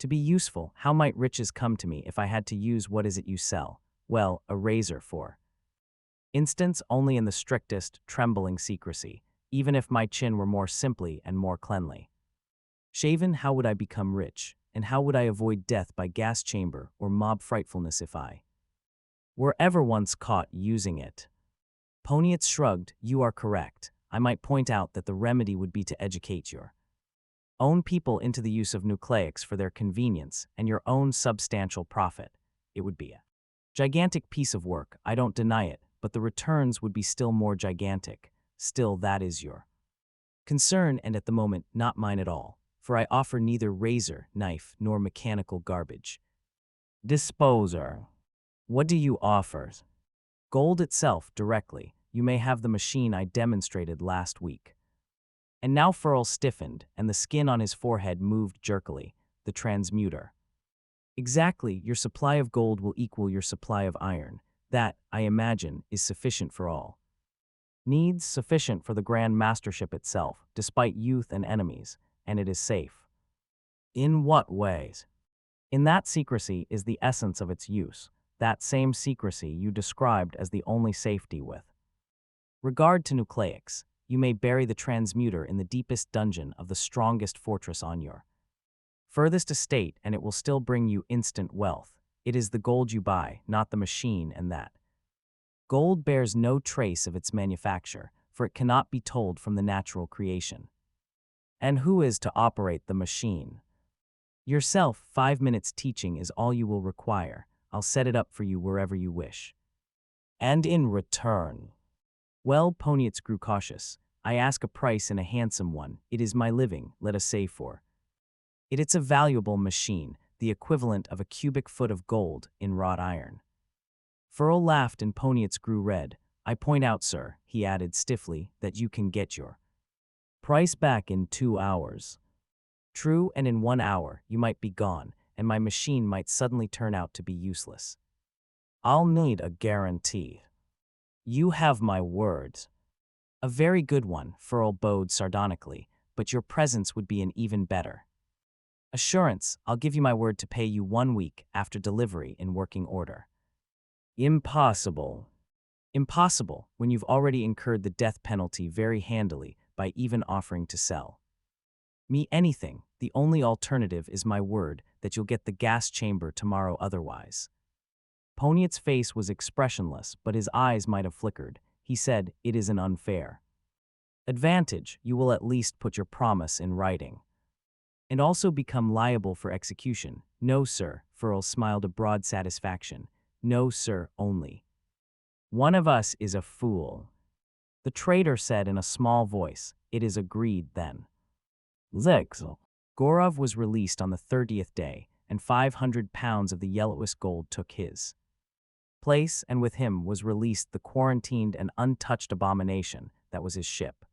To be useful, how might riches come to me if I had to use what is it you sell? Well, a razor for instance, only in the strictest, trembling secrecy, even if my chin were more simply and more cleanly shaven. How would I become rich, and how would I avoid death by gas chamber or mob frightfulness if I were ever once caught using it? Poniatz shrugged. You are correct. I might point out that the remedy would be to educate your own people into the use of nucleics for their convenience and your own substantial profit. It would be a gigantic piece of work, I don't deny it, but the returns would be still more gigantic. Still, that is your concern, and at the moment, not mine at all, for I offer neither razor, knife, nor mechanical garbage disposer. What do you offer? Gold itself, directly. You may have the machine I demonstrated last week. And now Furl stiffened, and the skin on his forehead moved jerkily. The transmuter. Exactly, your supply of gold will equal your supply of iron. That, I imagine, is sufficient for all needs, sufficient for the Grand Mastership itself, despite youth and enemies, and it is safe. In what ways? In that secrecy is the essence of its use, that same secrecy you described as the only safety with regard to nucleics. You may bury the transmuter in the deepest dungeon of the strongest fortress on your furthest estate, and it will still bring you instant wealth. It is the gold you buy, not the machine, and that gold bears no trace of its manufacture, for it cannot be told from the natural creation. And who is to operate the machine? Yourself. 5 minutes teaching is all you will require. I'll set it up for you wherever you wish. And in return? Well, Poniatz grew cautious. I ask a price and a handsome one. It is my living, let us say for it. It's a valuable machine, the equivalent of a cubic foot of gold in wrought iron. Furl laughed and Poniatz grew red. I point out, sir, he added stiffly, that you can get your price back in 2 hours. True, and in 1 hour you might be gone, and my machine might suddenly turn out to be useless. I'll need a guarantee. You have my word. A very good one, Furl bowed sardonically, but your presence would be an even better assurance. I'll give you my word to pay you 1 week after delivery in working order. Impossible. Impossible, when you've already incurred the death penalty very handily by even offering to sell me anything. The only alternative is my word that you'll get the gas chamber tomorrow otherwise. Poniatz's face was expressionless, but his eyes might have flickered. He said, it is an unfair advantage. You will at least put your promise in writing and also become liable for execution. No, sir. Furl smiled a broad satisfaction. No, sir, only one of us is a fool. The traitor said in a small voice. It is agreed, then. Zexel. Gorov was released on the 30th day, and 500 pounds of the yellowest gold took his place, and with him was released the quarantined and untouched abomination that was his ship.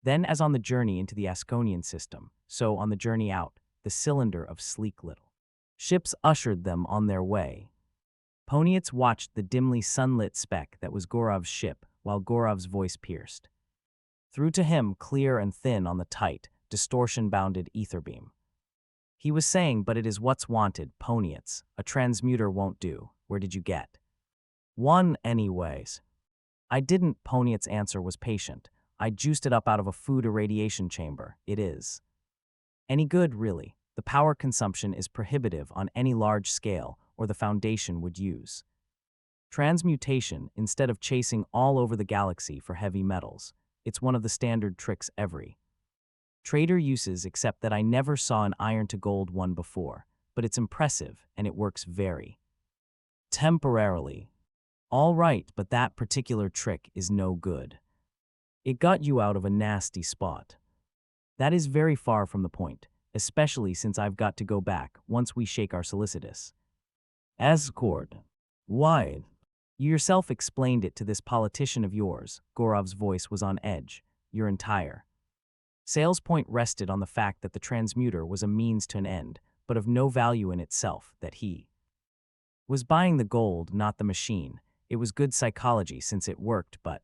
Then, as on the journey into the Asconian system, so on the journey out, the cylinder of sleek little ships ushered them on their way. Poniatz watched the dimly sunlit speck that was Gorov's ship, while Gorov's voice pierced through to him, clear and thin on the tight, distortion-bounded ether beam. He was saying, but it is what's wanted, Poniatz. A transmuter won't do. Where did you get one, anyways? I didn't. Poniatz's answer was patient. I juiced it up out of a food irradiation chamber. It is any good, really. The power consumption is prohibitive on any large scale, or the Foundation would use. Transmutation, instead of chasing all over the galaxy for heavy metals, it's one of the standard tricks every trader uses, except that I never saw an iron to gold one before, but it's impressive and it works very temporarily. All right, but that particular trick is no good. It got you out of a nasty spot. That is very far from the point, especially since I've got to go back once we shake our solicitous. Escort. Why? You yourself explained it to this politician of yours. Gorov's voice was on edge. Your entire sales point rested on the fact that the transmuter was a means to an end, but of no value in itself, that he was buying the gold, not the machine. It was good psychology since it worked, but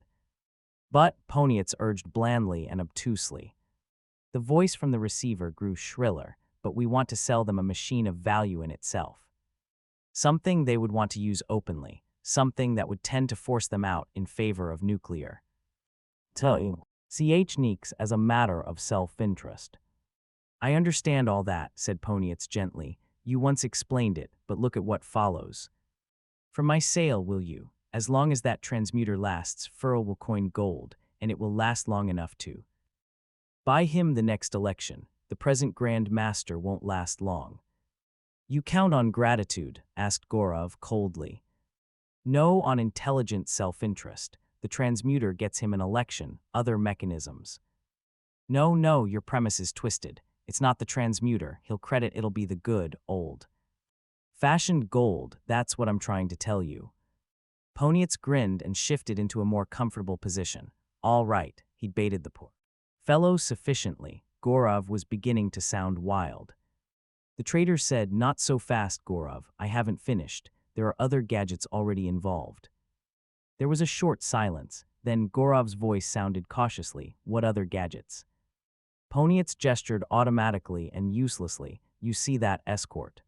Poniatz urged blandly and obtusely. The voice from the receiver grew shriller, but we want to sell them a machine of value in itself. Something they would want to use openly, something that would tend to force them out in favor of nuclear. Tell you. CH Neeks as a matter of self-interest. I understand all that, said Poniatz gently. You once explained it, but look at what follows. For my sale, will you? As long as that transmuter lasts, Furl will coin gold, and it will last long enough to buy him the next election. The present Grand Master won't last long. You count on gratitude, asked Gorov coldly. No, on intelligent self-interest. The transmuter gets him an election, other mechanisms. No, your premise is twisted. It's not the transmuter. He'll credit it'll be the good, old-fashioned gold. That's what I'm trying to tell you. Poniatz grinned and shifted into a more comfortable position. All right, he'd baited the poor fellow sufficiently. Gorov was beginning to sound wild. The trader said, not so fast, Gorov. I haven't finished. There are other gadgets already involved. There was a short silence. Then Gorov's voice sounded cautiously. What other gadgets? Poniatz gestured automatically and uselessly. You see that, escort?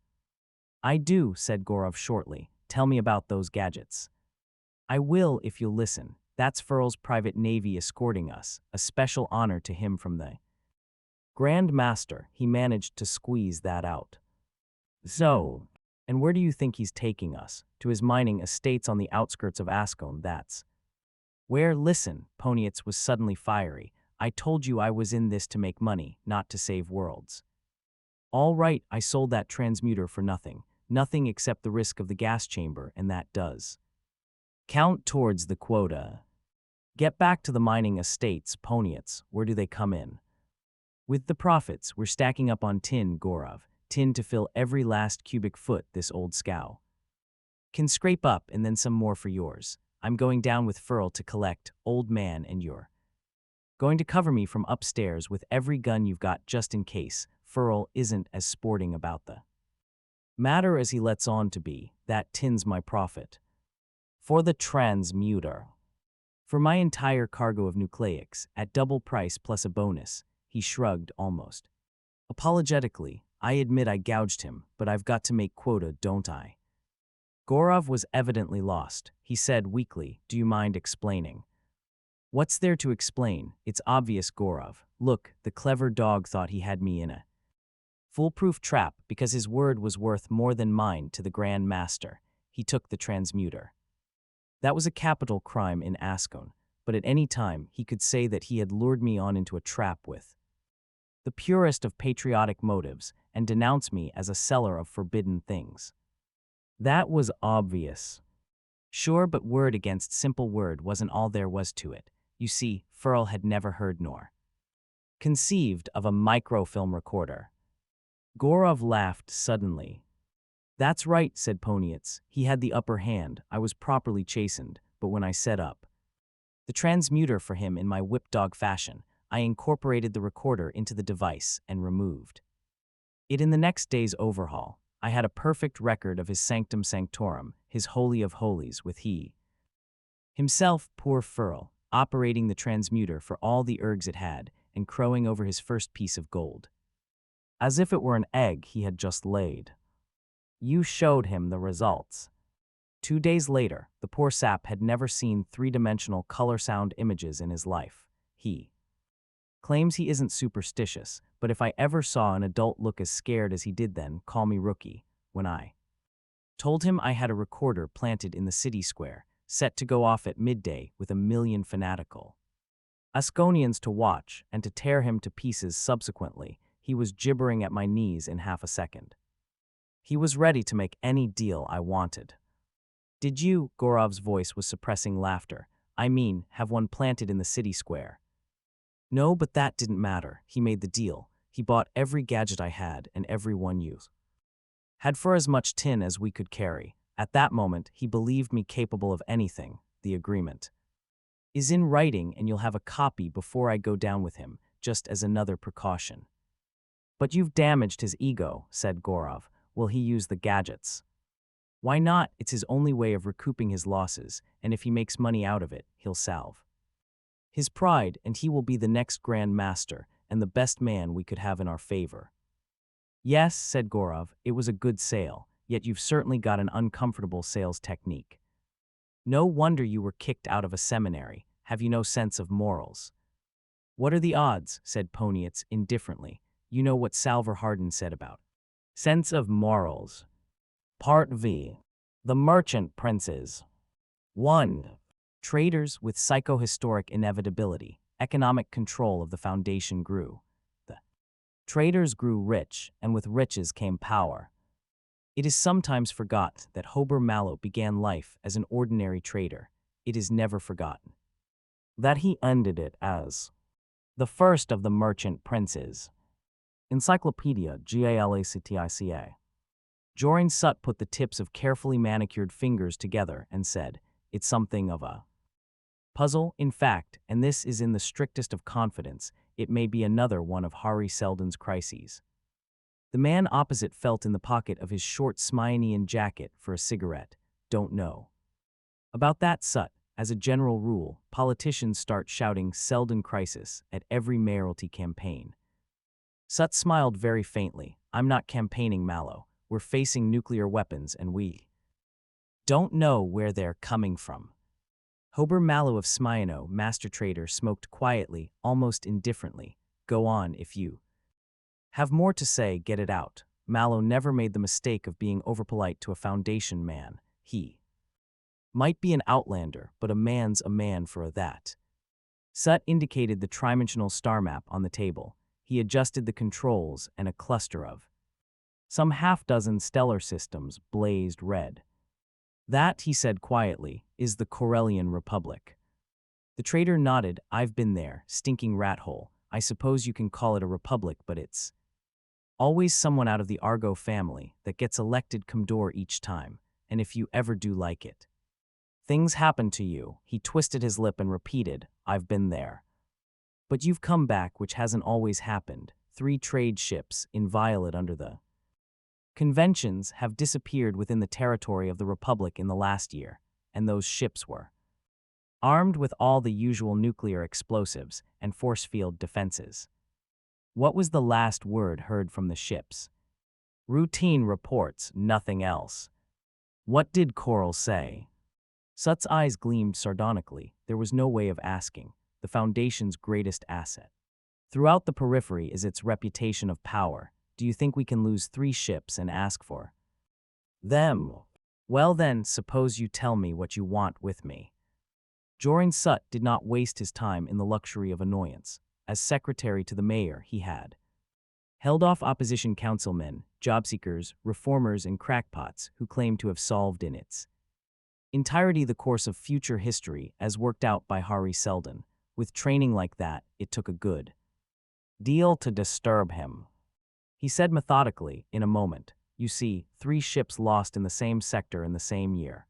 I do, said Gorov shortly. Tell me about those gadgets. I will if you'll listen. That's Furl's private navy escorting us, a special honor to him from the Grand Master. He managed to squeeze that out. So, and where do you think he's taking us? To his mining estates on the outskirts of Ascone, that's where. Listen, Poniatz was suddenly fiery. I told you I was in this to make money, not to save worlds. All right, I sold that transmuter for nothing. Nothing except the risk of the gas chamber, and that does count towards the quota. Get back to the mining estates, Poniatz. Where do they come in? With the profits, we're stacking up on tin, Gorov. Tin to fill every last cubic foot this old scow can scrape up, and then some more for yours. I'm going down with Furl to collect, old man, and you're going to cover me from upstairs with every gun you've got just in case Furl isn't as sporting about the matter as he lets on to be. That tin's my profit. For the transmuter. For my entire cargo of nucleics, at double price plus a bonus. He shrugged almost apologetically. I admit I gouged him, but I've got to make quota, don't I? Gorov was evidently lost. He said weakly, do you mind explaining? What's there to explain? It's obvious, Gorov. Look, the clever dog thought he had me in a foolproof trap because his word was worth more than mine to the Grand Master. He took the transmuter. That was a capital crime in Ascone, but at any time he could say that he had lured me on into a trap with the purest of patriotic motives and denounce me as a seller of forbidden things. That was obvious. Sure, but word against simple word wasn't all there was to it. You see, Furl had never heard nor conceived of a microfilm recorder. Gorov laughed suddenly. That's right, said Poniatz. He had the upper hand. I was properly chastened, but when I set up the transmuter for him in my whipdog fashion, I incorporated the recorder into the device and removed it in the next day's overhaul. I had a perfect record of his sanctum sanctorum, his holy of holies, with he himself, poor Furl, operating the transmuter for all the ergs it had and crowing over his first piece of gold, as if it were an egg he had just laid. You showed him the results. 2 days later, the poor sap had never seen three-dimensional color-sound images in his life. He claims he isn't superstitious, but if I ever saw an adult look as scared as he did then, call me rookie. When I Told him I had a recorder planted in the city square, set to go off at midday with 1 million fanatical Asconians to watch and to tear him to pieces subsequently. He was gibbering at my knees in half a second. He was ready to make any deal I wanted. Did you, Gorov's voice was suppressing laughter, I mean, have one planted in the city square? No, but that didn't matter. He made the deal. He bought every gadget I had and every one you had for as much tin as we could carry. At that moment, he believed me capable of anything. The agreement is in writing, and you'll have a copy before I go down with him, just as another precaution. But you've damaged his ego, said Gorov. Will he use the gadgets? Why not? It's his only way of recouping his losses, and if he makes money out of it, he'll salve his pride, and he will be the next Grand Master and the best man we could have in our favor. Yes, said Gorov, it was a good sale, yet you've certainly got an uncomfortable sales technique. No wonder you were kicked out of a seminary. Have you no sense of morals? What are the odds, said Poniatz indifferently. You know what Salver Hardin said about sense of morals. Part V. The Merchant Princes. 1. Traders with psychohistoric inevitability. Economic control of the Foundation grew. The traders grew rich, and with riches came power. It is sometimes forgot that Hober Mallow began life as an ordinary trader. It is never forgotten that he ended it as the first of the merchant princes. Encyclopedia Galactica. Jorin Sut put the tips of carefully manicured fingers together and said, it's something of a puzzle, in fact, and this is in the strictest of confidence. It may be another one of Hari Seldon's crises. The man opposite felt in the pocket of his short Smyanian jacket for a cigarette. Don't know about that, Sut. As a general rule, politicians start shouting Seldon crisis at every mayoralty campaign. Sut smiled very faintly. I'm not campaigning, Mallow. We're facing nuclear weapons and we don't know where they're coming from. Hober Mallow of Smyano, master trader, smoked quietly, almost indifferently. Go on, if you have more to say, get it out. Mallow never made the mistake of being overpolite to a Foundation man. He might be an outlander, but a man's a man for a that. Sut indicated the trimensional star map on the table. He adjusted the controls, and a cluster of some half-dozen stellar systems blazed red. That, he said quietly, is the Corellian Republic. The trader nodded. I've been there, stinking rat hole. I suppose you can call it a republic, but it's always someone out of the Argo family that gets elected Commodore each time, and if you ever do like it, things happen to you. He twisted his lip and repeated, I've been there. But you've come back, which hasn't always happened. 3 trade ships, inviolate under the conventions, have disappeared within the territory of the Republic in the last year, and those ships were armed with all the usual nuclear explosives and force field defenses. What was the last word heard from the ships? Routine reports, nothing else. What did Coral say? Sut's eyes gleamed sardonically. There was no way of asking. The Foundation's greatest asset throughout the periphery is its reputation of power. Do you think we can lose 3 ships and ask for them? Well then, suppose you tell me what you want with me. Jorin Sut did not waste his time in the luxury of annoyance. As secretary to the mayor, he had held off opposition councilmen, job-seekers, reformers, and crackpots who claimed to have solved in its entirety the course of future history as worked out by Hari Seldon. With training like that, it took a good deal to disturb him. He said methodically, in a moment, you see, 3 ships lost in the same sector in the same year.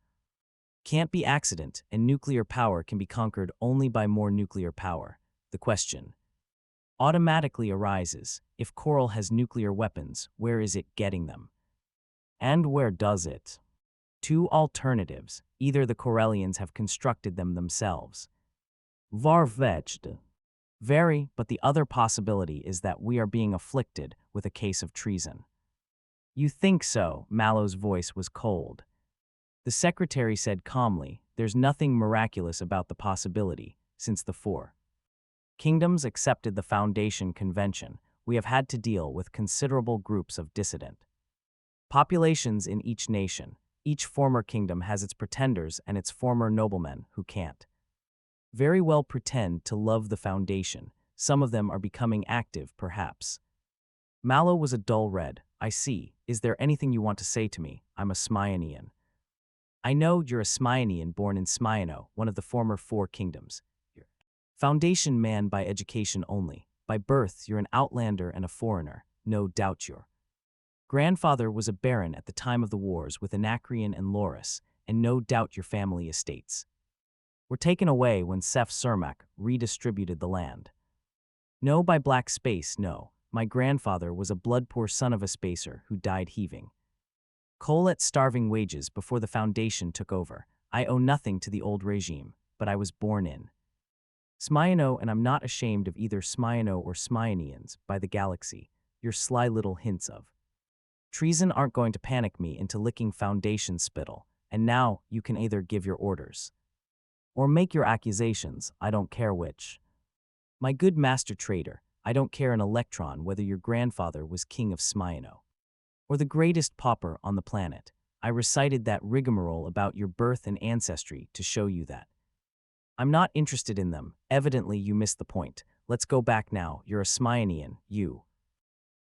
Can't be accident, and nuclear power can be conquered only by more nuclear power. The question automatically arises, if Coral has nuclear weapons, where is it getting them? And where does it? 2 alternatives. Either the Corellians have constructed them themselves. Far-fetched. Very, but the other possibility is that we are being afflicted with a case of treason. You think so? Mallow's voice was cold. The secretary said calmly, there's nothing miraculous about the possibility. Since the 4 kingdoms accepted the Foundation Convention, we have had to deal with considerable groups of dissident populations in each nation. Each former kingdom has its pretenders and its former noblemen who can't very well pretend to love the foundation. Some of them are becoming active, perhaps. Mallow was a dull red. I see. Is there anything you want to say to me? I'm a Smyonian. I know you're a Smyonian born in Smyono, one of the former four kingdoms. Foundation man by education only. By birth, you're an outlander and a foreigner. No doubt your grandfather was a baron at the time of the wars with Anacreon and Loris, and no doubt your family estates were taken away when Seth Cermak redistributed the land. No, by black space, no. My grandfather was a blood-poor son of a spacer who died heaving coal at starving wages before the Foundation took over. I owe nothing to the old regime, but I was born in Smyono, and I'm not ashamed of either Smyono or Smyonians. By the galaxy, your sly little hints of treason aren't going to panic me into licking Foundation spittle, and now you can either give your orders or make your accusations. I don't care which. My good master trader, I don't care an electron whether your grandfather was king of Smyono or the greatest pauper on the planet. I recited that rigmarole about your birth and ancestry to show you that I'm not interested in them. Evidently, you missed the point. Let's go back now. You're a Smyonian. You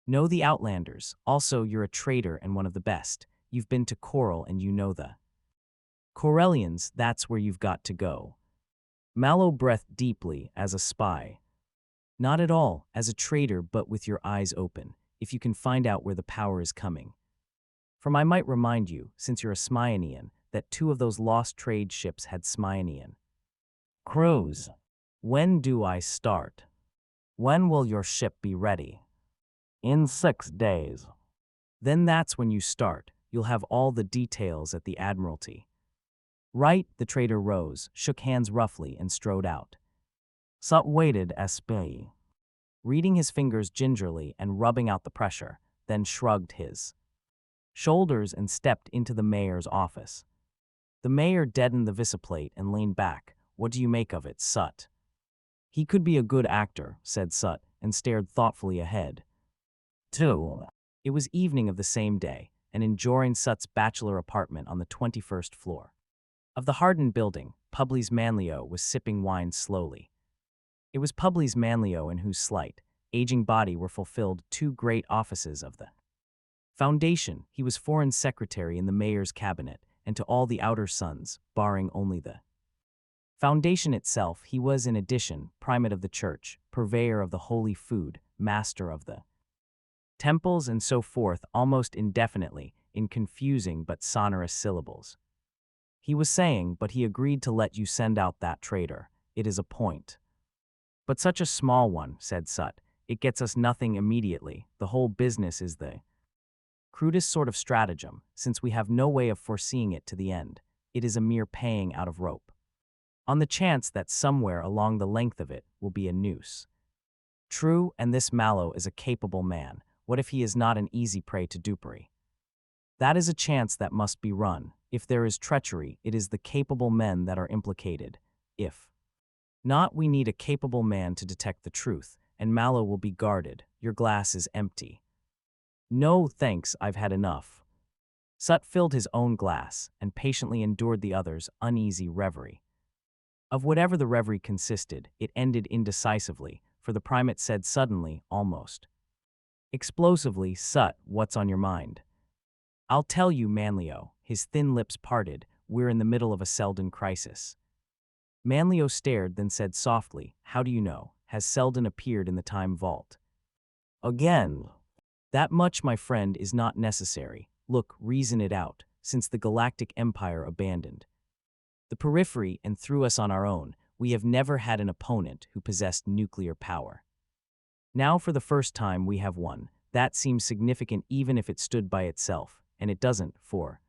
know the Outlanders. Also, you're a traitor and one of the best. You've been to Coral and you know the Corellians. That's where you've got to go. Mallow breathed deeply as a spy. Not at all, as a traitor, but with your eyes open, if you can find out where the power is coming from. I might remind you, since you're a Smyonian, that 2 of those lost trade ships had Smyonian crews. When do I start? When will your ship be ready? In 6 days. Then that's when you start. You'll have all the details at the Admiralty. Right, the trader rose, shook hands roughly, and strode out. Sut waited S.B., reading his fingers gingerly and rubbing out the pressure, then shrugged his shoulders and stepped into the mayor's office. The mayor deadened the visiplate and leaned back. What do you make of it, Sut? He could be a good actor, said Sut, and stared thoughtfully ahead. 2. It was evening of the same day, and in Joran Sut's bachelor apartment on the 21st floor of the Harden building, Publius Manlio was sipping wine slowly. It was Publius Manlio in whose slight, aging body were fulfilled 2 great offices of the Foundation. He was foreign secretary in the mayor's cabinet, and to all the outer sons, barring only the Foundation itself, he was in addition primate of the church, purveyor of the holy food, master of the temples, and so forth, almost indefinitely, in confusing but sonorous syllables. He was saying, but he agreed to let you send out that traitor. It is a point. But such a small one, said Sut. It gets us nothing immediately. The whole business is the crudest sort of stratagem, since we have no way of foreseeing it to the end. It is a mere paying out of rope, on the chance that somewhere along the length of it will be a noose. True, and this Mallow is a capable man. What if he is not an easy prey to dupery? That is a chance that must be run. If there is treachery, it is the capable men that are implicated. If not, we need a capable man to detect the truth, and Mallow will be guarded. Your glass is empty. No, thanks, I've had enough. Sut filled his own glass, and patiently endured the other's uneasy reverie. Of whatever the reverie consisted, it ended indecisively, for the primate said suddenly, almost explosively, Sut, what's on your mind? I'll tell you, Manlio. His thin lips parted. We're in the middle of a Selden crisis. Manlio stared, then said softly, how do you know? Has Selden appeared in the time vault? Again. That much, my friend, is not necessary. Look, reason it out, since the Galactic Empire abandoned the periphery and threw us on our own, we have never had an opponent who possessed nuclear power. Now for the first time we have one. That seems significant even if it stood by itself, and it doesn't. For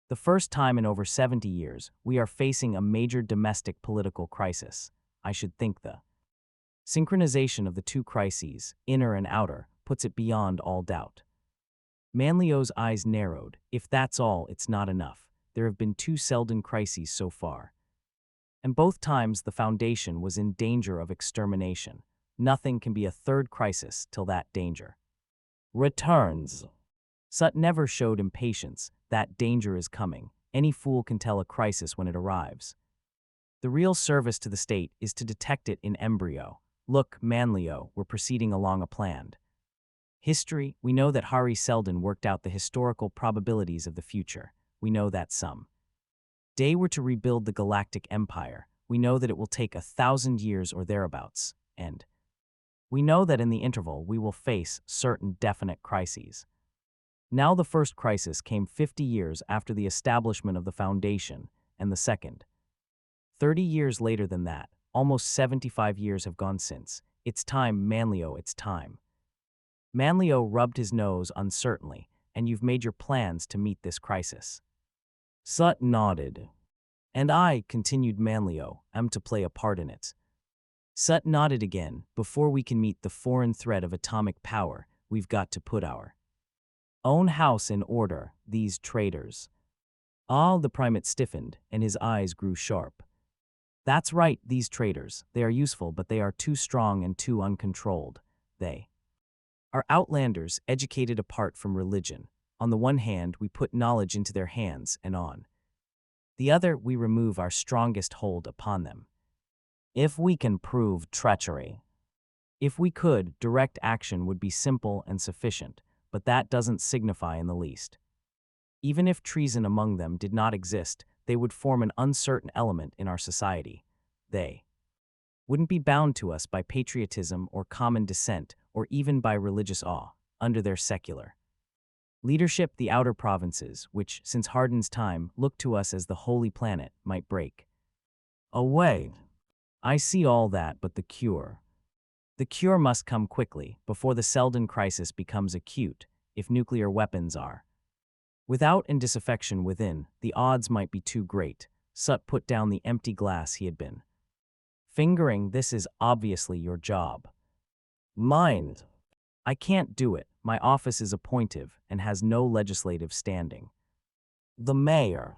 the first time in over 70 years, we are facing a major domestic political crisis. I should think the synchronization of the 2 crises, inner and outer, puts it beyond all doubt. Manlio's eyes narrowed. If that's all, it's not enough. There have been 2 Selden crises so far, and both times the Foundation was in danger of extermination. Nothing can be a 3rd crisis till that danger returns. Sut never showed impatience. that danger is coming. Any fool can tell a crisis when it arrives. The real service to the state is to detect it in embryo. Look, Manlio, we're proceeding along a plan. History, we know that Hari Seldon worked out the historical probabilities of the future. We know that some day we're to rebuild the galactic empire. We know that it will take 1,000 years or thereabouts, and we know that in the interval we will face certain definite crises. Now the first crisis came 50 years after the establishment of the Foundation, and the second 30 years later than that. Almost 75 years have gone since. It's time, Manlio, it's time. Manlio rubbed his nose uncertainly, and you've made your plans to meet this crisis. Sut nodded. And I, continued Manlio, am to play a part in it. Sut nodded again. Before we can meet the foreign threat of atomic power, we've got to put our own house in order, these traitors. Ah, the primate stiffened, and his eyes grew sharp. That's right, these traitors. They are useful, but they are too strong and too uncontrolled. They are outlanders, educated apart from religion. On the one hand, we put knowledge into their hands, and on the other, we remove our strongest hold upon them. If we can prove treachery. If we could, direct action would be simple and sufficient, but that doesn't signify in the least. Even if treason among them did not exist, they would form an uncertain element in our society. They wouldn't be bound to us by patriotism or common descent, or even by religious awe, under their secular leadership. The outer provinces, which, since Hardin's time, looked to us as the holy planet, might break away. I see all that, but the cure. The cure must come quickly, before the Seldon crisis becomes acute, if nuclear weapons are without and disaffection within. The odds might be too great. Sut put down the empty glass he had been fingering. This is obviously your job. Mine. I can't do it. My office is appointive and has no legislative standing. The mayor.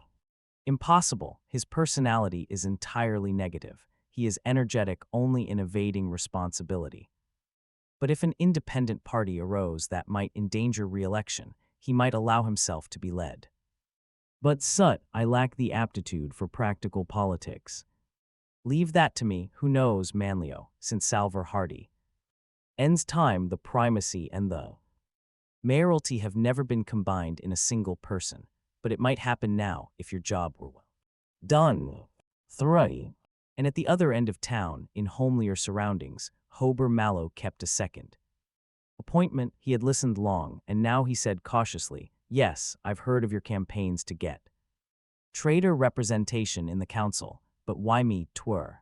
Impossible. His personality is entirely negative. He is energetic only in evading responsibility. But if an independent party arose that might endanger re-election, he might allow himself to be led. But Sut, I lack the aptitude for practical politics. Leave that to me. Who knows, Manlio, since Salver Hardy ends time, the primacy and the mayoralty have never been combined in a single person, but it might happen now if your job were well done. 3. And at the other end of town, in homelier surroundings, Hober Mallow kept a second appointment. He had listened long, and now he said cautiously, yes, I've heard of your campaigns to get traitor representation in the council, but why me, Twir?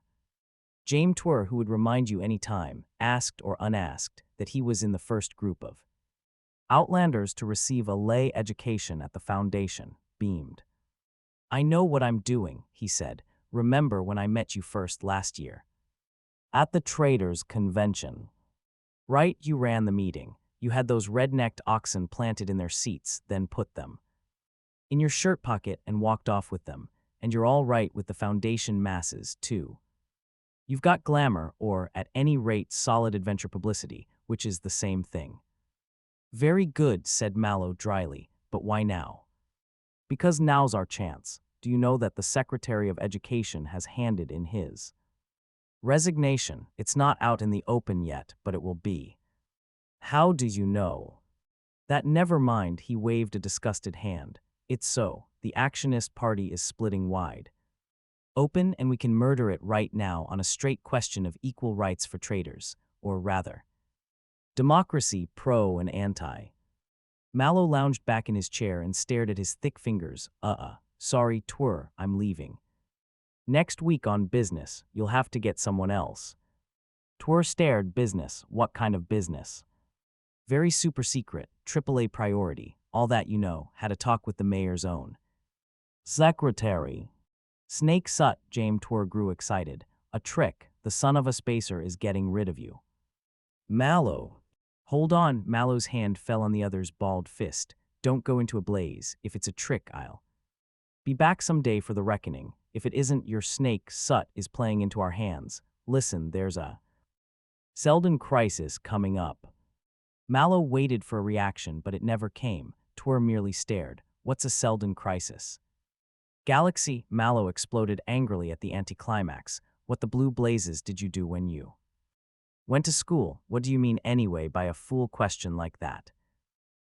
James Twir, who would remind you any time, asked or unasked, that he was in the first group of outlanders to receive a lay education at the Foundation, beamed. I know what I'm doing, he said. Remember when I met you first last year? At the Traders' Convention. Right, you ran the meeting. You had those red-necked oxen planted in their seats, then put them in your shirt pocket and walked off with them. And you're all right with the Foundation masses, too. You've got glamour, or, at any rate, solid adventure publicity, which is the same thing. Very good, said Mallow dryly, but why now? Because now's our chance. Do you know that the Secretary of Education has handed in his resignation? It's not out in the open yet, but it will be. How do you know? That never mind, he waved a disgusted hand. It's so. The Actionist Party is splitting wide open, and we can murder it right now on a straight question of equal rights for traitors, or rather, democracy, pro and anti. Mallow lounged back in his chair and stared at his thick fingers. Sorry, Twir, I'm leaving. Next week on business, you'll have to get someone else. Twir stared. Business? What kind of business? Very super secret, AAA priority, all that you know. Had a talk with the mayor's own secretary. Snake Sut, James Twir grew excited. A trick. The son of a spacer is getting rid of you. Mallow. Hold on. Mallow's hand fell on the other's balled fist. Don't go into a blaze. If it's a trick, I'll be back someday for the reckoning. If it isn't, your snake, Sut, is playing into our hands. Listen, there's a Seldon crisis coming up. Mallow waited for a reaction, but it never came. Twir merely stared. What's a Selden crisis? Galaxy, Mallow exploded angrily at the anticlimax. What the blue blazes did you do when you went to school? What do you mean anyway by a fool question like that?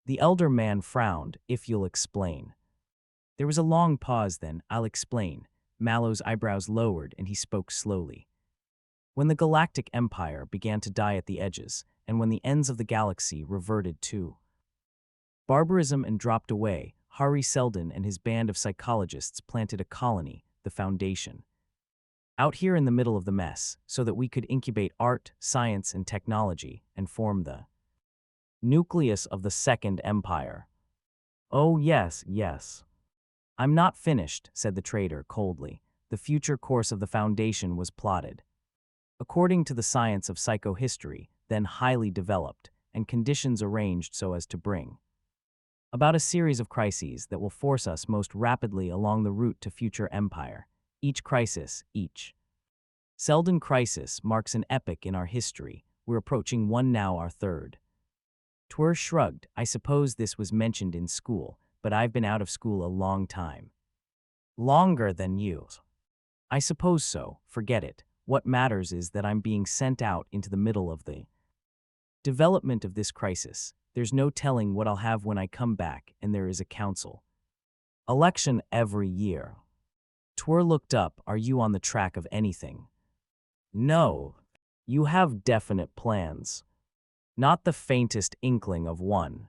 The elder man frowned. If you'll explain. There was a long pause, then. I'll explain. Mallow's eyebrows lowered and he spoke slowly. When the galactic empire began to die at the edges, and when the ends of the galaxy reverted to barbarism and dropped away, Hari Seldon and his band of psychologists planted a colony, the Foundation, out here in the middle of the mess, so that we could incubate art, science, and technology, and form the nucleus of the Second Empire. Oh, yes, yes. I'm not finished, said the trader coldly. The future course of the Foundation was plotted according to the science of psychohistory, then highly developed, and conditions arranged so as to bring about a series of crises that will force us most rapidly along the route to future empire. Each crisis, each Selden crisis, marks an epoch in our history. We're approaching one now, our third. Twir shrugged. I suppose this was mentioned in school, but I've been out of school a long time. Longer than you. I suppose so. Forget it. What matters is that I'm being sent out into the middle of the development of this crisis. There's no telling what I'll have when I come back, and there is a council election every year. Twir looked up. Are you on the track of anything? No. You have definite plans. Not the faintest inkling of one.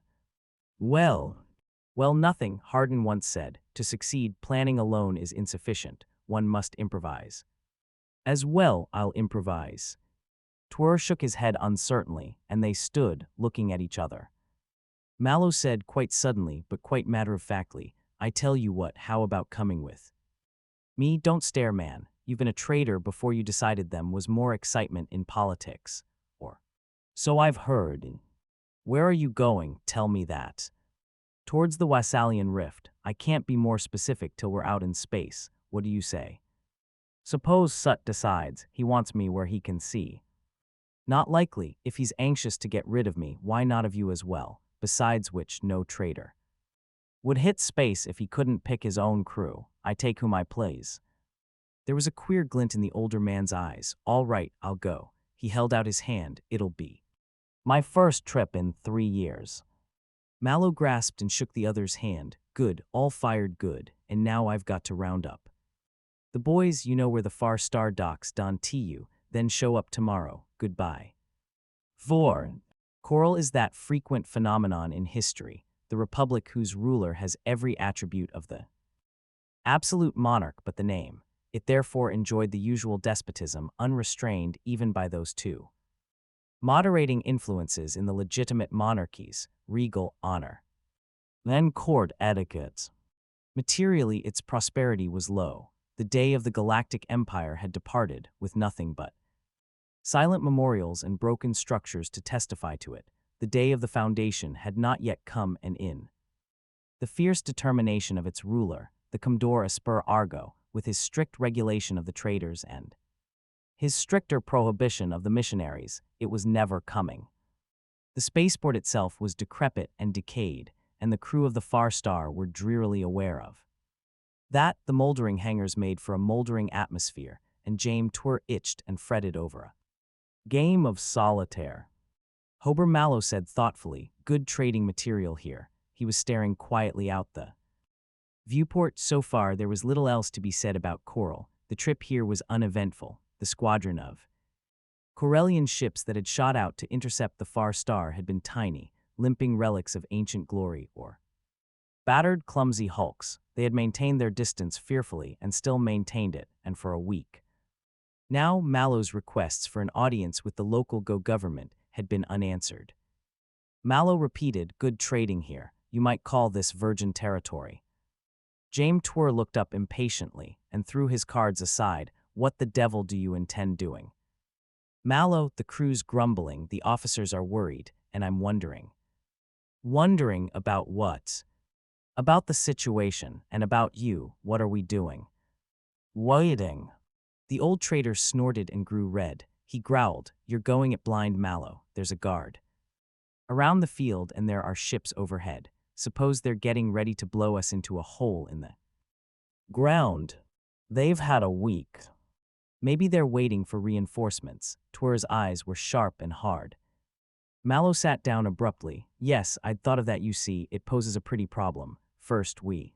Well, nothing, Hardin once said. To succeed, planning alone is insufficient. One must improvise. As well, I'll improvise. Twir shook his head uncertainly, and they stood, looking at each other. Mallow said quite suddenly, but quite matter-of-factly, I tell you what, how about coming with me? Don't stare, man. You've been a traitor before you decided them was more excitement in politics. Or so I've heard. Where are you going? Tell me that. Towards the Wassalian Rift. I can't be more specific till we're out in space. What do you say? Suppose Sut decides he wants me where he can see. Not likely. If he's anxious to get rid of me, why not of you as well? Besides which, no traitor would hit space if he couldn't pick his own crew. I take whom I please. There was a queer glint in the older man's eyes. All right, I'll go. He held out his hand. It'll be my first trip in 3 years. Mallow grasped and shook the other's hand. Good, all fired good, and now I've got to round up the boys. You know where the Far Star docks. Don T.U. Then show up tomorrow. Goodbye. 4. Coral is that frequent phenomenon in history, the republic whose ruler has every attribute of the absolute monarch but the name. It therefore enjoyed the usual despotism, unrestrained even by those two moderating influences in the legitimate monarchies, regal honor, then court etiquette. Materially, its prosperity was low. The day of the galactic empire had departed, with nothing but silent memorials and broken structures to testify to it. The day of the Foundation had not yet come, and in the fierce determination of its ruler, the Commodore Asper Argo, with his strict regulation of the traders and his stricter prohibition of the missionaries, it was never coming. The spaceport itself was decrepit and decayed, and the crew of the Far Star were drearily aware of that. The moldering hangars made for a moldering atmosphere, and James Twir itched and fretted over a game of solitaire. Hober Mallow said thoughtfully, good trading material here. He was staring quietly out the viewport. So far, there was little else to be said about Coral. The trip here was uneventful. The squadron of Corellian ships that had shot out to intercept the Far Star had been tiny, limping relics of ancient glory, or battered, clumsy hulks. They had maintained their distance fearfully and still maintained it, and for a week. Now, Mallow's requests for an audience with the local government had been unanswered. Mallow repeated, good trading here. You might call this virgin territory. James Twir looked up impatiently and threw his cards aside. What the devil do you intend doing? Mallow, the crew's grumbling, the officers are worried, and I'm wondering. Wondering about what? About the situation, and about you. What are we doing? Waiting. The old trader snorted and grew red. He growled, you're going it blind, Mallow. There's a guard around the field and there are ships overhead. Suppose they're getting ready to blow us into a hole in the ground. They've had a week. Maybe they're waiting for reinforcements. Twir's eyes were sharp and hard. Mallow sat down abruptly. Yes, I'd thought of that, you see. It poses a pretty problem. First, we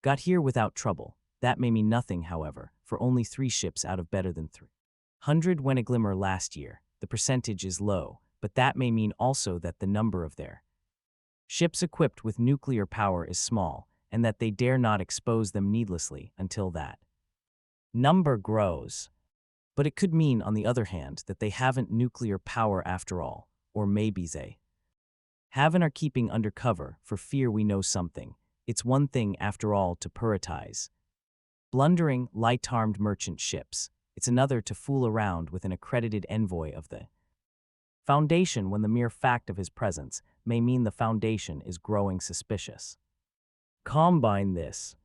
got here without trouble. That may mean nothing, however, for only 3 ships out of better than 300 went a glimmer last year. The percentage is low, but that may mean also that the number of their ships equipped with nuclear power is small, and that they dare not expose them needlessly until that number grows. But it could mean, on the other hand, that they haven't nuclear power after all, or maybe they have and are keeping under cover for fear we know something. It's one thing, after all, to prioritize blundering, light-armed merchant ships. It's another to fool around with an accredited envoy of the Foundation when the mere fact of his presence may mean the Foundation is growing suspicious. Combine this.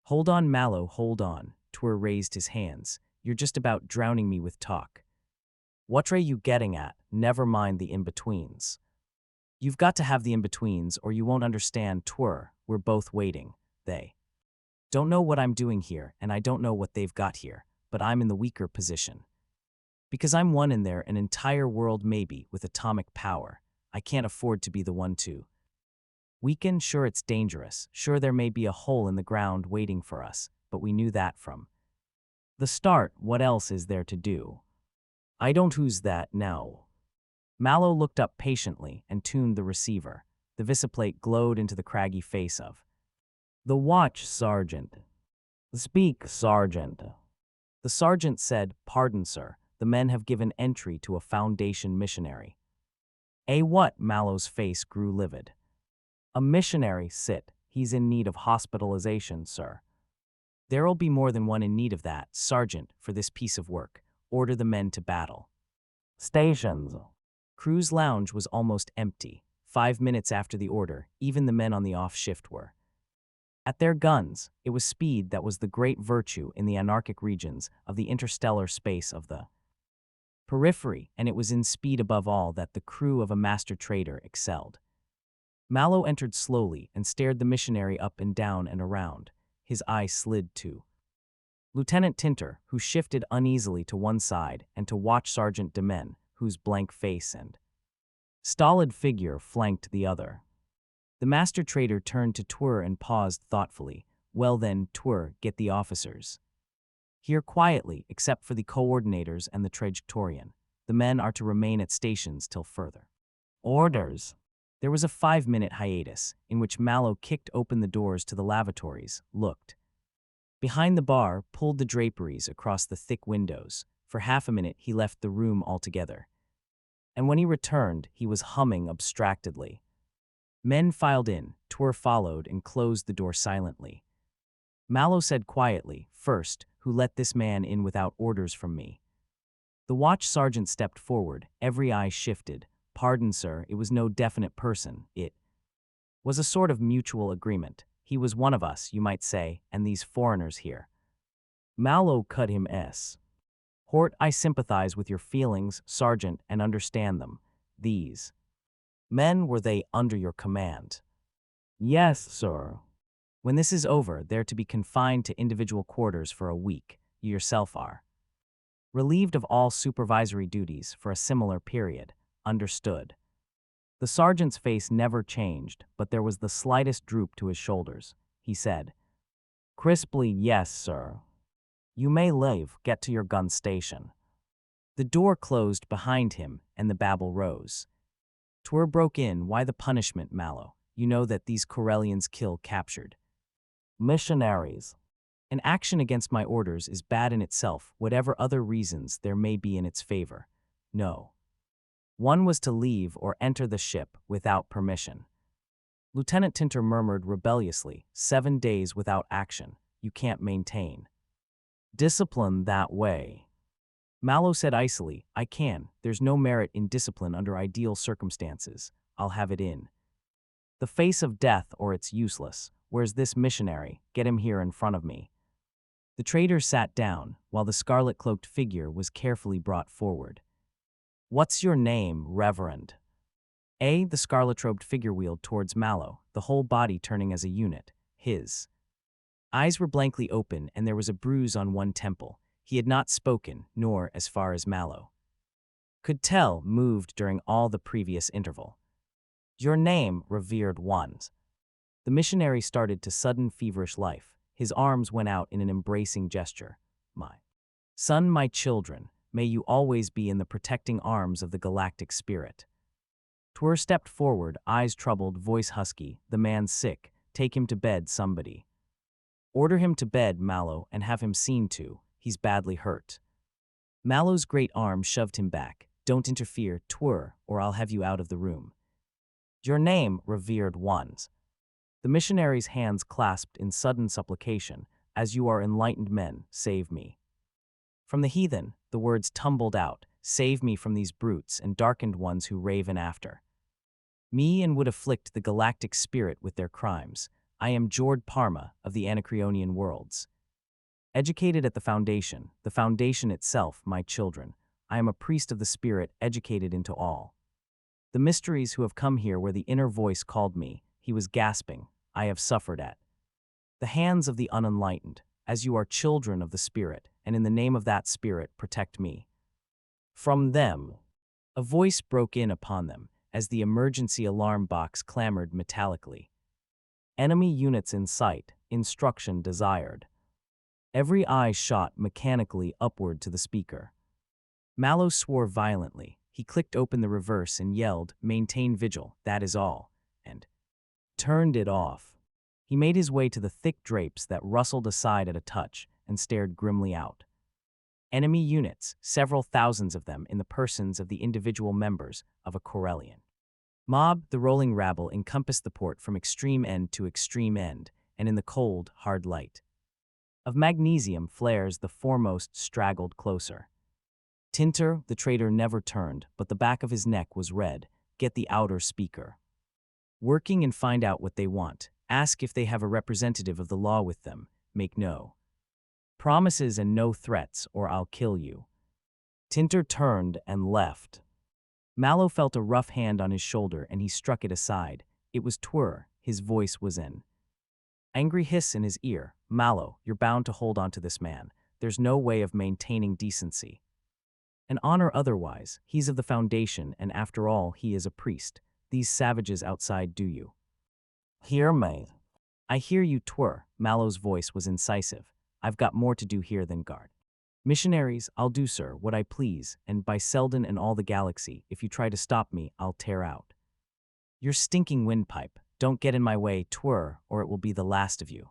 Hold on, Mallow, hold on. Twir raised his hands. You're just about drowning me with talk. What are you getting at? Never mind the in-betweens. You've got to have the in-betweens or you won't understand, Twir. We're both waiting. They don't know what I'm doing here, and I don't know what they've got here, but I'm in the weaker position. Because I'm one in there, an entire world maybe, with atomic power. I can't afford to be the one to weaken. Sure, it's dangerous. Sure, there may be a hole in the ground waiting for us, but we knew that from the start. What else is there to do? I don't. Who's that now? Mallow looked up patiently and tuned the receiver. The visiplate glowed into the craggy face of the watch sergeant. Speak, Sergeant. The sergeant said, Pardon, sir. The men have given entry to a Foundation missionary. A what? Mallow's face grew livid. A missionary, sit. He's in need of hospitalization, sir. There'll be more than one in need of that, Sergeant, for this piece of work. Order the men to battle stations. Crew's lounge was almost empty. 5 minutes after the order, even the men on the off shift were at their guns. It was speed that was the great virtue in the anarchic regions of the interstellar space of the periphery, and it was in speed above all that the crew of a master trader excelled. Mallow entered slowly and stared the missionary up and down and around. His eye slid to Lieutenant Tinter, who shifted uneasily to one side, and to watch Sergeant Demen, whose blank face and stolid figure flanked the other. The master trader turned to Twir and paused thoughtfully. Well then, Twir, get the officers here quietly, except for the coordinators and the trajectorian. The men are to remain at stations till further orders. There was a 5-minute hiatus, in which Mallow kicked open the doors to the lavatories, looked behind the bar, pulled the draperies across the thick windows. For half a minute he left the room altogether. And when he returned, he was humming abstractedly. Men filed in. Twir followed and closed the door silently. Mallow said quietly, First, who let this man in without orders from me? The watch sergeant stepped forward. Every eye shifted. Pardon, sir, it was no definite person. It was a sort of mutual agreement. He was one of us, you might say, and these foreigners here. Mallow cut him s. Hort, I sympathize with your feelings, Sergeant, and understand them. These men, were they under your command? Yes, sir. When this is over, they're to be confined to individual quarters for a week. You yourself are relieved of all supervisory duties for a similar period. Understood. The sergeant's face never changed, but there was the slightest droop to his shoulders. He said crisply, Yes, sir. You may leave. Get to your gun station. The door closed behind him, and the babble rose. Twir broke in. Why the punishment, Mallow? You know that these Corellians kill captured missionaries. An action against my orders is bad in itself, whatever other reasons there may be in its favor. No. One was to leave or enter the ship without permission. Lieutenant Tinter murmured rebelliously, 7 days without action. You can't maintain discipline that way. Mallow said icily, I can. There's no merit in discipline under ideal circumstances. I'll have it in the face of death or it's useless. Where's this missionary? Get him here in front of me. The trader sat down, while the scarlet-cloaked figure was carefully brought forward. What's your name, Reverend? The scarlet-robed figure wheeled towards Mallow, the whole body turning as a unit. His eyes were blankly open and there was a bruise on one temple. He had not spoken, nor, as far as Mallow could tell, moved during all the previous interval. Your name, revered ones. The missionary started to sudden feverish life. His arms went out in an embracing gesture. My son, my children, may you always be in the protecting arms of the galactic spirit. Twir stepped forward, eyes troubled, voice husky. The man's sick. Take him to bed, somebody. Order him to bed, Mallow, and have him seen to. He's badly hurt. Mallow's great arm shoved him back. Don't interfere, Twir, or I'll have you out of the room. Your name, revered ones. The missionary's hands clasped in sudden supplication. As you are enlightened men, save me. From the heathen, the words tumbled out. Save me from these brutes and darkened ones who raven after me and would afflict the galactic spirit with their crimes. I am Jord Parma of the Anacreonian worlds. Educated at the foundation itself, my children. I am a priest of the spirit, educated into all the mysteries who have come here where the inner voice called me. He was gasping. I have suffered at the hands of the unenlightened. As you are children of the spirit, and in the name of that spirit, protect me from them. A voice broke in upon them as the emergency alarm box clamored metallically. Enemy units in sight, instruction desired. Every eye shot mechanically upward to the speaker. Mallow swore violently. He clicked open the reverse and yelled, maintain vigil, that is all, and turned it off. He made his way to the thick drapes that rustled aside at a touch and stared grimly out. Enemy units, several thousands of them in the persons of the individual members of a Corellian mob. The rolling rabble encompassed the port from extreme end to extreme end, and in the cold, hard light of magnesium flares the foremost straggled closer. Tinter, the traitor, never turned, but the back of his neck was red. Get the outer speaker working and find out what they want. Ask if they have a representative of the law with them. Make no promises and no threats, or I'll kill you. Tinter turned and left. Mallow felt a rough hand on his shoulder and he struck it aside. It was Twir. His voice was an angry hiss in his ear. Mallow, you're bound to hold on to this man. There's no way of maintaining decency and honor otherwise. He's of the Foundation, and after all, he is a priest. These savages outside do you hear me? I hear you, Twir. Mallow's voice was incisive. I've got more to do here than guard missionaries. I'll do, sir, what I please, and by Selden and all the galaxy, if you try to stop me, I'll tear out your stinking windpipe. Don't get in my way, Twir, or it will be the last of you.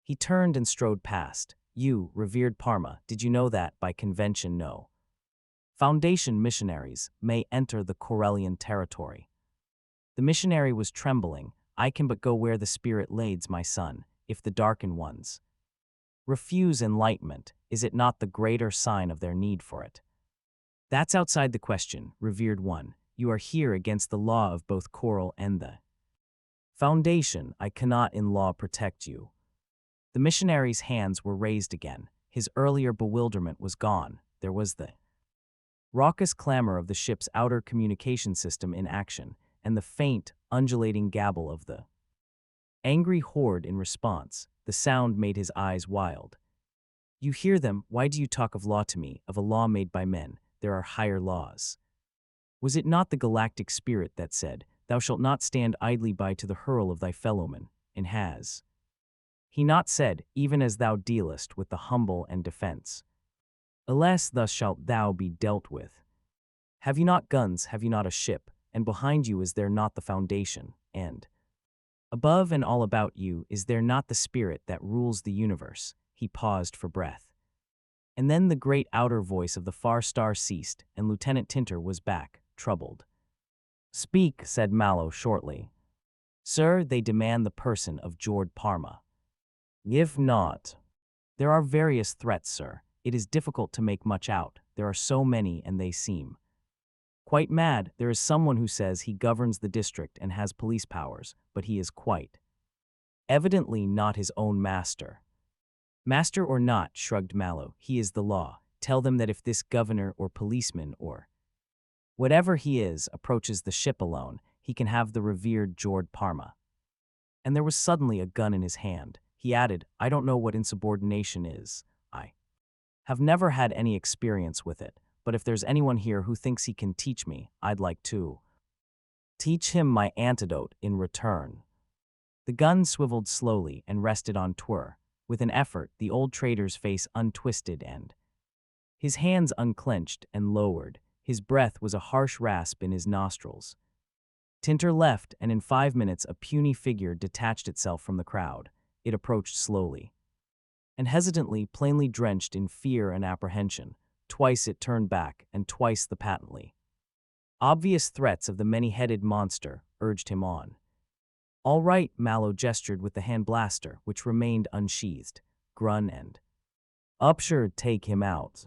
He turned and strode past. You, revered Parma, did you know that, by convention, no Foundation missionaries may enter the Corellian territory? The missionary was trembling. I can but go where the spirit leads, my son. If the darkened ones refuse enlightenment, is it not the greater sign of their need for it? That's outside the question, revered one. You are here against the law of both Coral and the Foundation. I cannot in law protect you. The missionary's hands were raised again. His earlier bewilderment was gone. There was the raucous clamor of the ship's outer communication system in action, and the faint, undulating gabble of the angry horde in response. The sound made his eyes wild. You hear them? Why do you talk of law to me, of a law made by men? There are higher laws. Was it not the galactic spirit that said, Thou shalt not stand idly by to the hurl of thy fellowmen, and has he not said, even as thou dealest with the humble and defense, alas, thus shalt thou be dealt with? Have you not guns, have you not a ship, and behind you is there not the Foundation, and above and all about you is there not the spirit that rules the universe? He paused for breath. And then the great outer voice of the far star ceased, and Lieutenant Tinter was back, troubled. Speak, said Mallow shortly. Sir, they demand the person of Jord Parma. If not, there are various threats, sir. It is difficult to make much out. There are so many and they seem quite mad. There is someone who says he governs the district and has police powers, but he is quite evidently not his own master. Master or not, shrugged Mallow, he is the law. Tell them that if this governor or policeman or Whatever he is approaches the ship alone, he can have the revered Jord Parma. And there was suddenly a gun in his hand. He added, I don't know what insubordination is. I have never had any experience with it, but if there's anyone here who thinks he can teach me, I'd like to teach him my antidote in return. The gun swiveled slowly and rested on Twr. With an effort, the old trader's face untwisted and his hands unclenched and lowered. His breath was a harsh rasp in his nostrils. Tinter left, and in 5 minutes a puny figure detached itself from the crowd. It approached slowly and hesitantly, plainly drenched in fear and apprehension. Twice it turned back, and twice the patently obvious threats of the many-headed monster urged him on. All right, Mallow gestured with the hand blaster, which remained unsheathed. Grun and Upshur, take him out.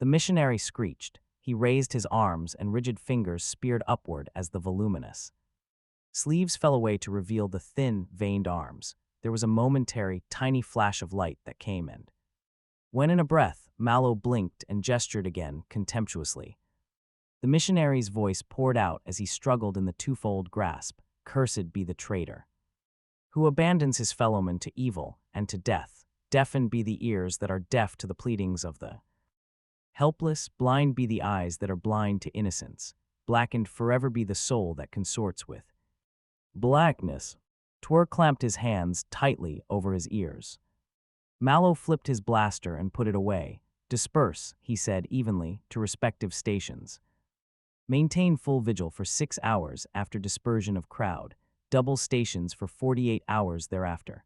The missionary screeched. He raised his arms, and rigid fingers speared upward as the voluminous sleeves fell away to reveal the thin, veined arms. There was a momentary, tiny flash of light that came and when in a breath, Mallow blinked and gestured again, contemptuously. The missionary's voice poured out as he struggled in the twofold grasp. Cursed be the traitor who abandons his fellowmen to evil and to death. Deafened be the ears that are deaf to the pleadings of the helpless. Blind be the eyes that are blind to innocence. Blackened forever be the soul that consorts with blackness. Twr clamped his hands tightly over his ears. Mallow flipped his blaster and put it away. Disperse, he said evenly, to respective stations. Maintain full vigil for 6 hours after dispersion of crowd. Double stations for 48 hours thereafter.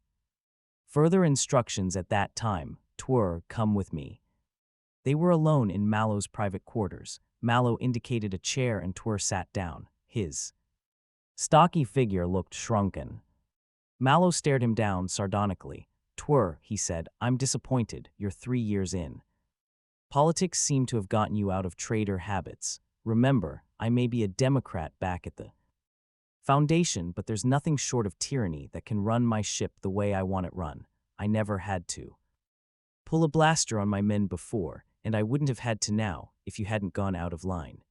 Further instructions at that time. Twr, come with me. They were alone in Mallow's private quarters. Mallow indicated a chair and Twr sat down. His stocky figure looked shrunken. Mallow stared him down sardonically. Twr, he said, I'm disappointed. You're 3 years in. Politics seem to have gotten you out of trader habits. Remember, I may be a Democrat back at the Foundation, but there's nothing short of tyranny that can run my ship the way I want it run. I never had to pull a blaster on my men before, and I wouldn't have had to now if you hadn't gone out of line.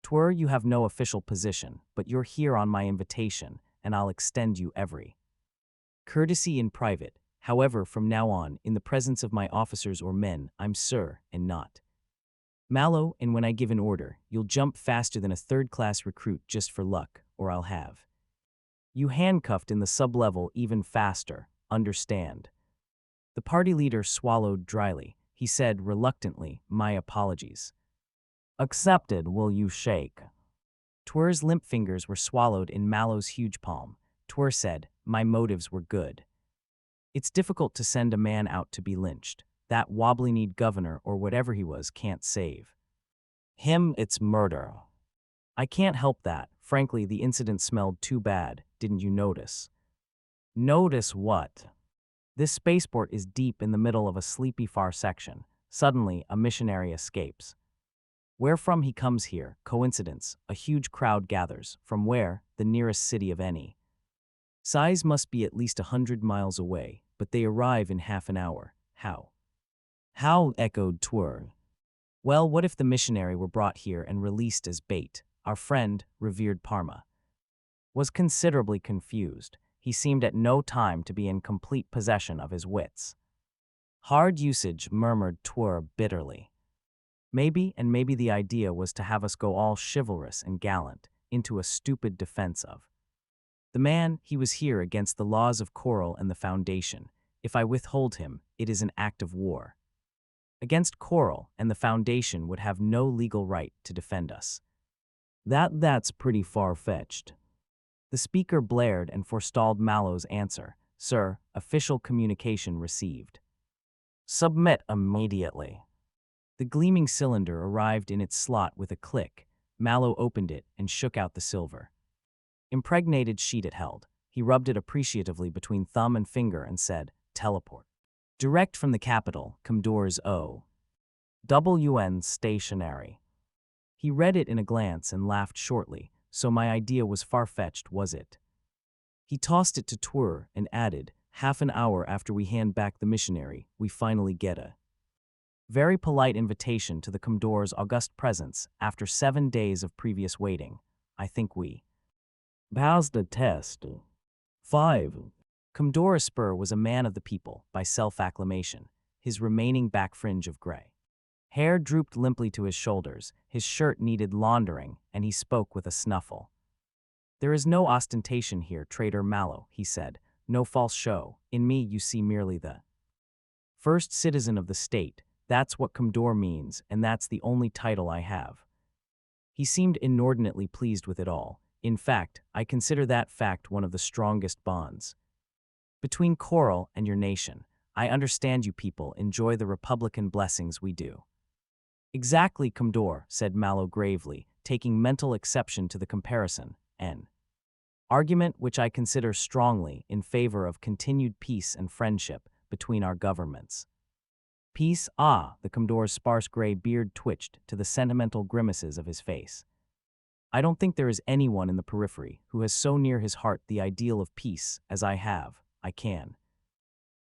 Twr, you have no official position, but you're here on my invitation, and I'll extend you every courtesy in private. However, from now on, in the presence of my officers or men, I'm sir and not Mallow, and when I give an order, you'll jump faster than a third-class recruit just for luck, or I'll have you handcuffed in the sub-level even faster. Understand? The party leader swallowed dryly. He said reluctantly, my apologies. Accepted, will you shake? Twr's limp fingers were swallowed in Mallow's huge palm. Twr said, my motives were good. It's difficult to send a man out to be lynched. That wobbly-kneed governor or whatever he was can't save him. It's murder. I can't help that. Frankly, the incident smelled too bad. Didn't you notice? Notice what? This spaceport is deep in the middle of a sleepy far section. Suddenly, a missionary escapes. Where from he comes here, coincidence, a huge crowd gathers. From where? The nearest city of any size must be at least 100 miles away, but they arrive in half an hour. How? How? Echoed Twr. Well, what if the missionary were brought here and released as bait? Our friend, revered Parma, was considerably confused. He seemed at no time to be in complete possession of his wits. Hard usage, murmured Twr bitterly. Maybe the idea was to have us go all chivalrous and gallant into a stupid defense of the man. He was here against the laws of Coral and the Foundation. If I withhold him, it is an act of war against Coral, and the Foundation would have no legal right to defend us. That's pretty far-fetched. The speaker blared and forestalled Mallow's answer. Sir, official communication received. Submit immediately. The gleaming cylinder arrived in its slot with a click. Mallow opened it and shook out the silver impregnated sheet it held. He rubbed it appreciatively between thumb and finger and said, teleport. Direct from the capital, Commodores O. WN stationary. He read it in a glance and laughed shortly. So my idea was far-fetched, was it? He tossed it to Twr and added, half an hour after we hand back the missionary, we finally get a Very polite invitation to the Commodores' august presence after 7 days of previous waiting. I think we passed the test. 5. Commodore Spur was a man of the people, by self-acclamation, his remaining back fringe of gray. Hair drooped limply to his shoulders, his shirt needed laundering, and he spoke with a snuffle. "There is no ostentation here, Trader Mallow," he said. "No false show. In me you see merely the first citizen of the state. That's what Commodore means, and that's the only title I have." He seemed inordinately pleased with it all. "In fact, I consider that fact one of the strongest bonds between Coral and your nation. I understand you people enjoy the Republican blessings we do." "Exactly, Commodore," said Mallow gravely, taking mental exception to the comparison, "an argument which I consider strongly in favor of continued peace and friendship between our governments." "Peace, ah," the Commodore's sparse gray beard twitched to the sentimental grimaces of his face. "I don't think there is anyone in the periphery who has so near his heart the ideal of peace as I have. I can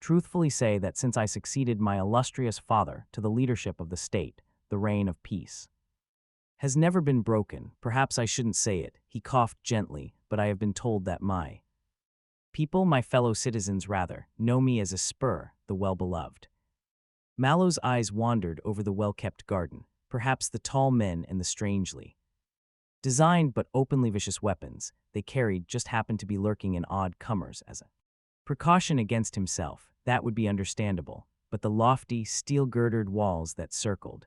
truthfully say that since I succeeded my illustrious father to the leadership of the state, the reign of peace has never been broken. Perhaps I shouldn't say it," he coughed gently, "but I have been told that my people, my fellow citizens rather, know me as a Spur, the well-beloved." Mallow's eyes wandered over the well-kept garden. Perhaps the tall men and the strangely designed but openly vicious weapons they carried just happened to be lurking in odd comers as a precaution against himself. That would be understandable, but the lofty, steel-girdered walls that circled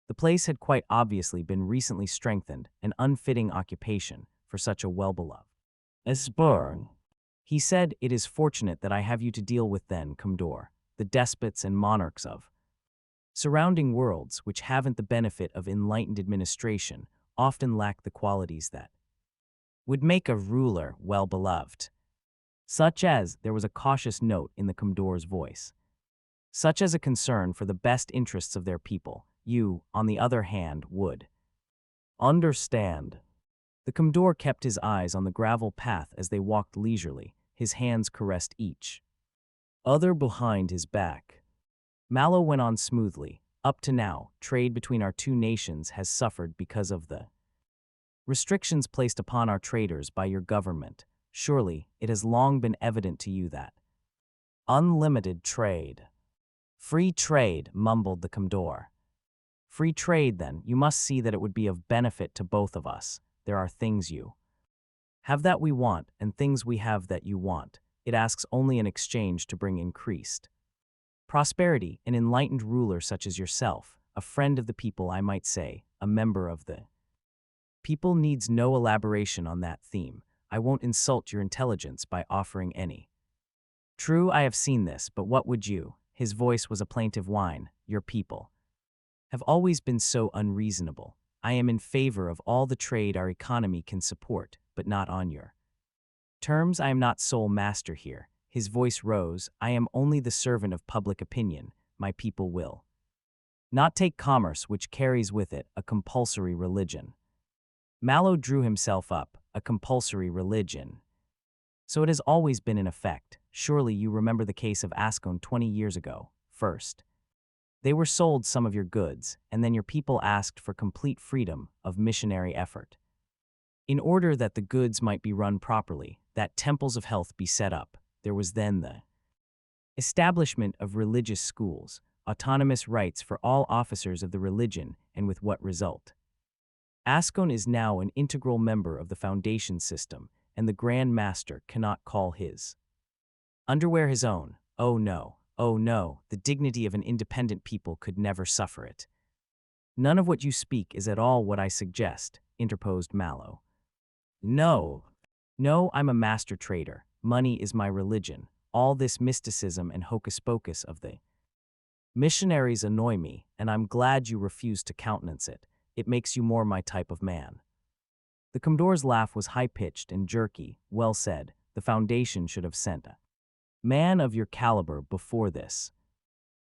the place had quite obviously been recently strengthened, an unfitting occupation for such a well-beloved Spur. He said, "It is fortunate that I have you to deal with then, Commodore. The despots and monarchs of surrounding worlds, which haven't the benefit of enlightened administration, often lack the qualities that would make a ruler well-beloved." Such as, there was a cautious note in the Commodore's voice, such as a concern for the best interests of their people. You, on the other hand, would understand. The Commodore kept his eyes on the gravel path as they walked leisurely. His hands caressed each other behind his back. Mallow went on smoothly. "Up to now, trade between our two nations has suffered because of the restrictions placed upon our traders by your government. Surely, it has long been evident to you that unlimited trade—" "Free trade," mumbled the Commodore. "Free trade, then. You must see that it would be of benefit to both of us. There are things you have that we want, and things we have that you want. It asks only an exchange to bring increased prosperity. An enlightened ruler such as yourself, a friend of the people, I might say, a member of the people, needs no elaboration on that theme. I won't insult your intelligence by offering any." "True, I have seen this, but what would you?" His voice was a plaintive whine. "Your people have always been so unreasonable. I am in favor of all the trade our economy can support, but not on your terms. I am not sole master here." His voice rose. "I am only the servant of public opinion. My people will not take commerce which carries with it a compulsory religion." Mallow drew himself up. "A compulsory religion. So it has always been in effect. Surely you remember the case of Ascone 20 years ago. First, they were sold some of your goods, and then your people asked for complete freedom of missionary effort, in order that the goods might be run properly, that temples of health be set up. There was then the establishment of religious schools, autonomous rights for all officers of the religion, and with what result? Ascone is now an integral member of the foundation system, and the Grand Master cannot call his underwear his own. Oh no, the dignity of an independent people could never suffer it." "None of what you speak is at all what I suggest," interposed Mallow. No, I'm a master trader. Money is my religion. All this mysticism and hocus-pocus of the missionaries annoy me, and I'm glad you refuse to countenance it. It makes you more my type of man." The Commodore's laugh was high-pitched and jerky. "Well said. The Foundation should have sent a man of your caliber before this."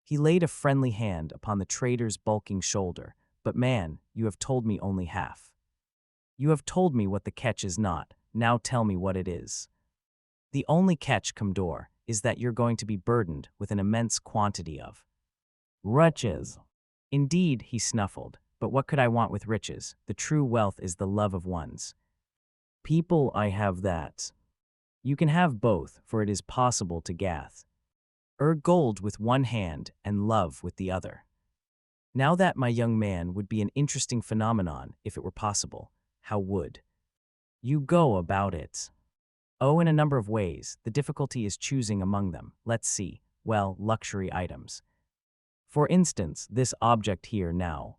He laid a friendly hand upon the trader's bulking shoulder. "But man, you have told me only half. You have told me what the catch is not. Now tell me what it is." "The only catch, Commodore, is that you're going to be burdened with an immense quantity of wretches." Indeed, he snuffled, but what could I want with riches? The true wealth is the love of one's people. I have that. You can have both, for it is possible to gather gold with one hand and love with the other. Now that, my young man, would be an interesting phenomenon if it were possible. How would you go about it? Oh, in a number of ways. The difficulty is choosing among them. Let's see. Well, luxury items. For instance, this object here now.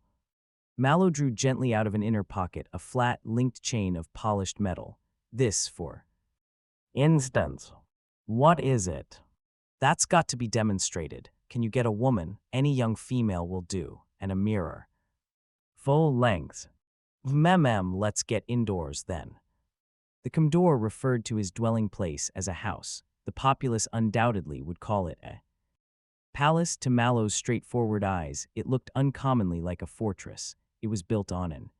Mallow drew gently out of an inner pocket a flat, linked chain of polished metal. This, for instance. What is it? That's got to be demonstrated. Can you get a woman? Any young female will do. And a mirror. Full length. Let's get indoors then. The Commodore referred to his dwelling place as a house. The populace undoubtedly would call it a palace. To Mallow's straightforward eyes, it looked uncommonly like a fortress. It was built on an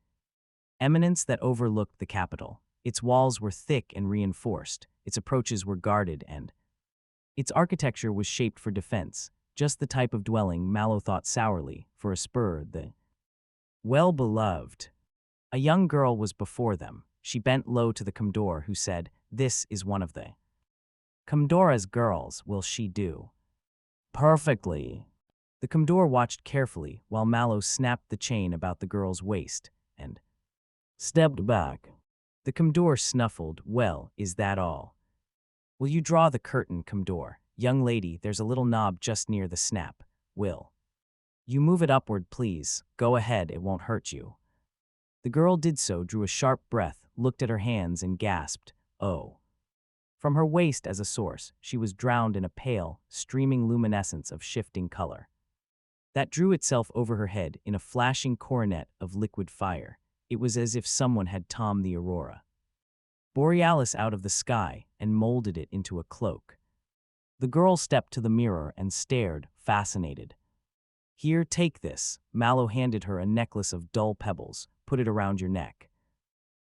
eminence that overlooked the capital. Its walls were thick and reinforced. Its approaches were guarded, and its architecture was shaped for defense. Just the type of dwelling, Mallow thought sourly, for a spur, the well-beloved. A young girl was before them. She bent low to the Commodore, who said, "This is one of the Commodore's girls. Will she do?" "Perfectly." The Commodore watched carefully while Mallow snapped the chain about the girl's waist and stepped back. The Commodore snuffled. "Well, is that all?" "Will you draw the curtain, Commodore? Young lady, there's a little knob just near the snap. Will you move it upward, please? Go ahead, it won't hurt you." The girl did so, drew a sharp breath, looked at her hands, and gasped, "Oh." From her waist as a source, she was drowned in a pale, streaming luminescence of shifting color that drew itself over her head in a flashing coronet of liquid fire. It was as if someone had tamed the aurora borealis out of the sky and molded it into a cloak. The girl stepped to the mirror and stared, fascinated. "Here, take this." Mallow handed her a necklace of dull pebbles. "Put it around your neck."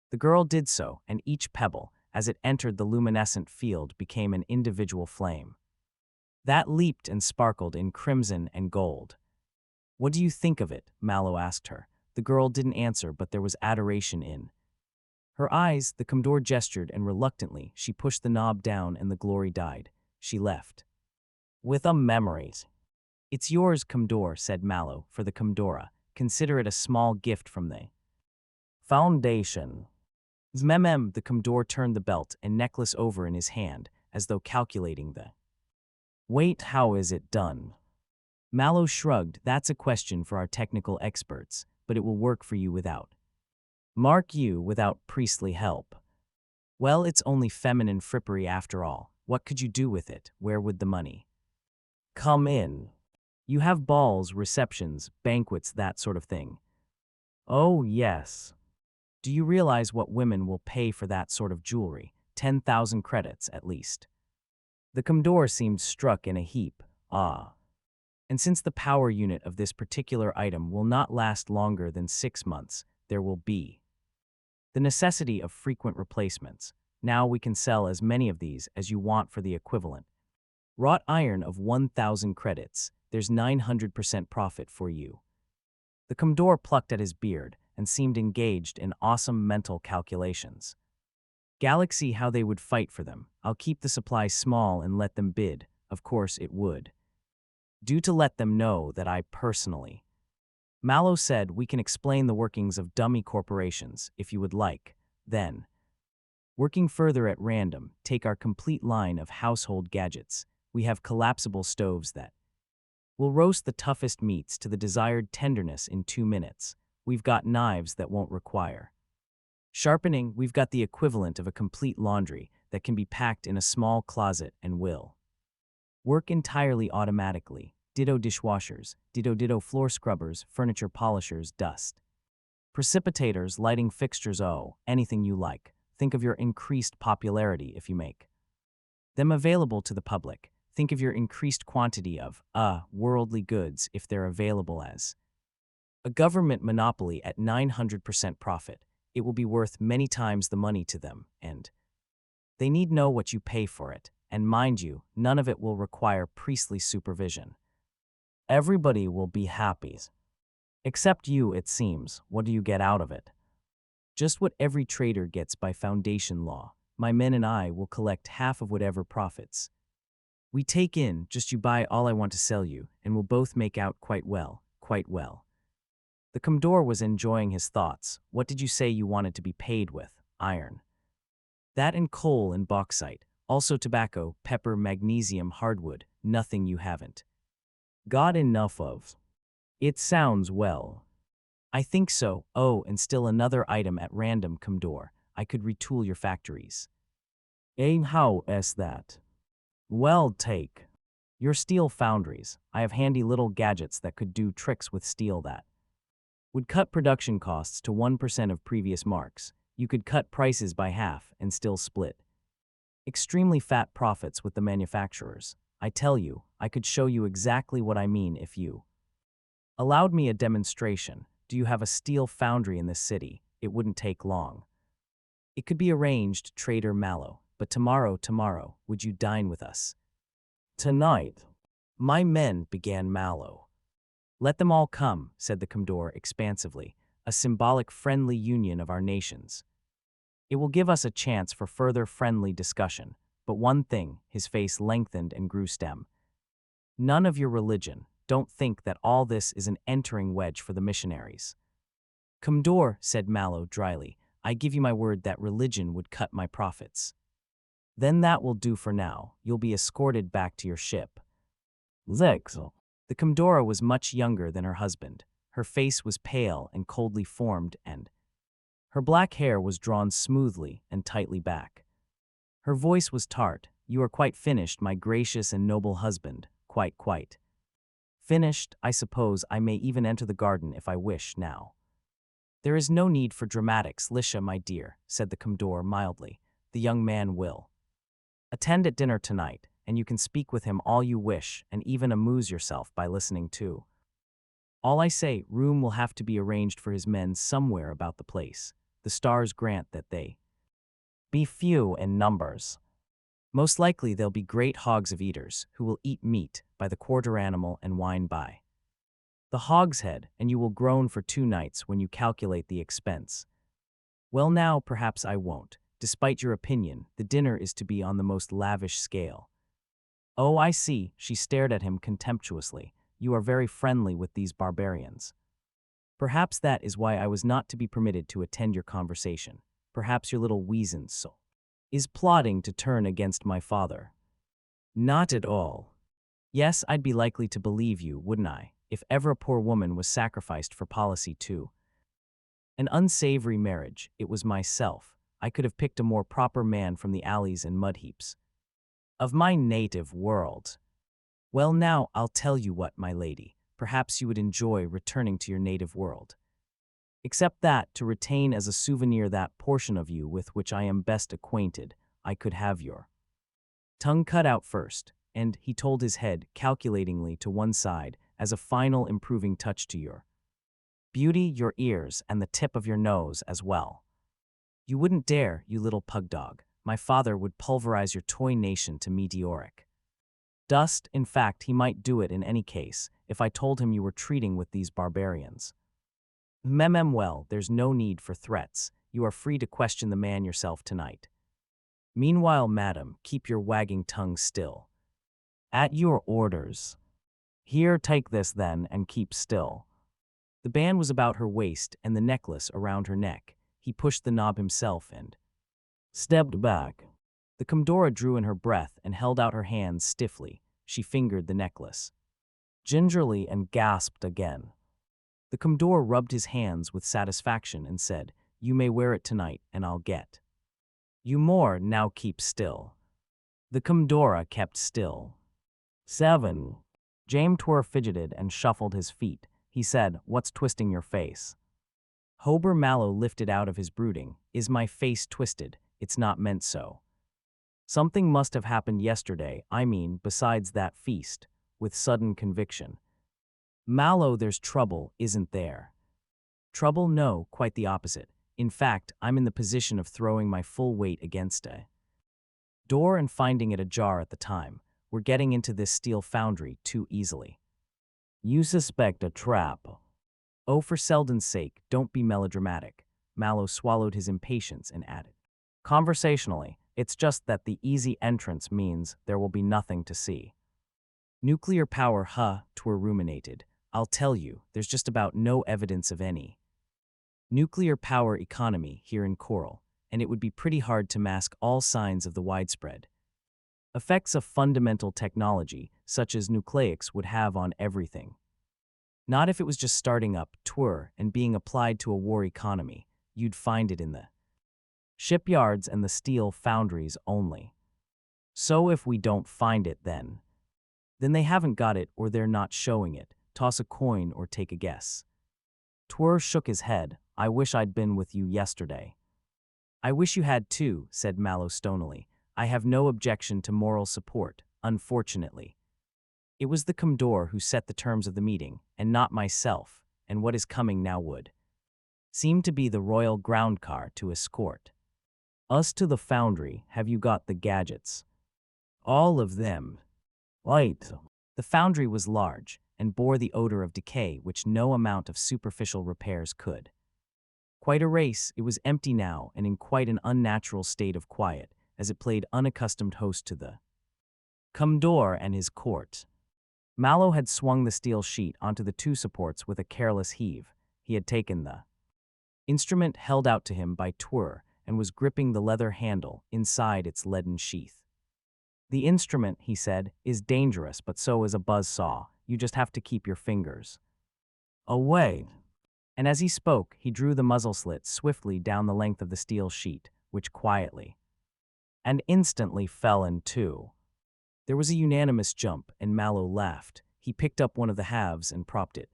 The girl did so, and each pebble, as it entered the luminescent field, became an individual flame that leaped and sparkled in crimson and gold. "What do you think of it?" Mallow asked her. The girl didn't answer, but there was adoration in her eyes. The Commodore gestured, and reluctantly, she pushed the knob down and the glory died. She left with a memory. "It's yours, Commodore," said Mallow, "for the Commodora. Consider it a small gift from the Foundation." The Commodore turned the belt and necklace over in his hand, as though calculating the weight. "How is it done?" Mallow shrugged. "That's a question for our technical experts, but it will work for you without priestly help." "Well, it's only feminine frippery after all. What could you do with it? Where would the money come in? You have balls, receptions, banquets, that sort of thing." "Oh, yes." "Do you realize what women will pay for that sort of jewelry? 10,000 credits, at least." The Commodore seemed struck in a heap. "Ah. And since the power unit of this particular item will not last longer than 6 months, there will be the necessity of frequent replacements. Now we can sell as many of these as you want for the equivalent wrought iron of 1,000 credits. There's 900% profit for you." The Commodore plucked at his beard and seemed engaged in awesome mental calculations. Galaxy, how they would fight for them. I'll keep the supply small and let them bid. Of course it would do to let them know that I personally. Mallow said, "We can explain the workings of dummy corporations, if you would like. Then, working further at random, take our complete line of household gadgets. We have collapsible stoves that will roast the toughest meats to the desired tenderness in 2 minutes. We've got knives that won't require sharpening. We've got the equivalent of a complete laundry that can be packed in a small closet and will work entirely automatically. Ditto dishwashers, ditto floor scrubbers, furniture polishers, dust precipitators, lighting fixtures, oh, anything you like. Think of your increased popularity if you make them available to the public. Think of your increased quantity of, worldly goods if they're available as a government monopoly at 900% profit. It will be worth many times the money to them, and they need know what you pay for it. And mind you, none of it will require priestly supervision. Everybody will be happy." Except you, it seems. What do you get out of it? Just what every trader gets by foundation law. My men and I will collect half of whatever profits. We take in, just you buy all I want to sell you, and we'll both make out quite well, quite well. The Commodore was enjoying his thoughts. What did you say you wanted to be paid with? Iron. That and coal and bauxite, also tobacco, pepper, magnesium, hardwood, nothing you haven't got enough of. It sounds well. I think so. Oh, and still another item at random, Commodore. I could retool your factories. How is that? Well, take your steel foundries. I have handy little gadgets that could do tricks with steel that would cut production costs to 1% of previous marks. You could cut prices by half and still split extremely fat profits with the manufacturers. I tell you, I could show you exactly what I mean if you allowed me a demonstration. Do you have a steel foundry in this city? It wouldn't take long. It could be arranged, Trader Mallow, but tomorrow, would you dine with us? Tonight. My men, began Mallow. Let them all come, said the Commodore expansively, a symbolic friendly union of our nations. It will give us a chance for further friendly discussion, but one thing, his face lengthened and grew stem. None of your religion. Don't think that all this is an entering wedge for the missionaries. Commodore, said Mallow dryly, I give you my word that religion would cut my profits. Then that will do for now. You'll be escorted back to your ship. Zexel. The Commodore was much younger than her husband. Her face was pale and coldly formed, and her black hair was drawn smoothly and tightly back. Her voice was tart. You are quite finished, my gracious and noble husband. Quite. Finished, I suppose I may even enter the garden if I wish now. There is no need for dramatics, Lisha, my dear, said the Commodore mildly. The young man will attend at dinner tonight, and you can speak with him all you wish and even amuse yourself by listening too. All I say, room will have to be arranged for his men somewhere about the place. The stars grant that they be few in numbers. Most likely they'll be great hogs of eaters, who will eat meat by the quarter animal and wine by the hogshead, and you will groan for 2 nights when you calculate the expense. Well now, perhaps I won't. Despite your opinion, the dinner is to be on the most lavish scale. Oh, I see, she stared at him contemptuously. You are very friendly with these barbarians. Perhaps that is why I was not to be permitted to attend your conversation. Perhaps your little weazened soul is plotting to turn against my father. Not at all. Yes, I'd be likely to believe you, wouldn't I, if ever a poor woman was sacrificed for policy too. An unsavory marriage, it was myself. I could have picked a more proper man from the alleys and mud heaps of my native world. Well now, I'll tell you what, my lady, perhaps you would enjoy returning to your native world. Except that, to retain as a souvenir that portion of you with which I am best acquainted, I could have your tongue cut out first, and he told his head calculatingly to one side as a final improving touch to your beauty, your ears, and the tip of your nose as well. You wouldn't dare, you little pug dog. My father would pulverize your toy nation to meteoric dust. In fact, he might do it in any case, if I told him you were treating with these barbarians. Well, there's no need for threats. You are free to question the man yourself tonight. Meanwhile, madam, keep your wagging tongue still. At your orders. Here, take this then, and keep still. The band was about her waist and the necklace around her neck. He pushed the knob himself and stepped back. The Commodore drew in her breath and held out her hands stiffly. She fingered the necklace gingerly and gasped again. The Commodore rubbed his hands with satisfaction and said, You may wear it tonight, and I'll get you more. Now keep still. The Commodore kept still. 7. James Twir fidgeted and shuffled his feet. He said, What's twisting your face? Hober Mallow lifted out of his brooding. Is my face twisted? It's not meant so. Something must have happened yesterday, I mean, besides that feast, with sudden conviction. Mallow, there's trouble, isn't there? Trouble? No, quite the opposite. In fact, I'm in the position of throwing my full weight against a door and finding it ajar at the time. We're getting into this steel foundry too easily. You suspect a trap. Oh, for Selden's sake, don't be melodramatic. Mallow swallowed his impatience and added. Conversationally, it's just that the easy entrance means there will be nothing to see. Nuclear power, Twere ruminated. I'll tell you, there's just about no evidence of any nuclear power economy here in Coral, and it would be pretty hard to mask all signs of the widespread effects of fundamental technology, such as nucleics, would have on everything. Not if it was just starting up, and being applied to a war economy. You'd find it in the shipyards and the steel foundries only. So if we don't find it then they haven't got it or they're not showing it. Toss a coin or take a guess. Twere shook his head. I wish I'd been with you yesterday. I wish you had too, said Mallow stonily. I have no objection to moral support, unfortunately. It was the Commodore who set the terms of the meeting, and not myself, and what is coming now would seem to be the royal ground car to escort us to the foundry. Have you got the gadgets? All of them. Right. The foundry was large, and bore the odor of decay which no amount of superficial repairs could quite erase. It was empty now and in quite an unnatural state of quiet, as it played unaccustomed host to the Commodore and his court. Mallow had swung the steel sheet onto the two supports with a careless heave. He had taken the instrument held out to him by Twere and was gripping the leather handle inside its leaden sheath. The instrument, he said, is dangerous, but so is a buzz saw. You just have to keep your fingers away. And as he spoke, he drew the muzzle slit swiftly down the length of the steel sheet, which quietly and instantly fell in two. There was a unanimous jump, and Mallow laughed. He picked up one of the halves and propped it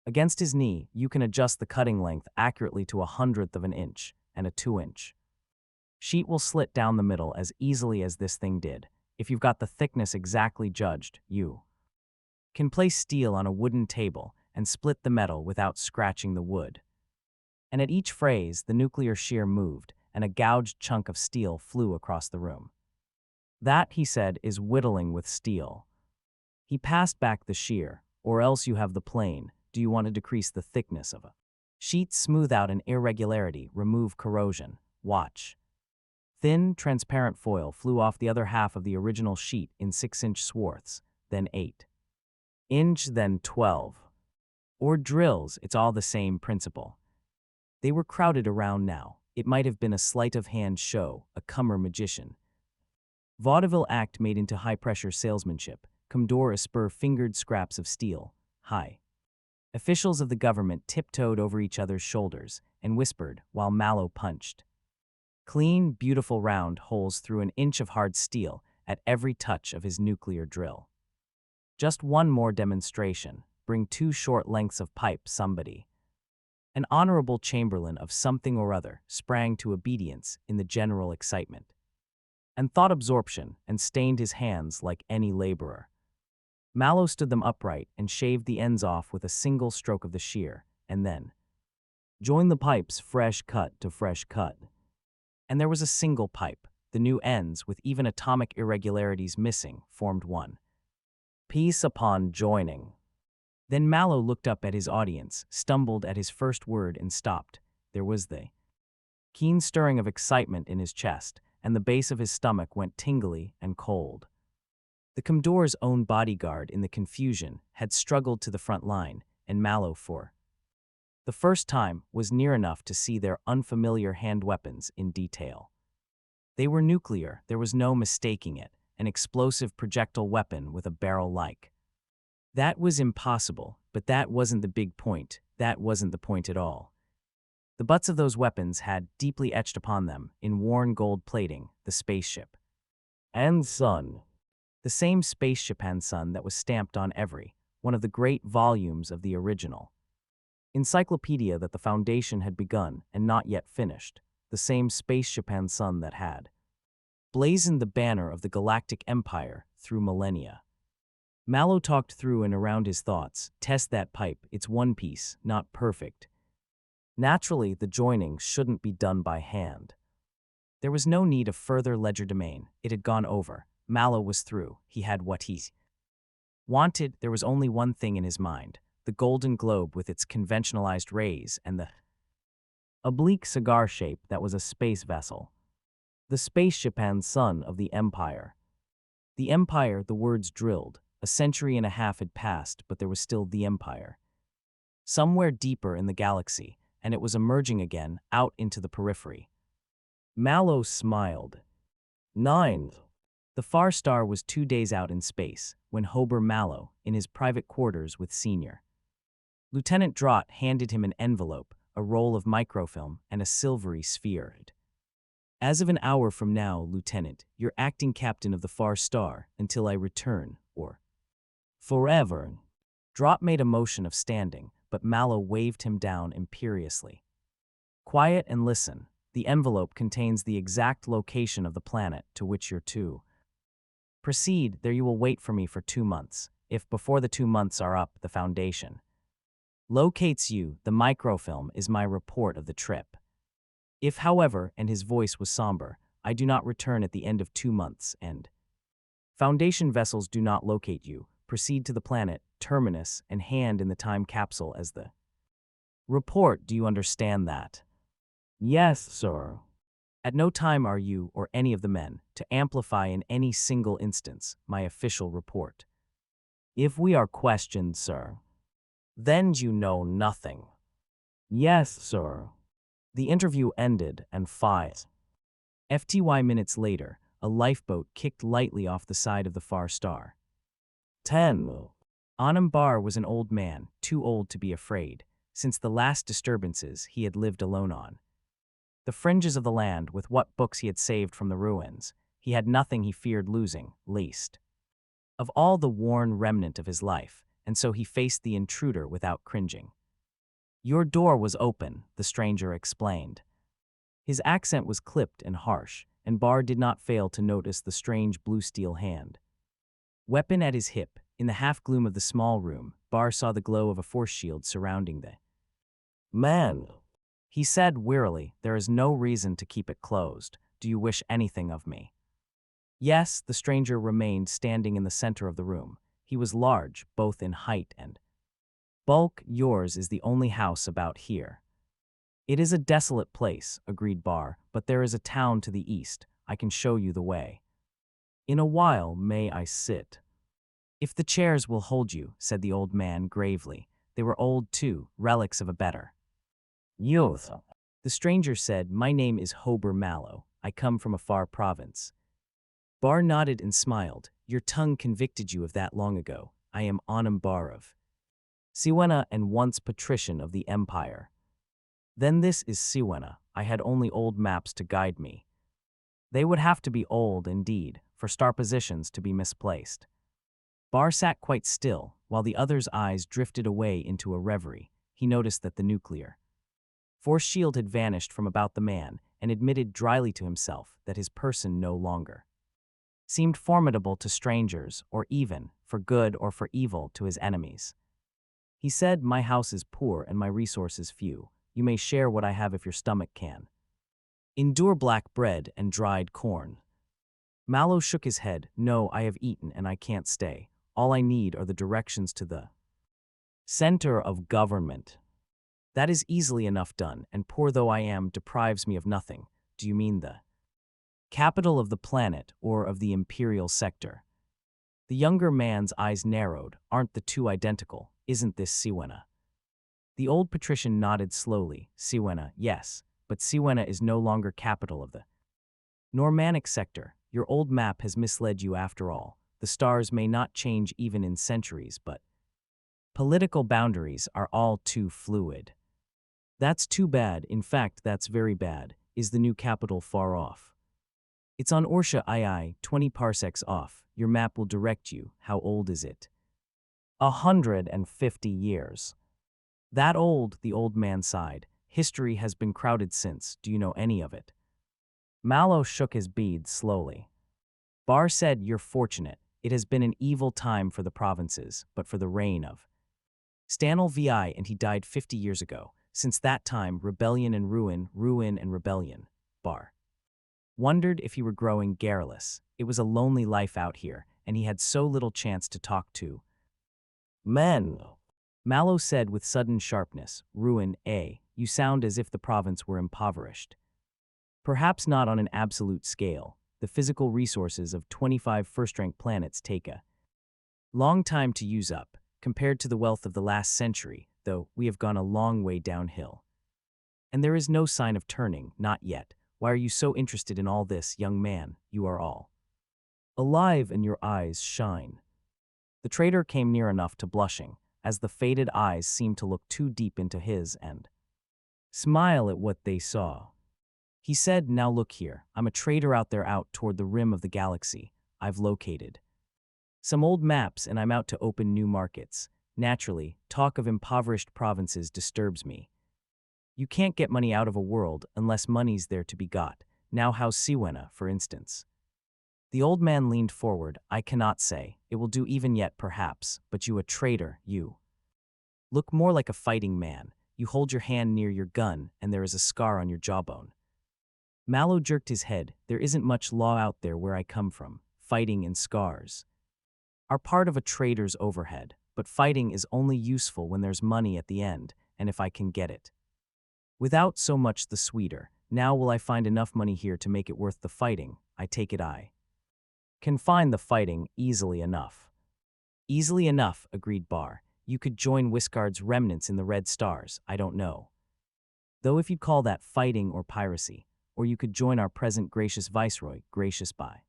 against his knee. You can adjust the cutting length accurately to 1/100th of an inch, and a 2-inch sheet will slit down the middle as easily as this thing did. If you've got the thickness exactly judged, you can place steel on a wooden table and split the metal without scratching the wood. And at each phrase, the nuclear shear moved, and a gouged chunk of steel flew across the room. That, he said, is whittling with steel. He passed back the shear. Or else you have the plane. Do you want to decrease the thickness of a sheet? Smooth out an irregularity, remove corrosion. Watch. Thin, transparent foil flew off the other half of the original sheet in 6-inch swaths, then 8-inch, then 12. Or drills, it's all the same principle. They were crowded around now. It might have been a sleight of hand show, a cummer magician. Vaudeville act made into high-pressure salesmanship. Commodore Esper fingered scraps of steel. High officials of the government tiptoed over each other's shoulders and whispered while Mallow punched clean, beautiful round holes through an inch of hard steel at every touch of his nuclear drill. Just one more demonstration. Bring 2 short lengths of pipe, somebody. An honorable chamberlain of something or other sprang to obedience in the general excitement, and thought absorption, and stained his hands like any laborer. Mallow stood them upright and shaved the ends off with a single stroke of the shear, and then joined the pipes fresh cut to fresh cut. And there was a single pipe. The new ends, with even atomic irregularities missing, formed one piece upon joining. Then Mallow looked up at his audience, stumbled at his first word and stopped. There was the keen stirring of excitement in his chest, and the base of his stomach went tingly and cold. The Commodore's own bodyguard, in the confusion, had struggled to the front line, and Mallow, for the first time, was near enough to see their unfamiliar hand weapons in detail. They were nuclear, there was no mistaking it, an explosive projectile weapon with a barrel like. That was impossible, but that wasn't the big point. That wasn't the point at all. The butts of those weapons had, deeply etched upon them, in worn gold plating, the spaceship and sun. The same spaceship and sun that was stamped on every one of the great volumes of the original encyclopedia that the Foundation had begun and not yet finished. The same spaceship and sun that had blazoned the banner of the Galactic Empire through millennia. Mallow talked through and around his thoughts. Test that pipe, it's one piece, not perfect. Naturally, the joining shouldn't be done by hand. There was no need of further legerdemain. It had gone over. Mallow was through. He had what he wanted. There was only one thing in his mind. the golden globe with its conventionalized rays and the oblique cigar shape that was a space vessel. The spaceship and son of the Empire. The Empire, the words drilled. A century and a half had passed, but there was still the Empire. Somewhere deeper in the galaxy, and it was emerging again, out into the periphery. Mallow smiled. 9. The Far Star was 2 days out in space, when Hober Mallow, in his private quarters with Senior. Lieutenant Drott handed him an envelope, a roll of microfilm, and a silvery sphere. As of an hour from now, Lieutenant, you're acting captain of the Far Star until I return, or forever. Drott made a motion of standing, but Mallow waved him down imperiously. Quiet and listen. The envelope contains the exact location of the planet to which you're to proceed. There you will wait for me for 2 months. If before the 2 months are up, the Foundation locates you, the microfilm is my report of the trip. If, however, and his voice was somber, I do not return at the end of 2 months and Foundation vessels do not locate you, proceed to the planet, terminus, and hand in the time capsule as the report. Do you understand that? Yes, sir. At no time are you, or any of the men, to amplify in any single instance my official report. If we are questioned, sir, then you know nothing. Yes, sir. The interview ended, and 5 FTY minutes later, a lifeboat kicked lightly off the side of the Far Star. 10. Anam Bar was an old man, too old to be afraid. Since the last disturbances, he had lived alone on the fringes of the land with what books he had saved from the ruins. He had nothing he feared losing, least of all the worn remnant of his life, and so he faced the intruder without cringing. Your door was open, the stranger explained. His accent was clipped and harsh, and Barr did not fail to notice the strange blue steel hand. Weapon at his hip, in the half-gloom of the small room, Barr saw the glow of a force shield surrounding the man. He said wearily, there is no reason to keep it closed. Do you wish anything of me? Yes, the stranger remained standing in the center of the room. He was large, both in height and bulk. Yours is the only house about here. It is a desolate place, agreed Barr, but there is a town to the east. I can show you the way. In a while, may I sit? If the chairs will hold you, said the old man gravely. They were old too, relics of a better youth. The stranger said, my name is Hober Mallow. I come from a far province. Barr nodded and smiled. Your tongue convicted you of that long ago. I am Anam Bar of Siwena and once patrician of the Empire. Then this is Siwena. I had only old maps to guide me. They would have to be old indeed, for star positions to be misplaced. Barr sat quite still, while the other's eyes drifted away into a reverie. He noticed that the nuclear force shield had vanished from about the man, and admitted dryly to himself that his person no longer seemed formidable to strangers, or even, for good or for evil, to his enemies. He said, my house is poor and my resources few. You may share what I have if your stomach can endure black bread and dried corn. Mallow shook his head. No, I have eaten and I can't stay. All I need are the directions to the center of government. That is easily enough done, and poor though I am, deprives me of nothing. Do you mean the capital of the planet or of the imperial sector? The younger man's eyes narrowed. Aren't the two identical? Isn't this Siwena? The old patrician nodded slowly. Siwena, yes, but Siwena is no longer capital of the Normanic sector. Your old map has misled you after all. The stars may not change even in centuries, but political boundaries are all too fluid. That's too bad. In fact, that's very bad. Is the new capital far off? It's on Orsha II, 20 parsecs off. Your map will direct you. How old is it? 150 years. That old, the old man sighed. History has been crowded since. Do you know any of it? Mallow shook his beads slowly. Barr said, you're fortunate. It has been an evil time for the provinces, but for the reign of Stanel VI, and he died 50 years ago. Since that time, rebellion and ruin, ruin and rebellion. Barr wondered if he were growing garrulous. It was a lonely life out here, and he had so little chance to talk to men. Mallow said with sudden sharpness, ruin, you sound as if the province were impoverished. Perhaps not on an absolute scale. The physical resources of 25 first-rank planets take a long time to use up, compared to the wealth of the last century, though we have gone a long way downhill. And there is no sign of turning, not yet. Why are you so interested in all this, young man? You are all alive and your eyes shine. The trader came near enough to blushing, as the faded eyes seemed to look too deep into his and smile at what they saw. He said, now look here, I'm a trader out there out toward the rim of the galaxy. I've located some old maps and I'm out to open new markets. Naturally, talk of impoverished provinces disturbs me. You can't get money out of a world unless money's there to be got. Now how's Siwena, for instance? The old man leaned forward. I cannot say. It will do even yet, perhaps, but you a traitor, you look more like a fighting man. You hold your hand near your gun, and there is a scar on your jawbone. Mallow jerked his head. There isn't much law out there where I come from. Fighting and scars are part of a trader's overhead, but fighting is only useful when there's money at the end, and if I can get it. Without so much the sweeter. Now will I find enough money here to make it worth the fighting? I take it I can find the fighting easily enough. Easily enough, agreed Barr. You could join Wiscard's remnants in the Red Stars, I don't know. Though if you'd call that fighting or piracy, or you could join our present gracious viceroy, gracious by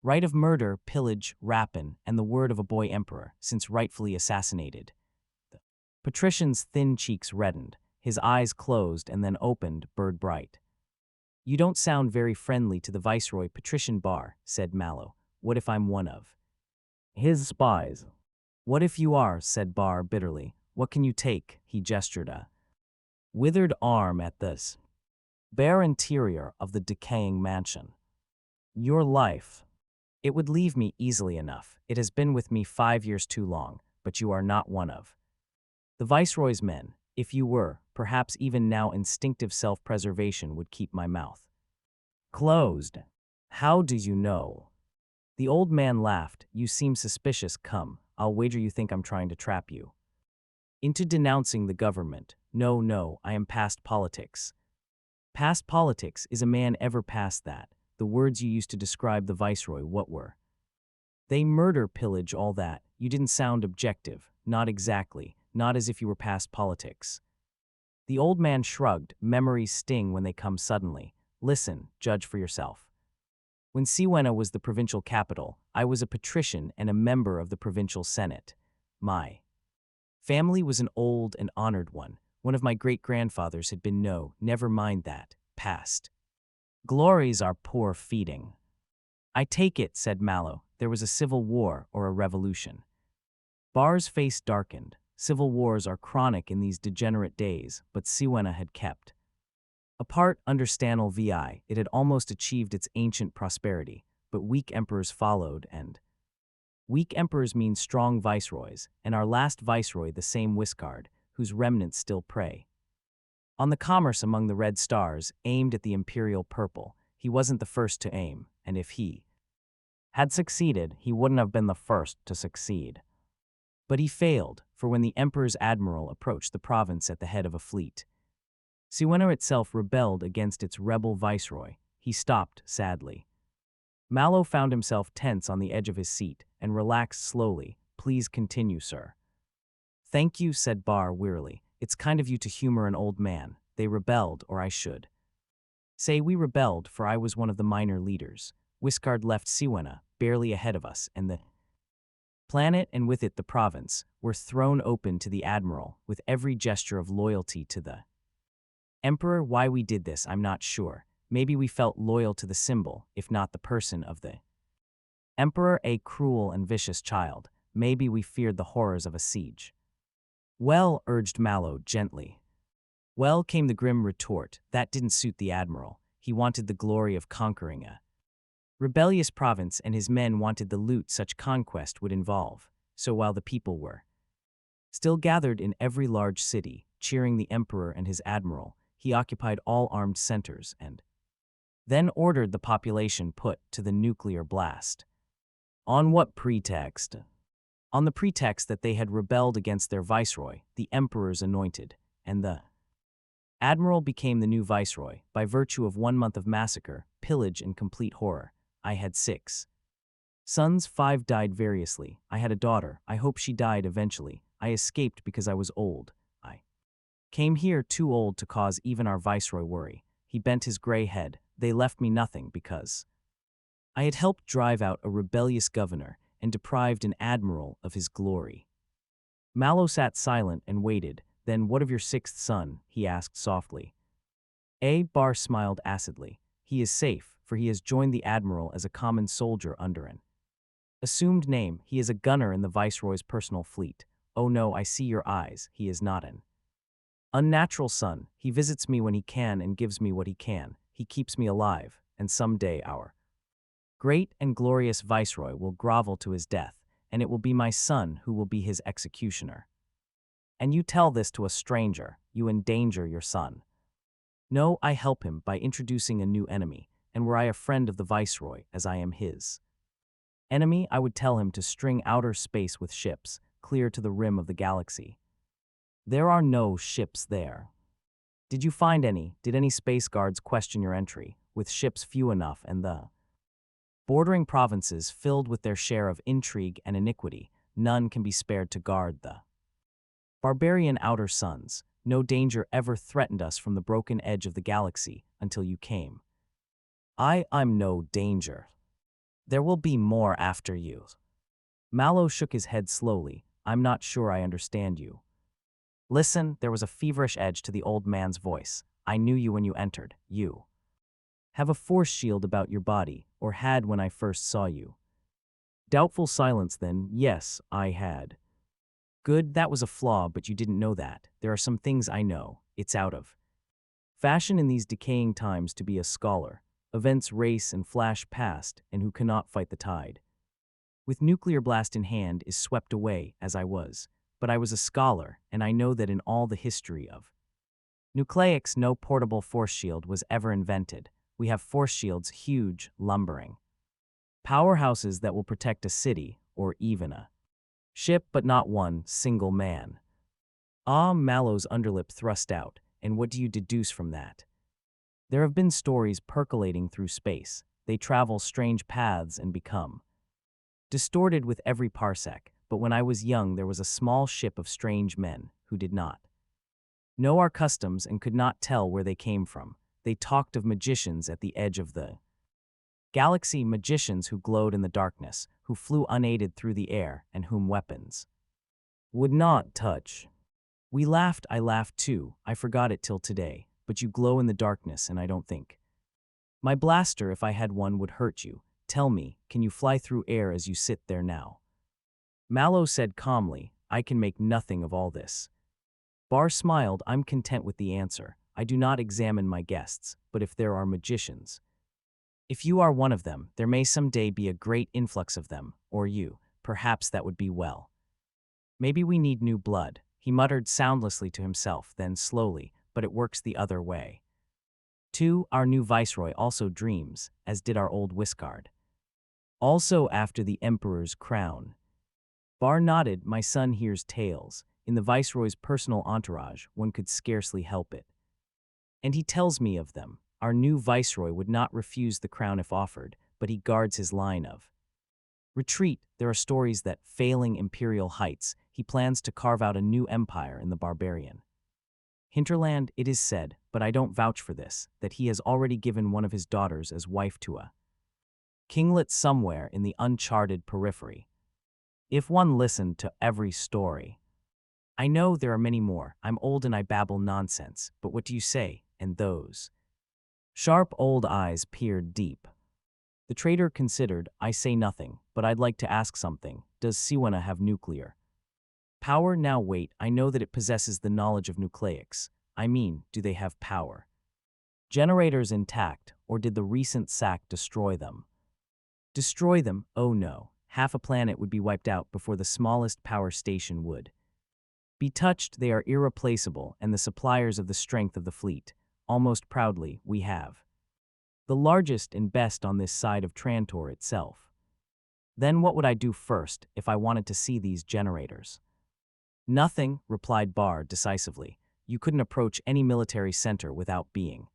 right of murder, pillage, rapine, and the word of a boy emperor, since rightfully assassinated. The patrician's thin cheeks reddened, his eyes closed and then opened, bird bright. You don't sound very friendly to the viceroy, Patrician Barr, said Mallow. What if I'm one of his spies? What if you are, said Barr bitterly. What can you take? He gestured a withered arm at this bare interior of the decaying mansion. Your life. It would leave me easily enough. It has been with me 5 years too long, but you are not one of the viceroy's men. If you were, perhaps even now instinctive self-preservation would keep my mouth closed. How do you know? The old man laughed. You seem suspicious. Come, I'll wager you think I'm trying to trap you into denouncing the government. No, I am past politics. Past politics? Is a man ever past that? The words you used to describe the viceroy, what were they? Murder, pillage, all that. You didn't sound objective. Not exactly. Not as if you were past politics. The old man shrugged. Memories sting when they come suddenly. Listen, judge for yourself. When Siwena was the provincial capital, I was a patrician and a member of the provincial senate. My family was an old and honored one. One of my great-grandfathers had been never mind that, past glories are poor feeding. I take it, said Mallow, there was a civil war or a revolution. Barr's face darkened. Civil wars are chronic in these degenerate days, but Siwena had kept apart under Stanel VI. It had almost achieved its ancient prosperity, but weak emperors followed, and weak emperors mean strong viceroys, and our last viceroy the same Wiscard, whose remnants still prey on the commerce among the Red Stars, aimed at the imperial purple. He wasn't the first to aim, and if he had succeeded, he wouldn't have been the first to succeed. But he failed, for when the emperor's admiral approached the province at the head of a fleet, Siwena itself rebelled against its rebel viceroy. He stopped, sadly. Mallow found himself tense on the edge of his seat and relaxed slowly. Please continue, sir. Thank you, said Barr wearily. It's kind of you to humor an old man. They rebelled, or I should say we rebelled, for I was one of the minor leaders. Wiscard left Siwena, barely ahead of us, and the planet and with it the province were thrown open to the admiral with every gesture of loyalty to the emperor. Why we did this, I'm not sure. Maybe we felt loyal to the symbol, if not the person of the emperor, a cruel and vicious child. Maybe we feared the horrors of a siege. Well, urged Mallow gently. Well, came the grim retort, that didn't suit the admiral. He wanted the glory of conquering a rebellious province, and his men wanted the loot such conquest would involve. So while the people were still gathered in every large city, cheering the emperor and his admiral, he occupied all armed centers and then ordered the population put to the nuclear blast. On what pretext? on the pretext that they had rebelled against their viceroy, the emperor's anointed, and the admiral became the new viceroy by virtue of 1 month of massacre, pillage, and complete horror. I had 6 sons, 5 died variously. I had a daughter. I hope she died eventually. I escaped because I was old. I came here too old to cause even our viceroy worry. He bent his gray head. They left me nothing because I had helped drive out a rebellious governor and deprived an admiral of his glory. Mallow sat silent and waited. Then, what of your 6th son? He asked softly. Bar smiled acidly. He is safe, for he has joined the admiral as a common soldier under an assumed name. He is a gunner in the viceroy's personal fleet. Oh no, I see your eyes. He is not an unnatural son. He visits me when he can and gives me what he can. He keeps me alive, and someday our great and glorious viceroy will grovel to his death, and it will be my son who will be his executioner. And you tell this to a stranger, you endanger your son. No, I help him by introducing a new enemy, and were I a friend of the viceroy, as I am his enemy, I would tell him to string outer space with ships, clear to the rim of the galaxy. There are no ships there. Did you find any? Did any space guards question your entry, with ships few enough and the bordering provinces filled with their share of intrigue and iniquity? None can be spared to guard the barbarian outer suns. No danger ever threatened us from the broken edge of the galaxy until you came. I'm no danger. There will be more after you. Mallow shook his head slowly. I'm not sure I understand you. Listen, there was a feverish edge to the old man's voice. I knew you when you entered. You have a force shield about your body, or had when I first saw you. Doubtful silence then. Yes, I had. Good, that was a flaw, but you didn't know that. There are some things I know. It's out of fashion in these decaying times to be a scholar. Events race and flash past, and who cannot fight the tide, with nuclear blast in hand, is swept away, as I was. But I was a scholar, and I know that in all the history of nucleics no portable force shield was ever invented. We have force shields, huge, lumbering powerhouses that will protect a city, or even a ship, but not one single man. Mallow's underlip thrust out. And what do you deduce from that? There have been stories percolating through space. They travel strange paths and become distorted with every parsec. But when I was young, there was a small ship of strange men who did not know our customs and could not tell where they came from. They talked of magicians at the edge of the galaxy, magicians who glowed in the darkness, who flew unaided through the air, and whom weapons would not touch. We laughed. I laughed too. I forgot it till today. But you glow in the darkness, and I don't think my blaster, if I had one, would hurt you. Tell me, can you fly through air as you sit there now? Mallow said calmly, I can make nothing of all this. Barr smiled. I'm content with the answer. I do not examine my guests, but if there are magicians, if you are one of them, there may someday be a great influx of them, or you. Perhaps that would be well. Maybe we need new blood. He muttered soundlessly to himself, then slowly, but it works the other way. 2. Our new viceroy also dreams, as did our old Wiscard. Also after the emperor's crown. Barr nodded. My son hears tales. In the viceroy's personal entourage, one could scarcely help it. And he tells me of them. Our new viceroy would not refuse the crown if offered, but he guards his line of retreat. There are stories that, failing imperial heights, he plans to carve out a new empire in the barbarian hinterland. It is said, but I don't vouch for this, that he has already given one of his daughters as wife to a kinglet somewhere in the uncharted periphery. If one listened to every story. I know there are many more. I'm old and I babble nonsense, but what do you say? And those sharp old eyes peered deep. The trader considered. I say nothing, but I'd like to ask something. Does Siwana have nuclear power? Now wait, I know that it possesses the knowledge of nucleics. I mean, do they have power generators intact, or did the recent sack destroy them? Destroy them? Oh no. Half a planet would be wiped out before the smallest power station would be touched. They are irreplaceable and the suppliers of the strength of the fleet. Almost proudly, we have the largest and best on this side of Trantor itself. Then what would I do first if I wanted to see these generators? Nothing, replied Barr decisively. You couldn't approach any military center without being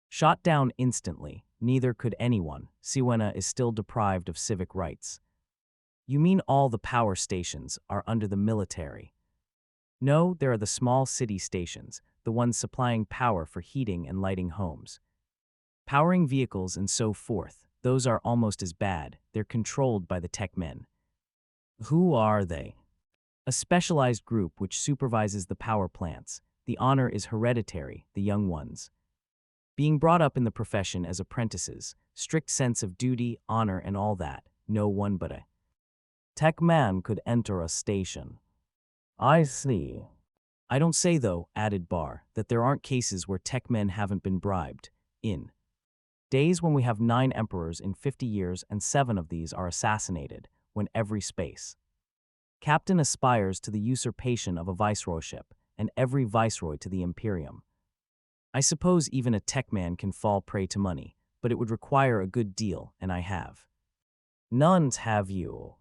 shot down instantly. Neither could anyone. Siwena is still deprived of civic rights. You mean all the power stations are under the military? No, there are the small city stations, the ones supplying power for heating and lighting homes, powering vehicles and so forth. Those are almost as bad. They're controlled by the tech men. Who are they? A specialized group which supervises the power plants. The honor is hereditary, the young ones being brought up in the profession as apprentices, strict sense of duty, honor, and all that. No one but a tech man could enter a station. I see. I don't say, though, added Barr, that there aren't cases where tech men haven't been bribed. In days when we have 9 emperors in 50 years and 7 of these are assassinated, when every space captain aspires to the usurpation of a viceroyship, and every viceroy to the imperium. I suppose even a tech man can fall prey to money, but it would require a good deal, and I have. Nuns have you.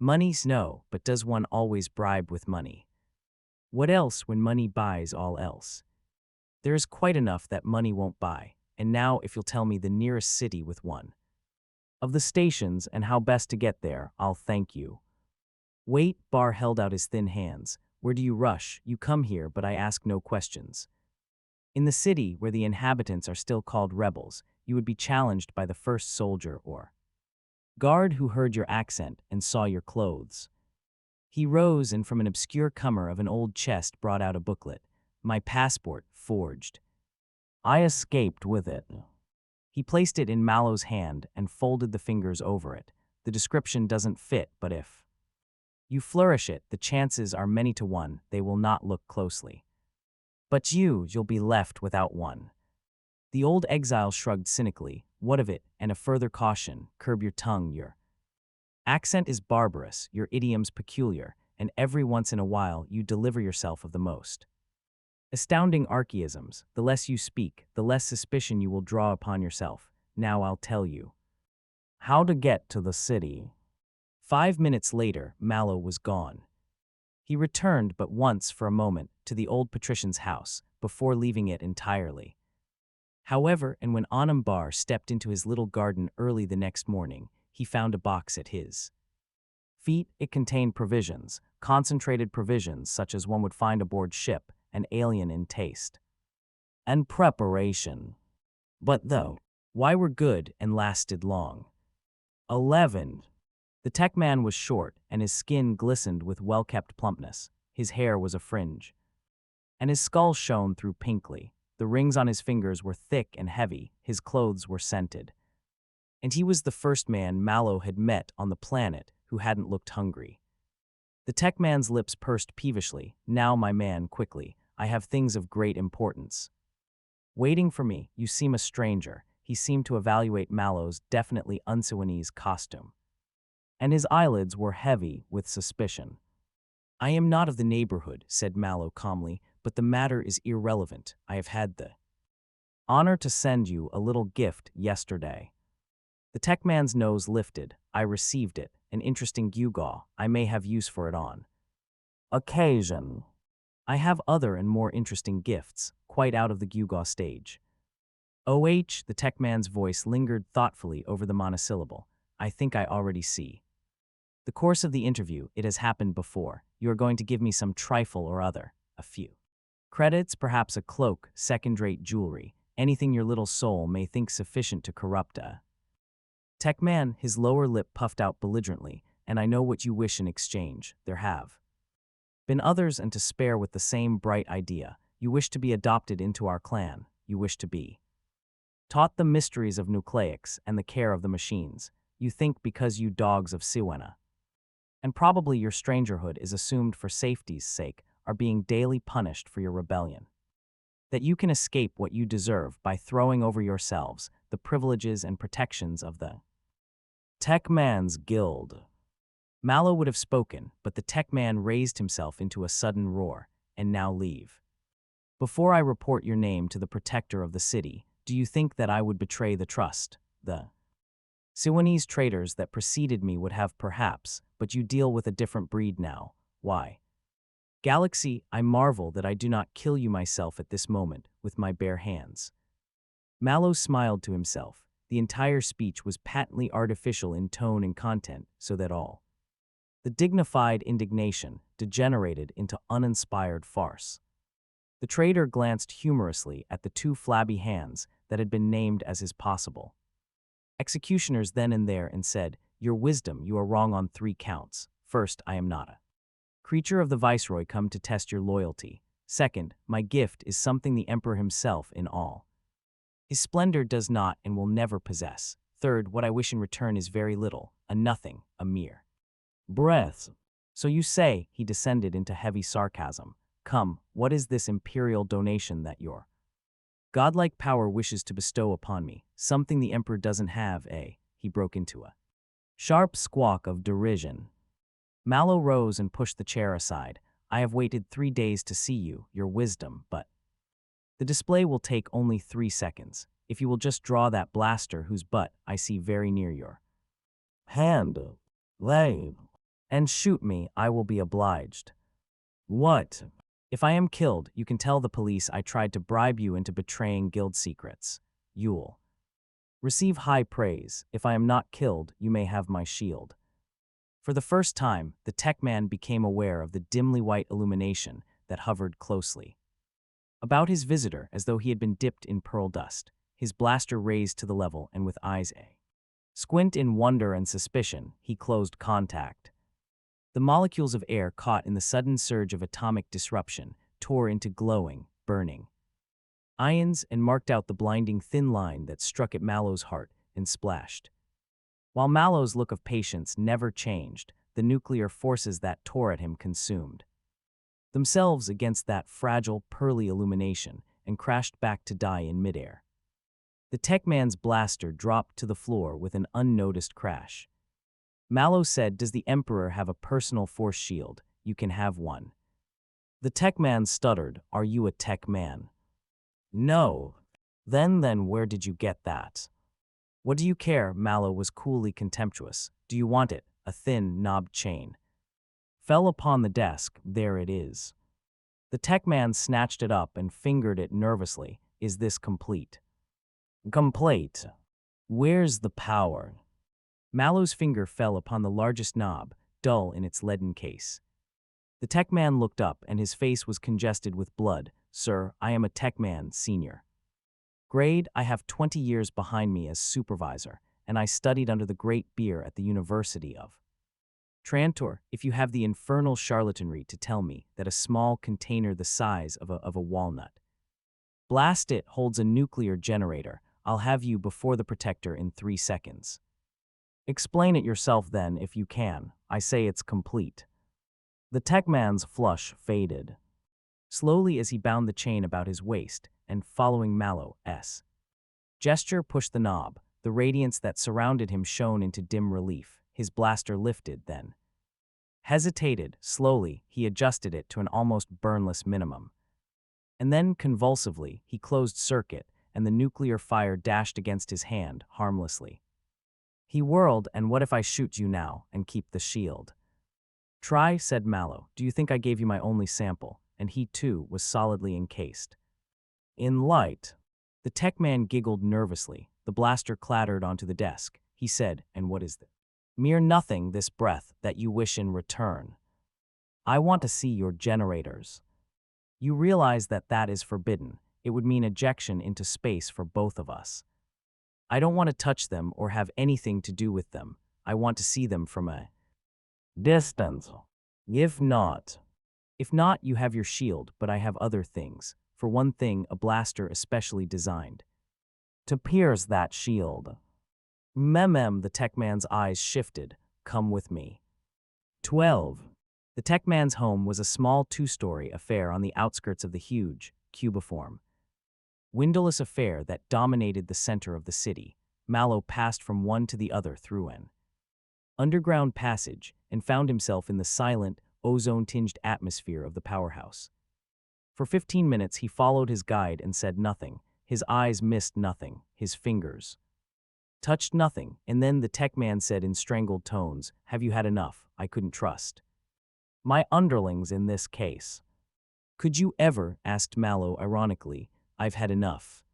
Money's no, but does one always bribe with money? What else when money buys all else? There is quite enough that money won't buy, and now if you'll tell me the nearest city with one of the stations and how best to get there, I'll thank you. Wait, Barr held out his thin hands. Where do you rush? You come here, but I ask no questions. In the city, where the inhabitants are still called rebels, you would be challenged by the first soldier or guard who heard your accent and saw your clothes. He rose and from an obscure comer of an old chest brought out a booklet. My passport, forged. I escaped with it. He placed it in Mallow's hand and folded the fingers over it. The description doesn't fit, but if you flourish it, the chances are many to 1 they will not look closely. But you'll be left without one. The old exile shrugged cynically. What of it? And a further caution, curb your tongue, your accent is barbarous, your idiom's peculiar, and every once in a while you deliver yourself of the most astounding archaisms. The less you speak, the less suspicion you will draw upon yourself. Now I'll tell you how to get to the city. 5 minutes later, Mallow was gone. He returned but once for a moment to the old patrician's house before leaving it entirely. However, and when Anam Bar stepped into his little garden early the next morning, he found a box at his feet. It contained provisions, concentrated provisions such as one would find aboard ship, an alien in taste and preparation. But though, why were good and lasted long? 11. The tech man was short, and his skin glistened with well-kept plumpness. His hair was a fringe, and his skull shone through pinkly. The rings on his fingers were thick and heavy. His clothes were scented. And he was the first man Mallow had met on the planet who hadn't looked hungry. The tech man's lips pursed peevishly. Now, my man, quickly. I have things of great importance waiting for me. You seem a stranger. He seemed to evaluate Mallow's definitely Unsiwanese costume, and his eyelids were heavy with suspicion. I am not of the neighborhood, said Mallow calmly, but the matter is irrelevant. I have had the honor to send you a little gift yesterday. The tech man's nose lifted. I received it. An interesting gewgaw. I may have use for it on occasion. I have other and more interesting gifts, quite out of the gewgaw stage. The tech man's voice lingered thoughtfully over the monosyllable. I think I already see the course of the interview. It has happened before. You are going to give me some trifle or other, a few credits, perhaps a cloak, second-rate jewelry, anything your little soul may think sufficient to corrupt a tech man. His lower lip puffed out belligerently. And I know what you wish in exchange. There have been others, and to spare with the same bright idea. You wish to be adopted into our clan. You wish to be taught the mysteries of nucleics and the care of the machines. You think because you dogs of Siwena, and probably your strangerhood is assumed for safety's sake, are being daily punished for your rebellion, that you can escape what you deserve by throwing over yourselves the privileges and protections of the Tech Man's Guild. Mallow would have spoken, but the tech man raised himself into a sudden roar. And now leave. Before I report your name to the protector of the city, do you think that I would betray the trust the Siwanese traders that preceded me would have perhaps, but you deal with a different breed now. Why? Galaxy, I marvel that I do not kill you myself at this moment with my bare hands. Mallow smiled to himself. The entire speech was patently artificial in tone and content, so that all the dignified indignation degenerated into uninspired farce. The trader glanced humorously at the two flabby hands that had been named as his possible executioners then and there and said, "Your wisdom, you are wrong on 3 counts. First, I am not a creature of the viceroy come to test your loyalty. Second, my gift is something the emperor himself in all his splendor does not and will never possess. Third, what I wish in return is very little, a nothing, a mere breath." So you say, he descended into heavy sarcasm. Come, what is this imperial donation that your godlike power wishes to bestow upon me? Something the emperor doesn't have, eh? He broke into a sharp squawk of derision. Mallow rose and pushed the chair aside. I have waited 3 days to see you, your wisdom, but the display will take only 3 seconds. If you will just draw that blaster whose butt I see very near your hand, lay, and shoot me, I will be obliged. What? If I am killed, you can tell the police I tried to bribe you into betraying guild secrets. You'll receive high praise. If I am not killed, you may have my shield. For the first time, the tech man became aware of the dimly white illumination that hovered closely about his visitor as though he had been dipped in pearl dust, his blaster raised to the level and with eyes squint in wonder and suspicion, he closed contact. The molecules of air caught in the sudden surge of atomic disruption tore into glowing, burning ions and marked out the blinding thin line that struck at Mallow's heart and splashed. While Mallow's look of patience never changed, the nuclear forces that tore at him consumed themselves against that fragile, pearly illumination and crashed back to die in midair. The tech man's blaster dropped to the floor with an unnoticed crash. Mallow said, "Does the Emperor have a personal force shield? You can have one." The tech man stuttered, "Are you a tech man?" "No." Then where did you get that?" "What do you care?" Mallow was coolly contemptuous. "Do you want it?" A thin, knobbed chain fell upon the desk. "There it is." The tech man snatched it up and fingered it nervously. "Is this complete?" "Complete. Where's the power?" Mallow's finger fell upon the largest knob, dull in its leaden case. The tech man looked up and his face was congested with blood. "Sir, I am a tech man, senior grade. I have 20 years behind me as supervisor, and I studied under the great beer at the University of Trantor. If you have the infernal charlatanry to tell me that a small container the size of a walnut, blast it, holds a nuclear generator, I'll have you before the protector in 3 seconds. Explain it yourself then if you can. I say it's complete." The tech man's flush faded slowly as he bound the chain about his waist and, following Mallow's gesture, pushed the knob. The radiance that surrounded him shone into dim relief. His blaster lifted, then hesitated. Slowly, he adjusted it to an almost burnless minimum. And then, convulsively, he closed circuit, and the nuclear fire dashed against his hand harmlessly. He whirled, "And what if I shoot you now and keep the shield?" "Try," said Mallow. "Do you think I gave you my only sample?" And he, too, was solidly encased in light. The tech man giggled nervously. The blaster clattered onto the desk. He said, "And what is it?" "Mere nothing, this breath that you wish in return. I want to see your generators. You realize that that is forbidden. It would mean ejection into space for both of us. I don't want to touch them or have anything to do with them. I want to see them from a distance. If not, you have your shield, but I have other things. For one thing, a blaster especially designed to pierce that shield." The tech man's eyes shifted. "Come with me." 12. The tech man's home was a small 2-story affair on the outskirts of the huge, cubiform, windowless affair that dominated the center of the city. Mallow passed from one to the other through an underground passage and found himself in the silent, ozone-tinged atmosphere of the powerhouse. For 15 minutes he followed his guide and said nothing. His eyes missed nothing, his fingers Touched nothing, and then the tech man said in strangled tones, "Have you had enough? I couldn't trust my underlings in this case." "Could you ever?" asked Mallow ironically. "I've had enough."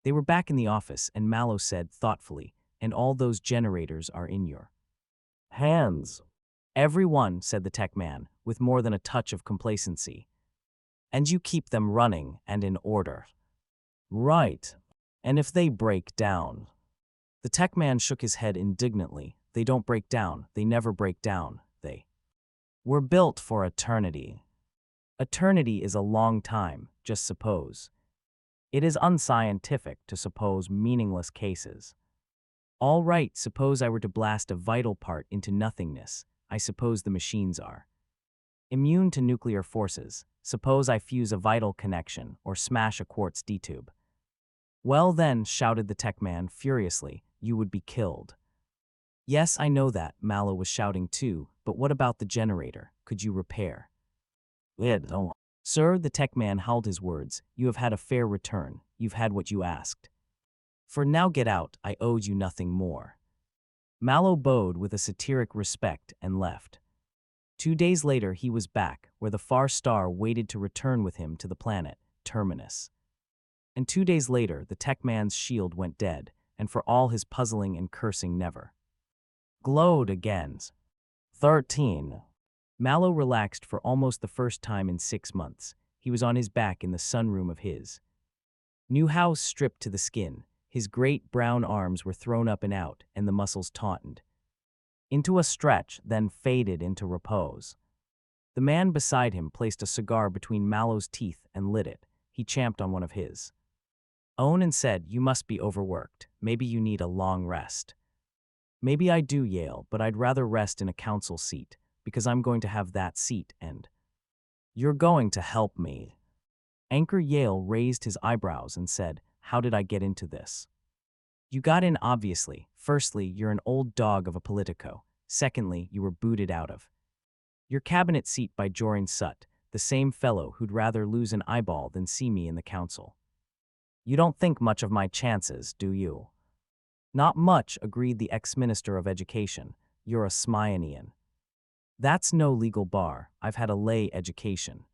They were back in the office, and Mallow said thoughtfully, "And all those generators are in your hands." "Every one," said the tech man, with more than a touch of complacency. "And you keep them running and in order." "Right. And if they break down?" The tech man shook his head indignantly. "They don't break down. They never break down. They were built for eternity." "Eternity is a long time, just suppose. It is unscientific to suppose meaningless cases." "All right, suppose I were to blast a vital part into nothingness. I suppose the machines are immune to nuclear forces. Suppose I fuse a vital connection or smash a quartz D-tube." "Well then," shouted the tech man furiously, "you would be killed." "Yes, I know that," Mallow was shouting too, "but what about the generator? Could you repair it?" "Oh, sir," the tech man howled his words, "you have had a fair return. You've had what you asked. For now get out, I owed you nothing more." Mallow bowed with a satiric respect and left. 2 days later he was back, where the far star waited to return with him to the planet, Terminus. And 2 days later the tech man's shield went dead, and for all his puzzling and cursing never glowed again. 13. Mallow relaxed for almost the first time in 6 months. He was on his back in the sunroom of his new house, stripped to the skin. His great brown arms were thrown up and out, and the muscles tautened into a stretch, then faded into repose. The man beside him placed a cigar between Mallow's teeth and lit it. He champed on one of his own and said, "You must be overworked. Maybe you need a long rest." "Maybe I do, Yale, but I'd rather rest in a council seat, because I'm going to have that seat and you're going to help me." Anchor Yale raised his eyebrows and said, "How did I get into this?" "You got in obviously. Firstly, you're an old dog of a politico. Secondly, you were booted out of your cabinet seat by Jorin Sutt, the same fellow who'd rather lose an eyeball than see me in the council. You don't think much of my chances, do you?" "Not much," agreed the ex-minister of education. "You're a Smionian." "That's no legal bar. I've had a lay education."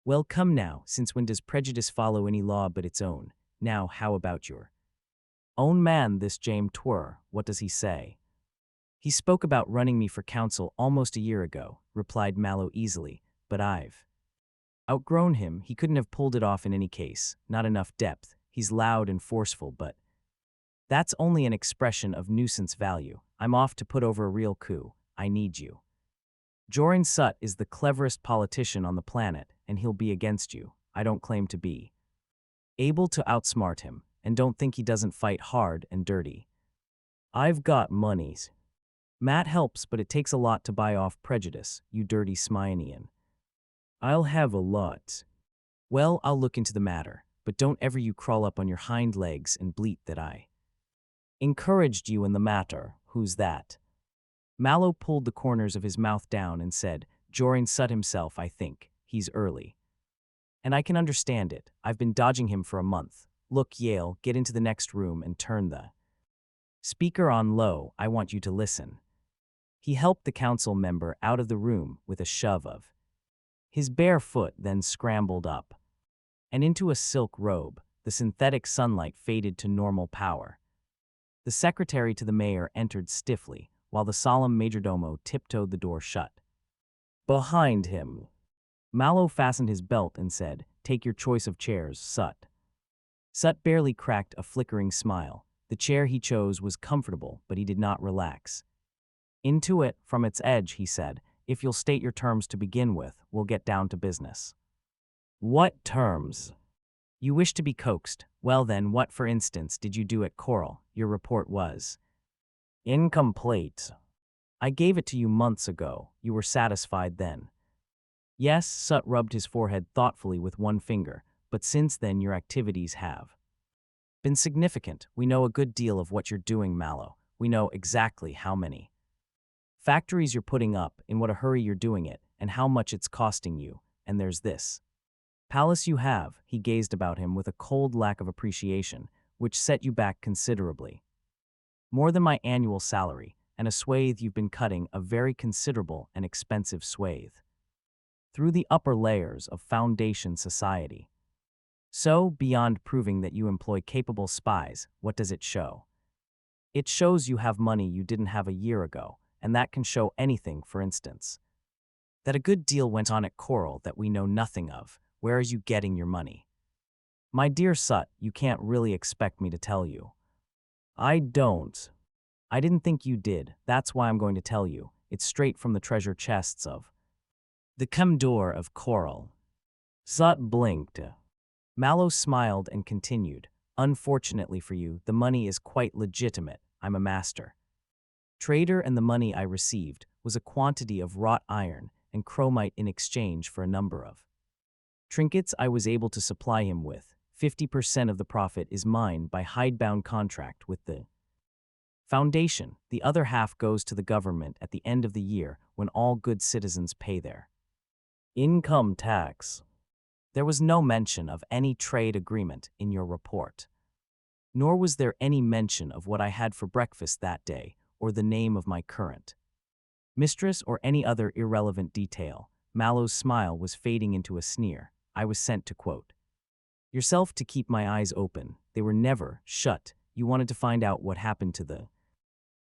"Well, come now, since when does prejudice follow any law but its own? Now, how about your own man, this James Twr? What does he say?" "He spoke about running me for council almost a year ago," replied Mallow easily, "but I've outgrown him. He couldn't have pulled it off in any case. Not enough depth. He's loud and forceful, but that's only an expression of nuisance value. I'm off to put over a real coup. I need you. Jorin Sutt is the cleverest politician on the planet, and he'll be against you. I don't claim to be able to outsmart him, and don't think he doesn't fight hard and dirty. I've got monies. Matt helps, but it takes a lot to buy off prejudice, you dirty Smionian." "I'll have a lot." "Well, I'll look into the matter, but don't ever you crawl up on your hind legs and bleat that I encouraged you in the matter. Who's that?" Mallow pulled the corners of his mouth down and said, "Jorin Sutt himself, I think. He's early. And I can understand it. I've been dodging him for a month. Look, Yale, get into the next room and turn the speaker on low. I want you to listen." He helped the council member out of the room with a shove of his bare foot, then scrambled up and into a silk robe. The synthetic sunlight faded to normal power. The secretary to the mayor entered stiffly, while the solemn majordomo tiptoed the door shut behind him. Mallow fastened his belt and said, "Take your choice of chairs, Sutt." Sutt barely cracked a flickering smile. The chair he chose was comfortable, but he did not relax into it from its edge. He said, "If you'll state your terms to begin with, we'll get down to business." "What terms?" "You wish to be coaxed. Well then, what, for instance, did you do at Coral? Your report was incomplete. I gave it to you months ago. You were satisfied then." "Yes," Sutt rubbed his forehead thoughtfully with one finger, "but since then your activities have been significant. We know a good deal of what you're doing, Mallow. We know exactly how many factories you're putting up, in what a hurry you're doing it, and how much it's costing you. And there's this palace you have." He gazed about him with a cold lack of appreciation, "which set you back considerably." More than my annual salary, and a swathe you've been cutting, a very considerable and expensive swathe. Through the upper layers of Foundation society. So, beyond proving that you employ capable spies, what does it show? It shows you have money you didn't have a year ago, and that can show anything, for instance. That a good deal went on at Coral that we know nothing of. Where are you getting your money? My dear Sut, you can't really expect me to tell you. I don't. I didn't think you did, that's why I'm going to tell you. It's straight from the treasure chests of the Commodore of Coral. Sut blinked. Mallow smiled and continued. Unfortunately for you, the money is quite legitimate. I'm a master trader, and the money I received was a quantity of wrought iron and chromite in exchange for a number of trinkets I was able to supply him with. 50% of the profit is mine by hidebound contract with the Foundation. The other half goes to the government at the end of the year when all good citizens pay their income tax. There was no mention of any trade agreement in your report. Nor was there any mention of what I had for breakfast that day, or the name of my current mistress, or any other irrelevant detail. Mallow's smile was fading into a sneer. I was sent to quote yourself to keep my eyes open. They were never shut. You wanted to find out what happened to the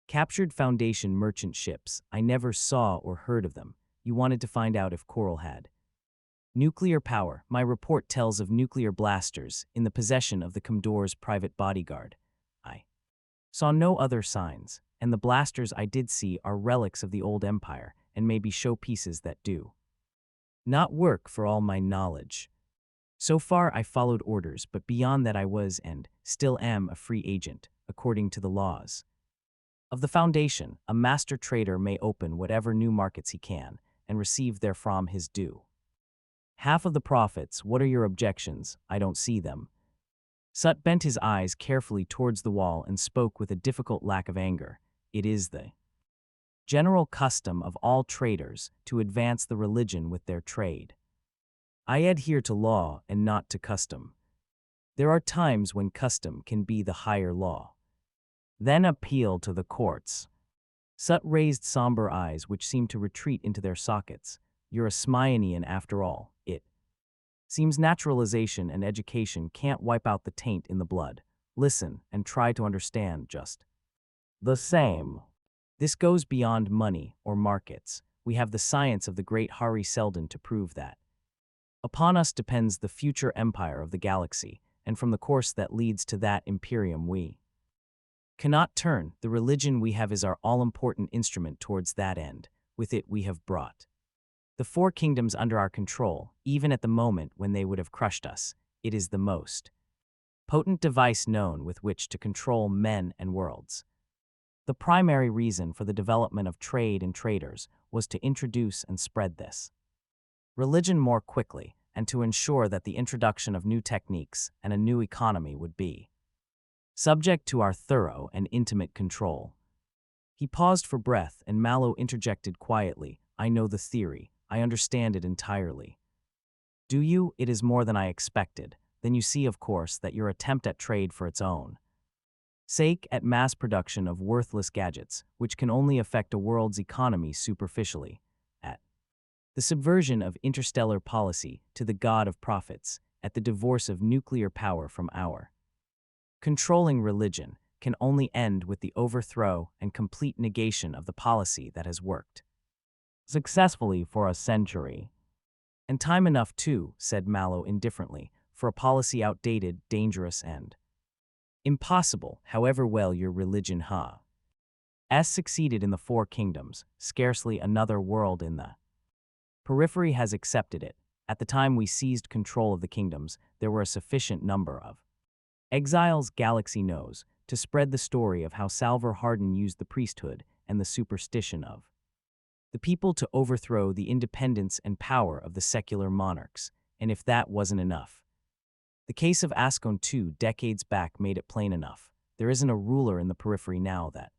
captured Foundation merchant ships. I never saw or heard of them. You wanted to find out if Coral had nuclear power. My report tells of nuclear blasters in the possession of the Commodore's private bodyguard. I saw no other signs, and the blasters I did see are relics of the old empire and maybe showpieces that do not work for all my knowledge. So far I followed orders, but beyond that I was and still am a free agent, according to the laws of the Foundation. A master trader may open whatever new markets he can and receive therefrom his due half of the profits. What are your objections? I don't see them. Sut bent his eyes carefully towards the wall and spoke with a difficult lack of anger. It is the general custom of all traders to advance the religion with their trade. I adhere to law and not to custom. There are times when custom can be the higher law. Then appeal to the courts. Sut raised somber eyes which seemed to retreat into their sockets. You're a Smionian after all. It seems naturalization and education can't wipe out the taint in the blood. Listen and try to understand just the same. This goes beyond money or markets. We have the science of the great Hari Seldon to prove that. Upon us depends the future empire of the galaxy, and from the course that leads to that imperium we cannot turn. The religion we have is our all-important instrument towards that end. With it we have brought the four kingdoms under our control, even at the moment when they would have crushed us. It is the most potent device known with which to control men and worlds. The primary reason for the development of trade and traders was to introduce and spread this religion more quickly, and to ensure that the introduction of new techniques and a new economy would be subject to our thorough and intimate control. He paused for breath, and Mallow interjected quietly, I know the theory. I understand it entirely. Do you? It is more than I expected. Then you see, of course, that your attempt at trade for its own sake, at mass production of worthless gadgets, which can only affect a world's economy superficially, at the subversion of interstellar policy to the god of profits, at the divorce of nuclear power from our controlling religion, can only end with the overthrow and complete negation of the policy that has worked successfully for a century. And time enough too, said Mallow indifferently, for a policy outdated, dangerous, and impossible, however well your religion has succeeded in the four kingdoms. Scarcely another world in the periphery has accepted it. At the time we seized control of the kingdoms, there were a sufficient number of exiles, galaxy knows, to spread the story of how Salvor Hardin used the priesthood and the superstition of the people to overthrow the independence and power of the secular monarchs. And if that wasn't enough, the case of Ascon 2 decades back made it plain enough. There isn't a ruler in the periphery now that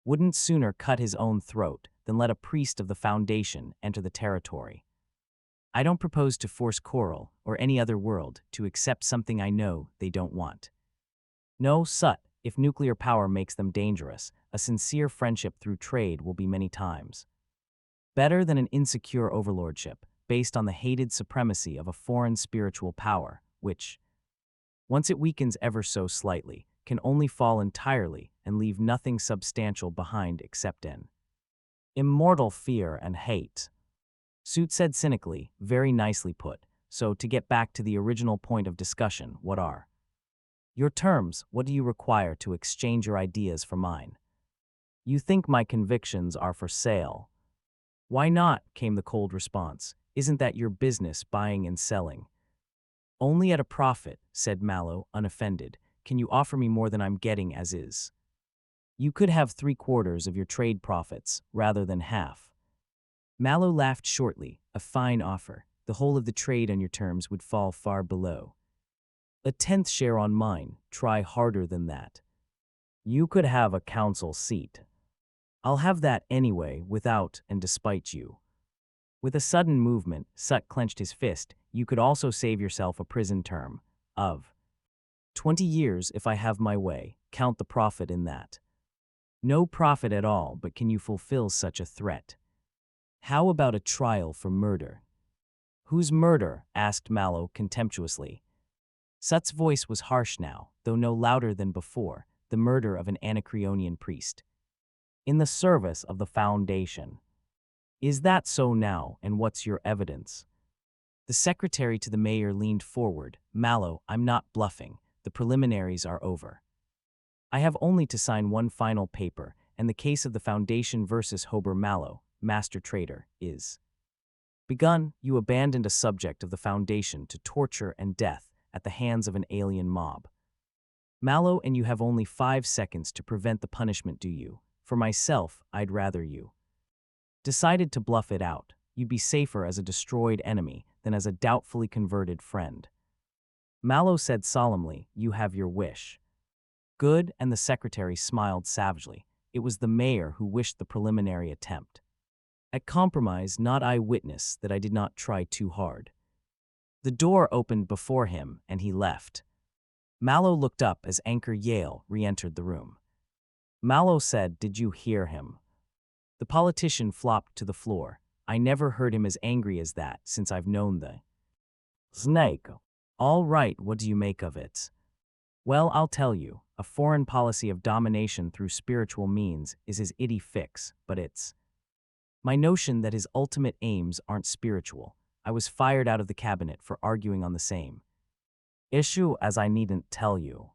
wouldn't sooner cut his own throat than let a priest of the Foundation enter the territory. I don't propose to force Coral or any other world to accept something I know they don't want. No, Sut, If nuclear power makes them dangerous, a sincere friendship through trade will be many times better than an insecure overlordship based on the hated supremacy of a foreign spiritual power, which, once it weakens ever so slightly, can only fall entirely and leave nothing substantial behind except an immortal fear and hate. Suit said cynically, very nicely put. So to get back to the original point of discussion, what are your terms? What do you require to exchange your ideas for mine? You think my convictions are for sale. Why not? Came the cold response. Isn't that your business, buying and selling? Only at a profit, said Mallow, unoffended. Can you offer me more than I'm getting as is? You could have 3/4 of your trade profits, rather than half. Mallow laughed shortly. A fine offer. The whole of the trade on your terms would fall far below. A 10th share on mine. Try harder than that. You could have a council seat. I'll have that anyway, without and despite you. With a sudden movement, Sut clenched his fist. You could also save yourself a prison term of 20 years if I have my way. Count the profit in that. No profit at all, but can you fulfill such a threat? How about a trial for murder? Whose murder? Asked Mallow contemptuously. Sut's voice was harsh now, though no louder than before. The murder of an Anacreonian priest. In the service of the Foundation. Is that so now, and what's your evidence? The secretary to the mayor leaned forward. Mallow, I'm not bluffing. The preliminaries are over. I have only to sign one final paper, and the case of the Foundation versus Hober Mallow, master trader, is begun. You abandoned a subject of the Foundation to torture and death at the hands of an alien mob. Mallow, and you have only 5 seconds to prevent the punishment due you. For myself, I'd rather you decided to bluff it out. You'd be safer as a destroyed enemy than as a doubtfully converted friend. Mallow said solemnly, you have your wish. Good, and the secretary smiled savagely. It was the mayor who wished the preliminary attempt at compromise, not eyewitness, that I did not try too hard. The door opened before him, and he left. Mallow looked up as Anchor Yale re-entered the room. Mallow said, did you hear him? The politician flopped to the floor. I never heard him as angry as that since I've known the snake. All right, what do you make of it? Well, I'll tell you. A foreign policy of domination through spiritual means is his itty fix, but it's my notion that his ultimate aims aren't spiritual. I was fired out of the cabinet for arguing on the same issue, as I needn't tell you.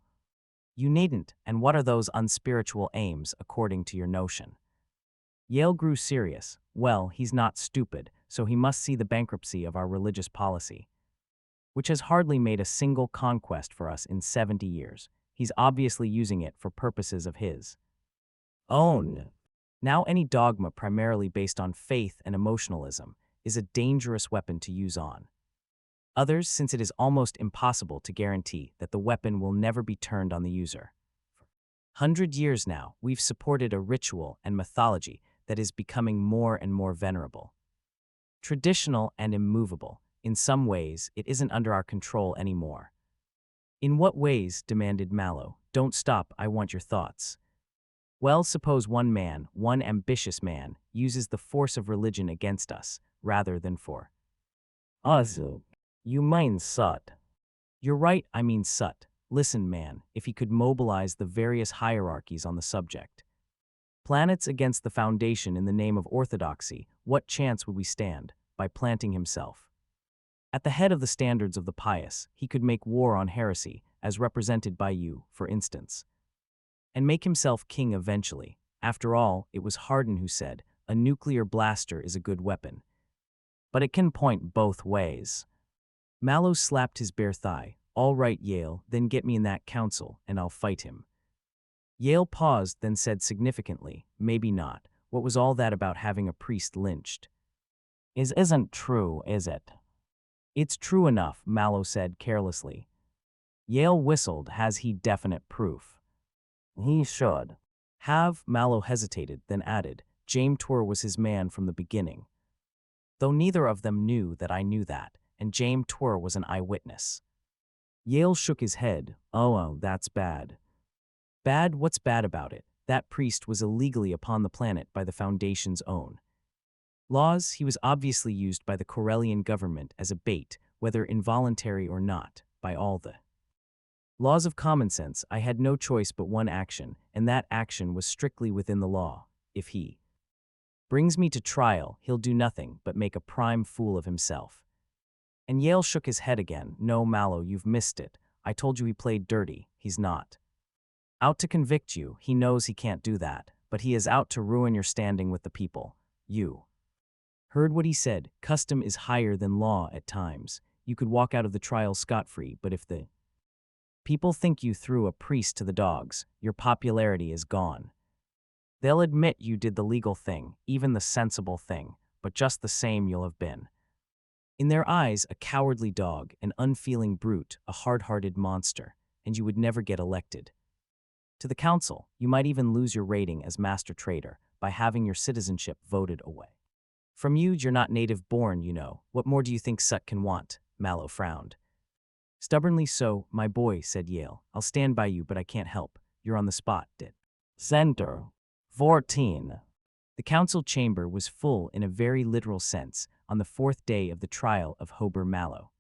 You needn't, and what are those unspiritual aims according to your notion? Yale grew serious. Well, he's not stupid, so he must see the bankruptcy of our religious policy, which has hardly made a single conquest for us in 70 years. He's obviously using it for purposes of his own. Now any dogma primarily based on faith and emotionalism is a dangerous weapon to use on others, since it is almost impossible to guarantee that the weapon will never be turned on the user. 100 years now, we've supported a ritual and mythology that is becoming more and more venerable, traditional and immovable. In some ways, it isn't under our control anymore. In what ways? Demanded Mallow. Don't stop, I want your thoughts. Well, suppose one man, one ambitious man, uses the force of religion against us, rather than for us. You mean Sut? You're right, I mean Sut. Listen, man, if he could mobilize the various hierarchies on the subject. Planets against the Foundation in the name of orthodoxy, what chance would we stand? By planting himself at the head of the standards of the pious, he could make war on heresy, as represented by you, for instance, and make himself king eventually. After all, it was Hardin who said, a nuclear blaster is a good weapon, but it can point both ways. Mallow slapped his bare thigh. All right, Yale, then get me in that council, and I'll fight him. Yale paused, then said significantly, maybe not. What was all that about having a priest lynched? Isn't true, is it? It's true enough, Mallow said carelessly. Yale whistled. Has he definite proof? He should have. Mallow hesitated, then added, James Tour was his man from the beginning. Though neither of them knew that I knew that, and James Tour was an eyewitness. Yale shook his head. Oh, that's bad. Bad, what's bad about it? That priest was illegally upon the planet by the Foundation's own laws. He was obviously used by the Corellian government as a bait, whether involuntary or not, by all the laws of common sense. I had no choice but one action, and that action was strictly within the law. If he brings me to trial, he'll do nothing but make a prime fool of himself. And Yale shook his head again. No, Mallow, you've missed it. I told you he played dirty. He's not out to convict you. He knows he can't do that, but he is out to ruin your standing with the people. You heard what he said. Custom is higher than law at times. You could walk out of the trial scot-free, but if the people think you threw a priest to the dogs, your popularity is gone. They'll admit you did the legal thing, even the sensible thing, but just the same you'll have been, in their eyes, a cowardly dog, an unfeeling brute, a hard-hearted monster, and you would never get elected to the council. You might even lose your rating as master trader by having your citizenship voted away from you. You're not native-born, you know. What more do you think Sut can want? Mallow frowned. Stubbornly so, my boy, said Yale. I'll stand by you, but I can't help. You're on the spot, Dit. Center 14. The council chamber was full in a very literal sense on the fourth day of the trial of Hober Mallow.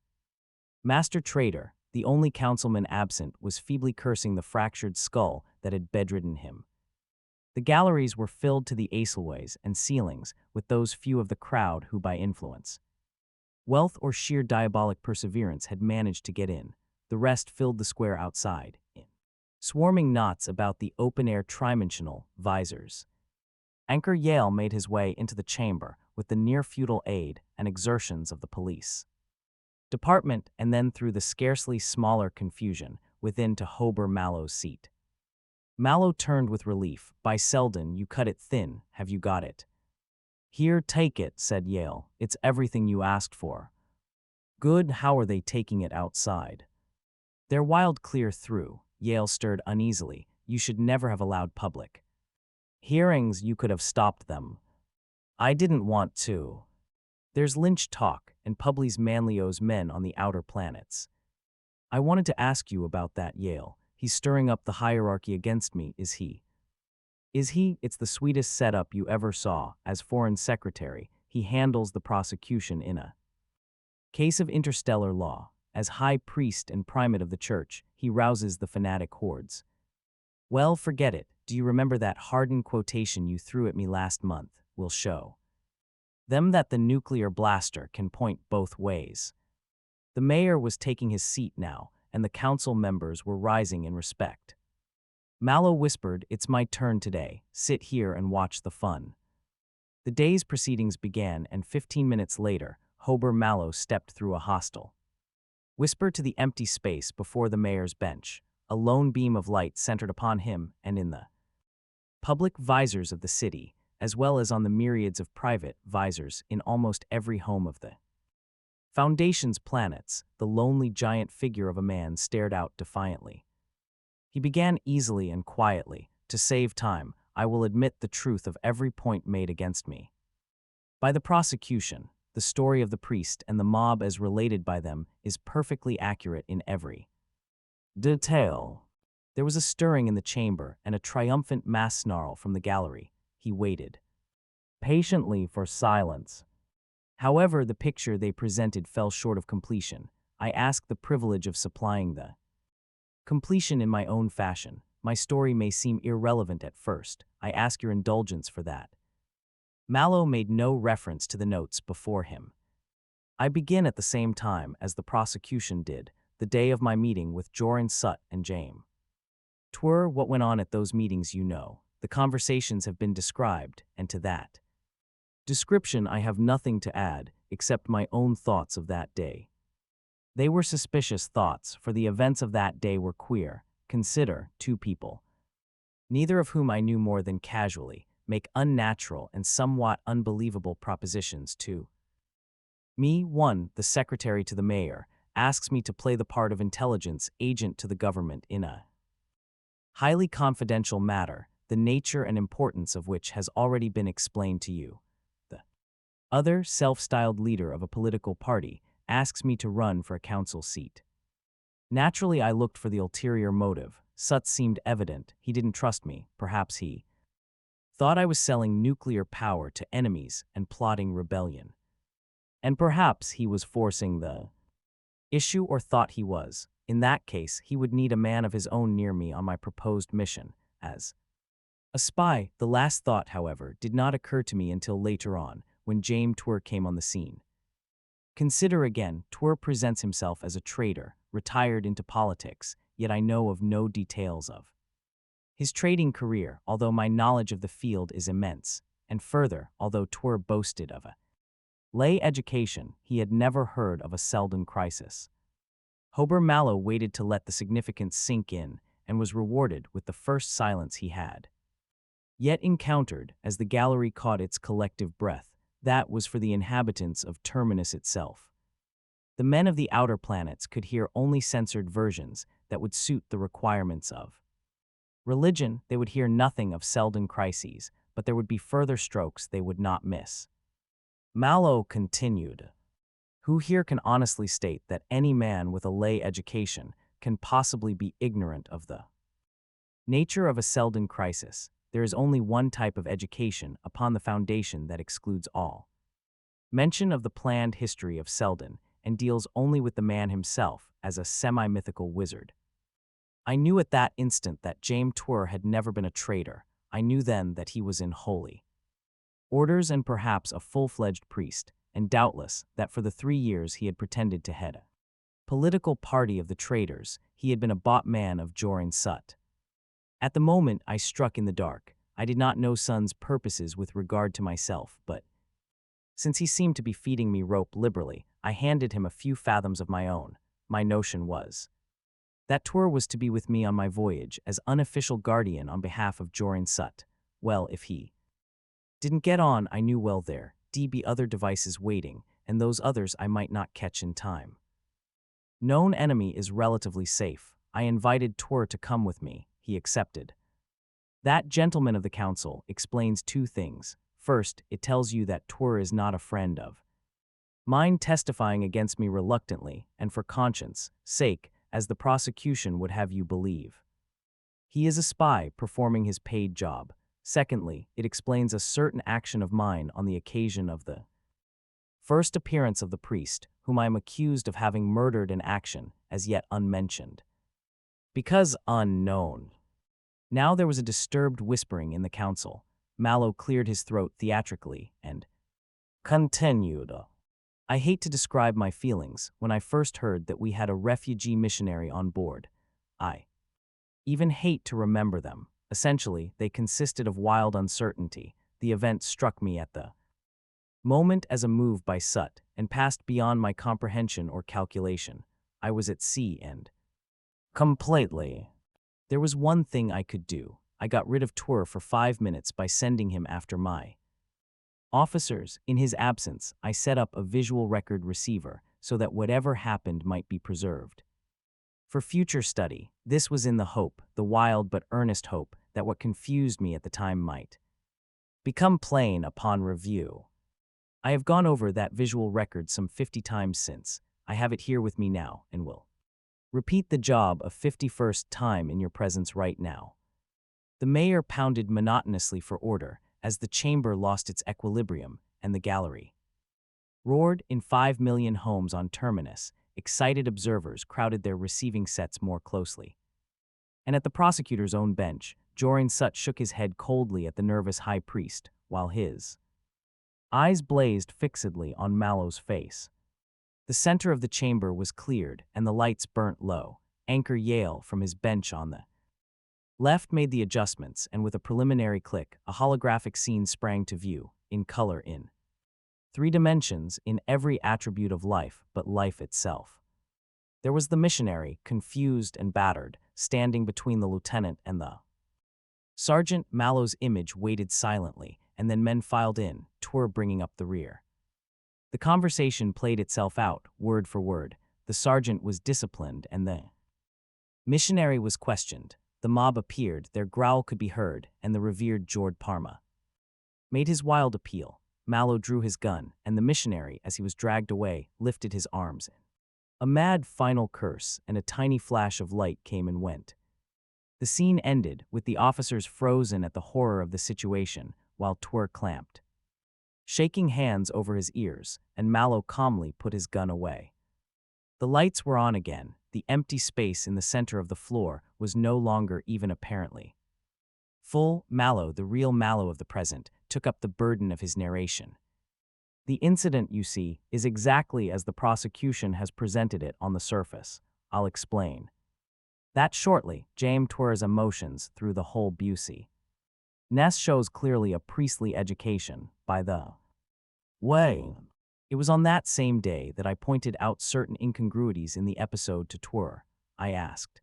Master Trader, the only councilman absent, was feebly cursing the fractured skull that had bedridden him. The galleries were filled to the aisleways and ceilings with those few of the crowd who, by influence, wealth, or sheer diabolic perseverance, had managed to get in. The rest filled the square outside, in swarming knots about the open-air trimensional visors. Anchor Yale made his way into the chamber with the near-futile aid and exertions of the police department, and then through the scarcely smaller confusion within to Hober Mallow's seat. Mallow turned with relief. By Selden, you cut it thin. Have you got it? Here, take it, said Yale. It's everything you asked for. Good. How are they taking it outside? They're wild clear through. Yale stirred uneasily. You should never have allowed public hearings. You could have stopped them. I didn't want to. There's Lynch talk and Publius Manlio's men on the outer planets. I wanted to ask you about that, Yale. He's stirring up the hierarchy against me, is he? Is he? It's the sweetest setup you ever saw. As foreign secretary, he handles the prosecution in a case of interstellar law. As high priest and primate of the church, he rouses the fanatic hordes. Well, forget it. Do you remember that hardened quotation you threw at me last month? We'll show them that the nuclear blaster can point both ways. The mayor was taking his seat now, and the council members were rising in respect. Mallow whispered, It's my turn today. Sit here and watch the fun. The day's proceedings began, and 15 minutes later, Hober Mallow stepped through a hostile whisper to the empty space before the mayor's bench. A lone beam of light centered upon him and in the public visors of the city, as well as on the myriads of private visors in almost every home of the Foundation's planets. The lonely giant figure of a man stared out defiantly. He began easily and quietly. To save time, I will admit the truth of every point made against me by the prosecution. The story of the priest and the mob as related by them is perfectly accurate in every detail. There was a stirring in the chamber and a triumphant mass snarl from the gallery. He waited patiently for silence. However, the picture they presented fell short of completion. I ask the privilege of supplying the completion in my own fashion. My story may seem irrelevant at first. I ask your indulgence for that. Mallow made no reference to the notes before him. I begin at the same time as the prosecution did, the day of my meeting with Joran Sut and James. What went on at those meetings you know. The conversations have been described, and to that description I have nothing to add except my own thoughts of that day. They were suspicious thoughts, for the events of that day were queer. Consider, two people, neither of whom I knew more than casually, make unnatural and somewhat unbelievable propositions to me. One, the secretary to the mayor, asks me to play the part of intelligence agent to the government in a highly confidential matter, the nature and importance of which has already been explained to you. The other, self-styled leader of a political party, asks me to run for a council seat. Naturally, I looked for the ulterior motive. Sut seemed evident. He didn't trust me. Perhaps he thought I was selling nuclear power to enemies and plotting rebellion. And perhaps he was forcing the issue, or thought he was. In that case, he would need a man of his own near me on my proposed mission. As a spy, the last thought, however, did not occur to me until later on, when James Twr came on the scene. Consider again, Twr presents himself as a traitor, retired into politics, yet I know of no details of his trading career, although my knowledge of the field is immense, and further, although Twr boasted of a lay education, he had never heard of a Selden crisis. Hober Mallow waited to let the significance sink in, and was rewarded with the first silence he had yet encountered. As the gallery caught its collective breath, that was for the inhabitants of Terminus itself. The men of the outer planets could hear only censored versions that would suit the requirements of religion. They would hear nothing of Selden crises, but there would be further strokes they would not miss. Mallow continued, "Who here can honestly state that any man with a lay education can possibly be ignorant of the nature of a Selden crisis? There is only one type of education upon the foundation that excludes all mention of the planned history of Selden, and deals only with the man himself as a semi-mythical wizard." I knew at that instant that James Twr had never been a traitor. I knew then that he was in holy orders and perhaps a full-fledged priest, and doubtless that for the 3 years he had pretended to head a political party of the traitors, he had been a bought man of Jorin Sut. At the moment I struck in the dark. I did not know Sun's purposes with regard to myself, but since he seemed to be feeding me rope liberally, I handed him a few fathoms of my own. My notion was that Twr was to be with me on my voyage as unofficial guardian on behalf of Jorin Sut. Well, if he didn't get on, I knew well there be other devices waiting, and those others I might not catch in time. Known enemy is relatively safe. I invited Twr to come with me. He accepted. That gentleman of the council explains 2 things. First, it tells you that Twr is not a friend of mine, testifying against me reluctantly and for conscience' sake, as the prosecution would have you believe. He is a spy performing his paid job. Secondly, it explains a certain action of mine on the occasion of the first appearance of the priest, whom I am accused of having murdered in action, as yet unmentioned. Because unknown. Now there was a disturbed whispering in the council. Mallow cleared his throat theatrically and continued. "I hate to describe my feelings when I first heard that we had a refugee missionary on board. I even hate to remember them. Essentially, they consisted of wild uncertainty. The event struck me at the moment as a move by Sut, and passed beyond my comprehension or calculation. I was at sea and completely. There was one thing I could do. I got rid of Twr for 5 minutes by sending him after my officers. In his absence, I set up a visual record receiver so that whatever happened might be preserved for future study. This was in the hope, the wild but earnest hope, that what confused me at the time might become plain upon review. I have gone over that visual record some 50 times since. I have it here with me now, and will repeat the job a 51st time in your presence right now. The mayor pounded monotonously for order as the chamber lost its equilibrium, and the gallery roared. In 5 million homes on Terminus, excited observers crowded their receiving sets more closely. And at the prosecutor's own bench, Jorin Sut shook his head coldly at the nervous high priest, while his eyes blazed fixedly on Mallow's face. The center of the chamber was cleared, and the lights burnt low. Anchor Yale, from his bench on the left, made the adjustments, and with a preliminary click, a holographic scene sprang to view, in color, in 3 dimensions, in every attribute of life but life itself. There was the missionary, confused and battered, standing between the lieutenant and the sergeant. Mallow's image waited silently, and then men filed in, Twr bringing up the rear. The conversation played itself out, word for word. The sergeant was disciplined, and the missionary was questioned. The mob appeared, their growl could be heard, and the revered Jord Parma made his wild appeal. Mallow drew his gun, and the missionary, as he was dragged away, lifted his arms. A mad final curse and a tiny flash of light came and went. The scene ended with the officers frozen at the horror of the situation, while Twir clamped, shaking hands over his ears, and Mallow calmly put his gun away. The lights were on again. The empty space in the center of the floor was no longer even apparently full. Mallow, the real Mallow of the present, took up the burden of his narration. The incident, you see, is exactly as the prosecution has presented it on the surface. I'll explain. That shortly, James Twir's emotions through the whole Busey. Ness shows clearly a priestly education, by the way. It was on that same day that I pointed out certain incongruities in the episode to Twir. I asked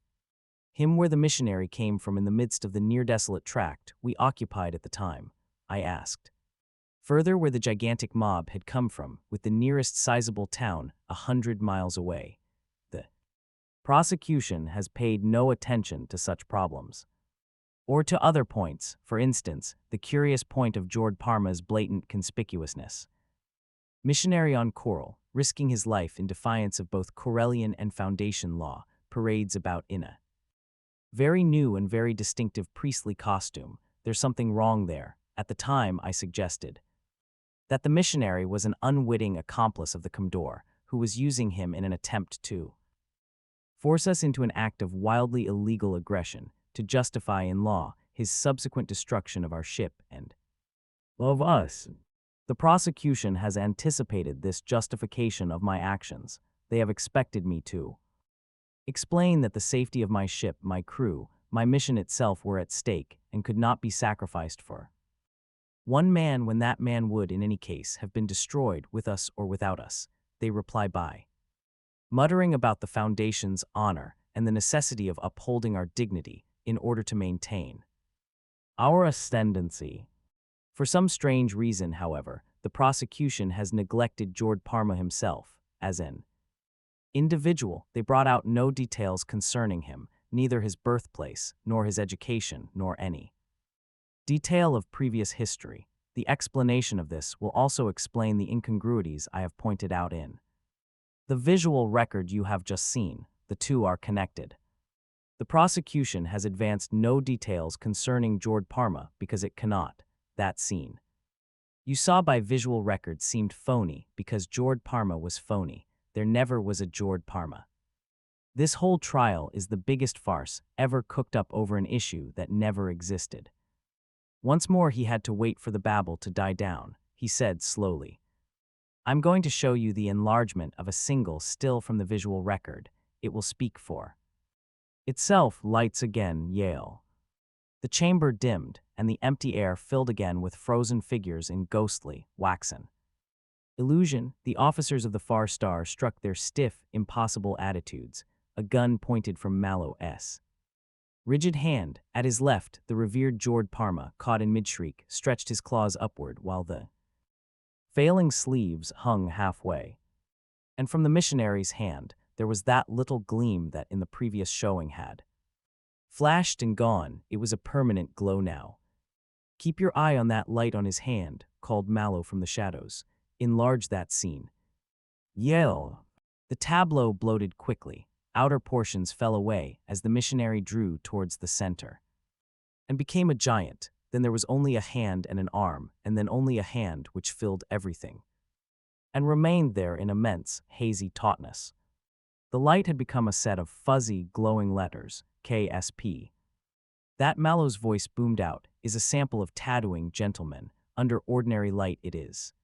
him where the missionary came from in the midst of the near-desolate tract we occupied at the time. I asked further where the gigantic mob had come from, with the nearest sizable town 100 miles away. The prosecution has paid no attention to such problems. Or to other points, for instance, the curious point of Jord Parma's blatant conspicuousness. Missionary on Coral, risking his life in defiance of both Corellian and Foundation law, parades about in a very new and very distinctive priestly costume. There's something wrong there. At the time, I suggested that the missionary was an unwitting accomplice of the Commodore, who was using him in an attempt to force us into an act of wildly illegal aggression to justify in law his subsequent destruction of our ship and of us. The prosecution has anticipated this justification of my actions. They have expected me to explain that the safety of my ship, my crew, my mission itself were at stake and could not be sacrificed for one man when that man would, in any case, have been destroyed with us or without us. They reply by muttering about the Foundation's honor and the necessity of upholding our dignity in order to maintain our ascendancy. For some strange reason, however, the prosecution has neglected Jord Parma himself. As an individual, they brought out no details concerning him, neither his birthplace, nor his education, nor any detail of previous history. The explanation of this will also explain the incongruities I have pointed out in the visual record you have just seen. The two are connected. The prosecution has advanced no details concerning Jord Parma because it cannot. That scene you saw by visual record seemed phony because Jord Parma was phony. There never was a Jord Parma. This whole trial is the biggest farce ever cooked up over an issue that never existed. Once more he had to wait for the babble to die down. He said slowly, I'm going to show you the enlargement of a single still from the visual record. It will speak for itself. Lights again, Yale. The chamber dimmed, and the empty air filled again with frozen figures in ghostly, waxen illusion. The officers of the Far Star struck their stiff, impossible attitudes, a gun pointed from Mallow's rigid hand. At his left, the revered Jord Parma, caught in mid-shriek, stretched his claws upward while the failing sleeves hung halfway. And from the missionary's hand, there was that little gleam that in the previous showing had flashed and gone. It was a permanent glow now. Keep your eye on that light on his hand, called Mallow from the shadows. Enlarge that scene. Yell. The tableau bloated quickly. Outer portions fell away as the missionary drew towards the center and became a giant. Then there was only a hand and an arm, and then only a hand which filled everything and remained there in immense, hazy tautness. The light had become a set of fuzzy, glowing letters, KSP. That Mallow's voice boomed out is a sample of tattooing, gentlemen. Under ordinary light it is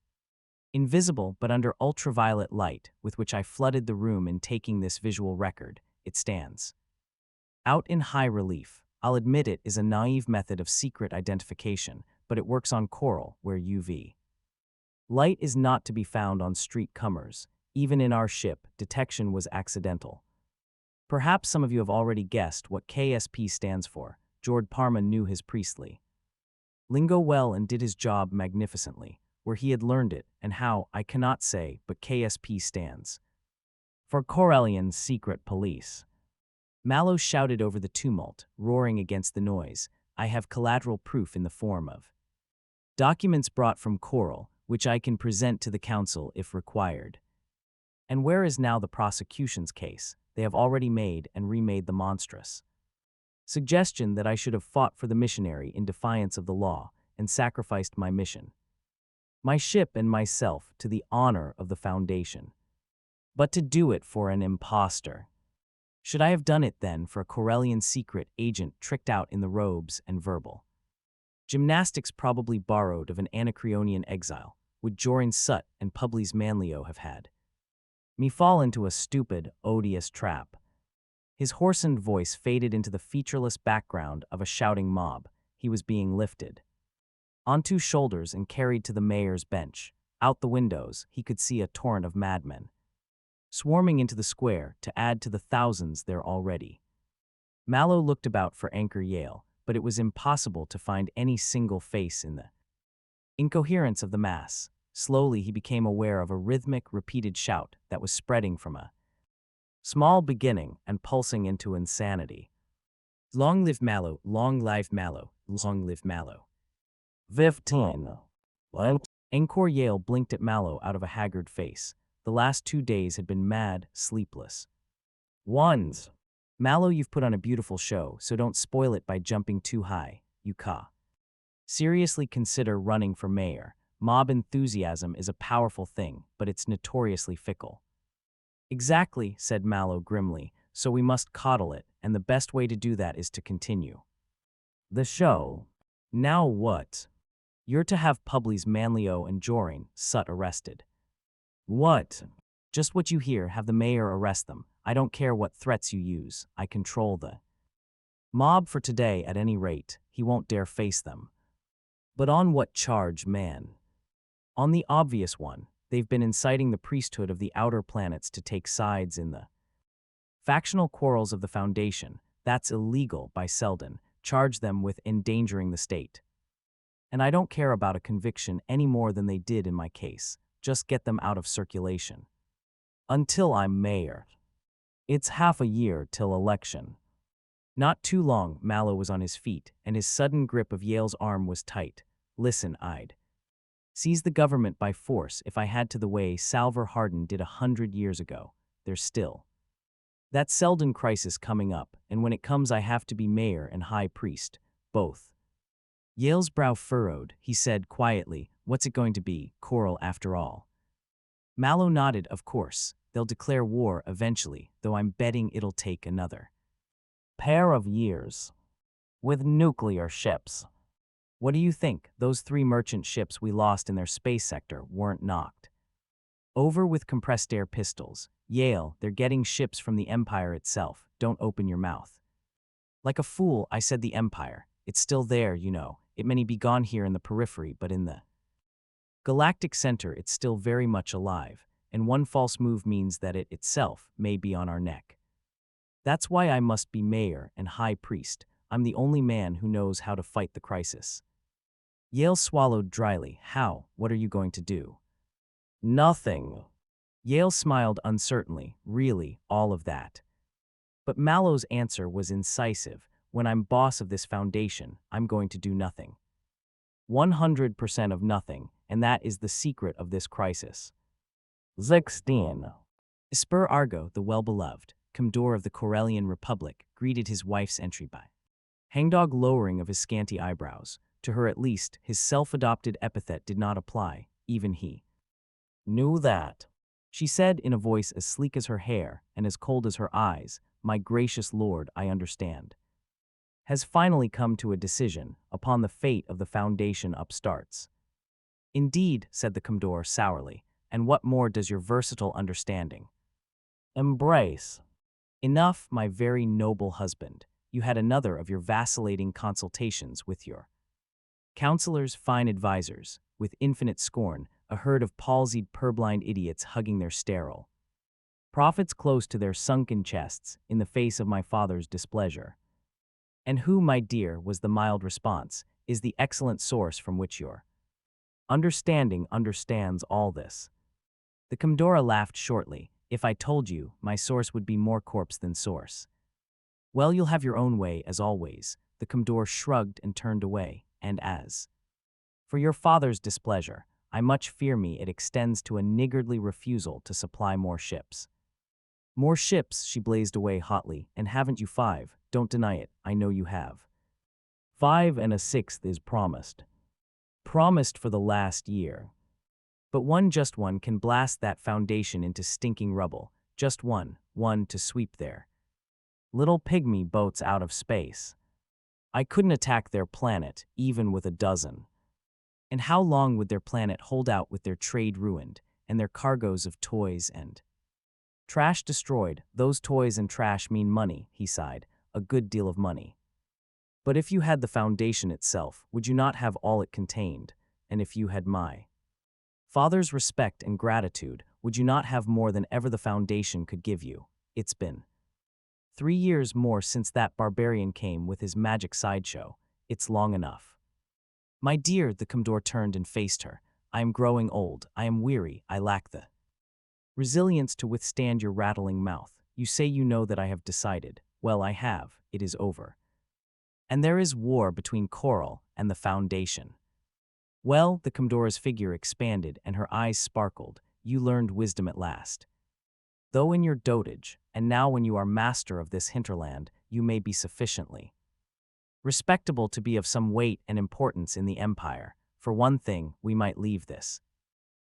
invisible, but under ultraviolet light, with which I flooded the room in taking this visual record, it stands out in high relief. I'll admit it is a naive method of secret identification, but it works on Coral, where UV light is not to be found on street comers. Even in our ship, detection was accidental. Perhaps some of you have already guessed what KSP stands for. Jord Parma knew his priestly lingo well and did his job magnificently. Where he had learned it and how, I cannot say, but KSP stands for Corellian Secret Police. Mallow shouted over the tumult, roaring against the noise. I have collateral proof in the form of documents brought from Coral, which I can present to the council if required. And where is now the prosecution's case? They have already made and remade the monstrous Suggestion that I should have fought for the missionary in defiance of the law and sacrificed my mission, my ship and myself to the honor of the Foundation. But to do it for an impostor. Should I have done it then for a Corellian secret agent tricked out in the robes and verbal gymnastics probably borrowed of an Anacreonian exile, would Jorin Sut and Publius Manlio have had me fall into a stupid, odious trap? His hoarsened voice faded into the featureless background of a shouting mob. He was being lifted on two shoulders and carried to the mayor's bench. Out the windows, he could see a torrent of madmen swarming into the square to add to the thousands there already. Mallow looked about for Anchor Yale, but it was impossible to find any single face in the incoherence of the mass. Slowly he became aware of a rhythmic, repeated shout that was spreading from a small beginning and pulsing into insanity. Long live Mallow, long live Mallow, long live Mallow. 15. Anchor Yale blinked at Mallow out of a haggard face. The last 2 days had been mad, sleepless ones. Mallow, you've put on a beautiful show, so don't spoil it by jumping too high, you caw. Seriously consider running for mayor. Mob enthusiasm is a powerful thing, but it's notoriously fickle. Exactly, said Mallow grimly, so we must coddle it, and the best way to do that is to continue the show. Now what? You're to have Publius Manlio and Jorin Sut arrested. What? Just what you hear, have the mayor arrest them. I don't care what threats you use. I control the mob for today at any rate. He won't dare face them. But on what charge, man? On the obvious one. They've been inciting the priesthood of the outer planets to take sides in the factional quarrels of the Foundation. That's illegal by Selden. Charge them with endangering the state. And I don't care about a conviction any more than they did in my case. Just get them out of circulation. Until I'm mayor. It's half a year till election. Not too long. Mallow was on his feet, and his sudden grip of Yale's arm was tight. Listen, I'd seize the government by force if I had to, the way Salvor Hardin did 100 years ago. There's still that Selden crisis coming up, and when it comes I have to be mayor and high priest, both. Yale's brow furrowed. He said quietly, what's it going to be, Coral, after all? Mallow nodded. Of course, they'll declare war eventually, though I'm betting it'll take another pair of years. With nuclear ships. What do you think? Those 3 merchant ships we lost in their space sector weren't knocked over with compressed air pistols. Yale, they're getting ships from the Empire itself. Don't open your mouth. Like a fool, I said the Empire. It's still there, you know. It may be gone here in the periphery, but in the galactic center it's still very much alive, and one false move means that it itself may be on our neck. That's why I must be mayor and high priest. I'm the only man who knows how to fight the crisis. Yale swallowed dryly. How? What are you going to do? Nothing. Yale smiled uncertainly. Really, all of that. But Mallow's answer was incisive. When I'm boss of this Foundation, I'm going to do nothing. 100% of nothing, and that is the secret of this crisis. 16. Esper Argo, the well-beloved Commodore of the Corellian Republic, greeted his wife's entry by hangdog lowering of his scanty eyebrows. To her at least, his self-adopted epithet did not apply. Even he knew that. She said in a voice as sleek as her hair and as cold as her eyes, my gracious lord, I understand. Has finally come to a decision upon the fate of the Foundation upstarts. Indeed, said the Commodore sourly, and what more does your versatile understanding embrace? Enough, my very noble husband. You had another of your vacillating consultations with your counselors, fine advisors, with infinite scorn, a herd of palsied, purblind idiots hugging their sterile prophets close to their sunken chests in the face of my father's displeasure. And who, my dear, was the mild response, is the excellent source from which your understanding understands all this. The Commodore laughed shortly. If I told you, my source would be more corpse than source. Well, you'll have your own way, as always. The Commodore shrugged and turned away, and as for your father's displeasure, I much fear me it extends to a niggardly refusal to supply more ships. More ships, she blazed away hotly, and haven't you 5? Don't deny it, I know you have. 5 and a sixth is promised. Promised for the last year. But just one can blast that foundation into stinking rubble. Just one to sweep their little pygmy boats out of space. I couldn't attack their planet, even with a dozen. And how long would their planet hold out with their trade ruined, and their cargoes of toys and trash destroyed? Those toys and trash mean money, he sighed, a good deal of money. But if you had the foundation itself, would you not have all it contained? And if you had my father's respect and gratitude, would you not have more than ever the foundation could give you? It's been 3 years more since that barbarian came with his magic sideshow. It's long enough. My dear, the Commodore turned and faced her. I am growing old, I am weary, I lack the resilience to withstand your rattling mouth. You say you know that I have decided. Well, I have. It is over. And there is war between Coral and the Foundation. Well, the Commodore's figure expanded and her eyes sparkled. You learned wisdom at last. Though in your dotage, and now when you are master of this hinterland, you may be sufficiently respectable to be of some weight and importance in the empire. For one thing, we might leave this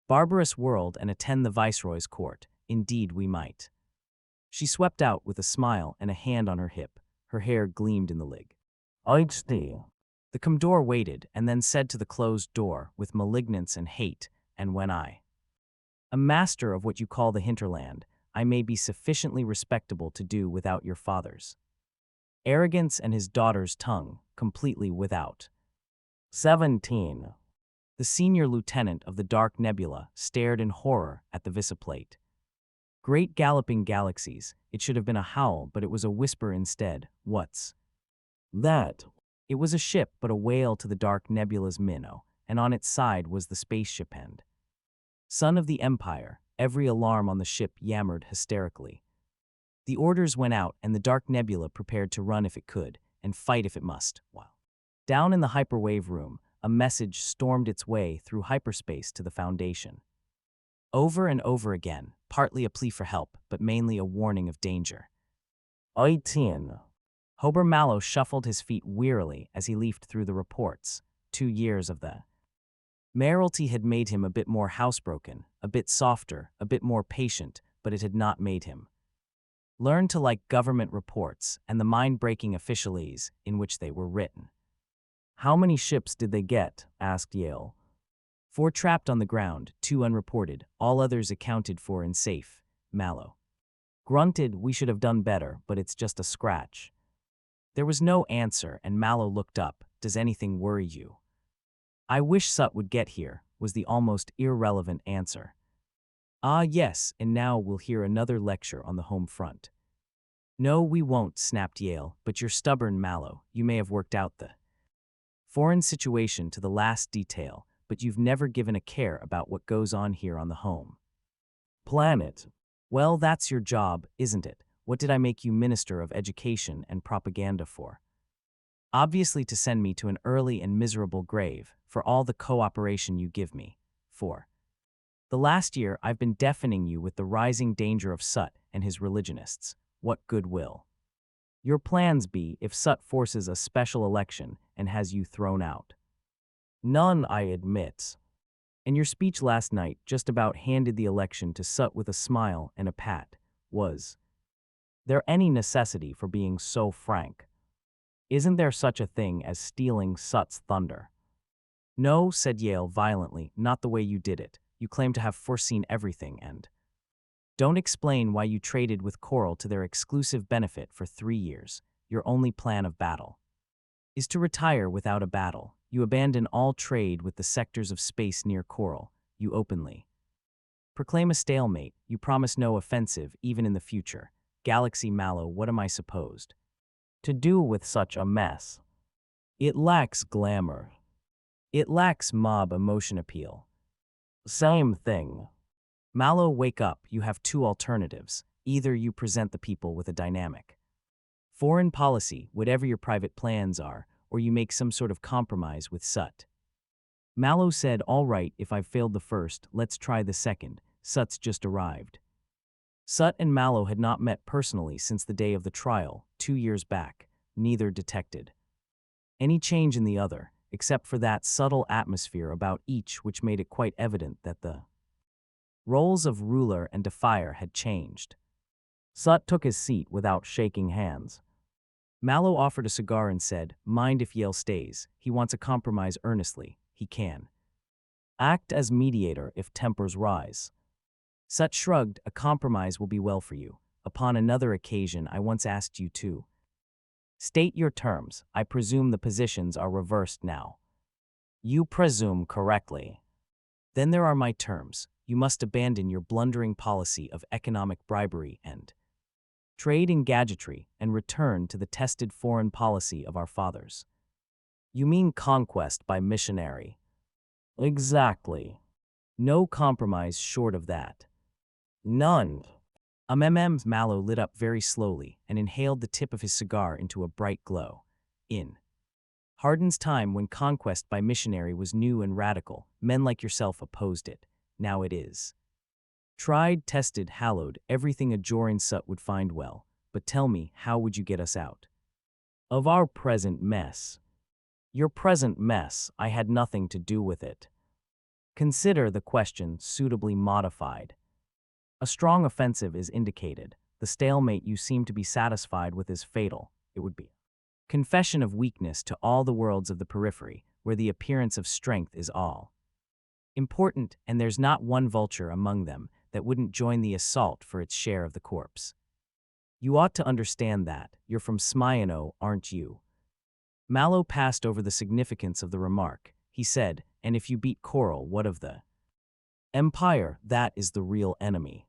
barbarous world and attend the Viceroy's court. Indeed, we might. She swept out with a smile and a hand on her hip. Her hair gleamed in the lig. The Commodore waited and then said to the closed door with malignance and hate, and when I am master of what you call the hinterland, I may be sufficiently respectable to do without your father's arrogance and his daughter's tongue, completely without. 17. The senior lieutenant of the Dark Nebula stared in horror at the visiplate. Great galloping galaxies, it should have been a howl, but it was a whisper instead. What's that? It was a ship, but a whale to the Dark Nebula's minnow, and on its side was the spaceship end. Son of the Empire, every alarm on the ship yammered hysterically. The orders went out, and the Dark Nebula prepared to run if it could, and fight if it must. While down in the hyperwave room, a message stormed its way through hyperspace to the Foundation. Over and over again, partly a plea for help, but mainly a warning of danger. 18. Hober Mallow shuffled his feet wearily as he leafed through the reports. 2 years of the mayoralty had made him a bit more housebroken, a bit softer, a bit more patient, but it had not made him learn to like government reports and the mind-breaking officialese in which they were written. How many ships did they get? Asked Yale. 4 trapped on the ground, 2 unreported, all others accounted for and safe. Mallow grunted, we should have done better, but it's just a scratch. There was no answer, and Mallow looked up. Does anything worry you? I wish Sut would get here, was the almost irrelevant answer. Ah, yes, and now we'll hear another lecture on the home front. No, we won't, snapped Yale, but you're stubborn, Mallow. You may have worked out the foreign situation to the last detail, but you've never given a care about what goes on here on the home planet. Well, that's your job, isn't it? What did I make you Minister of Education and Propaganda for? Obviously to send me to an early and miserable grave, for all the cooperation you give me. 4. The last year I've been deafening you with the rising danger of Sut and his religionists. What goodwill your plans be if Sut forces a special election and has you thrown out? None, I admit. And your speech last night just about handed the election to Sut with a smile and a pat. Was there any necessity for being so frank? Isn't there such a thing as stealing Sut's thunder? No, said Yale violently, not the way you did it. You claim to have foreseen everything and don't explain why you traded with Coral to their exclusive benefit for 3 years. Your only plan of battle is to retire without a battle. You abandon all trade with the sectors of space near Coral. You openly proclaim a stalemate. You promise no offensive, even in the future. Galaxy Mallow, what am I supposed to do with such a mess? It lacks glamour. It lacks mob emotion appeal. Same thing. Mallow, wake up. You have 2 alternatives. Either you present the people with a dynamic foreign policy, whatever your private plans are, or you make some sort of compromise with Sut. Mallow said, all right, if I've failed the first, let's try the second. Sut's just arrived. Sut and Mallow had not met personally since the day of the trial, 2 years back. neither detected any change in the other, except for that subtle atmosphere about each which made it quite evident that the roles of ruler and defier had changed. Sut took his seat without shaking hands. Mallow offered a cigar and said, "Mind if Yale stays. He wants a compromise earnestly. He can act as mediator if tempers rise." Sut shrugged. "A compromise will be well for you. Upon another occasion I once asked you to state your terms. I presume the positions are reversed now." "You presume correctly." "Then there are my terms. You must abandon your blundering policy of economic bribery and trade in gadgetry and return to the tested foreign policy of our fathers." "You mean conquest by missionary?" "Exactly. No compromise short of that." "None." Mallow lit up very slowly and inhaled the tip of his cigar into a bright glow. In Hardin's time, when conquest by missionary was new and radical, men like yourself opposed it. Now it is tried, tested, hallowed, everything a Joran Sut would find well. But tell me, how would you get us out of our present mess? "Your present mess, I had nothing to do with it." "Consider the question suitably modified. A strong offensive is indicated. The stalemate you seem to be satisfied with is fatal. It would be confession of weakness to all the worlds of the periphery, where the appearance of strength is all important, and there's not one vulture among them that wouldn't join the assault for its share of the corpse. You ought to understand that. You're from Smyano, aren't you?" Mallow passed over the significance of the remark. He said, "And if you beat Coral, what of the Empire? That is the real enemy."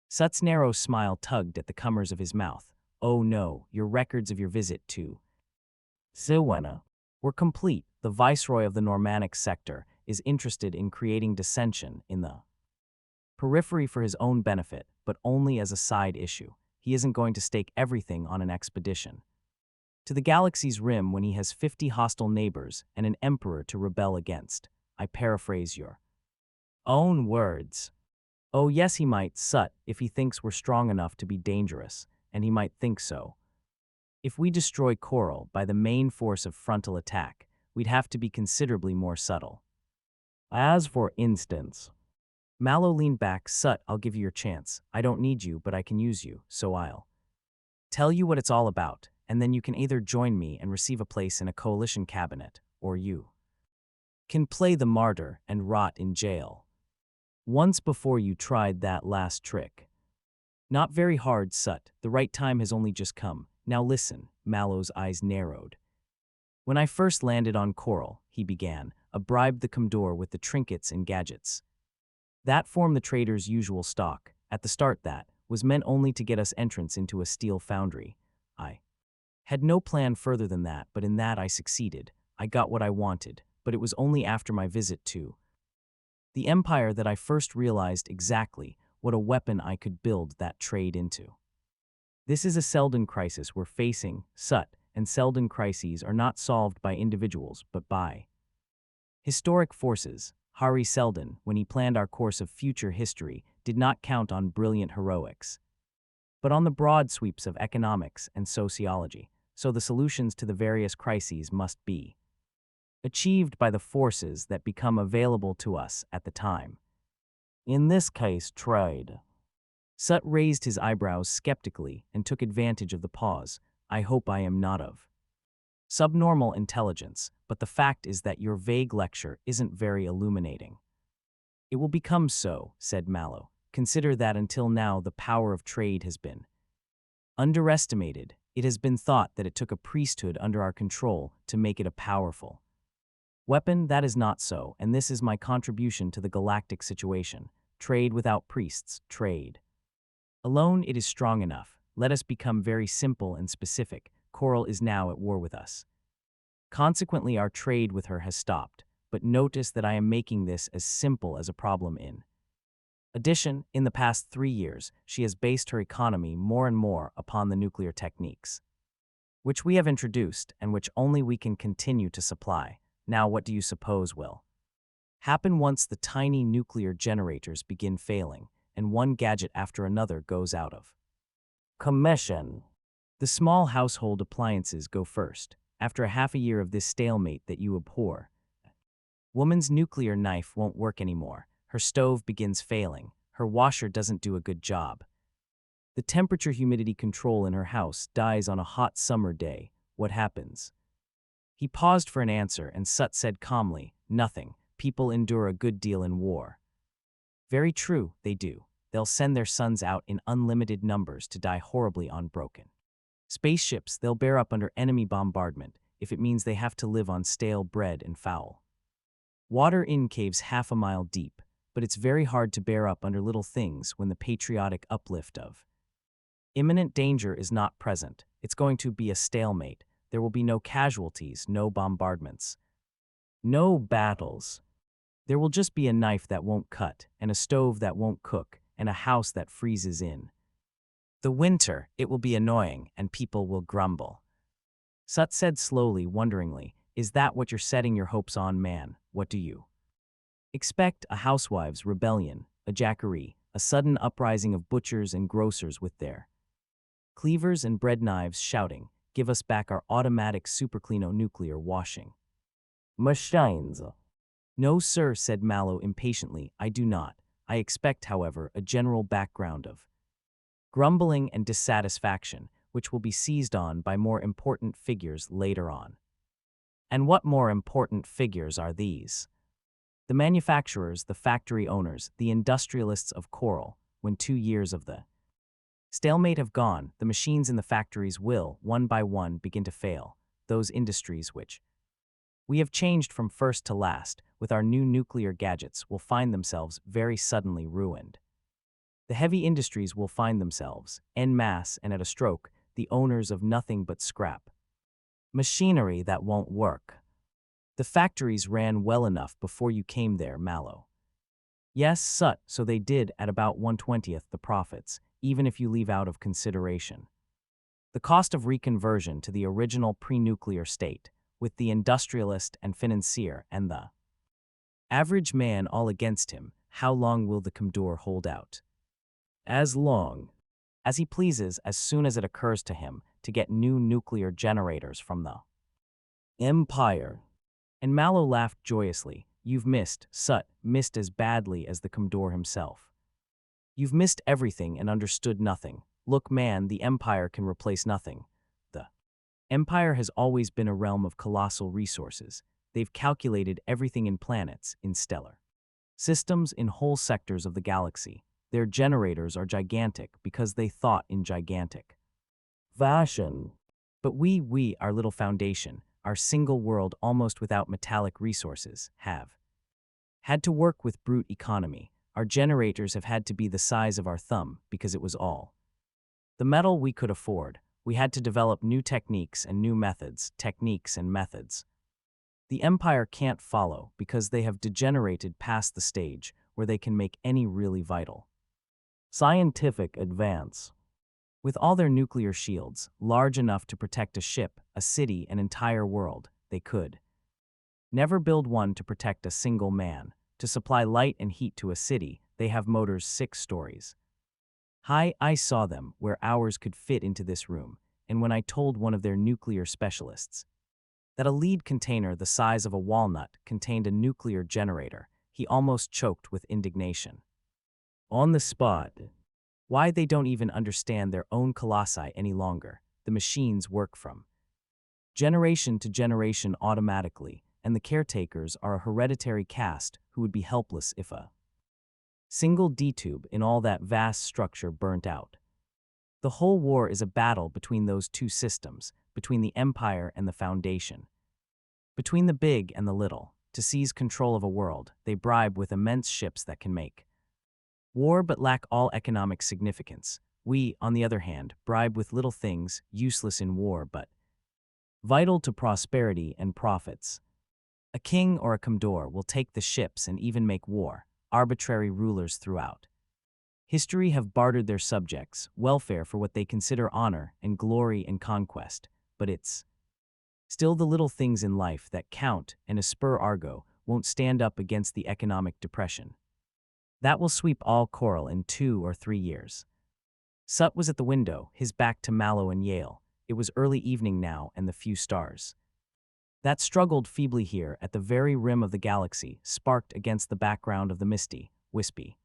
Sut's narrow smile tugged at the corners of his mouth. "Oh no, your records of your visit to Siwena were complete. The viceroy of the Normannic sector is interested in creating dissension in the periphery for his own benefit, but only as a side issue. He isn't going to stake everything on an expedition to the galaxy's rim when he has 50 hostile neighbors and an emperor to rebel against. I paraphrase your own words." "Oh yes, he might, Sut, if he thinks we're strong enough to be dangerous, and he might think so. If we destroy Coral by the main force of frontal attack, we'd have to be considerably more subtle." "As for instance?" Mallow leaned back. "Sut, I'll give you your chance. I don't need you, but I can use you, so I'll tell you what it's all about, and then you can either join me and receive a place in a coalition cabinet, or you can play the martyr and rot in jail. Once before you tried that last trick." "Not very hard, Sut. The right time has only just come. Now listen." Mallow's eyes narrowed. "When I first landed on Coral," he began, "I bribed the Commodore with the trinkets and gadgets that form the trader's usual stock. At the start that was meant only to get us entrance into a steel foundry. I had no plan further than that, but in that I succeeded. I got what I wanted, but it was only after my visit to the Empire that I first realized exactly what a weapon I could build that trade into. This is a Selden crisis we're facing, Sut, and Selden crises are not solved by individuals, but by historic forces. Hari Seldon, when he planned our course of future history, did not count on brilliant heroics, but on the broad sweeps of economics and sociology. So the solutions to the various crises must be achieved by the forces that become available to us at the time. In this case, trade." Sut raised his eyebrows skeptically and took advantage of the pause. "I hope I am not of subnormal intelligence, but the fact is that your vague lecture isn't very illuminating." "It will become so," said Mallow. "Consider that until now the power of trade has been underestimated. It has been thought that it took a priesthood under our control to make it a powerful weapon. That is not so, and this is my contribution to the galactic situation. Trade without priests, trade alone, it is strong enough. Let us become very simple and specific. Coral is now at war with us. Consequently, our trade with her has stopped. But notice that I am making this as simple as a problem in addition. In the past 3 years, she has based her economy more and more upon the nuclear techniques, which we have introduced and which only we can continue to supply. Now, what do you suppose will happen once the tiny nuclear generators begin failing and one gadget after another goes out of commission? The small household appliances go first. After a half a year of this stalemate that you abhor, woman's nuclear knife won't work anymore. Her stove begins failing. Her washer doesn't do a good job. The temperature humidity control in her house dies on a hot summer day. What happens? He paused for an answer, and Sut said calmly, "Nothing. People endure a good deal in war." Very true, they do. They'll send their sons out in unlimited numbers to die horribly on broken spaceships. They'll bear up under enemy bombardment if it means they have to live on stale bread and fowl. Water in caves half a mile deep, but it's very hard to bear up under little things when the patriotic uplift of imminent danger is not present. It's going to be a stalemate. There will be no casualties, no bombardments, no battles. There will just be a knife that won't cut, and a stove that won't cook, and a house that freezes in the winter. It will be annoying, and people will grumble. Sut said slowly, wonderingly, "Is that what you're setting your hopes on, man? What do you expect? A housewife's rebellion, a jacquerie, a sudden uprising of butchers and grocers with their cleavers and bread knives shouting, 'Give us back our automatic supercleano nuclear washing machines.'" "No, sir," said Mallow impatiently, "I do not. I expect, however, a general background of grumbling and dissatisfaction, which will be seized on by more important figures later on." "And what more important figures are these?" "The manufacturers, the factory owners, the industrialists of Coral. When 2 years of the stalemate have gone, the machines in the factories will, one by one, begin to fail. Those industries which we have changed from first to last with our new nuclear gadgets will find themselves very suddenly ruined. The heavy industries will find themselves, en masse and at a stroke, the owners of nothing but scrap machinery that won't work. The factories ran well enough before you came there, Mallow." "Yes, Sut, so they did at about 1/20th the profits, even if you leave out of consideration the cost of reconversion to the original pre-nuclear state, with the industrialist and financier and the average man all against him. How long will the Commodore hold out?" "As long as he pleases, as soon as it occurs to him to get new nuclear generators from the Empire." And Mallow laughed joyously. "You've missed, Sut, missed as badly as the Commodore himself. You've missed everything and understood nothing. Look, man, the Empire can replace nothing. The Empire has always been a realm of colossal resources. They've calculated everything in planets, in stellar systems, in whole sectors of the galaxy. Their generators are gigantic because they thought in gigantic fashion. But we, our little foundation, our single world almost without metallic resources, have had to work with brute economy. Our generators have had to be the size of our thumb because it was all the metal we could afford. We had to develop new techniques and new methods, techniques and methods. The Empire can't follow because they have degenerated past the stage where they can make any really vital scientific advance. With all their nuclear shields, large enough to protect a ship, a city, an entire world, they could never build one to protect a single man. To supply light and heat to a city, they have motors 6 stories high. I saw them where ours could fit into this room, and when I told one of their nuclear specialists that a lead container the size of a walnut contained a nuclear generator, he almost choked with indignation. On the spot. Why, they don't even understand their own colossi any longer. The machines work from generation to generation automatically, and the caretakers are a hereditary caste who would be helpless if a single D-tube in all that vast structure burnt out. The whole war is a battle between those two systems, between the Empire and the Foundation, between the big and the little. To seize control of a world, they bribe with immense ships that can make war but lack all economic significance. We, on the other hand, bribe with little things, useless in war but vital to prosperity and profits. A king or a commodore will take the ships and even make war. Arbitrary rulers throughout history have bartered their subjects' welfare for what they consider honor and glory and conquest, but it's still the little things in life that count, and a spur argo won't stand up against the economic depression that will sweep all Coral in 2 or 3 years. Sut was at the window, his back to Mallow and Yale. It was early evening now, and the few stars that struggled feebly here at the very rim of the galaxy sparked against the background of the misty, wispy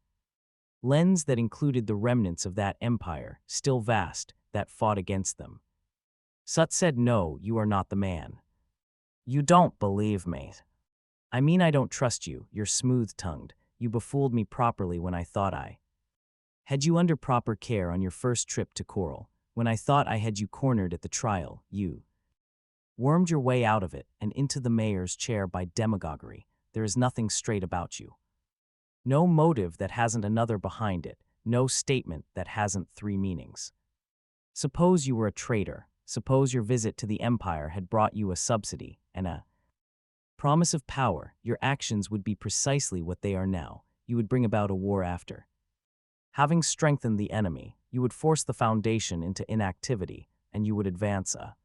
lens that included the remnants of that empire, still vast, that fought against them. Sut said, "No, you are not the man. You don't believe me. I mean, I don't trust you. You're smooth-tongued. You befooled me properly when I thought I had you under proper care on your first trip to Coral. When I thought I had you cornered at the trial, you wormed your way out of it and into the mayor's chair by demagoguery. There is nothing straight about you. No motive that hasn't another behind it. No statement that hasn't three meanings. Suppose you were a traitor. Suppose your visit to the Empire had brought you a subsidy and a promise of power. Your actions would be precisely what they are now. You would bring about a war after. Having strengthened the enemy, you would force the Foundation into inactivity, and you would advance a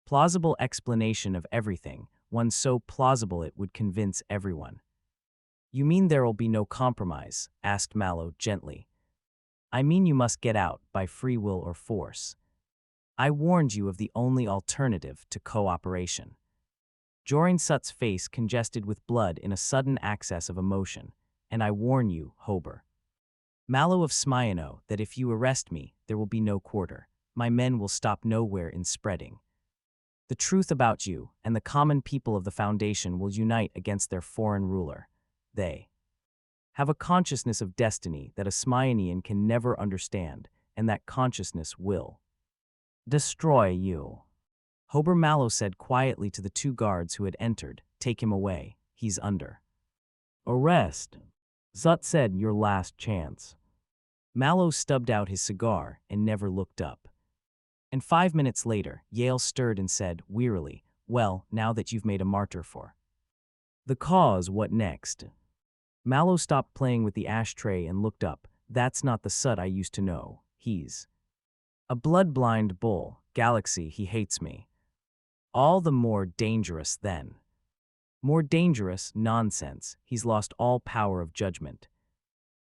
plausible explanation of everything, one so plausible it would convince everyone. You mean there'll be no compromise? Asked Mallow gently. I mean you must get out, by free will or force. I warned you of the only alternative to cooperation. Jorin Sut's face congested with blood in a sudden access of emotion. And I warn you, Hober Mallow of Smyano, that if you arrest me, there will be no quarter. My men will stop nowhere in spreading the truth about you, and the common people of the Foundation will unite against their foreign ruler. They have a consciousness of destiny that a Smyanian can never understand, and that consciousness will destroy you. Hober Mallow said quietly to the two guards who had entered, "Take him away. He's under arrest." Zut said, "Your last chance." Mallow stubbed out his cigar and never looked up. And 5 minutes later, Yale stirred and said, wearily, "Well, now that you've made a martyr for the cause, what next?" Mallow stopped playing with the ashtray and looked up. "That's not the Sut I used to know. He's a blood-blind bull. Galaxy, he hates me. All the more dangerous then." "More dangerous? Nonsense. He's lost all power of judgment."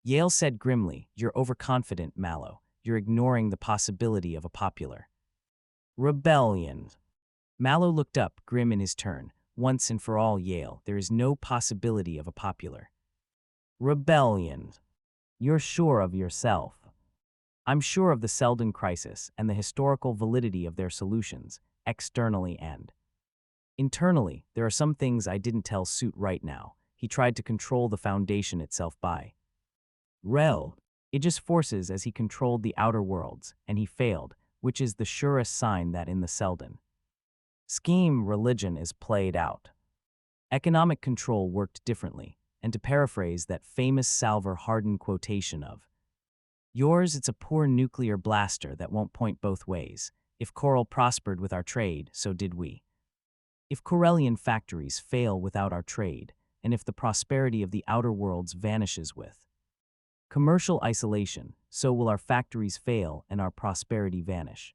Yale said grimly, "You're overconfident, Mallow. You're ignoring the possibility of a popular rebellion." Mallow looked up, grim in his turn. "Once and for all, Yale, there is no possibility of a popular rebellion. You're sure of yourself." "I'm sure of the Selden crisis and the historical validity of their solutions, externally and internally. There are some things I didn't tell Suit right now. He tried to control the Foundation itself by Aegis forces as he controlled the outer worlds, and he failed, which is the surest sign that in the Selden scheme religion is played out. Economic control worked differently, and to paraphrase that famous Salver Hardin quotation of yours, it's a poor nuclear blaster that won't point both ways. If Coral prospered with our trade, so did we. If Corellian factories fail without our trade, and if the prosperity of the outer worlds vanishes with commercial isolation, so will our factories fail and our prosperity vanish.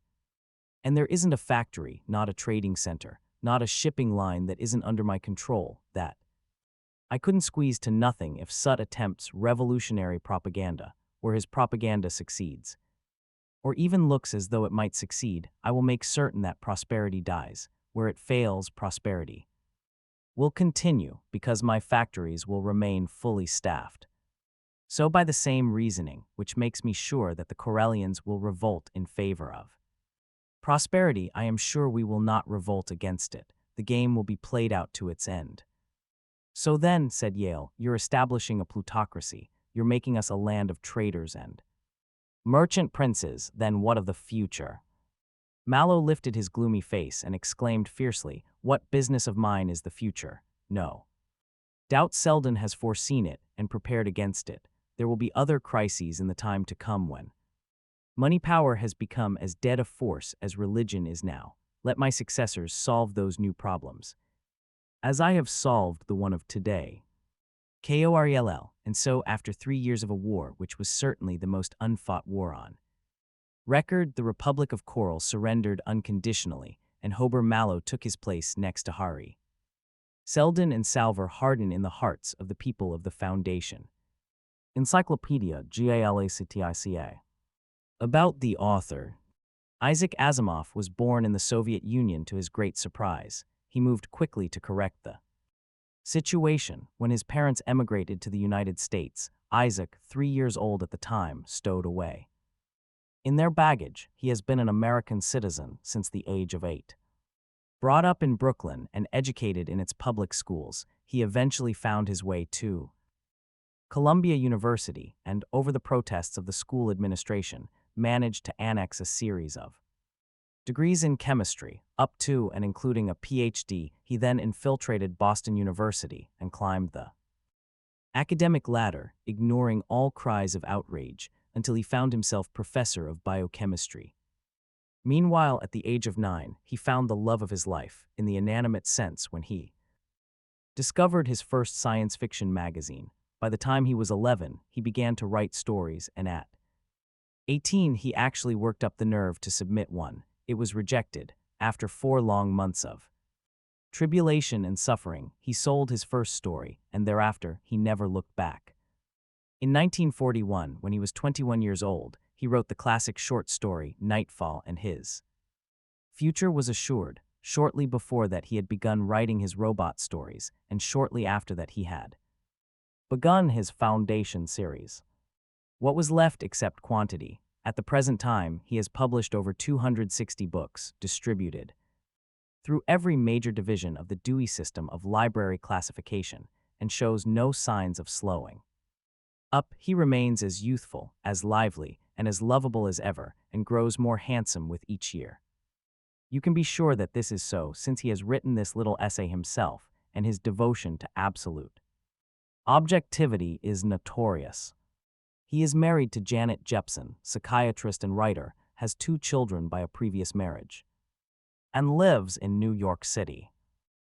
And there isn't a factory, not a trading center, not a shipping line that isn't under my control, that I couldn't squeeze to nothing if Sut attempts revolutionary propaganda, or his propaganda succeeds, or even looks as though it might succeed. I will make certain that prosperity dies. Where it fails, prosperity will continue, because my factories will remain fully staffed. So by the same reasoning, which makes me sure that the Corellians will revolt in favor of prosperity, I am sure we will not revolt against it. The game will be played out to its end." "So then," said Yale, "you're establishing a plutocracy. You're making us a land of traders and merchant princes. Then what of the future?" Mallow lifted his gloomy face and exclaimed fiercely, "What business of mine is the future? No doubt Selden has foreseen it and prepared against it. There will be other crises in the time to come when money power has become as dead a force as religion is now. Let my successors solve those new problems, as I have solved the one of today." Korell, and so after 3 years of a war which was certainly the most unfought war on record, the Republic of Coral surrendered unconditionally, and Hober Mallow took his place next to Hari Selden and Salver Hardin in the hearts of the people of the Foundation. Encyclopedia Galactica. About the author. Isaac Asimov was born in the Soviet Union to his great surprise. He moved quickly to correct the situation. When his parents emigrated to the United States, Isaac, 3 years old at the time, stowed away. In their baggage, he has been an American citizen since the age of 8. Brought up in Brooklyn and educated in its public schools, he eventually found his way to Columbia University and, over the protests of the school administration, managed to annex a series of degrees in chemistry, up to and including a PhD. He then infiltrated Boston University and climbed the academic ladder, ignoring all cries of outrage, until he found himself professor of biochemistry. Meanwhile, at the age of 9, he found the love of his life, in the inanimate sense, when he discovered his first science fiction magazine. By the time he was 11, he began to write stories, and at 18, he actually worked up the nerve to submit one. It was rejected. After 4 long months of tribulation and suffering, he sold his first story, and thereafter he never looked back. In 1941, when he was 21 years old, he wrote the classic short story Nightfall, and his future was assured. Shortly before that, he had begun writing his robot stories, and shortly after that he had begun his Foundation series. What was left except quantity? At the present time, he has published over 260 books, distributed through every major division of the Dewey System of library classification, and shows no signs of slowing up. He remains as youthful, as lively, and as lovable as ever, and grows more handsome with each year. You can be sure that this is so, since he has written this little essay himself, and his devotion to absolute objectivity is notorious. He is married to Janet Jepson, psychiatrist and writer, has 2 children by a previous marriage, and lives in New York City.